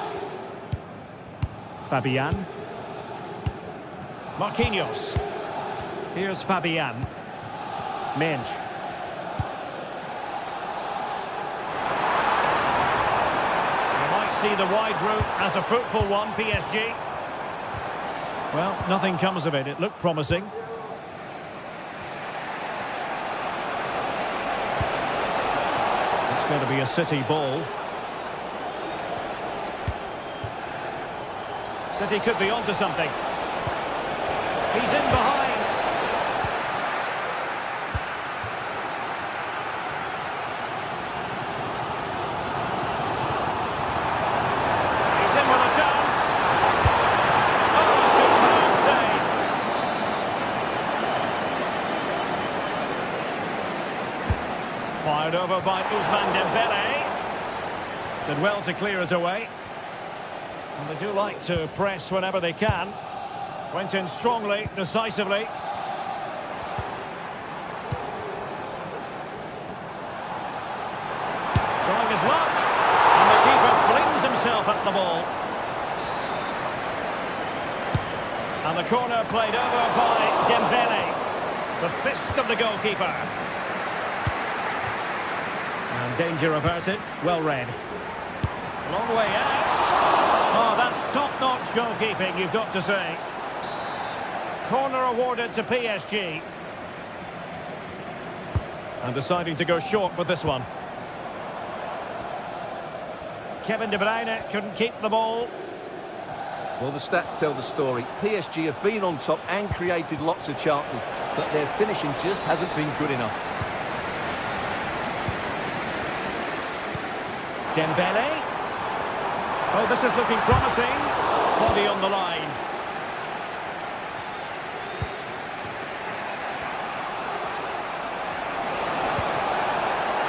Fabian. Marquinhos. Here's Fabian. Mendes. You might see the wide route as a fruitful one, PSG. Well, nothing comes of it. It looked promising. It's going to be a City ball. City could be onto something. He's in behind. He's in with a chance. Oh, superb save. Fired over by Ousmane Dembélé. Did well to clear it away. And they do like to press whenever they can. Went in strongly, decisively. Trying his luck. And the keeper flings himself at the ball. And the corner played over by Dembélé. The fist of the goalkeeper. And danger averted. Well read. Long way out. Oh, that's top-notch goalkeeping, you've got to say. Corner awarded to PSG. And deciding to go short with this one. Kevin De Bruyne couldn't keep the ball. Well, the stats tell the story. PSG have been on top and created lots of chances, but their finishing just hasn't been good enough. Dembélé. Oh, this is looking promising. Body on the line.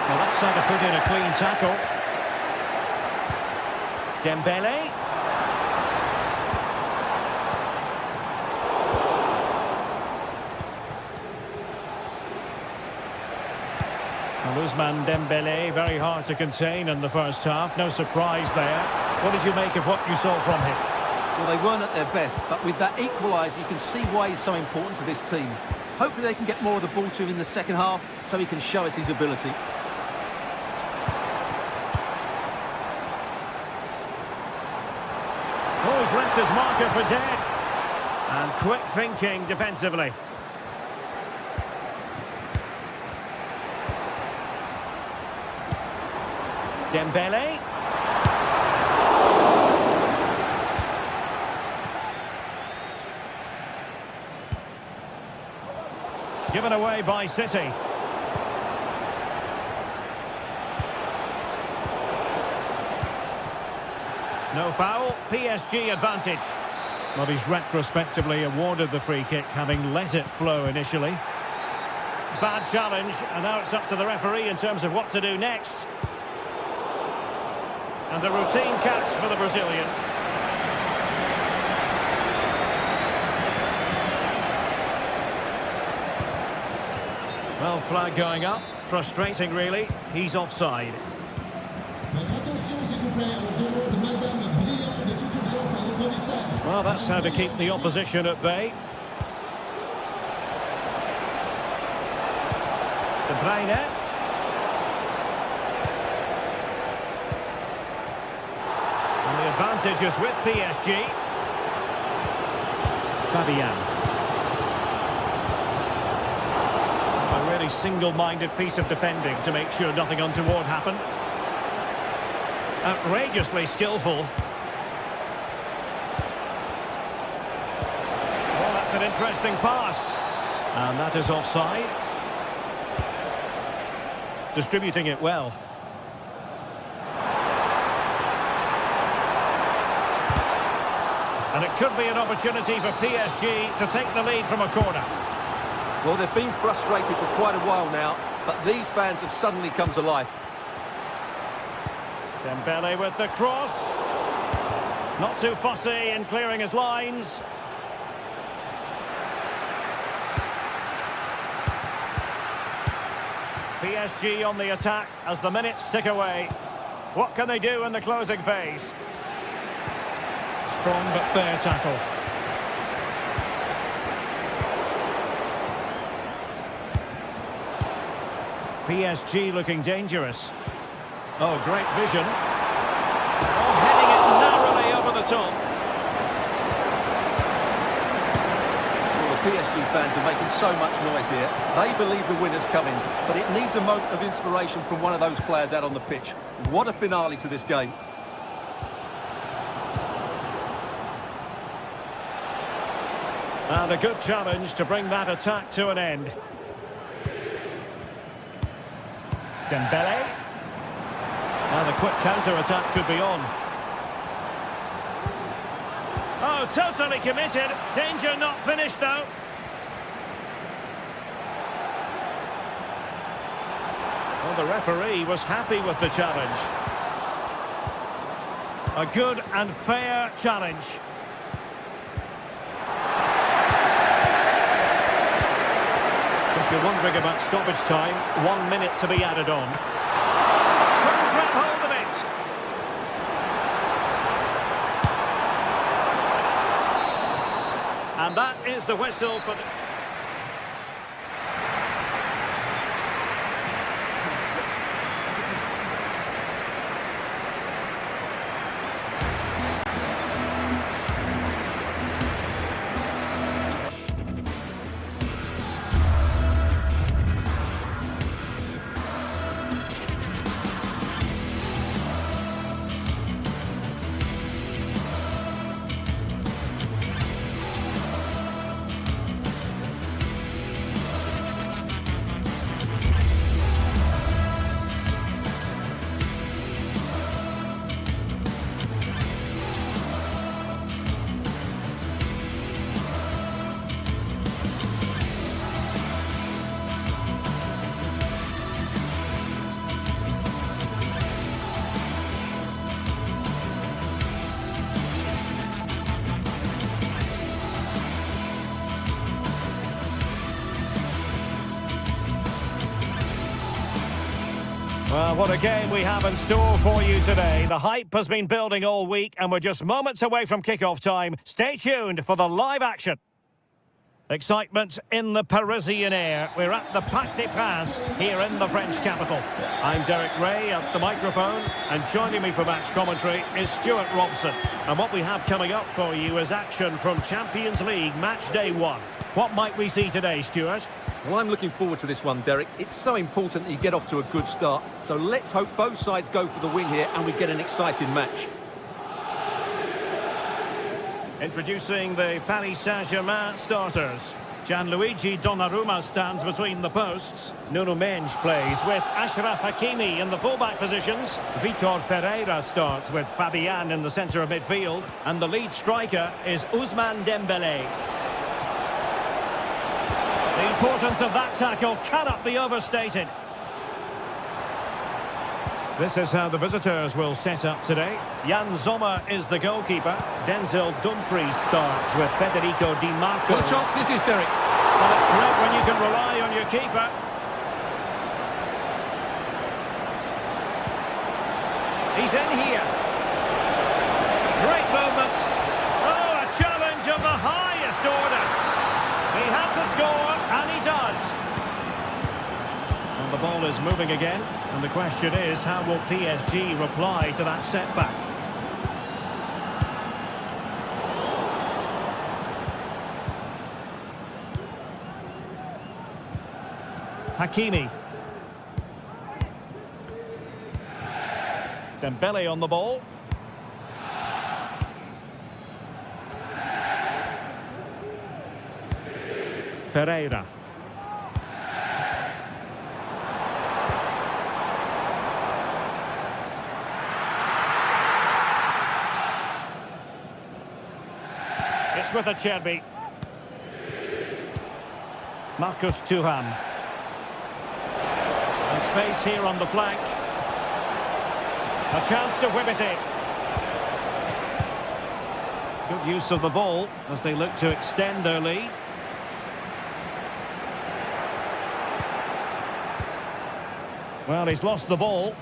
Well, that's how to put in a clean tackle. Dembélé. Well, Ousmane Dembélé, very hard to contain in the first half. No surprise there. What did you make of what you saw from him? Well, they weren't at their best, but with that equaliser, you can see why he's so important to this team. Hopefully they can get more of the ball to him in the second half so he can show us his ability. Oh, he's left his marker for dead. And quick thinking defensively. Dembele. Given away by City. No foul, PSG advantage. Well, he's retrospectively awarded the free kick, having let it flow initially. Bad challenge, and now it's up to the referee in terms of what to do next. And a routine catch for the Brazilian. Well, flag going up. Frustrating, really. He's offside. Well, that's how to keep the opposition at bay. De Bruyne. And the advantage is with PSG. Fabian. A really single-minded piece of defending to make sure nothing untoward happened. Outrageously skillful. Oh, that's an interesting pass. And that is offside. Distributing it well. And it could be an opportunity for PSG to take the lead from a corner. Well, they've been frustrated for quite a while now, but these fans have suddenly come to life. Dembele with the cross. Not too fussy in clearing his lines. PSG on the attack as the minutes tick away. What can they do in the closing phase? Strong but fair tackle. PSG looking dangerous. Oh, great vision. Oh, heading it narrowly over the top. Well, the PSG fans are making so much noise here. They believe the winner's coming, but it needs a moment of inspiration from one of those players out on the pitch. What a finale to this game. And a good challenge to bring that attack to an end. Dembele. And a quick counter-attack could be on. Oh, totally committed. Danger not finished, though. Well, the referee was happy with the challenge. A good and fair challenge. If you're wondering about stoppage time, 1 minute to be added on. Couldn't grab hold of it. And that is the whistle for the... Well, what a game we have in store for you today. The hype has been building all week and we're just moments away from kickoff time. Stay tuned for the live action. Excitement in the Parisian air. We're at the Parc des Princes here in the French capital. I'm Derek Ray at the microphone, and joining me for match commentary is Stuart Robson. And what we have coming up for you is action from Champions League match day 1. What might we see today, Stuart? Well, I'm looking forward to this one, Derek. It's so important that you get off to a good start. So let's hope both sides go for the win here and we get an exciting match. Introducing the Paris Saint-Germain starters. Gianluigi Donnarumma stands between the posts. Nuno Mendes plays with Achraf Hakimi in the fullback positions. Vitor Ferreira starts with Fabian in the centre of midfield. And the lead striker is Ousmane Dembélé. The importance of that tackle cannot be overstated. This is how the visitors will set up today. Jan Sommer is the goalkeeper. Denzel Dumfries starts with Federico Di Marco. What a chance this is, Derek. Well, it's great when you can rely on your keeper. He's in here. Great movement. Oh, a challenge of the highest order. He had to score, and he does. And the ball is moving again. And the question is, how will PSG reply to that setback? Hakimi. Dembélé on the ball. Ferreira. It's with Acerbi. Marcus Thuram. And space here on the flank. A chance to whip it in. Good use of the ball as they look to extend their lead. Well, he's lost the ball.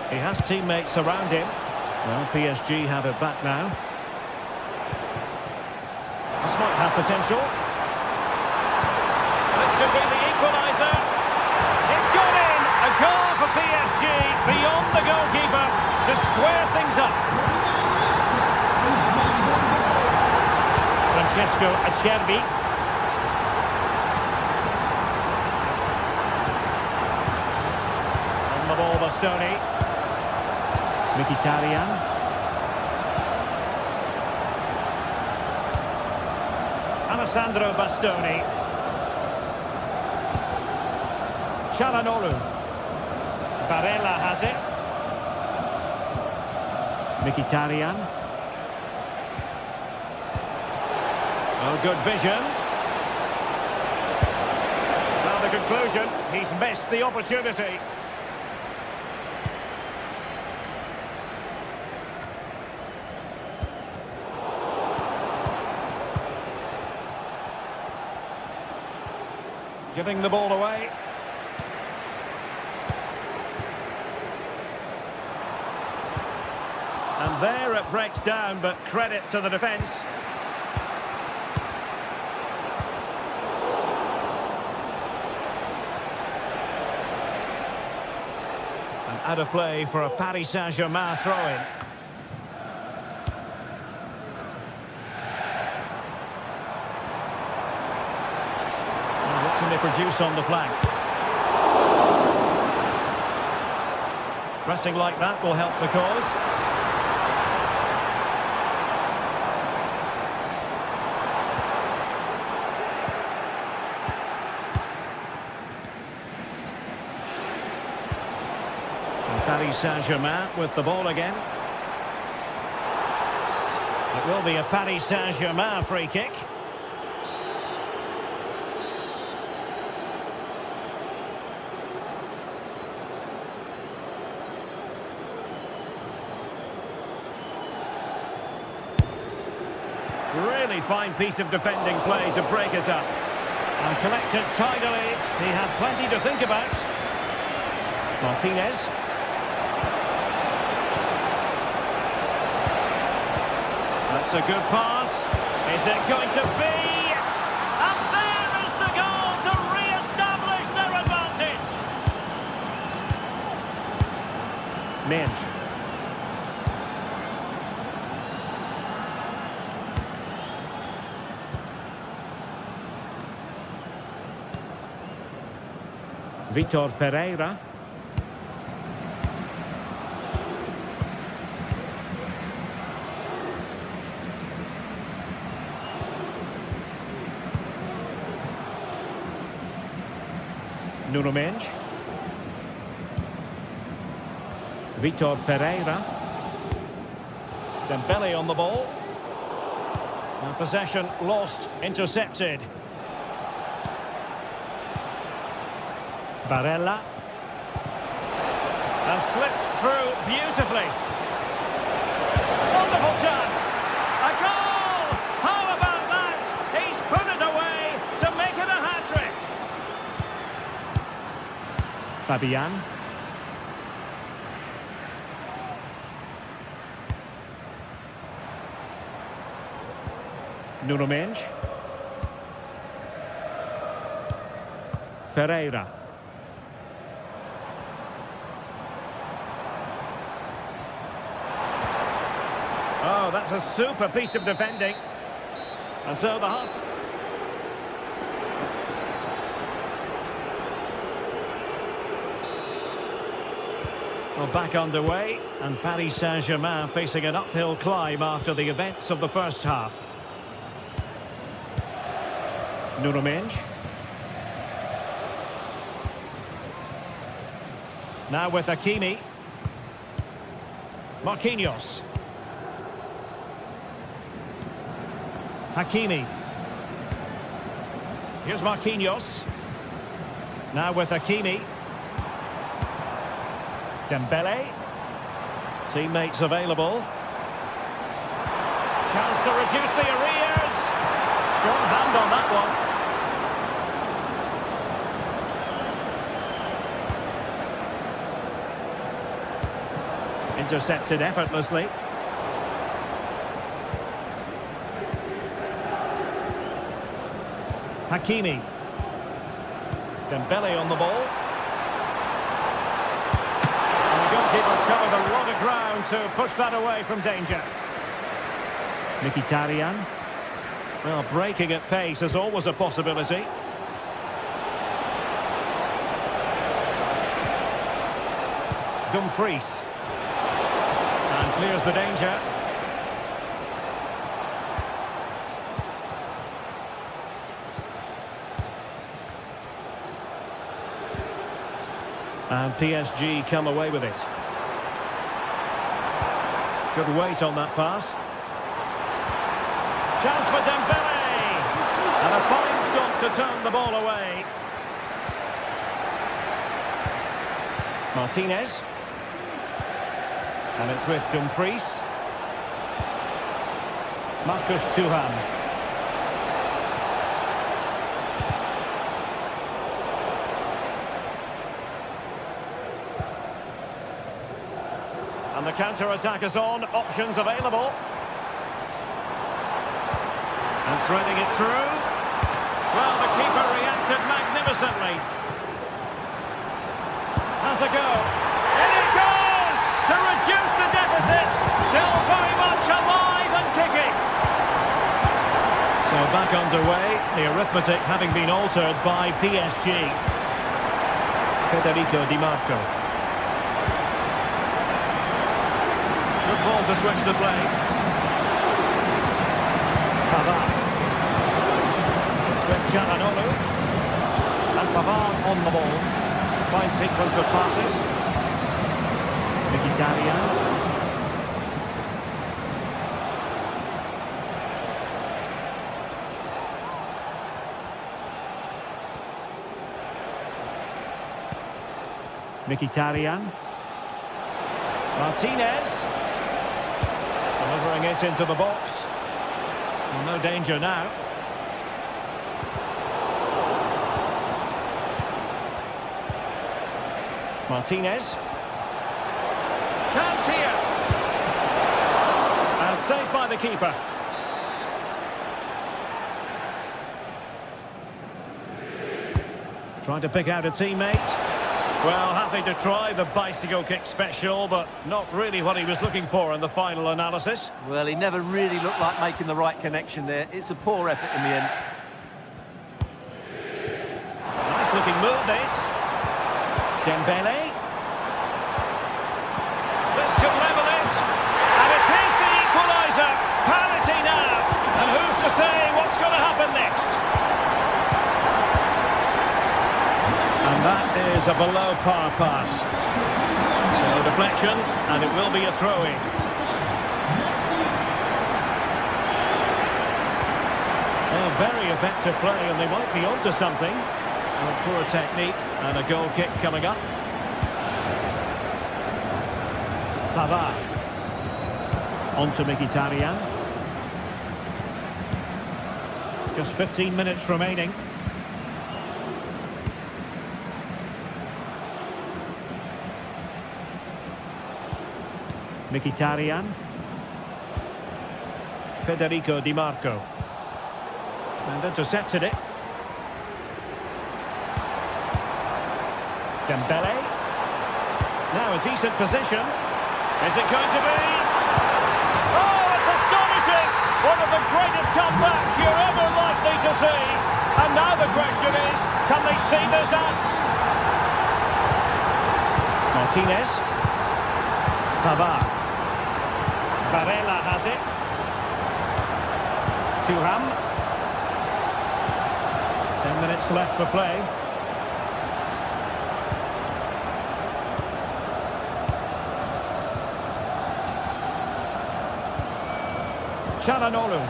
He has teammates around him. Well, PSG have it back now. This might have potential. This could be the equaliser. It's gone in. A goal for PSG beyond the goalkeeper to square things up. Francesco Acerbi. On the ball, Bastoni. Mkhitaryan. Alessandro Bastoni. Çalhanoğlu. Barella has it. Mkhitaryan. Oh, good vision. Now the conclusion, he's missed the opportunity. Giving the ball away. And there it breaks down, but credit to the defence. And out of play for a Paris Saint-Germain throw-in. They produce on the flank. Resting like that will help the cause. And Paris Saint-Germain with the ball again. It will be a Paris Saint-Germain free kick. Really fine piece of defending play to break it up. And collected tidily. He had plenty to think about. Martinez. That's a good pass. Is it going to be? And there is the goal to re-establish their advantage. Minge. Vitor Ferreira. Nuno Mendes. Vitor Ferreira. Dembele on the ball. And possession lost, intercepted. Barella. And slipped through beautifully. Wonderful chance. A goal! How about that? He's put it away to make it a hat-trick. Fabian. Nuno Mendes. Ferreira. Oh, that's a super piece of defending. And so the half... Well, back underway, and Paris Saint-Germain facing an uphill climb after the events of the first half. Nuno Mendes. Now with Hakimi. Marquinhos. Hakimi. Here's Marquinhos. Now with Hakimi. Dembele. Teammates available. Chance to reduce the arrears. Strong hand on that one. Intercepted effortlessly. Hakimi. Dembele on the ball. And the goalkeeper covered a lot of ground to push that away from danger. Mkhitaryan. Well, breaking at pace is always a possibility. Dumfries. And clears the danger. And PSG come away with it. Good weight on that pass. Chance for Dembele! And a fine stop to turn the ball away. Martinez. And it's with Dumfries. Marcus Thuram. And the counter-attack is on, options available. And threading it through. Well, the keeper reacted magnificently. Has a go. In it goes! To reduce the deficit. Still very much alive and kicking. So back underway, the arithmetic having been altered by PSG. Federico Di Marco. Good ball to switch the play. Pavard. It's with Giannanolu. And Pavard on the ball. Fine sequence of passes. Mkhitaryan. Mkhitaryan. Martinez. Delivering it into the box. Well, no danger now. Martinez. Chance here. And saved by the keeper. Trying to pick out a teammate. Well, happy to try the bicycle kick special, but not really what he was looking for in the final analysis. Well, he never really looked like making the right connection there. It's a poor effort in the end. Nice looking move, this. Dembele. This could level it. And it is the equaliser. Parity now. And who's to say what's going to happen next? And that is a below-par pass. So deflection, and it will be a throw-in. Well, very effective play, and they might be onto something. Well, poor technique, and a goal kick coming up. Pavard. On to Mkhitaryan. Just 15 minutes remaining. Mkhitaryan. Federico Di Marco. And intercepted it. Dembele. Now a decent position. Is it going to be? Oh, it's astonishing! One of the greatest comebacks you're ever likely to see. And now the question is, can they see this out? Martinez. Pavard. Varela has it. Thuram. 10 minutes left for play. Çalhanoğlu.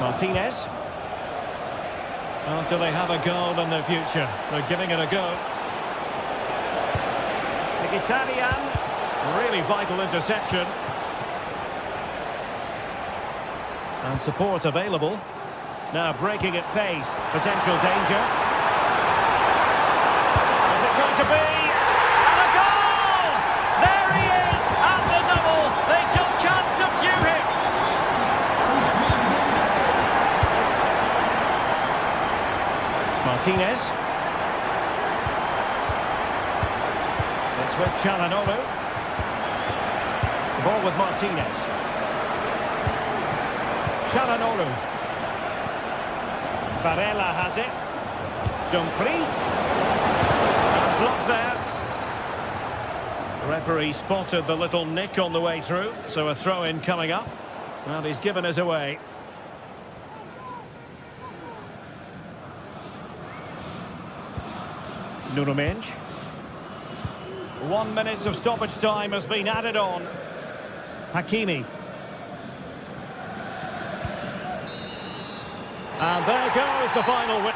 Martinez. Oh, do they have a goal in the future? They're giving it a go. Mkhitaryan. Really vital interception. And support available. Now breaking at pace. Potential danger. Is it going to be? And a goal! There he is at the double. They just can't subdue him. Martinez. It's with Çalhanoğlu. The ball with Martinez. Çalhanoğlu. Varela has it. Dumfries. And blocked there. The referee spotted the little nick on the way through, so a throw-in coming up. Well, he's given us away. Nuno Mendes. 1 minute of stoppage time has been added on. Hakimi. And there goes the final win.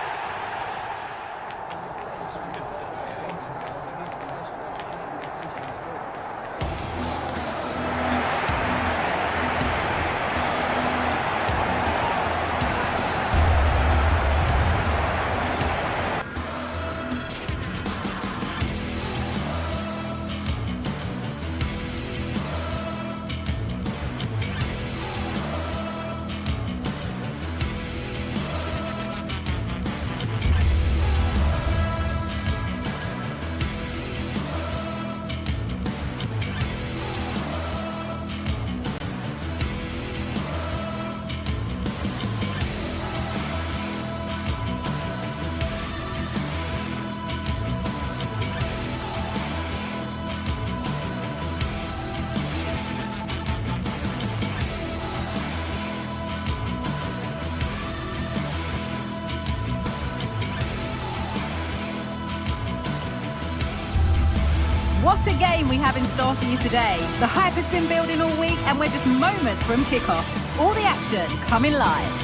What a game we have in store for you today. The hype has been building all week and we're just moments from kickoff. All the action coming live.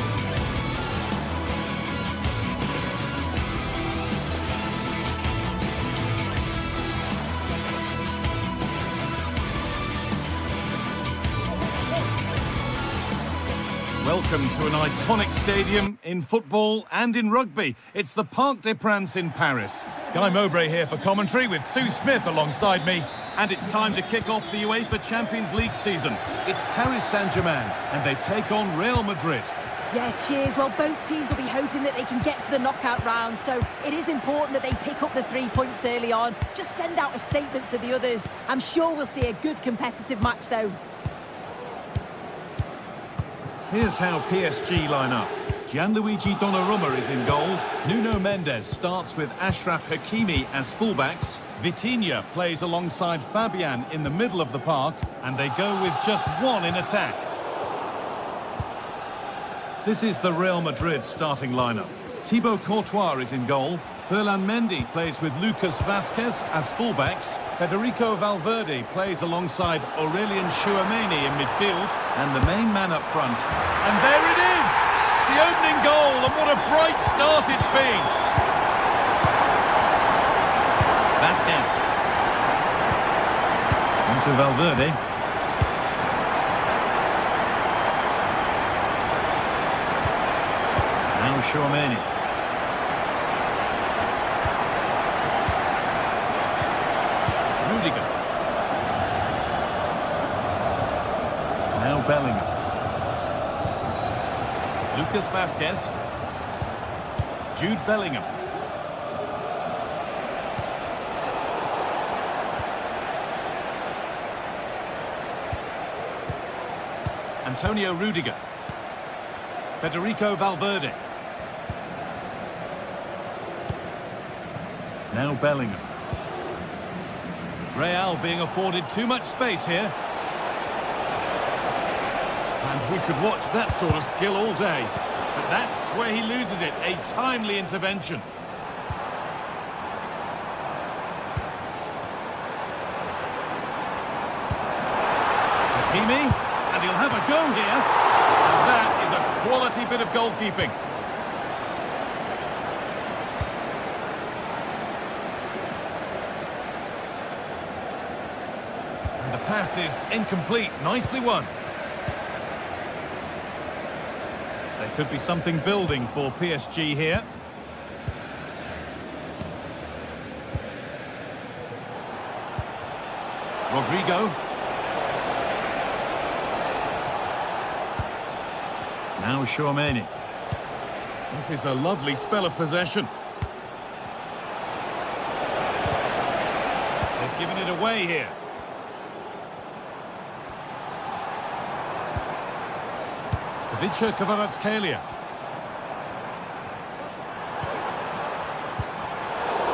Welcome to an iconic stadium in football and in rugby. It's the Parc des Princes in Paris. Guy Mowbray here for commentary with Sue Smith alongside me. And it's time to kick off the UEFA Champions League season. It's Paris Saint-Germain and they take on Real Madrid. Yeah, cheers. Well, both teams will be hoping that they can get to the knockout round, so it is important that they pick up the 3 points early on. Just send out a statement to the others. I'm sure we'll see a good competitive match, though. Here's how PSG line up. Gianluigi Donnarumma is in goal. Nuno Mendes starts with Achraf Hakimi as fullbacks. Vitinha plays alongside Fabian in the middle of the park, and they go with just one in attack. This is the Real Madrid starting lineup. Thibaut Courtois is in goal. Ferland Mendy plays with Lucas Vazquez as fullbacks. Federico Valverde plays alongside Aurelien Tchouameni in midfield. And the main man up front. And there it is! The opening goal, and what a bright start it's been! Vazquez. Into Valverde. Now Tchouameni. Rudiger. Now Bellingham. Lucas Vazquez. Jude Bellingham. Antonio Rudiger. Federico Valverde. Now Bellingham. Real being afforded too much space here. And we could watch that sort of skill all day. But that's where he loses it. A timely intervention. Hakimi. And he'll have a go here. And that is a quality bit of goalkeeping. And the pass is incomplete. Nicely won. There could be something building for PSG here. Rodrigo. Now Tchouameni. This is a lovely spell of possession. They've given it away here. Ivica Kvaratskhelia.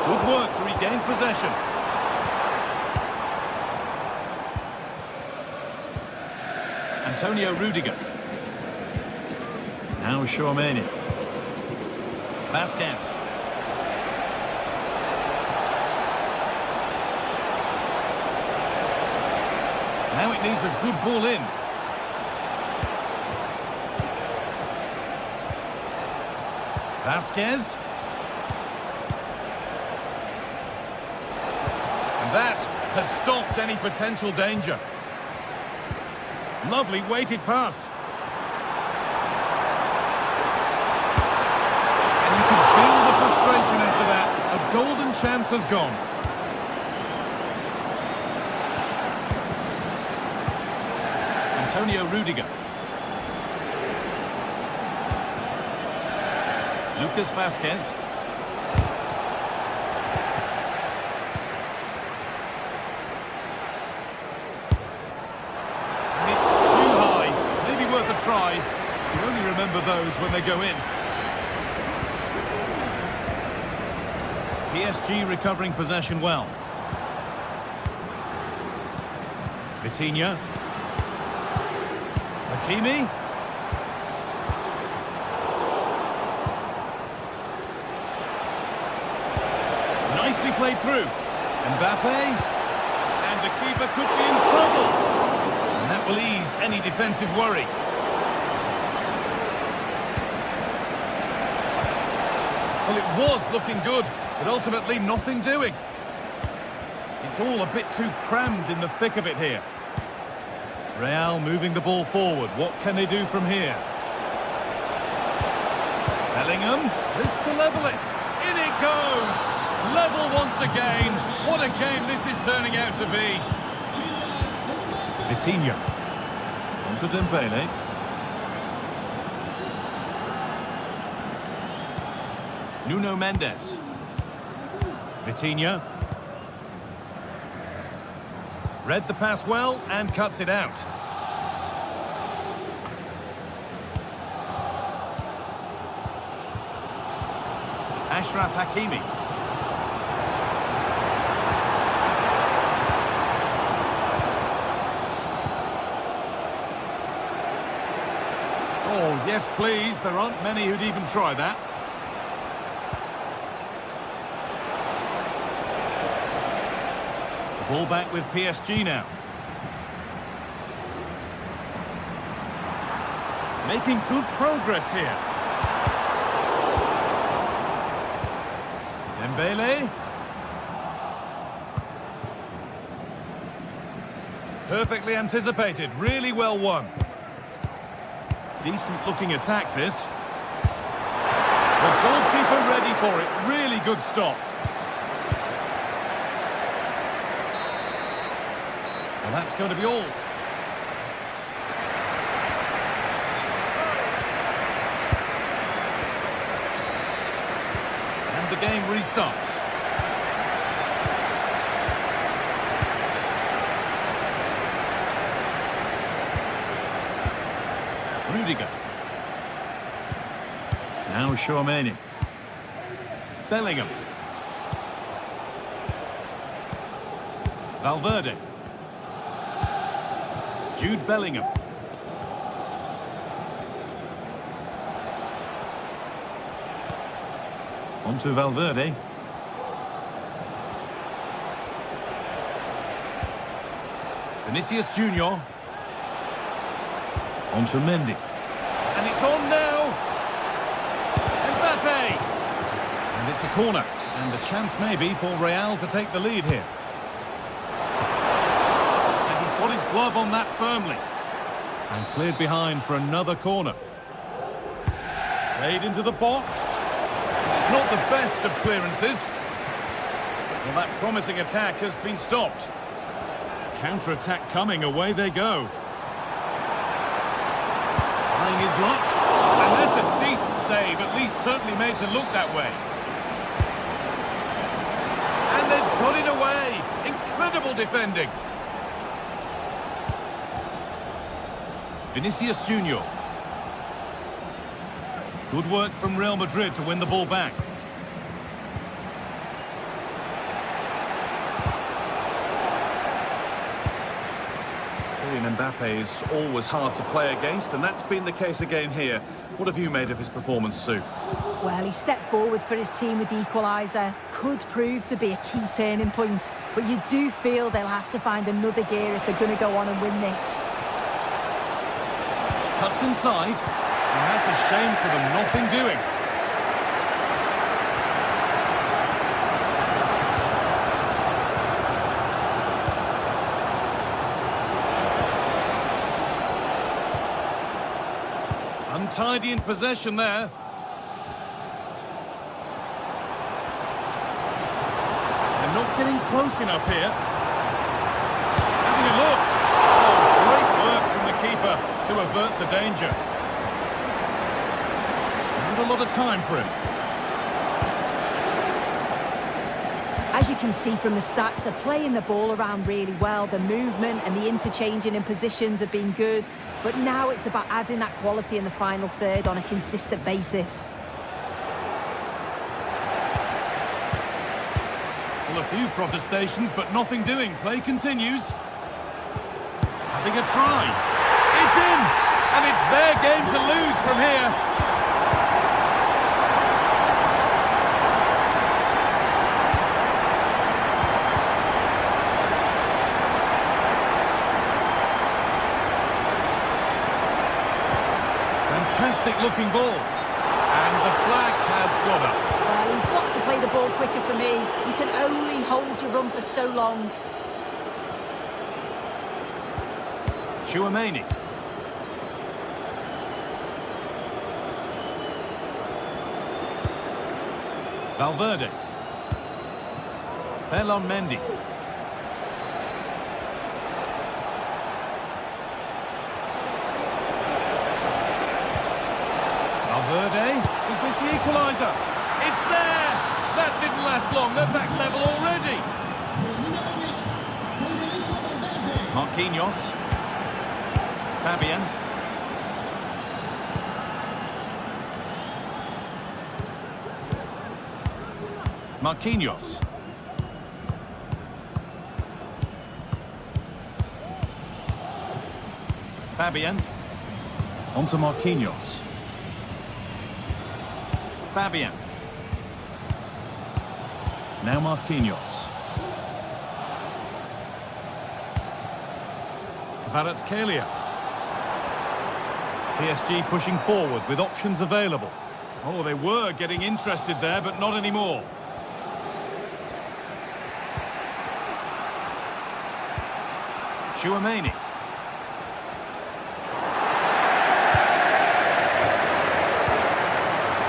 Good work to regain possession. Antonio Rudiger. Now Tchouameni. Vazquez. Now it needs a good ball in. Vazquez. And that has stopped any potential danger. Lovely weighted pass. And you can feel the frustration after that. A golden chance has gone. Antonio Rudiger. Lucas Vazquez. And it's too high. Maybe worth a try. You only remember those when they go in. PSG recovering possession well. Vitinha. Hakimi. Nicely played through. Mbappe. And the keeper could be in trouble. And that will ease any defensive worry. Well, it was looking good, but ultimately nothing doing. It's all a bit too crammed in the thick of it here. Real moving the ball forward. What can they do from here? Bellingham, this to level it. In it goes! Level once again. What a game this is turning out to be. Vitinha. Onto Dembele. Nuno Mendes. Vitinha. Read the pass well and cuts it out. Ashraf Hakimi. Oh, yes, please. There aren't many who'd even try that. The ball back with PSG now. Making good progress here. Dembele. Perfectly anticipated, really well won. Decent looking attack this. The goalkeeper ready for it, really good stop. Well, that's going to be all. And the game restarts. Rudiger. Now Tchouaméni. Bellingham. Valverde. Jude Bellingham. Onto Valverde. Vinicius Junior. Onto Mendy. And it's on now. Mbappe. And it's a corner. And the chance maybe for Real to take the lead here. And he's got his glove on that firmly. And cleared behind for another corner. Played into the box. It's not the best of clearances. Well, that promising attack has been stopped. Counter-attack coming, away they go. Trying his luck. And that's a decent save, at least certainly made to look that way. And they've got it away. Incredible defending. Vinicius Junior. Good work from Real Madrid to win the ball back. Mbappe is always hard to play against, and that's been the case again here. What have you made of his performance, Sue? Well, he stepped forward for his team with the equaliser. Could prove to be a key turning point, but you do feel they'll have to find another gear if they're going to go on and win this. Cuts inside, and that's a shame for them, nothing doing. Untidy in possession there. They're not getting close enough here. Having a look. Oh, great work from the keeper to avert the danger. Not a lot of time for him. As you can see from the stats, they're playing the ball around really well. The movement and the interchanging in positions have been good. But now it's about adding that quality in the final third on a consistent basis. Well, a few protestations, but nothing doing. Play continues. Having a try. It's in! And it's their game to lose from here. Fantastic looking ball. And the flag has got up. Well, he's got to play the ball quicker for me. You can only hold your run for so long. Tchouaméni. Valverde. Ferland Mendy. Valverde. Is this the equaliser? It's there! That didn't last long. They're back level already. Marquinhos. Fabian. Marquinhos. Fabian. On to Marquinhos. Fabian. Now Marquinhos. Kvaratskhelia. PSG pushing forward with options available. Oh, they were getting interested there, but not anymore. Chouameni.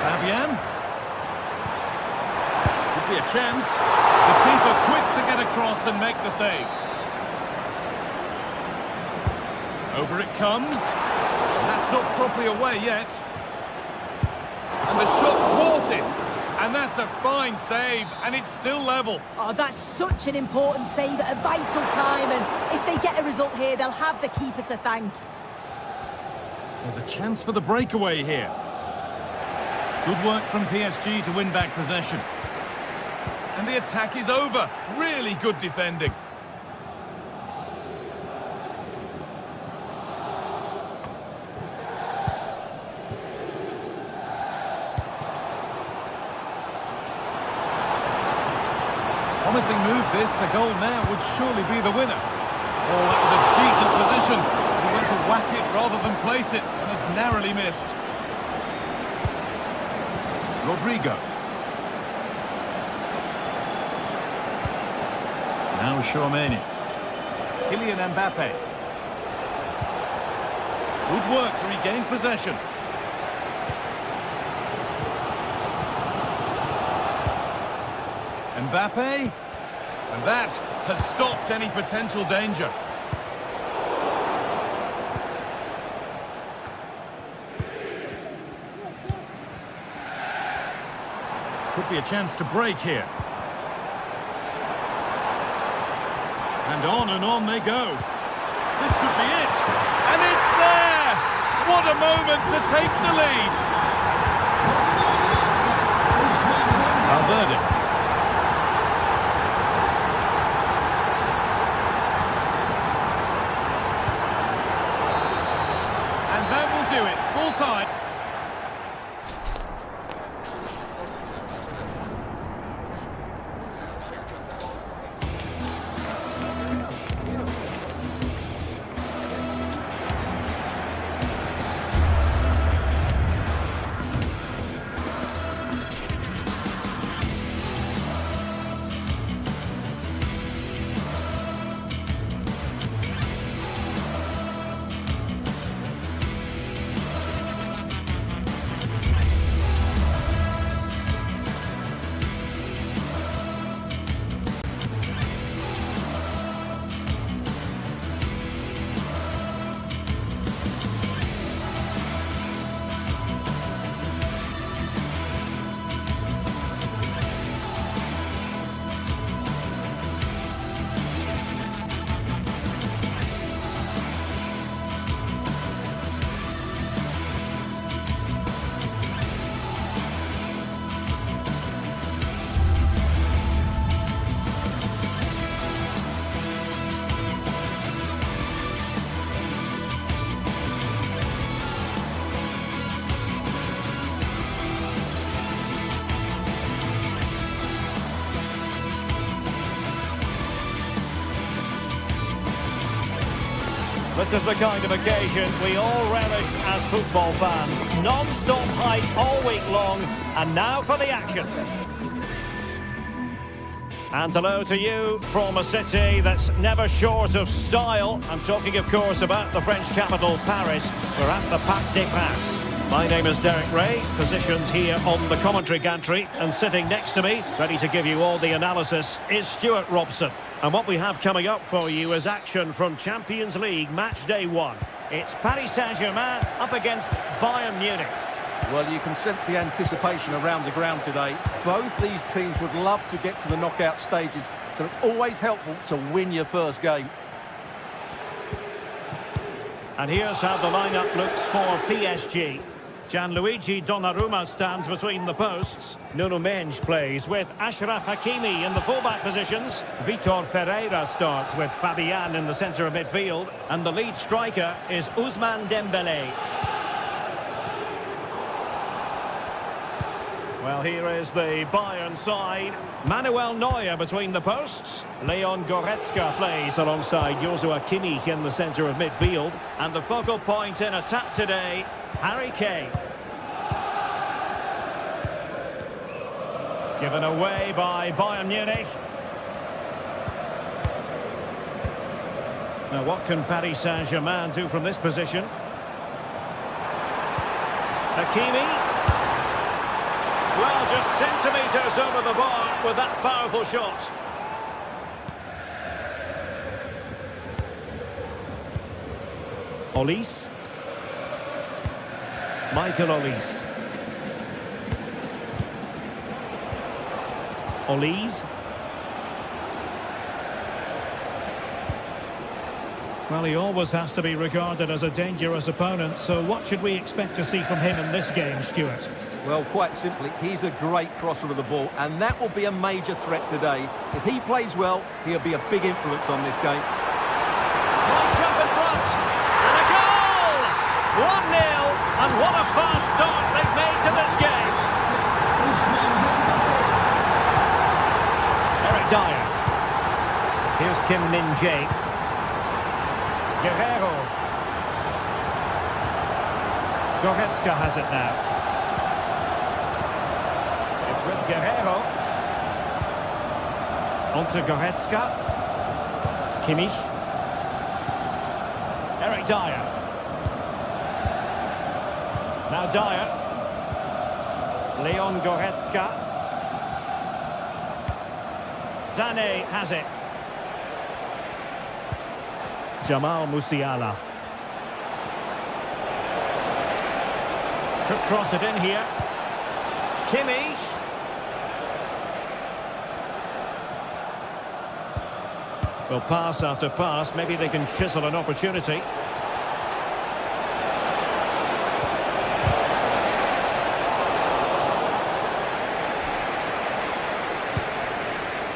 Fabian. Could be a chance. The keeper quick to get across and make the save. Over it comes. That's not properly away yet. And the shot thwarted. And that's a fine save, and it's still level. Oh, that's such an important save at a vital time, and if they get a result here, they'll have the keeper to thank. There's a chance for the breakaway here. Good work from PSG to win back possession. And the attack is over. Really good defending. Promising move this, a goal now would surely be the winner. Oh, that was a decent position. He went to whack it rather than place it, and has narrowly missed. Rodrigo. Now Chouameni. Kylian Mbappe. Good work to regain possession. Mbappe. And that has stopped any potential danger. Could be a chance to break here. And on they go. This could be it. And it's there! What a moment to take the lead. Valverde. Do it, full time. This is the kind of occasion we all relish as football fans. Non-stop hype all week long, and now for the action. And hello to you from a city that's never short of style. I'm talking, of course, about the French capital, Paris. We're at the Parc des Princes. My name is Derek Ray, positioned here on the commentary gantry, and sitting next to me, ready to give you all the analysis, is Stuart Robson. And what we have coming up for you is action from Champions League match day 1. It's Paris Saint-Germain up against Bayern Munich. Well, you can sense the anticipation around the ground today. Both these teams would love to get to the knockout stages, so it's always helpful to win your first game. And here's how the lineup looks for PSG. Gianluigi Donnarumma stands between the posts. Nuno Mendes plays with Achraf Hakimi in the fullback positions. Vitor Ferreira starts with Fabian in the centre of midfield. And the lead striker is Ousmane Dembélé. Well, here is the Bayern side. Manuel Neuer between the posts. Leon Goretzka plays alongside Joshua Kimmich in the centre of midfield. And the focal point in attack today, Harry Kane. Given away by Bayern Munich. Now, what can Paris Saint-Germain do from this position? Hakimi. Well, just centimetres over the bar with that powerful shot. Olise. Michael Olise. Olise. Well, he always has to be regarded as a dangerous opponent, so what should we expect to see from him in this game, Stuart? Well, quite simply, he's a great crosser of the ball, and that will be a major threat today. If he plays well, he'll be a big influence on this game. One jump in front, and a goal! 1-0, and what a fast start they've made to this game. Eric Dyer. Here's Kim Min-jae. Guerrero. Goretzka has it now. With Guerrero. Onto Goretzka. Kimmich. Eric Dyer. Now Dyer. Leon Goretzka. Sané has it. Jamal Musiala. Could cross it in here. Kimmich. Well, pass after pass, maybe they can chisel an opportunity.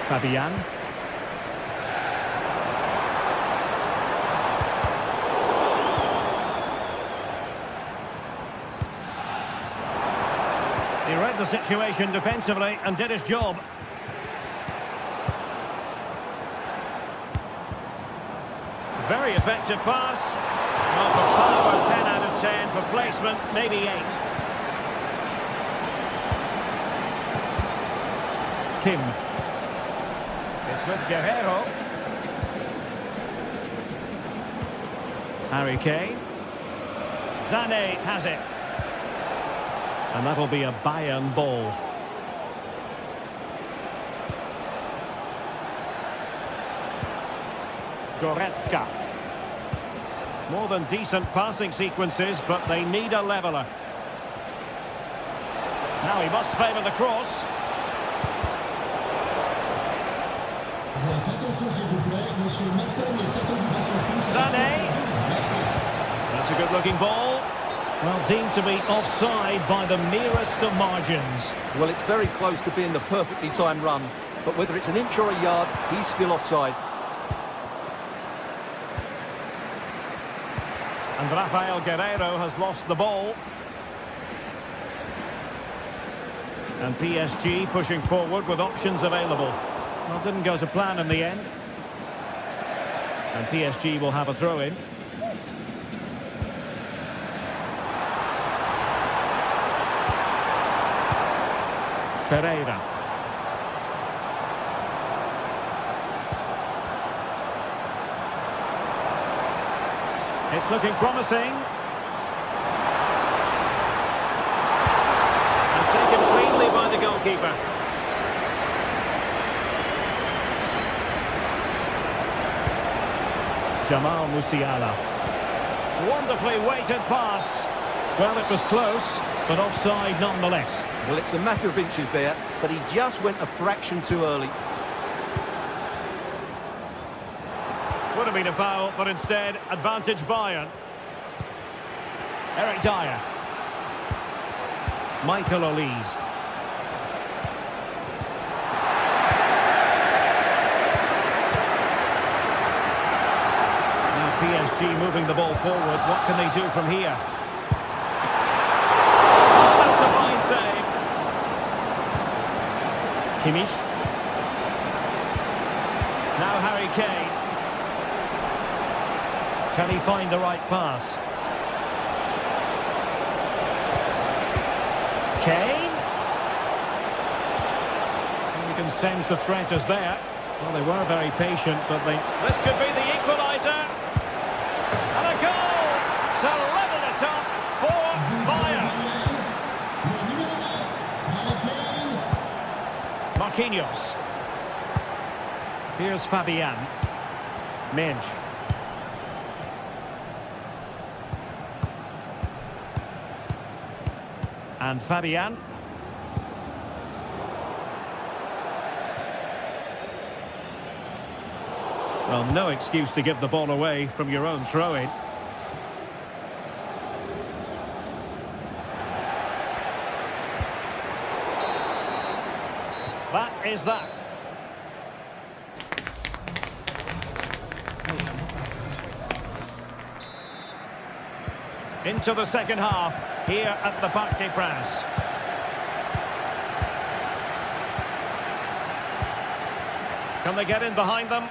Fabian. He read the situation defensively and did his job. Very effective pass. Well, for power, 10 out of 10. For placement, maybe 8. Kim. It's with Guerrero. Harry Kane. Sané has it. And that'll be a Bayern ball. Goretzka. More than decent passing sequences, but they need a leveller. Now he must favour the cross. Sané. That's a good-looking ball. Well, deemed to be offside by the merest of margins. Well, it's very close to being the perfectly timed run, but whether it's an inch or a yard, he's still offside. And Rafael Guerrero has lost the ball. And PSG pushing forward with options available. Well, didn't go to plan in the end. And PSG will have a throw-in. Ferreira. It's looking promising. goalkeeper. Jamal Musiala. Wonderfully weighted pass. Well, it was close, but offside nonetheless. Well, it's a matter of inches there, but he just went a fraction too early. Would have been a foul, but instead, advantage Bayern. Eric Dyer. Michael Olise. Now PSG moving the ball forward. What can they do from here? Oh, that's a fine save. Kimmich. Now Harry Kane. Can he find the right pass? Kane. And you can sense the threat is there. Well, they were very patient, but they... This could be the equaliser. And a goal to level it up for Bayern. Marquinhos. Here's Fabian. Minge. And Fabian. Well, no excuse to give the ball away from your own throw-in. That is that. Into the second half, here at the Parc des Princes. Can they get in behind them?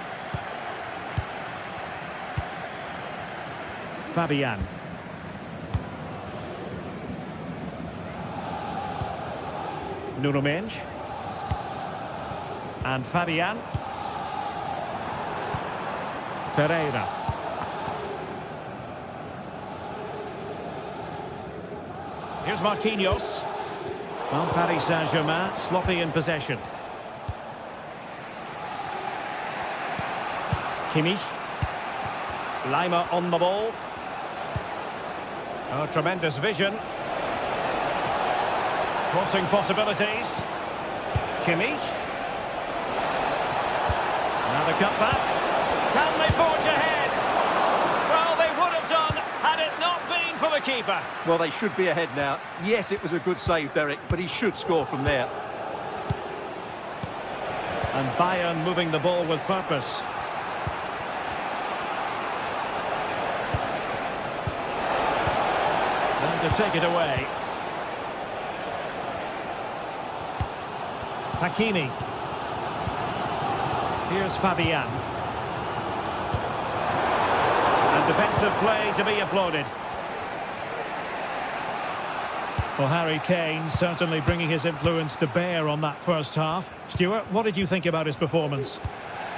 Fabian. Nuno Mendes. And Fabian. Ferreira. Here's Marquinhos. Well, Paris Saint-Germain sloppy in possession. Kimmich. Lima on the ball. Oh, tremendous vision. Crossing possibilities. Kimmich. Now the cutback. Can they forge ahead? Well, they would have done had it not been for the keeper. Well, they should be ahead now. Yes, it was a good save, Derek, but he should score from there. And Bayern moving the ball with purpose. And to take it away. Hakimi. Here's Fabian. And defensive play to be applauded. Well, Harry Kane certainly bringing his influence to bear on that first half. Stuart, what did you think about his performance?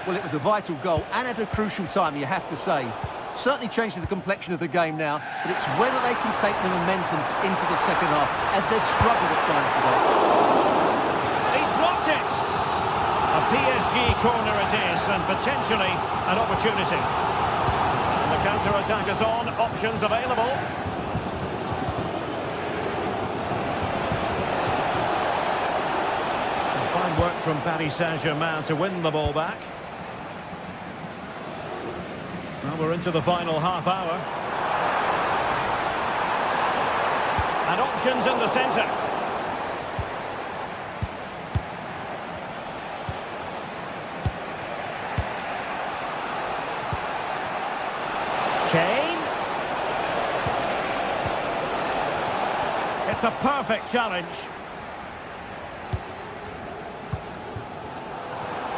Well, it was a vital goal and at a crucial time, you have to say. Certainly changes the complexion of the game now, but it's whether they can take the momentum into the second half, as they've struggled at times today. He's blocked it! A PSG corner it is, and potentially an opportunity. And the counter-attack is on, options available. Fine work from Paris Saint-Germain to win the ball back. Well, we're into the final half hour. And options in the centre. Kane. It's a perfect challenge.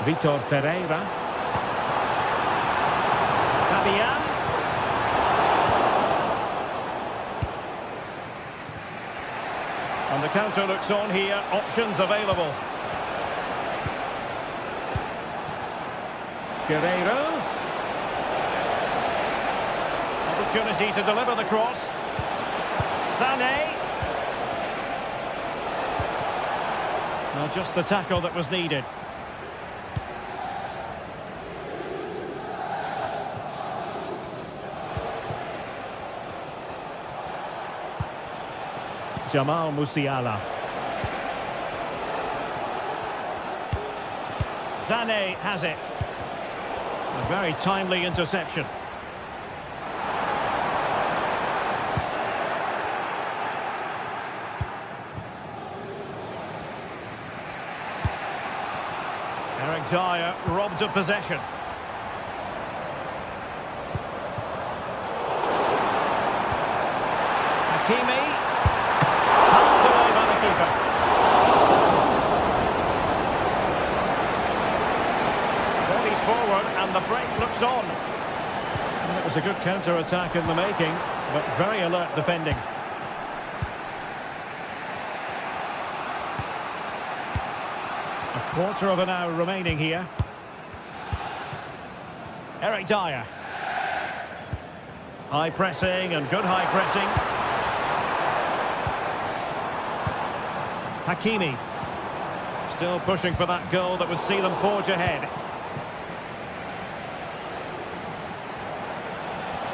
Vitor Ferreira. Fabian. And the counter looks on here, options available. Guerreiro. Opportunity to deliver the cross. Sané. Just the tackle that was needed. Jamal Musiala. Sané has it. A very timely interception. Eric Dyer robbed of possession. Hakimi. Pulled away by the keeper. Bodies forward and the break looks on. And it was a good counter-attack in the making, but very alert defending. Quarter of an hour remaining here. Eric Dyer. High pressing and good high pressing. Hakimi. Still pushing for that goal that would see them forge ahead.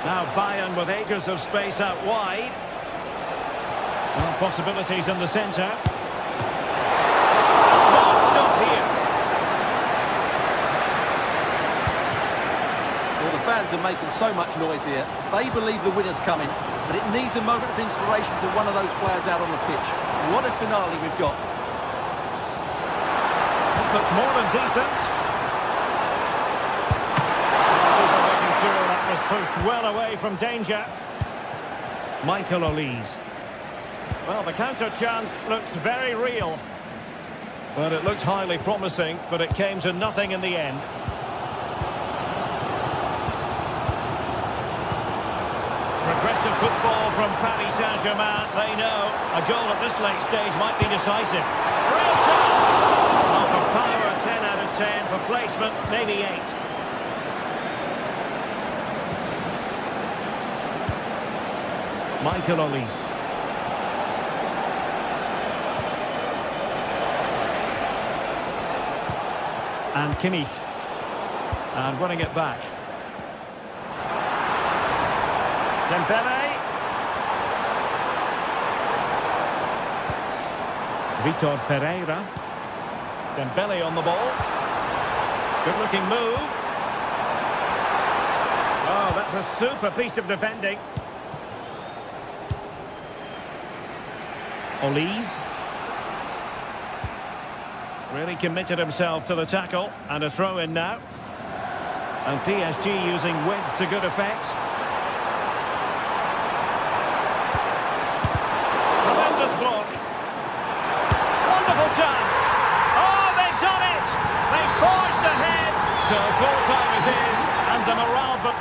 Now Bayern with acres of space out wide. Well, possibilities in the centre. Fans are making so much noise here. They believe the winner's coming, but it needs a moment of inspiration for one of those players out on the pitch. What a finale we've got. This looks more than decent. Making sure that was pushed well away from danger. Michael Olise. Well, the counter chance looks very real. Well, it looked highly promising, but it came to nothing in the end. Progressive football from Paris Saint-Germain. They know a goal at this late stage might be decisive. Real chance! Well, for power, 10 out of 10. For placement, maybe 8. Michael Olise. And Kimmich. And running it back. Dembele. Vitor Ferreira. Dembele on the ball. Good looking move. Oh, that's a super piece of defending. Olise. Really committed himself to the tackle. And a throw in now. And PSG using width to good effect. Block. Wonderful chance. Oh, they've done it. They've forged ahead. So full time it is, and the morale. But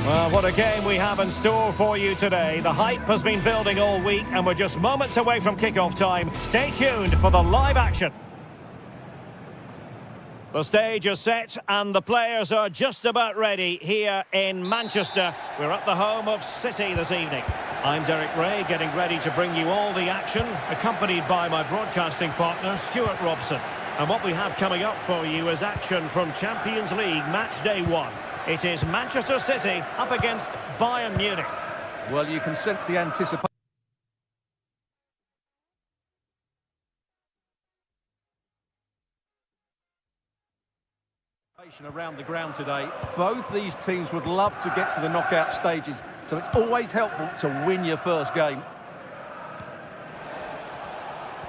well, what a game we have in store for you today. The hype has been building all week and we're just moments away from kick-off time. Stay tuned for the live action. The stage is set and the players are just about ready here in Manchester. We're at the home of City this evening. I'm Derek Ray, getting ready to bring you all the action, accompanied by my broadcasting partner, Stuart Robson. And what we have coming up for you is action from Champions League Match Day 1. It is Manchester City up against Bayern Munich. Well, you can sense the anticipation around the ground today. Both these teams would love to get to the knockout stages, so it's always helpful to win your first game.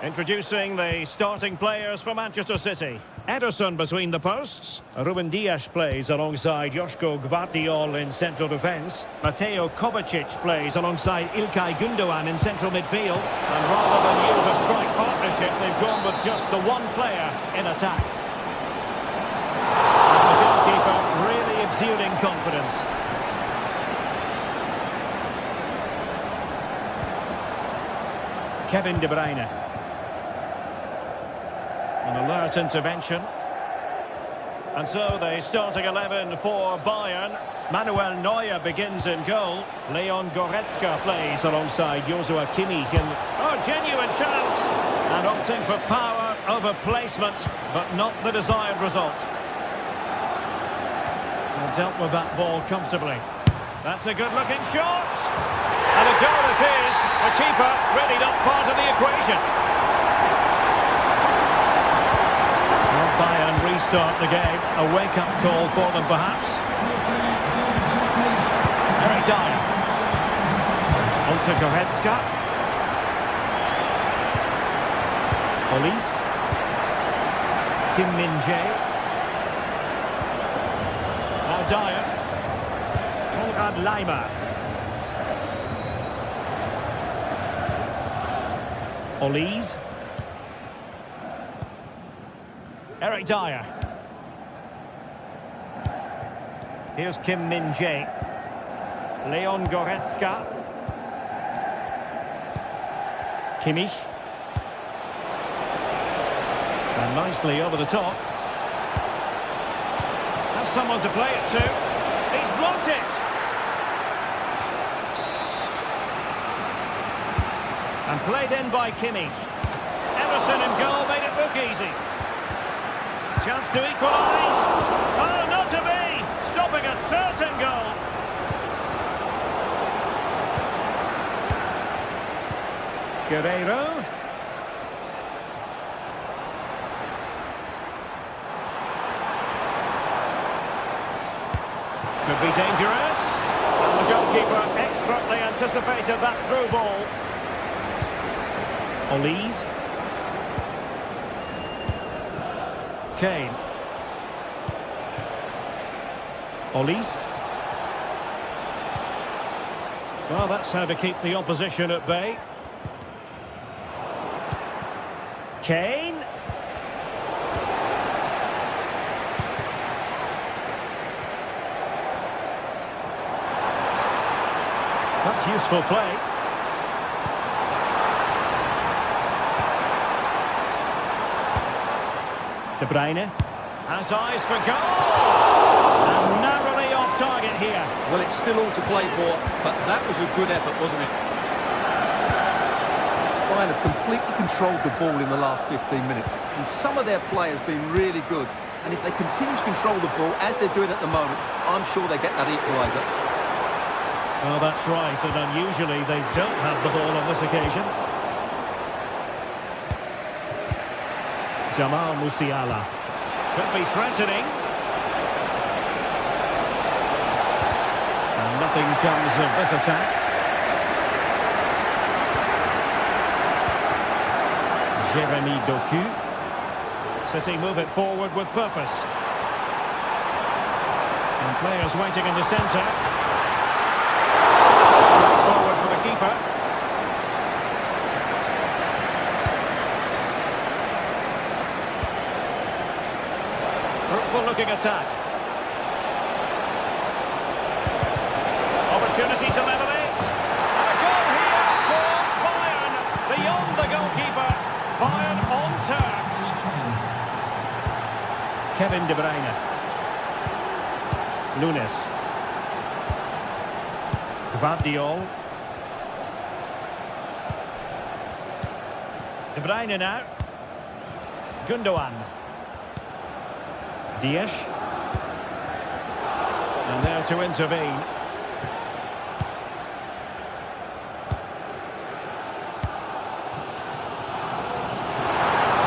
Introducing the starting players for Manchester City. Ederson between the posts. Ruben Dias plays alongside Joško Gvardiol in central defence. Mateo Kovacic plays alongside İlkay Gündoğan in central midfield. And rather than use a strike partnership, they've gone with just the one player in attack. And the goalkeeper really exuding confidence. Kevin De Bruyne. An alert intervention. And so the starting 11 for Bayern. Manuel Neuer begins in goal. Leon Goretzka plays alongside Joshua Kimmich. Genuine chance. And opting for power over placement, but not the desired result. And dealt with that ball comfortably. That's a good-looking shot. And a goal it is. The keeper really not part of the equation. Bayern restart the game. A wake-up call for them, perhaps. Eric Dyer. On to Goretzka. Olise. Kim Min-jae. Now Dyer. Konrad Laimer. Olise. Eric Dyer. Here's Kim Min-jae. Leon Goretzka. Kimmich. And nicely over the top. Has someone to play it to. He's blocked it. And played in by Kimmich. Ederson in goal made it look easy. Chance to equalise. Oh, not to be! Stopping a certain goal. Guerreiro. Could be dangerous. And the goalkeeper expertly anticipated that through ball. Olise. Kane. Olise. Well, that's how to keep the opposition at bay. Kane. That's useful play. De Bruyne has eyes for goal. And narrowly off target here. Well, it's still all to play for, but that was a good effort, wasn't it? Bayern have completely controlled the ball in the last 15 minutes, and some of their players been really good. And if they continue to control the ball, as they're doing at the moment, I'm sure they get that equaliser. Well, that's right, and unusually they don't have the ball on this occasion. Jamal Musiala. Could be threatening. And nothing comes of this attack. Jeremy Doku. City move it forward with purpose. And players waiting in the centre. Straight forward for the keeper. Fruitful looking attack. Opportunity to level it. And a goal here for Bayern. Beyond the goalkeeper. Bayern on terms. Kevin De Bruyne. Nunes. Gvardiol. De Bruyne now. Gundogan. Diaz. And there to intervene.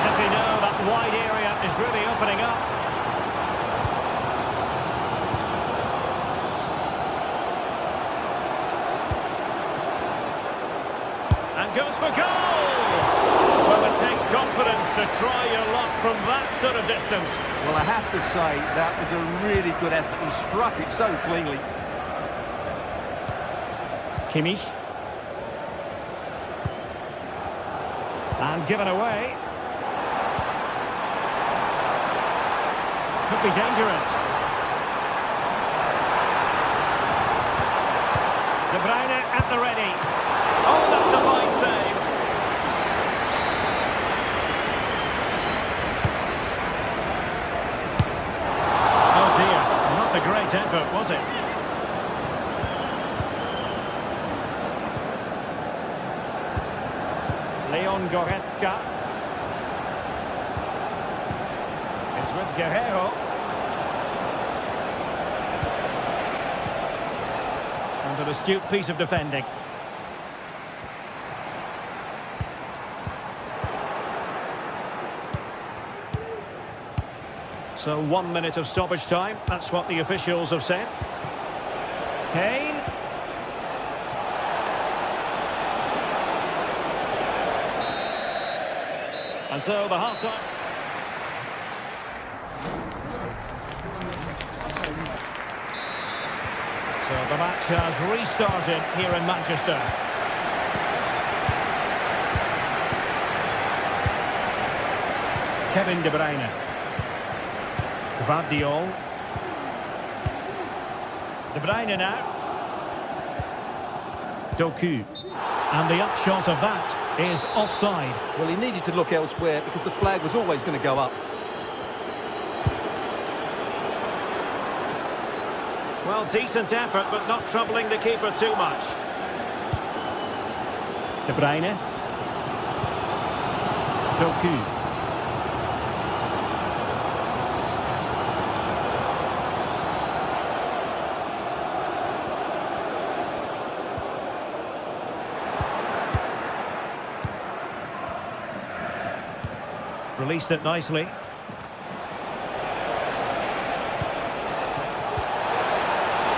City know that wide area is really opening up. And goes for goal! Well, it takes confidence to try your luck from that sort of distance. Well, I have to say, that was a really good effort. He struck it so cleanly. Kimmich. And given away. Could be dangerous. De Bruyne at the ready. Oh, that's a fine save. Oh dear, not a great effort, was it? Leon Goretzka. It's with Guerrero. And an astute piece of defending. So 1 minute of stoppage time. That's what the officials have said. Kane. And so the half-time. So the match has restarted here in Manchester. Kevin De Bruyne. Gvardiol. De Bruyne now. Doku. And the upshot of that is offside. Well, he needed to look elsewhere because the flag was always going to go up. Well, decent effort, but not troubling the keeper too much. De Bruyne. Doku. Released it nicely.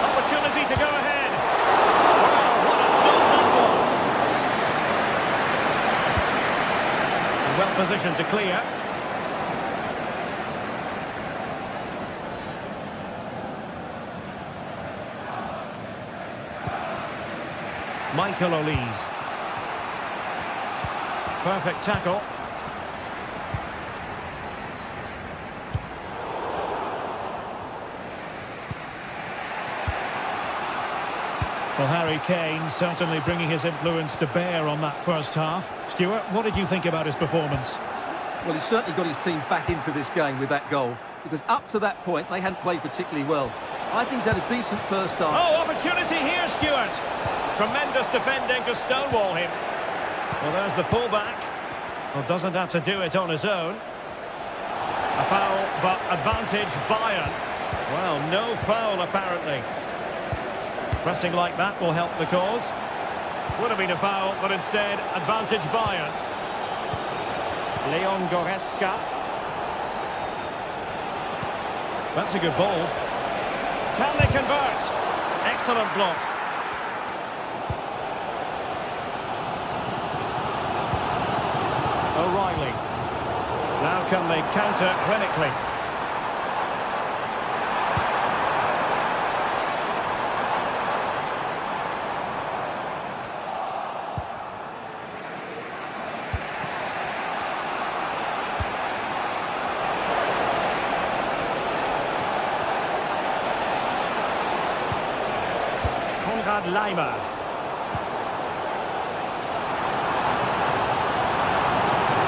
Opportunity to go ahead. Wow, what a stop that was. Well positioned to clear. Michael Olise. Perfect tackle. Well, Harry Kane certainly bringing his influence to bear on that first half. Stuart, what did you think about his performance? Well, he's certainly got his team back into this game with that goal, because up to that point, they hadn't played particularly well. I think he's had a decent first half. Oh, opportunity here, Stuart. Tremendous defending to stonewall him. Well, there's the pullback. Well, doesn't have to do it on his own. A foul, but advantage Bayern. Well, no foul, apparently. Pressing like that will help the cause. Would have been a foul, but instead, advantage Bayern. Leon Goretzka. That's a good ball. Can they convert? Excellent block. O'Reilly. Now can they counter clinically? Lima.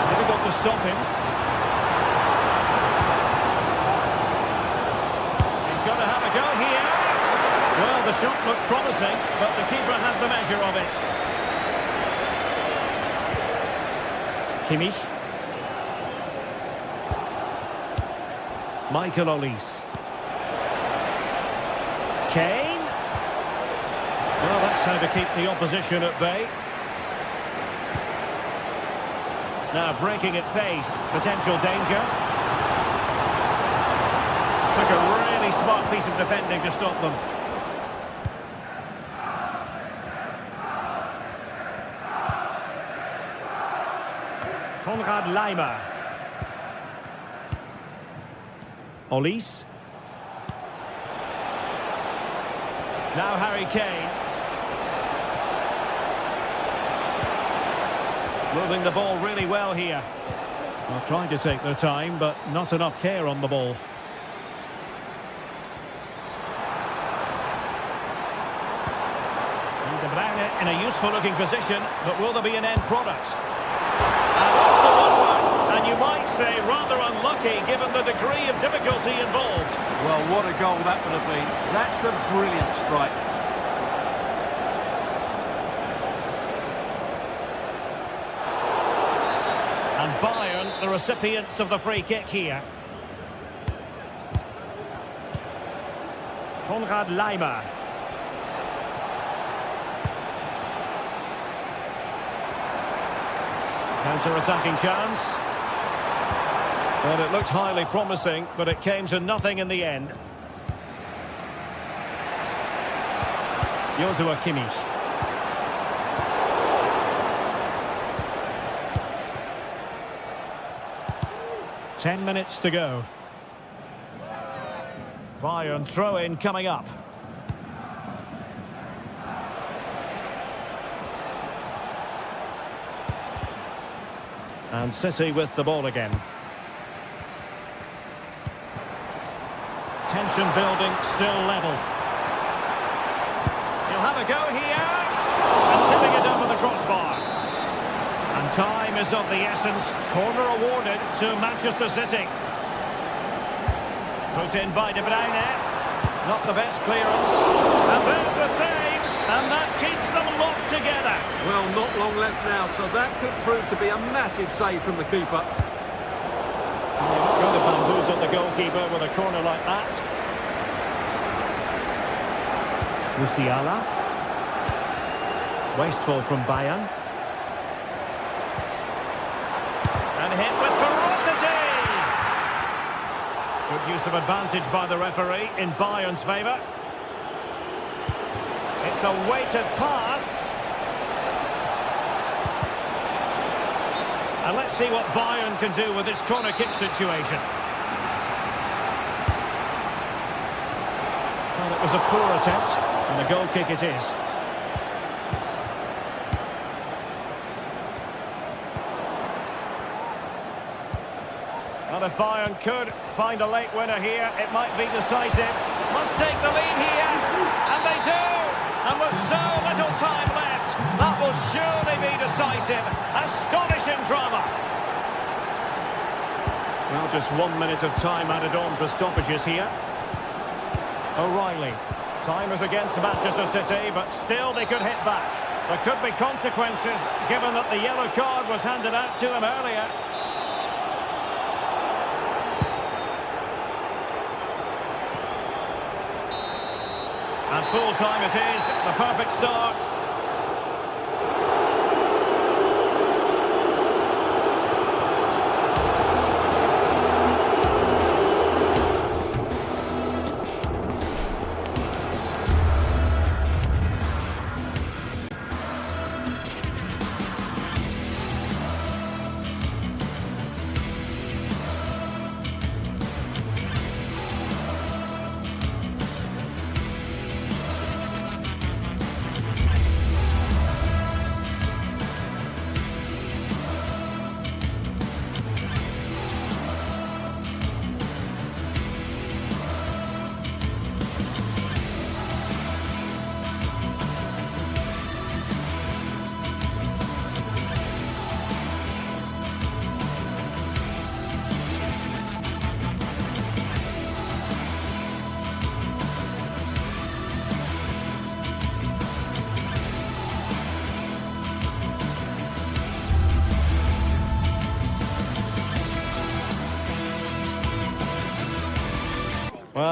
Difficult to stop him. a go here. Well, the shot looked promising, but the keeper had the measure of it. Kimmich. Michael Olise. Kane. Well, that's how to keep the opposition at bay. Now breaking at pace, potential danger. Took a really smart piece of defending to stop them. Konrad Laimer. Olise. Now Harry Kane. Moving the ball really well here. Well, trying to take their time, but not enough care on the ball. And De Bruyne in a useful-looking position, but will there be an end product? And off the 1-1, and you might say rather unlucky given the degree of difficulty involved. Well, what a goal that would have been. That's a brilliant strike. And Bayern, the recipients of the free kick here. Konrad Laimer. Counter-attacking chance. Well, it looked highly promising, but it came to nothing in the end. Joshua Kimmich. Ten minutes to go. Bayern throw-in coming up. And City with the ball again. Tension building, still level. He'll have a go here. And tipping it over the crossbar. And time is of the essence. Corner awarded to Manchester City. Put in by De Bruyne. Not the best clearance. And there's the save. And that keeps them locked together. Well, not long left now, so that could prove to be a massive save from the keeper. Going to bamboozle the goalkeeper with a corner like that. Musiala. Wasteful from Bayern. And hit with ferocity. Good use of advantage by the referee in Bayern's favour. It's a weighted pass. And let's see what Bayern can do with this corner kick situation. Well, it was a poor attempt, and the goal kick it is. Well, if Bayern could find a late winner here, it might be decisive. Must take the lead here, and they do! And with so little time left, that will surely be decisive. Astonishing drama. Well, just 1 minute of time added on for stoppages here. O'Reilly. Time is against Manchester City, but still they could hit back. There could be consequences, given that the yellow card was handed out to him earlier. And full time it is, the perfect start.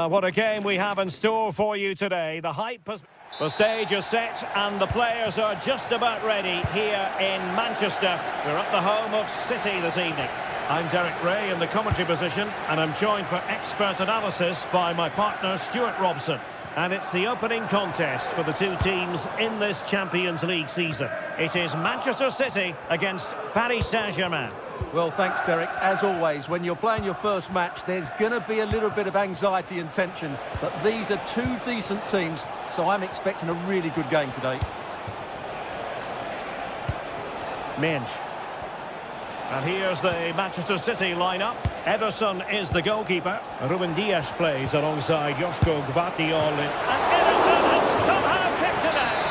Well, what a game we have in store for you today. The stage is set and the players are just about ready here in Manchester. We're at the home of City this evening. I'm Derek Ray in the commentary position, and I'm joined for expert analysis by my partner Stuart Robson. And it's the opening contest for the two teams in this Champions League season. It is Manchester City against Paris Saint-Germain. Well, thanks, Derek. As always, when you're playing your first match, there's going to be a little bit of anxiety and tension. But these are two decent teams, so I'm expecting a really good game today. Minge. And here's the Manchester City lineup. Ederson is the goalkeeper. Ruben Dias plays alongside Joško Gvardiol. And Ederson has somehow kicked it out.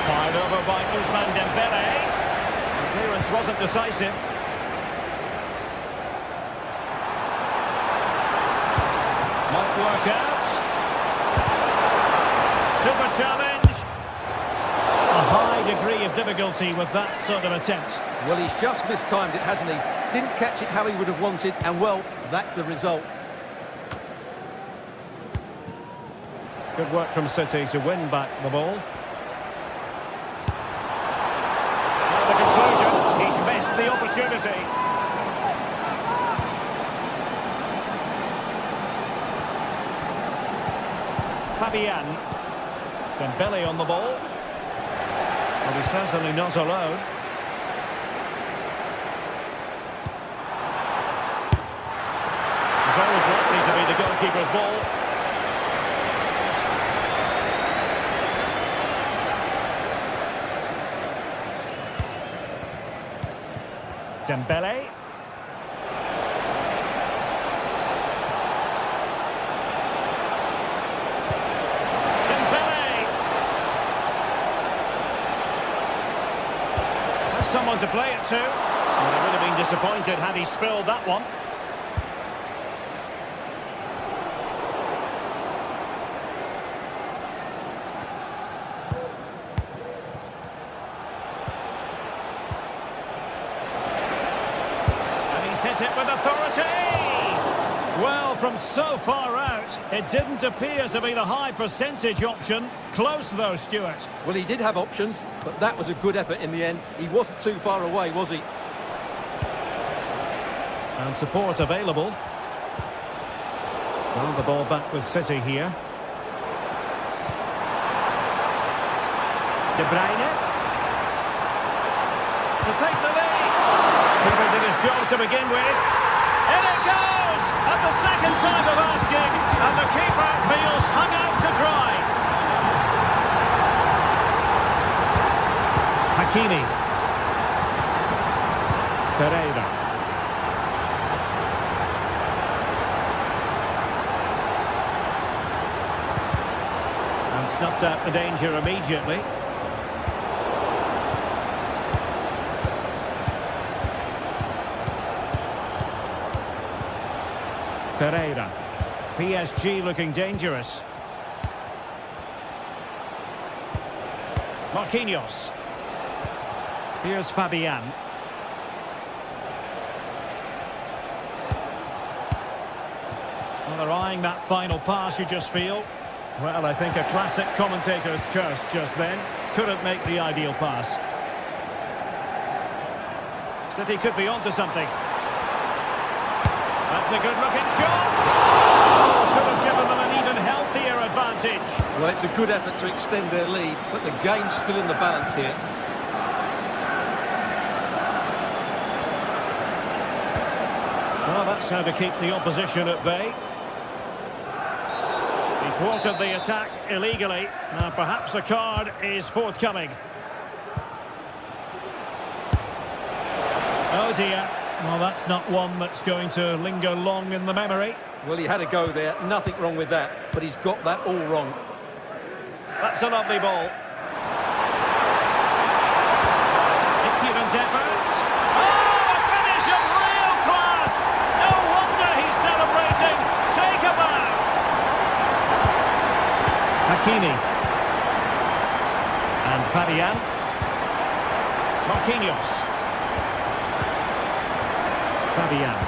Fired over by Ousmane Dembele. The clearance wasn't decisive. Might work out. Super challenge. A high degree of difficulty with that sort of attempt. Well, he's just mistimed it, hasn't he? Didn't catch it how he would have wanted, and well, that's the result. Good work from City to win back the ball. Now the conclusion, he's missed the opportunity. Fabian. Dembele on the ball. Well, he's certainly not alone. It's always likely to be the goalkeeper's ball. Dembele. Someone to play it to. Well, he would have been disappointed had he spilled that one. And he's hit it with authority. Well, from so far out, it didn't appear to be the high percentage option. Close though, Stuart. Well, he did have options, but that was a good effort in the end. He wasn't too far away, was he? And support available. Well, the ball back with City here. De Bruyne. To take the lead. Keeper did his job to begin with. In it goes! At the second time of asking, and the keeper feels hung out to dry. Hakimi. Ferreira. And snuffed out the danger immediately. Ferreira. PSG looking dangerous. Marquinhos. Here's Fabian. Well, they're eyeing that final pass, you just feel. Well, I think a classic commentator's curse just then. Couldn't make the ideal pass. City could be onto something. That's a good-looking shot. Oh, could have given them an even healthier advantage. Well, it's a good effort to extend their lead, but the game's still in the balance here. Well, that's how to keep the opposition at bay. He thwarted the attack illegally. Now, perhaps a card is forthcoming. Oh, dear. Well, that's not one that's going to linger long in the memory. Well, he had a go there. Nothing wrong with that, but he's got that all wrong. That's a lovely ball. Impudent efforts. Oh, a finish of real class! No wonder he's celebrating. Take a bow. Hakimi. And Fabian. Marquinhos. Fabian.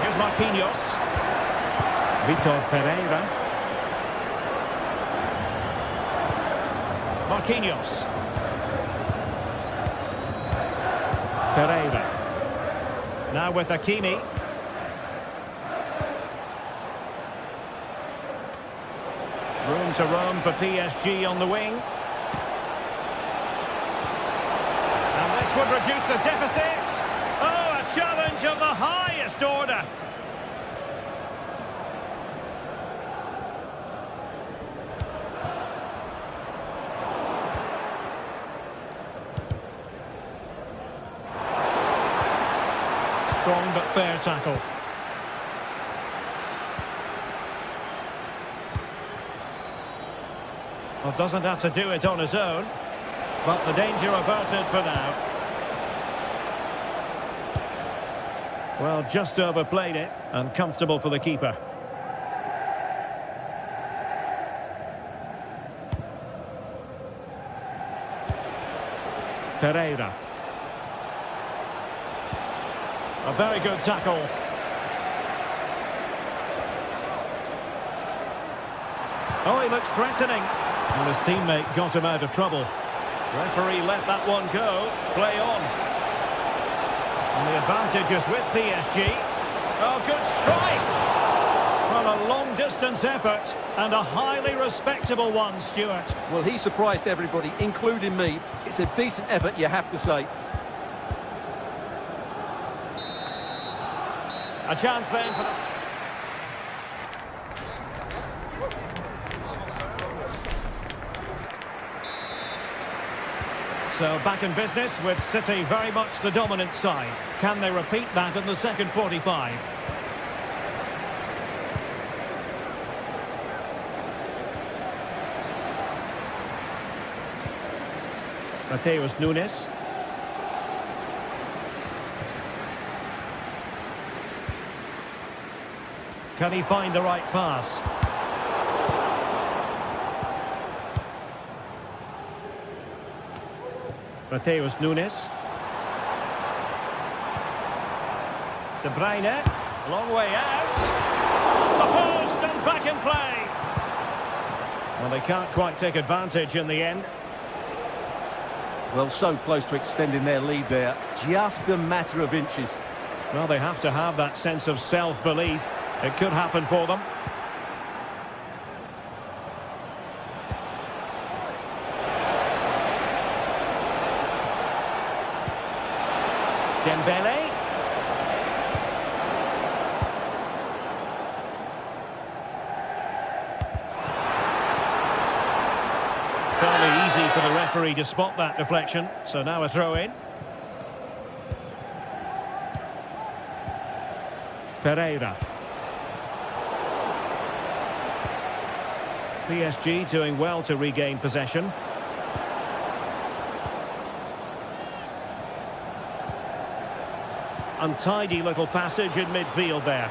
Here's Marquinhos. Vitor Pereira. Marquinhos. Pereira. Now with Hakimi. Room to roam for PSG on the wing. And this would reduce the deficit. Oh, a challenge of the highest order. Strong but fair tackle. Well, doesn't have to do it on his own, but the danger averted for now. Well, just overplayed it, and comfortable for the keeper. Ferreira. A very good tackle. Oh, he looks threatening. And his teammate got him out of trouble. Referee let that one go. Play on. And the advantage is with PSG. Oh, good strike! Well, a long-distance effort and a highly respectable one, Stuart. Well, he surprised everybody, including me. It's a decent effort, you have to say. A chance then for the... So back in business with City very much the dominant side. Can they repeat that in the second 45? Mateus Nunes. Can he find the right pass? Mateus Nunes. De Bruyne. Long way out. The post and back in play. Well, they can't quite take advantage in the end. Well, so close to extending their lead there. Just a matter of inches. Well, they have to have that sense of self-belief. It could happen for them. Dembele. Fairly easy for the referee to spot that deflection. So now a throw in. Ferreira. PSG doing well to regain possession. Untidy little passage in midfield there.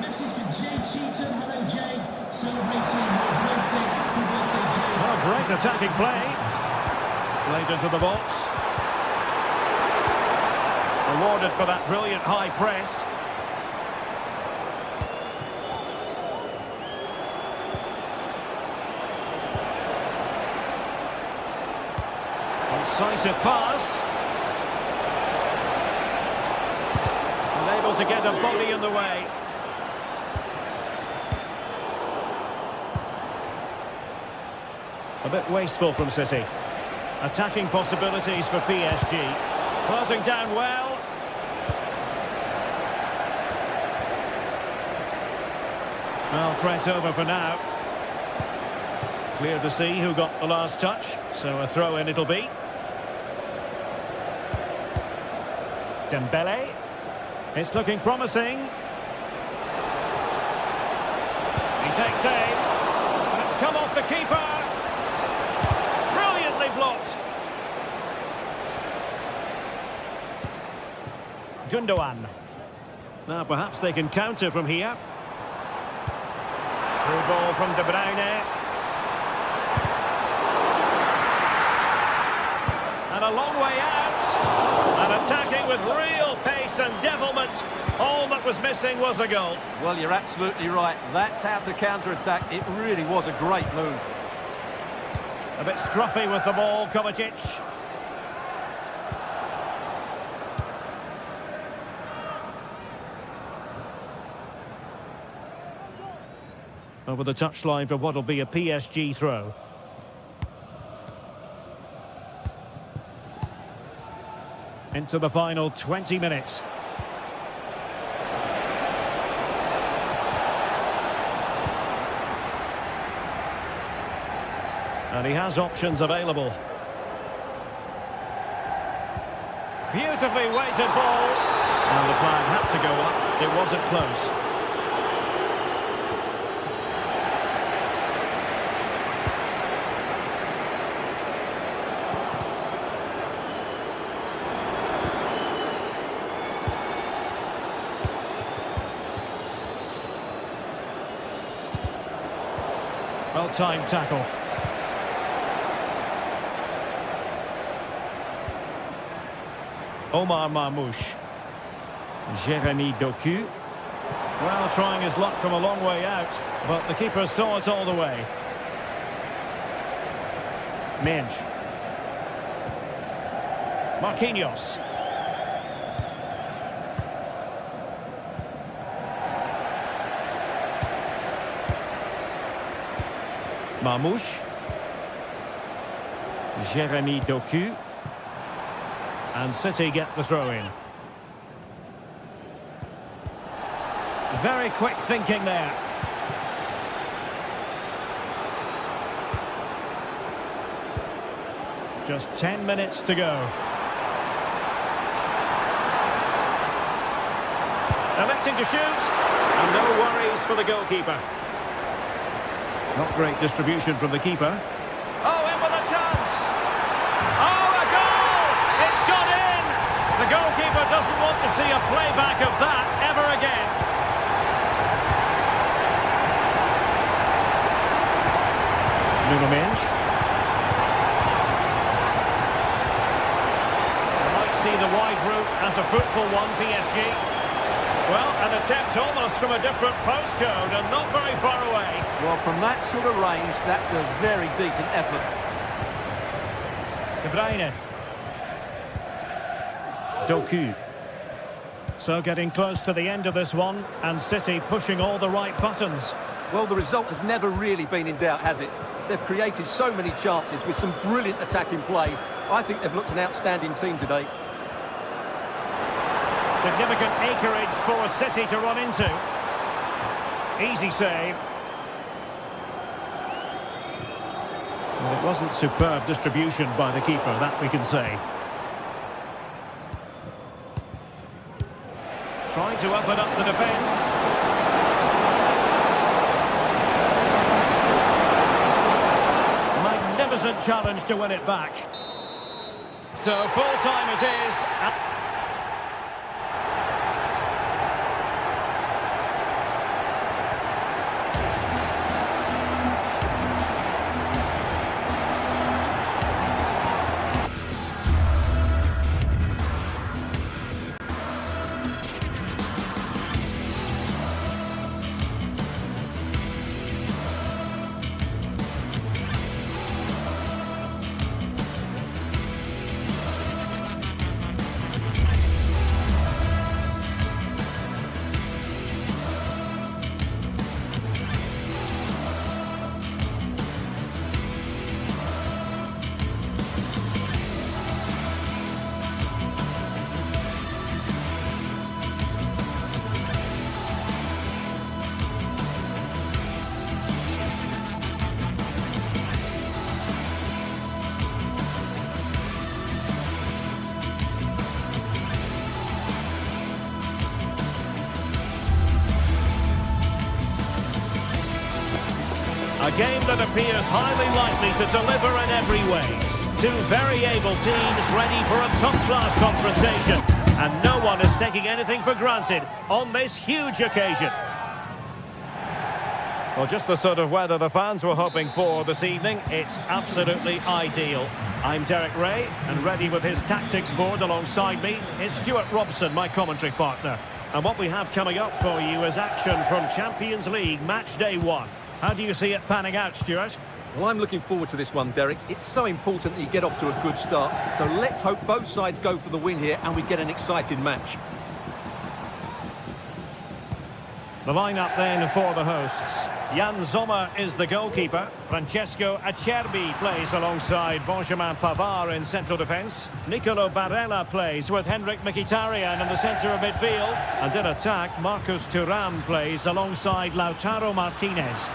Message for Jay Cheatham. Hello, Jay. Celebrating your birthday. Happy birthday, Jay. Oh, great attacking play. Played into the box. Awarded for that brilliant high press. Incisive pass. Unable to get a body in the way. A bit wasteful from City. Attacking possibilities for PSG. Closing down well. Well, threat over for now. Clear to see who got the last touch. So a throw in it'll be. Dembele. It's looking promising. He takes aim. And it's come off the keeper. Brilliantly blocked. Gundogan. Now perhaps they can counter from here. Through ball from De Bruyne. And a long way out. And attacking with real pace pace and devilment. All that was missing was a goal. Well, you're absolutely right. That's how to counter-attack. It really was a great move. A bit scruffy with the ball, Kovacic. Over the touchline for what'll be a PSG throw. Into the final 20 minutes. And he has options available. Beautifully weighted ball. And the flag had to go up. It wasn't close. Well-timed tackle. Omar Marmouche. Jeremy Doku. Well, trying his luck from a long way out, but the keeper saw it all the way. Minge. Marquinhos. Marmouche. Jeremy Doku. And City get the throw-in. Very quick thinking there. Just 10 minutes to go. Electing to shoot. And no worries for the goalkeeper. Not great distribution from the keeper. Oh, in with a chance! Oh, a goal! It's gone in! The goalkeeper doesn't want to see a playback of that ever again. Nuno Mendes. I might see the wide route as a fruitful one, PSG. Well, an attempt almost from a different postcode and not very far away. Well, from that sort of range, that's a very decent effort. De Bruyne. Doku. So getting close to the end of this one, and City pushing all the right buttons. Well, the result has never really been in doubt, has it? They've created so many chances with some brilliant attacking play. I think they've looked an outstanding team today. Significant acreage for City to run into. Easy save. Well, it wasn't superb distribution by the keeper, that we can say. Trying to open up the defence. Magnificent challenge to win it back. So full time it is. A game that appears highly likely to deliver in every way. Two very able teams ready for a top-class confrontation. And no one is taking anything for granted on this huge occasion. Well, just the sort of weather the fans were hoping for this evening. It's absolutely ideal. I'm Derek Ray, and ready with his tactics board alongside me is Stuart Robson, my commentary partner. And what we have coming up for you is action from Champions League Match Day 1. How do you see it panning out, Stuart? Well, I'm looking forward to this one, Derek. It's so important that you get off to a good start. So let's hope both sides go for the win here and we get an exciting match. The lineup then for the hosts. Jan Sommer is the goalkeeper. Francesco Acerbi plays alongside Benjamin Pavard in central defence. Nicolo Barella plays with Henrik Mkhitaryan in the centre of midfield. And in attack, Marcus Thuram plays alongside Lautaro Martinez.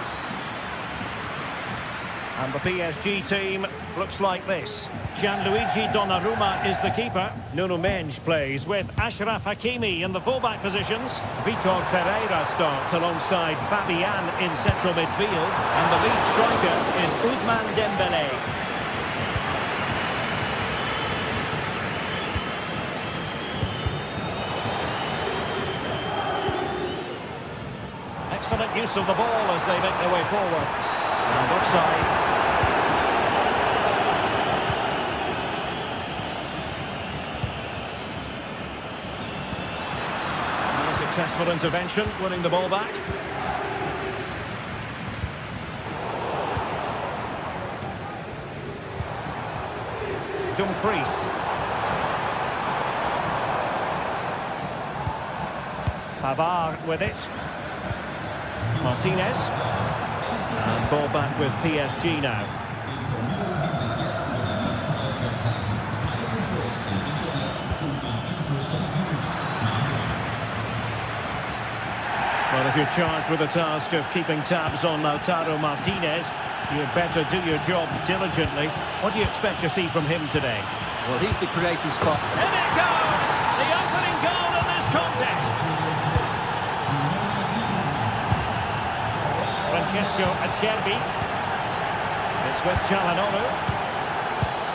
And the PSG team looks like this. Gianluigi Donnarumma is the keeper. Nuno Mendes plays with Achraf Hakimi in the fullback positions. Vitor Pereira starts alongside Fabian in central midfield. And the lead striker is Ousmane Dembélé. Excellent use of the ball as they make their way forward. And offside. Successful intervention, winning the ball back. Dumfries. Pavard with it. Martinez. And ball back with PSG now. Well, if you're charged with the task of keeping tabs on Lautaro Martinez, you better do your job diligently. What do you expect to see from him today? Well, he's the creative spot. And it goes! The opening goal in this contest! Francesco Acerbi. It's with Çalhanoğlu.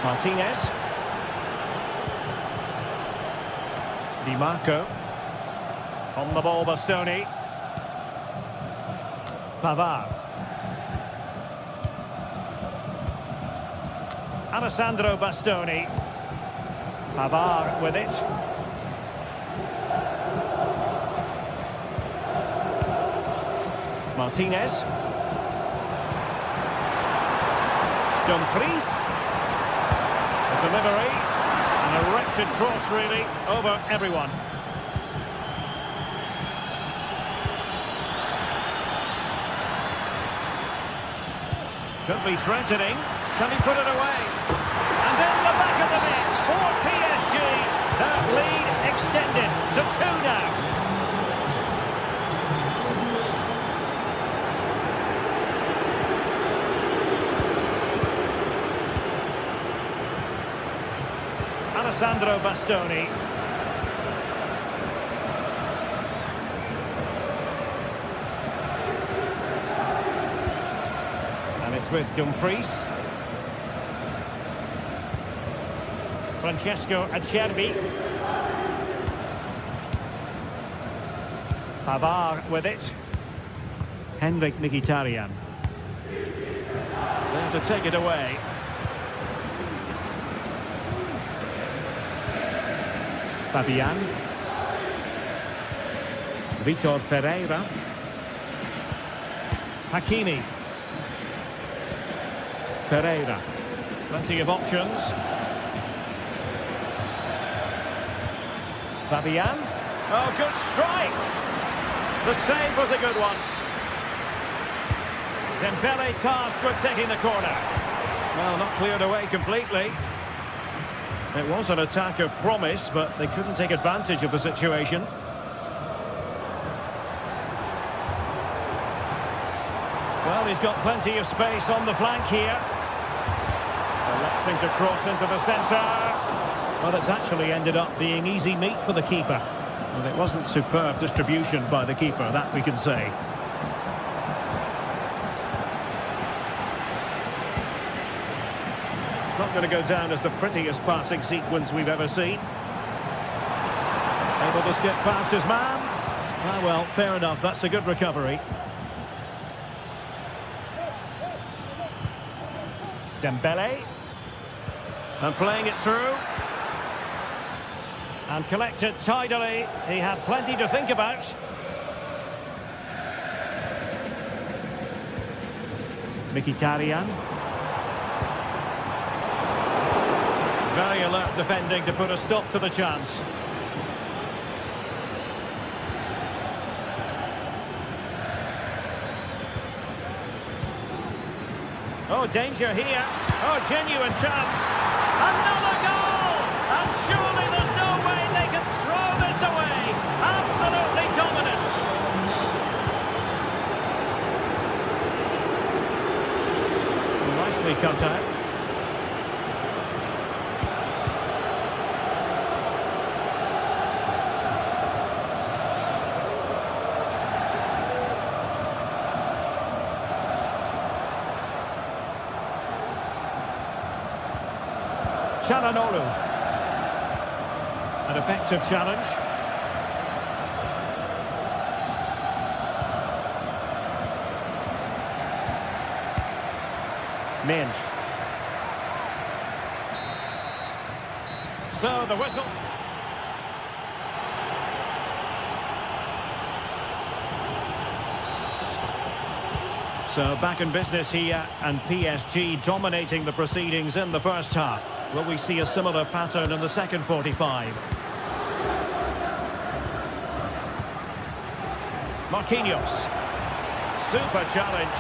Martinez. Di Marco. On the ball, Bastoni. Pavard. Alessandro Bastoni. Pavard with it. Martinez. Dumfries. The delivery. And a wretched cross, really, over everyone. Could be threatening. Can he put it away? And in the back of the net for PSG. That lead extended to 2 now. Alessandro Bastoni. It's with Dumfries. Francesco Acerbi. Pavard with it. Henrik Mkhitaryan. There to take it away. Fabian. Vitor Pereira. Hakimi. Pereira. Plenty of options. Fabian. Oh, good strike. The save was a good one. Dembélé tasked with taking the corner. Well, not cleared away completely. It was an attack of promise, but they couldn't take advantage of the situation. Well, he's got plenty of space on the flank here. Electing to cross into the centre. Well, it's actually ended up being easy meat for the keeper. And it wasn't superb distribution by the keeper, that we can say. It's not going to go down as the prettiest passing sequence we've ever seen. Able to skip past his man. Ah, well, fair enough. That's a good recovery. Dembele. And playing it through. And collected tidily. He had plenty to think about. Mkhitaryan. Very alert defending to put a stop to the chance. Oh, danger here. Oh, genuine chance. Another goal! And surely there's no way they can throw this away. Absolutely dominant. Nicely cut out. Çalhanoğlu. An effective challenge. Minge. So the whistle. So back in business here, and PSG dominating the proceedings in the first half. Will we see a similar pattern in the second 45? Marquinhos. Super challenge.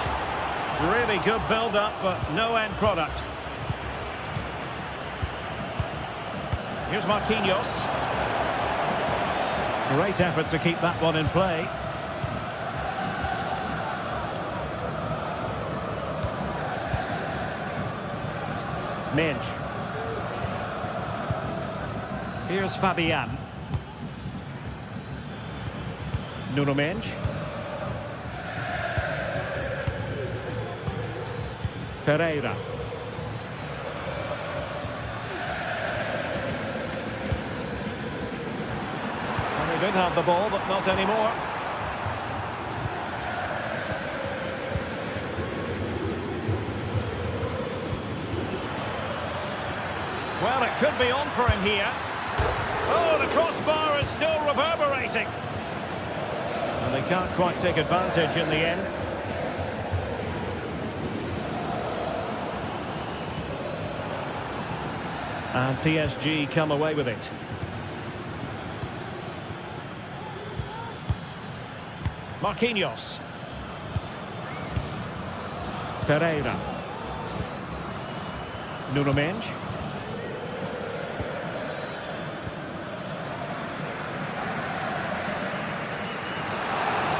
Really good build-up, but no end product. Here's Marquinhos. Great effort to keep that one in play. Minge. Here's Fabian. Nuno Mendes. Ferreira. And they did have the ball, but not anymore. Well, it could be on for him here. Oh, the crossbar is still reverberating. And they can't quite take advantage in the end. And PSG come away with it. Marquinhos. Ferreira. Nuno Mendes.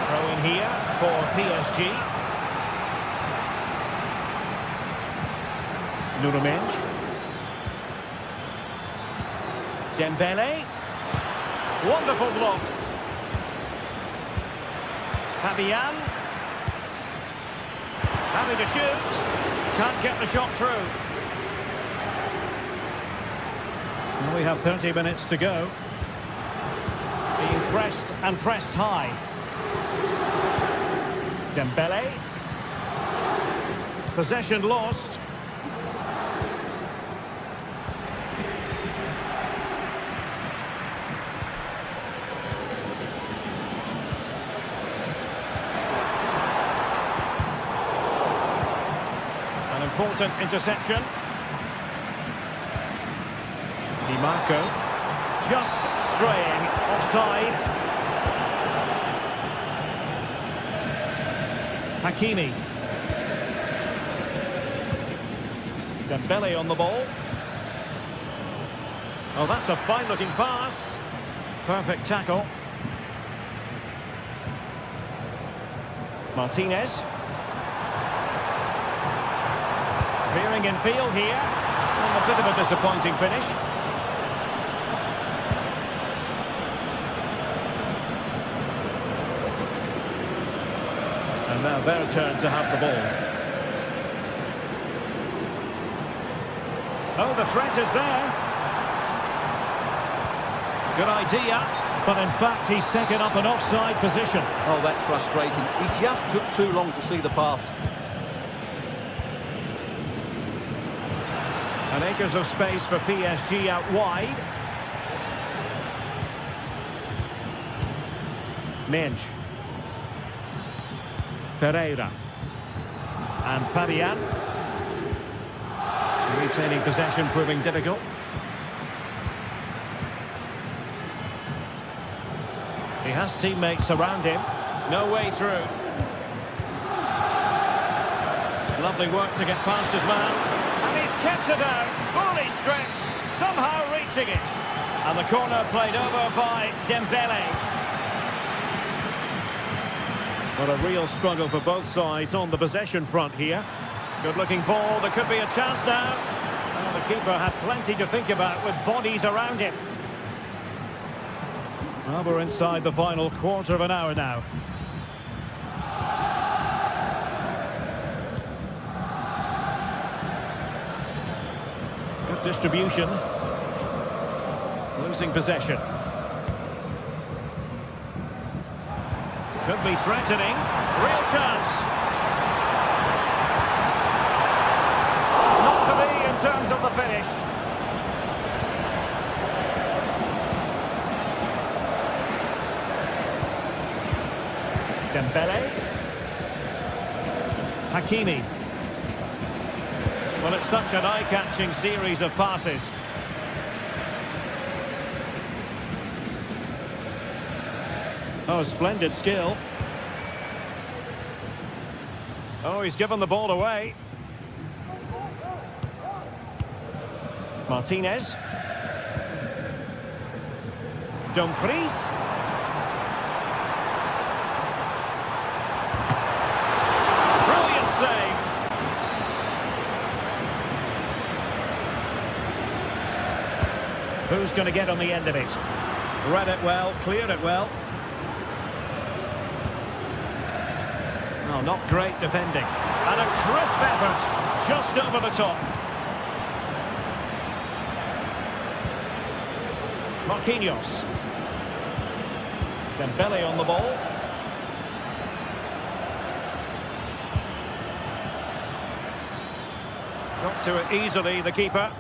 Throw in here for PSG. Nuno Mendes. Dembele. Wonderful block. Fabian. Having to shoot. Can't get the shot through. Well, we have 30 minutes to go. Being pressed and pressed high. Dembele. Possession lost. Important interception. Di Marco just straying offside. Hakimi. Dembele on the ball. Oh, that's a fine-looking pass. Perfect tackle. Martinez. Veering in field here. And a bit of a disappointing finish. And now their turn to have the ball. Oh, the threat is there. Good idea. But in fact, he's taken up an offside position. Oh, that's frustrating. He just took too long to see the pass. And acres of space for PSG out wide. Minge. Ferreira. And Fabian. Retaining possession proving difficult. He has teammates around him. No way through. Lovely work to get past his man. And he's kept it out. Fully stretched. Somehow reaching it. And the corner played over by Dembele. What a real struggle for both sides on the possession front here. Good-looking ball. There could be a chance now. Well, the keeper had plenty to think about with bodies around him. Well, we're inside the final quarter of an hour now. Good distribution. Losing possession. Could be threatening. Real chance. Not to be in terms of the finish. Dembele. Hakimi. Well, it's such an eye-catching series of passes. Oh, splendid skill. Oh, he's given the ball away. Martinez. Dumfries. Brilliant save. Who's going to get on the end of it? Read it well, cleared it well. Oh, not great defending. And a crisp effort just over the top. Marquinhos. Dembele on the ball. Got to it easily, the keeper.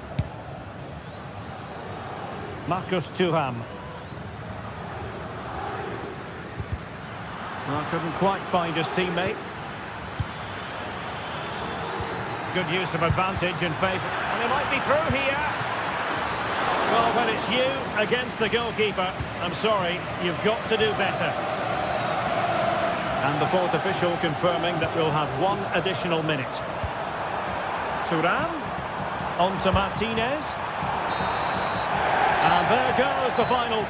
Marcus Thuram. Well, couldn't quite find his teammate. Good use of advantage in favour. And he might be through here. Well, when it's you against the goalkeeper, I'm sorry, you've got to do better. And the fourth official confirming that we'll have one additional minute. Thuram. On to Martinez. And there goes the final.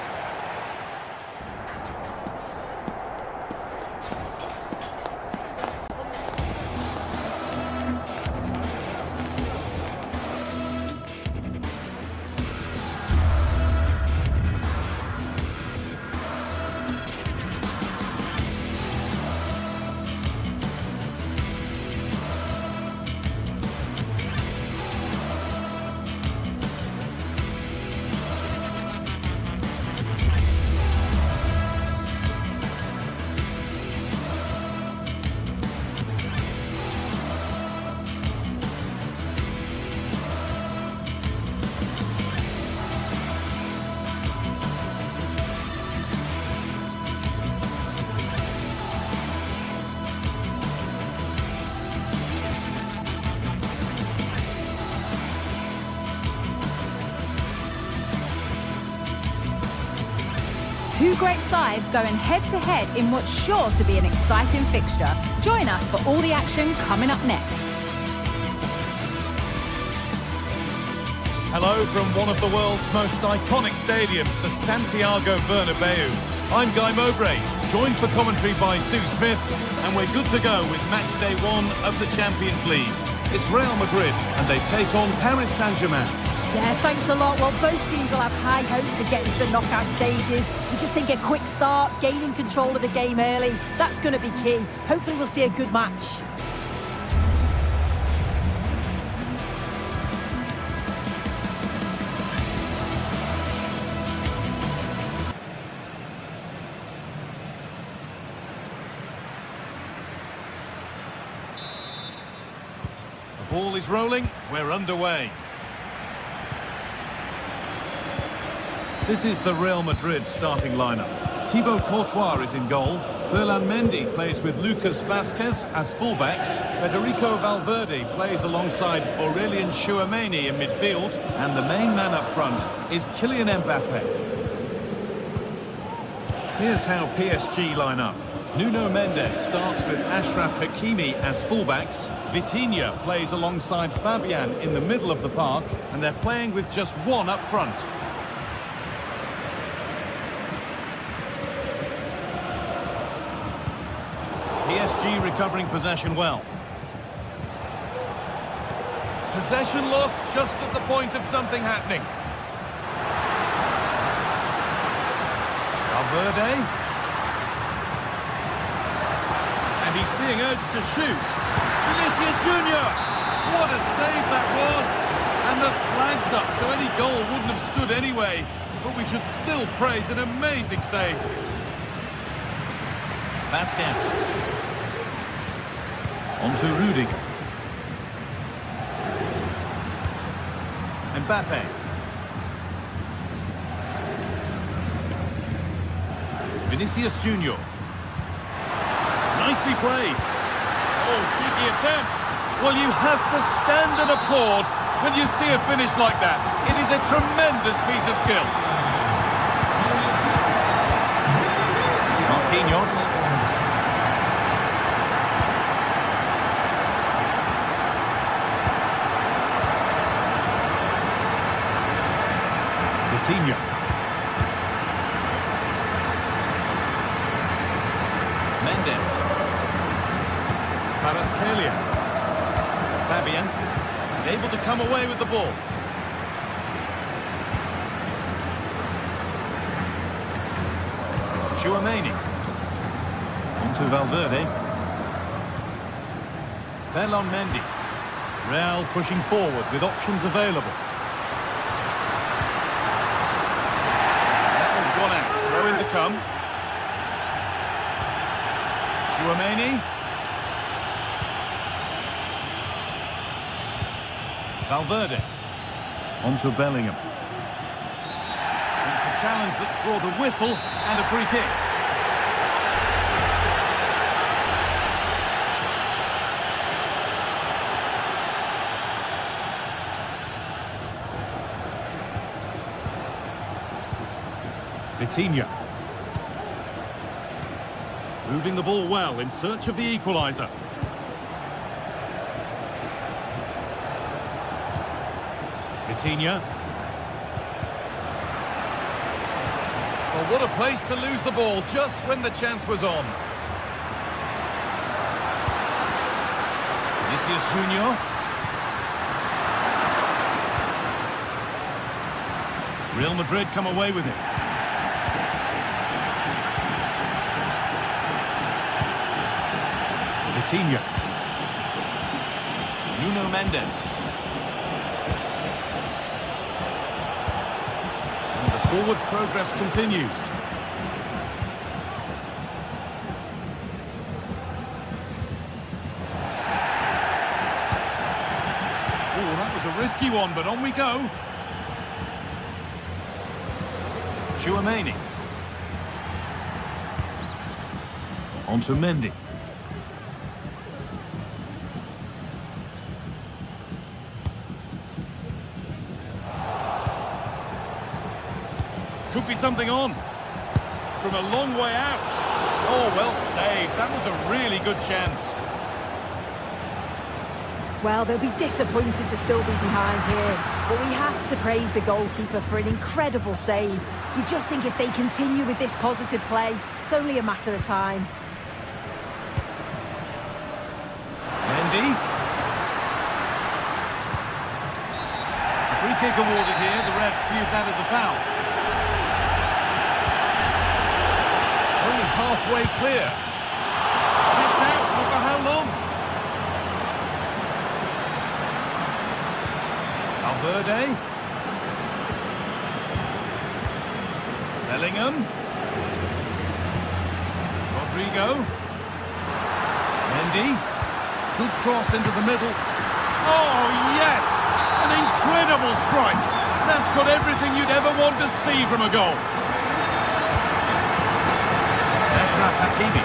Two great sides going head-to-head in what's sure to be an exciting fixture. Join us for all the action coming up next. Hello from one of the world's most iconic stadiums, the Santiago Bernabeu. I'm Guy Mowbray, joined for commentary by Sue Smith, and we're good to go with match day 1 of the Champions League. It's Real Madrid, and they take on Paris Saint-Germain. Yeah, thanks a lot. Well, both teams will have high hopes to get into the knockout stages. We just think a quick start, gaining control of the game early, that's going to be key. Hopefully we'll see a good match. The ball is rolling, we're underway. This is the Real Madrid starting lineup. Thibaut Courtois is in goal. Ferland Mendy plays with Lucas Vazquez as fullbacks. Federico Valverde plays alongside Aurelien Tchouameni in midfield. And the main man up front is Kylian Mbappe. Here's how PSG line up. Nuno Mendes starts with Achraf Hakimi as fullbacks. Vitinha plays alongside Fabian in the middle of the park. And they're playing with just one up front. PSG recovering possession well. Possession lost just at the point of something happening. Valverde. And he's being urged to shoot. Vinicius Junior! What a save that was! And the flag's up, so any goal wouldn't have stood anyway. But we should still praise an amazing save. Vazquez. On to Rudiger. Mbappe. Vinicius Junior. Nicely played. Oh, cheeky attempt. Well, you have to stand and applaud when you see a finish like that. It is a tremendous piece of skill. Marquinhos. Vitinha. Mendes. Kvaratskhelia. Fabian. Able to come away with the ball. Tchouameni. On to Valverde. Ferland Mendy. Real pushing forward with options available. Throw in to come. Tchouameni. Valverde. On to Bellingham. It's a challenge that's brought a whistle and a free kick. Vitinha. Moving the ball well in search of the equaliser. Vitinha. Well, what a place to lose the ball just when the chance was on. Vinicius Junior. Real Madrid come away with it. Vitinha. Nuno Mendes. And the forward progress continues. Oh, that was a risky one, but on we go. Tchouameni. On to Mendy. Could be something on. From a long way out. Oh, well saved. That was a really good chance. Well, they'll be disappointed to still be behind here. But we have to praise the goalkeeper for an incredible save. You just think if they continue with this positive play, it's only a matter of time. Mendy. A free kick awarded here. The refs viewed that as a foul. Only halfway clear. Kicked out, but for how long? Valverde. Bellingham. Rodrigo. Mendy. Good cross into the middle. Oh, yes! An incredible strike! That's got everything you'd ever want to see from a goal. Ashraf Hakimi.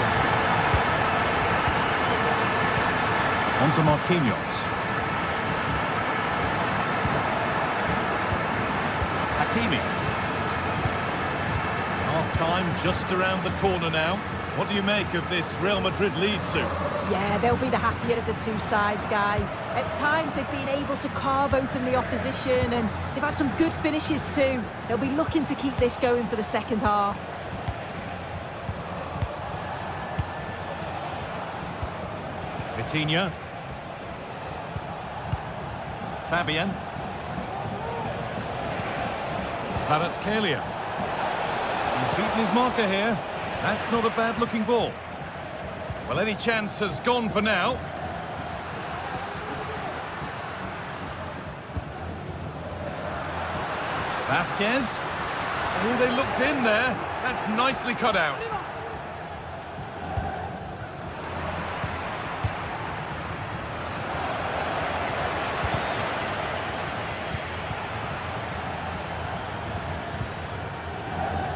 On to Marquinhos. Hakimi. Half-time just around the corner now. What do you make of this Real Madrid lead, Sue? Yeah, they'll be the happier of the two sides, Guy. At times they've been able to carve open the opposition and they've had some good finishes too. They'll be looking to keep this going for the second half. Vitinha. Fabian. Kvaratskhelia. He's beaten his marker here. That's not a bad-looking ball. Well, any chance has gone for now. Vasquez. Oh, they looked in there. That's nicely cut out.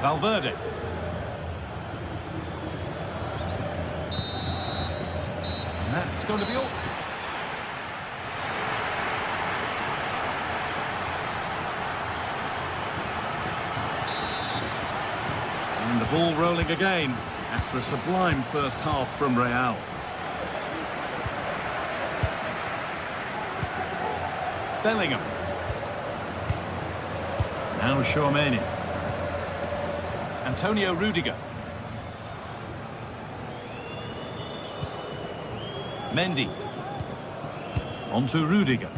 Valverde. And that's going to be all. And the ball rolling again after a sublime first half from Real. Bellingham. Now Tchouaméni. Antonio Rudiger. Mendy. On to Rudiger.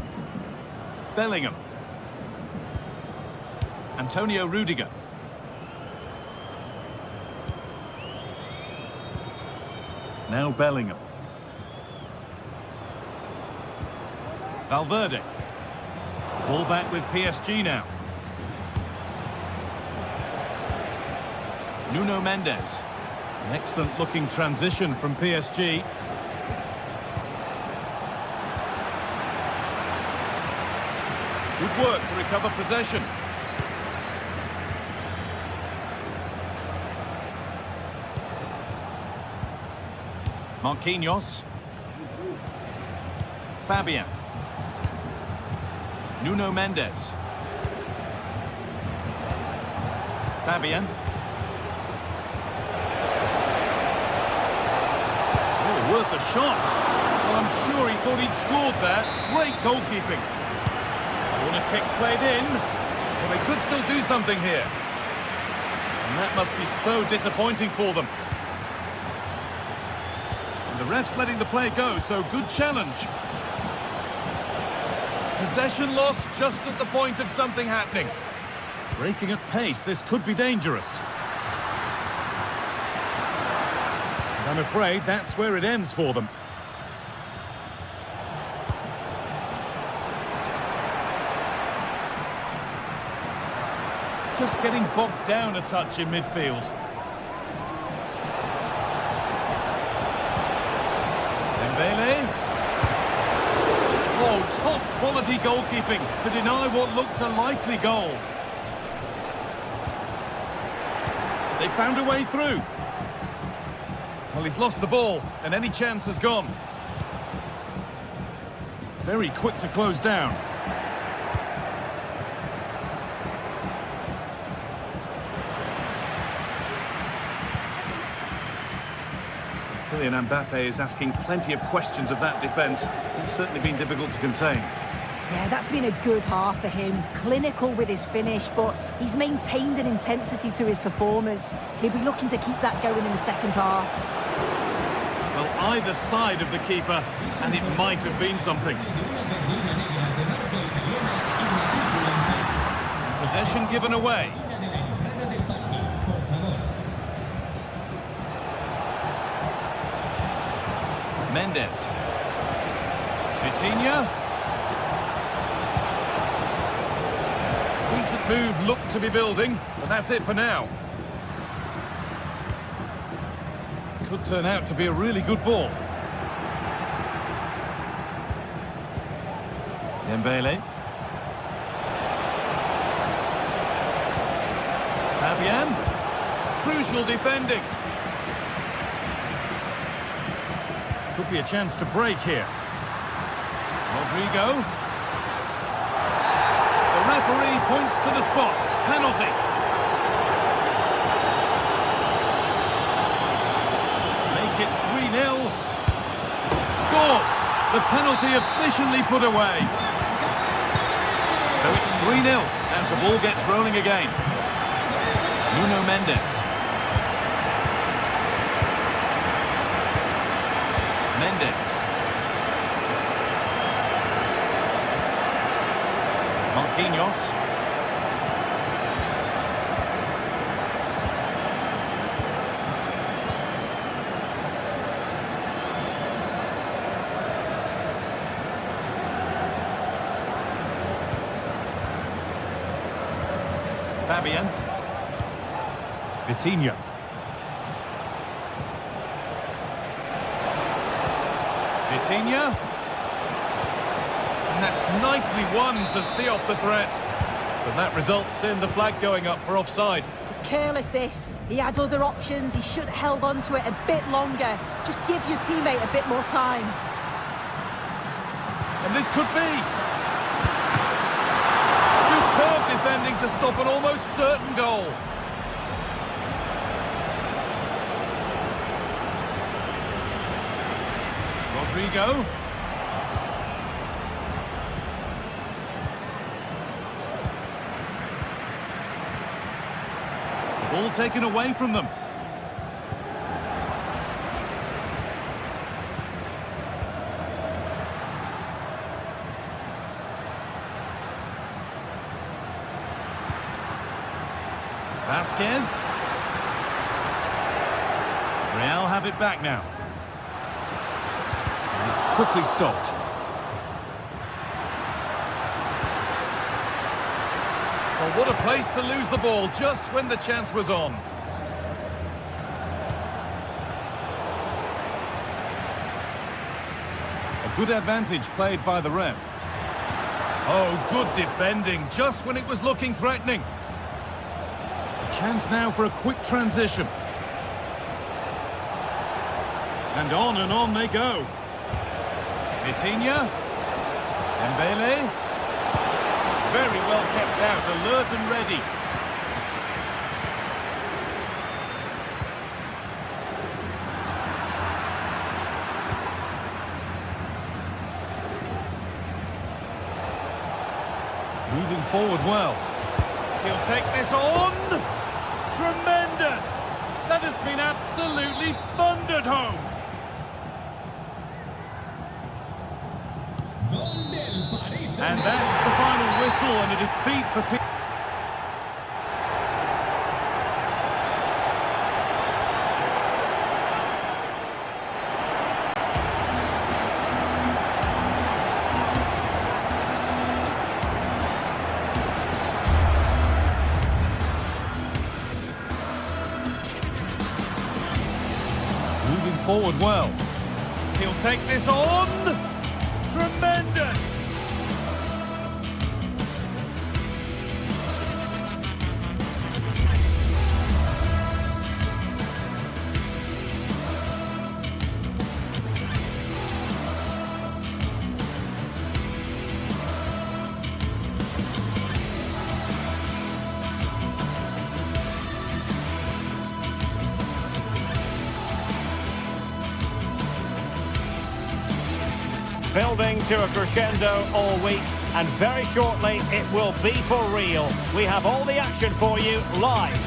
Bellingham. Antonio Rudiger. Now Bellingham. Valverde. Ball back with PSG now. Nuno Mendes. An excellent looking transition from PSG. Good work to recover possession. Marquinhos. Fabian. Nuno Mendes. Fabian. Oh, worth a shot. Well, I'm sure he thought he'd scored there. Great goalkeeping. Corner kick played in. Well, they could still do something here. And that must be so disappointing for them. And the ref's letting the play go, so good challenge. Possession lost just at the point of something happening. Breaking at pace, this could be dangerous. And I'm afraid that's where it ends for them. Just getting bogged down a touch in midfield. Dembele. Oh, top quality goalkeeping to deny what looked a likely goal. They found a way through. Well, he's lost the ball, and any chance has gone. Very quick to close down. Kylian Mbappe is asking plenty of questions of that defence. It's certainly been difficult to contain. Yeah, that's been a good half for him. Clinical with his finish, but he's maintained an intensity to his performance. He'll be looking to keep that going in the second half. Well, either side of the keeper, and it might have been something. Possession given away. Mendes. Vitinha. Decent move looked to be building, but that's it for now. Could turn out to be a really good ball. Dembele. Fabian. Crucial defending. Could be a chance to break here. Rodrigo. The referee points to the spot. Penalty. Make it 3-0. Scores. The penalty efficiently put away. So it's 3-0 as the ball gets rolling again. Nuno Mendes. Mendes. Marquinhos. Fabian. Vitinha. Vitinha. And that's nicely won to see off the threat. But that results in the flag going up for offside. It's careless, this. He had other options. He should have held on to it a bit longer. Just give your teammate a bit more time. And this could be. Superb defending to stop an almost certain goal. Rodrigo. The ball taken away from them. Vasquez. Real have it back now. And it's quickly stopped. Well, what a place to lose the ball just when the chance was on. A good advantage played by the ref. Oh, good defending just when it was looking threatening. Chance now for a quick transition. And on they go. Vitinha. Dembele. Very well kept out, alert and ready. Moving forward well. He'll take this on. Tremendous! That has been absolutely thundered home. And that's the final whistle and a defeat for moving forward well. He'll take this on. Tremendous! Building to a crescendo all week, and very shortly it will be for real. We have all the action for you live.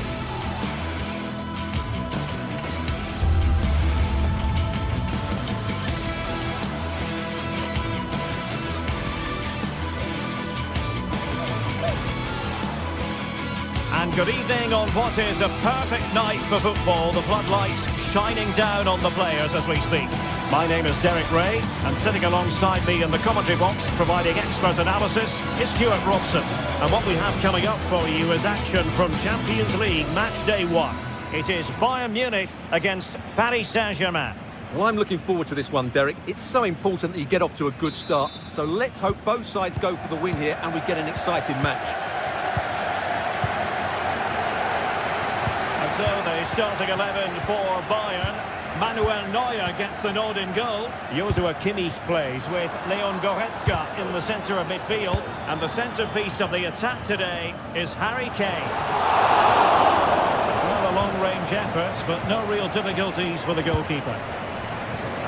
And good evening on what is a perfect night for football. The floodlights shining down on the players as we speak. My name is Derek Ray, and sitting alongside me in the commentary box, providing expert analysis, is Stuart Robson. And what we have coming up for you is action from Champions League Match Day 1. It is Bayern Munich against Paris Saint-Germain. Well, I'm looking forward to this one, Derek. It's so important that you get off to a good start. So let's hope both sides go for the win here and we get an exciting match. the starting 11 for Bayern. Manuel Neuer gets the nod in goal. Joshua Kimmich plays with Leon Goretzka in the centre of midfield. And the centrepiece of the attack today is Harry Kane. Well, a long-range effort, but no real difficulties for the goalkeeper.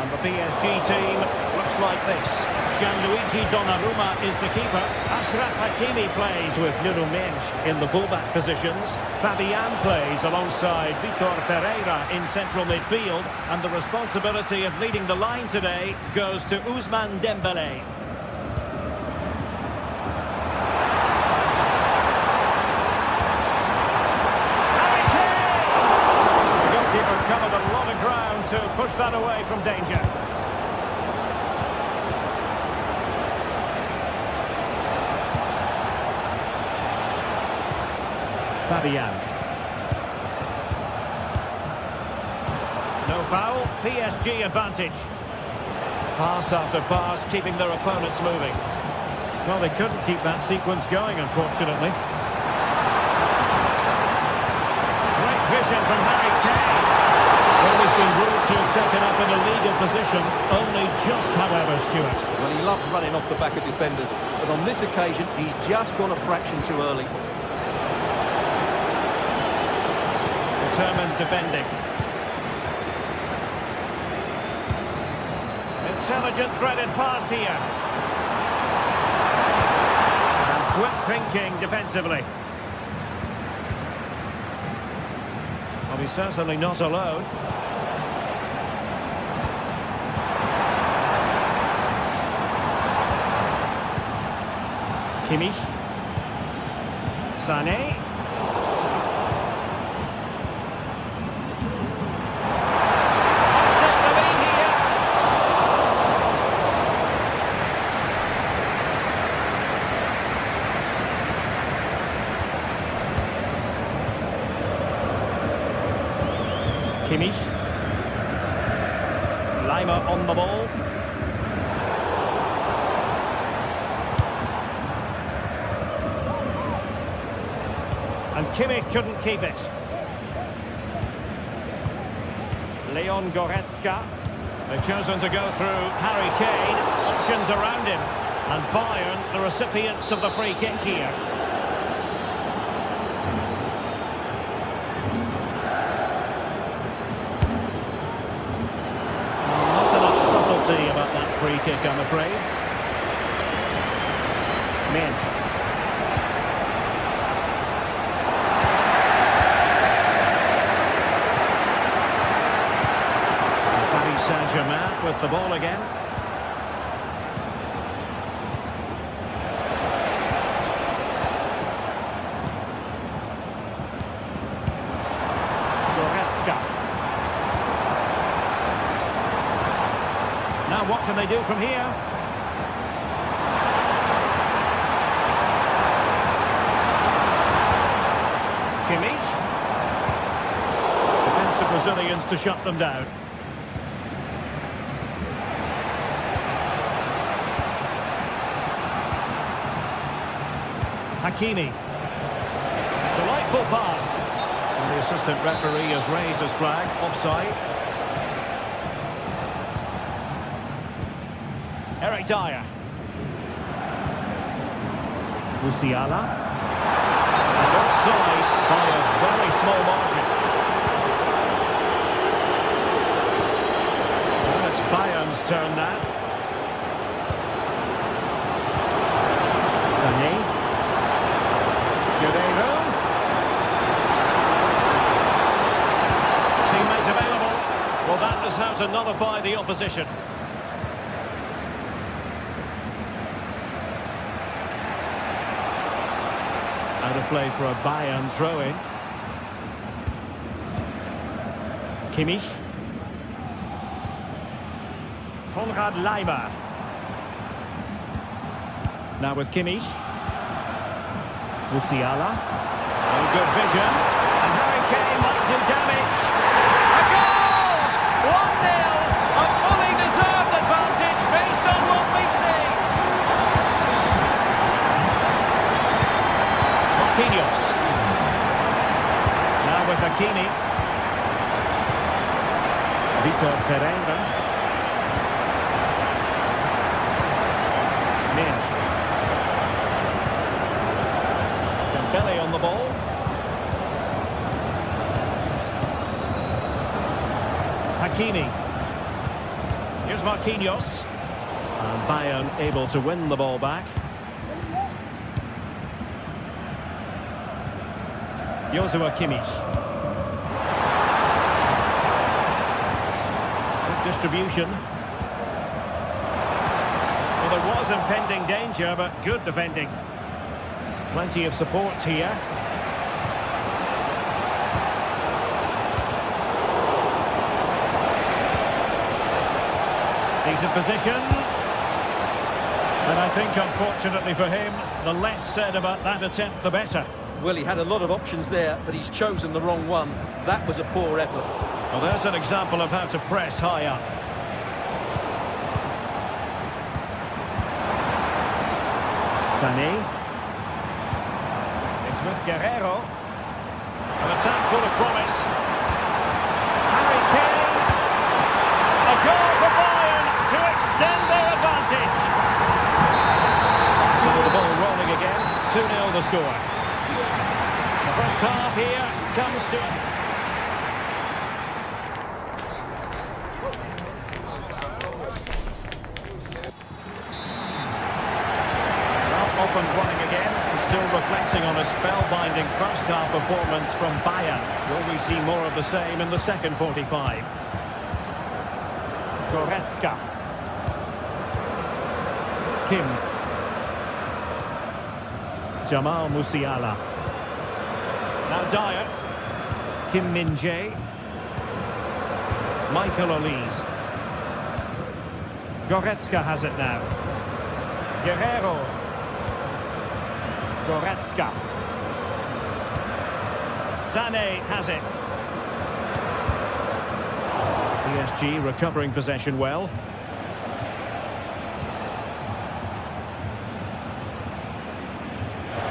And the PSG team looks like this. Gianluigi Donnarumma is the keeper. Achraf Hakimi plays with Nuno Mendes in the fullback positions. Fabian plays alongside Vitor Pereira in central midfield. And the responsibility of leading the line today goes to Ousmane Dembélé. Harry Kane! The goalkeeper covered a lot of ground to push that away from danger. Fabian. No foul, PSG advantage. Pass after pass, keeping their opponents moving. Well, they couldn't keep that sequence going, unfortunately. Great vision from Harry Kane. Well, he's been ruled to have taken up in a legal position, only just, however, Stuart. Well, he loves running off the back of defenders, but on this occasion, he's just gone a fraction too early. Determined defending. Intelligent threaded pass here. And quick thinking defensively. Well, he's certainly not alone. Kimmich. Sané. Kimmich. Lima on the ball. And Kimmich couldn't keep it. Leon Goretzka. They've chosen to go through Harry Kane. Options around him. And Bayern, the recipients of the free kick here. About that free kick, I'm afraid. Mendes. Paris Saint-Germain with the ball again. Goretzka. Now what can they do from here? Kimmich. Defensive Brazilians to shut them down. Hakimi. Delightful pass. And the assistant referee has raised his flag. Offside. Eric Dyer. Musiala. And offside by a very small margin. Well, it's Bayern's turn now. Sané. Guerreiro. Teammates available. Well, that is how to nullify the opposition. Out of play for a Bayern throw-in. Kimmich. Konrad Laimer. Now with Kimmich. Musiala. Oh, good vision. And Harry Kane might do damage. A goal! 1-0. A fully deserved advantage based on what we've seen. Marquinhos. Now with Hakimi. Vitor Pereira. Minch. Dembele on the ball. Hakimi. Here's Marquinhos. And Bayern able to win the ball back. Joshua Kimmich. Good distribution. Well, there was impending danger, but good defending. Plenty of support here. Decent position. And I think, unfortunately for him, the less said about that attempt, the better. Well, he had a lot of options there, but he's chosen the wrong one. That was a poor effort. Well, there's an example of how to press high up. Sané. It's with Guerrero. An attack full of promise. Harry Kane. A goal for Bayern to extend their advantage. So the ball rolling again. 2-0 the score. The first half here comes to it. Up and running again, still reflecting on a spellbinding first half performance from Bayern. Will we see more of the same in the second 45? Goretzka. Kim. Jamal Musiala. Now Dyer. Kim Min-jae. Michael Olise. Goretzka has it now. Guerrero. Goretzka. Sané has it. PSG recovering possession well.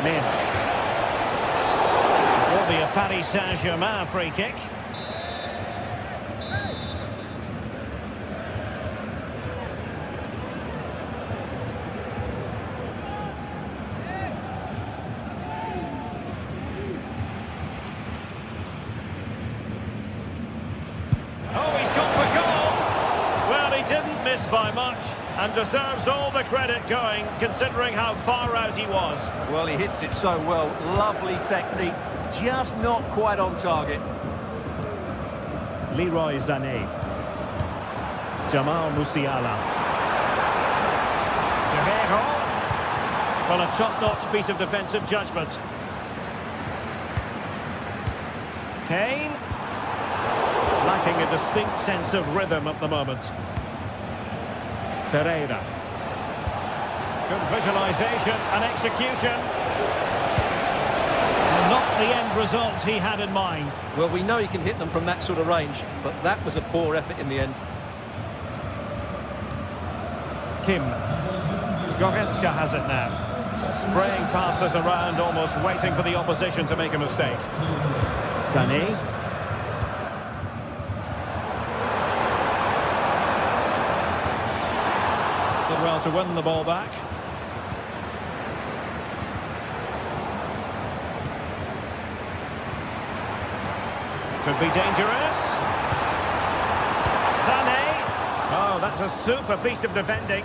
Min. Will be a Paris Saint-Germain free kick. Miss by much and deserves all the credit going, considering how far out he was. Well, he hits it so well. Lovely technique, just not quite on target. Leroy Sané. Jamal Musiala. Guerrero. Well, a top-notch piece of defensive judgment. Kane. Lacking a distinct sense of rhythm at the moment. Pereira. Good visualisation and execution. Not the end result he had in mind. Well, we know he can hit them from that sort of range, but that was a poor effort in the end. Kim. Goretzka has it now. Spraying passes around, almost waiting for the opposition to make a mistake. Sané. Did well to win the ball back. Could be dangerous. Sané. Oh, that's a super piece of defending.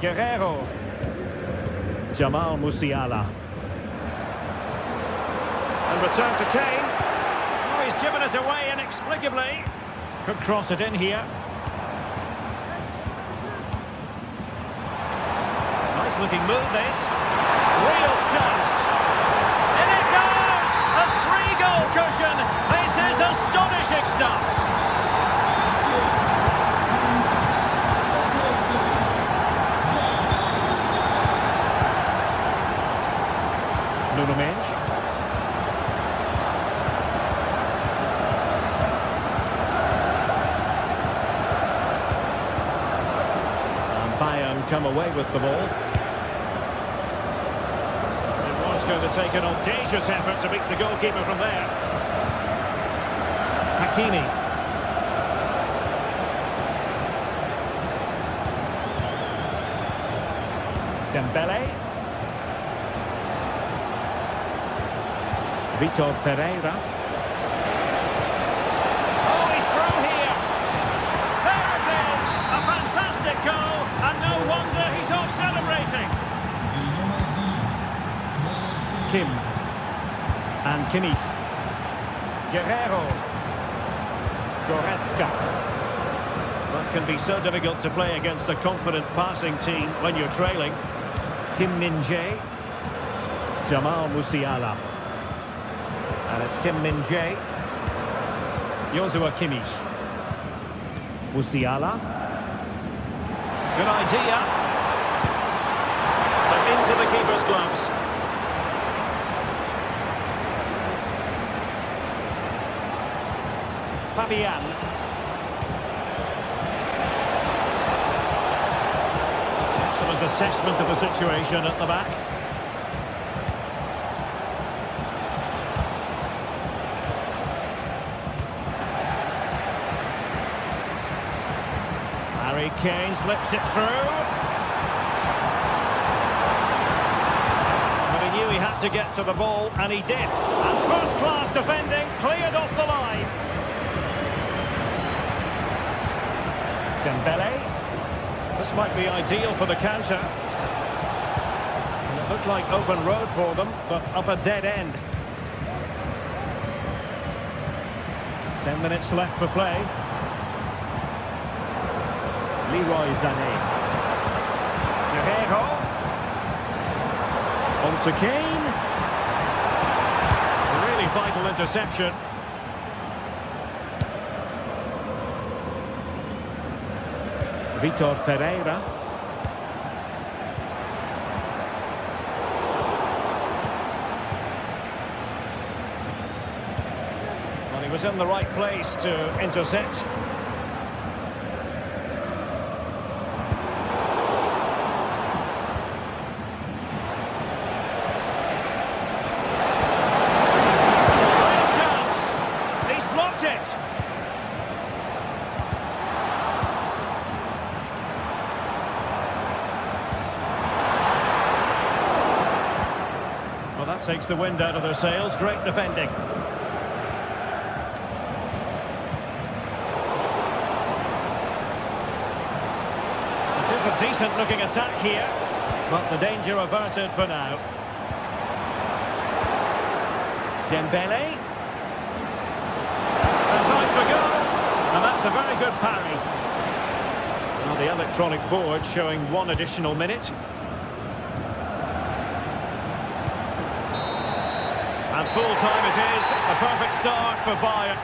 Guerrero. Jamal Musiala. And return to Kane. Oh, he's given us away inexplicably. Could cross it in here. Nice looking move this. Real chance. In it goes! A 3-goal cushion. This is astonishing stuff. Nuno Mendes. And Bayern come away with the ball. It was going to take an audacious effort to beat the goalkeeper from there. Hakimi. Dembele. Vitor Ferreira. Oh, he's through here. There it is. A fantastic goal. And no wonder he's off celebrating. Kim. And Kimmich. Guerrero. Goretzka. That can be so difficult to play against a confident passing team when you're trailing. Kim Min-jae. Jamal Musiala. And it's Kim Min-jae. Joshua Kimmich. Musiala. Good idea. But into the keeper's gloves. Fabian. Excellent assessment of the situation at the back. Harry Kane slips it through. But he knew he had to get to the ball, and he did. And first-class defending, cleared off the line. Dembele. This might be ideal for the counter. And it looked like open road for them, but up a dead end. 10 minutes left for play. Leroy Sané. Guerrero. On to Kane. A really vital interception. Vitor Ferreira. Well, he was in the right place to intercept. Great chance. He's blocked it. Well, that takes the wind out of their sails. Great defending. It is a decent-looking attack here, but the danger averted for now. Dembele. That's nice for goal, and that's a very good parry. Well, the electronic board showing 1 additional minute. And full time it is, a perfect start for Bayern.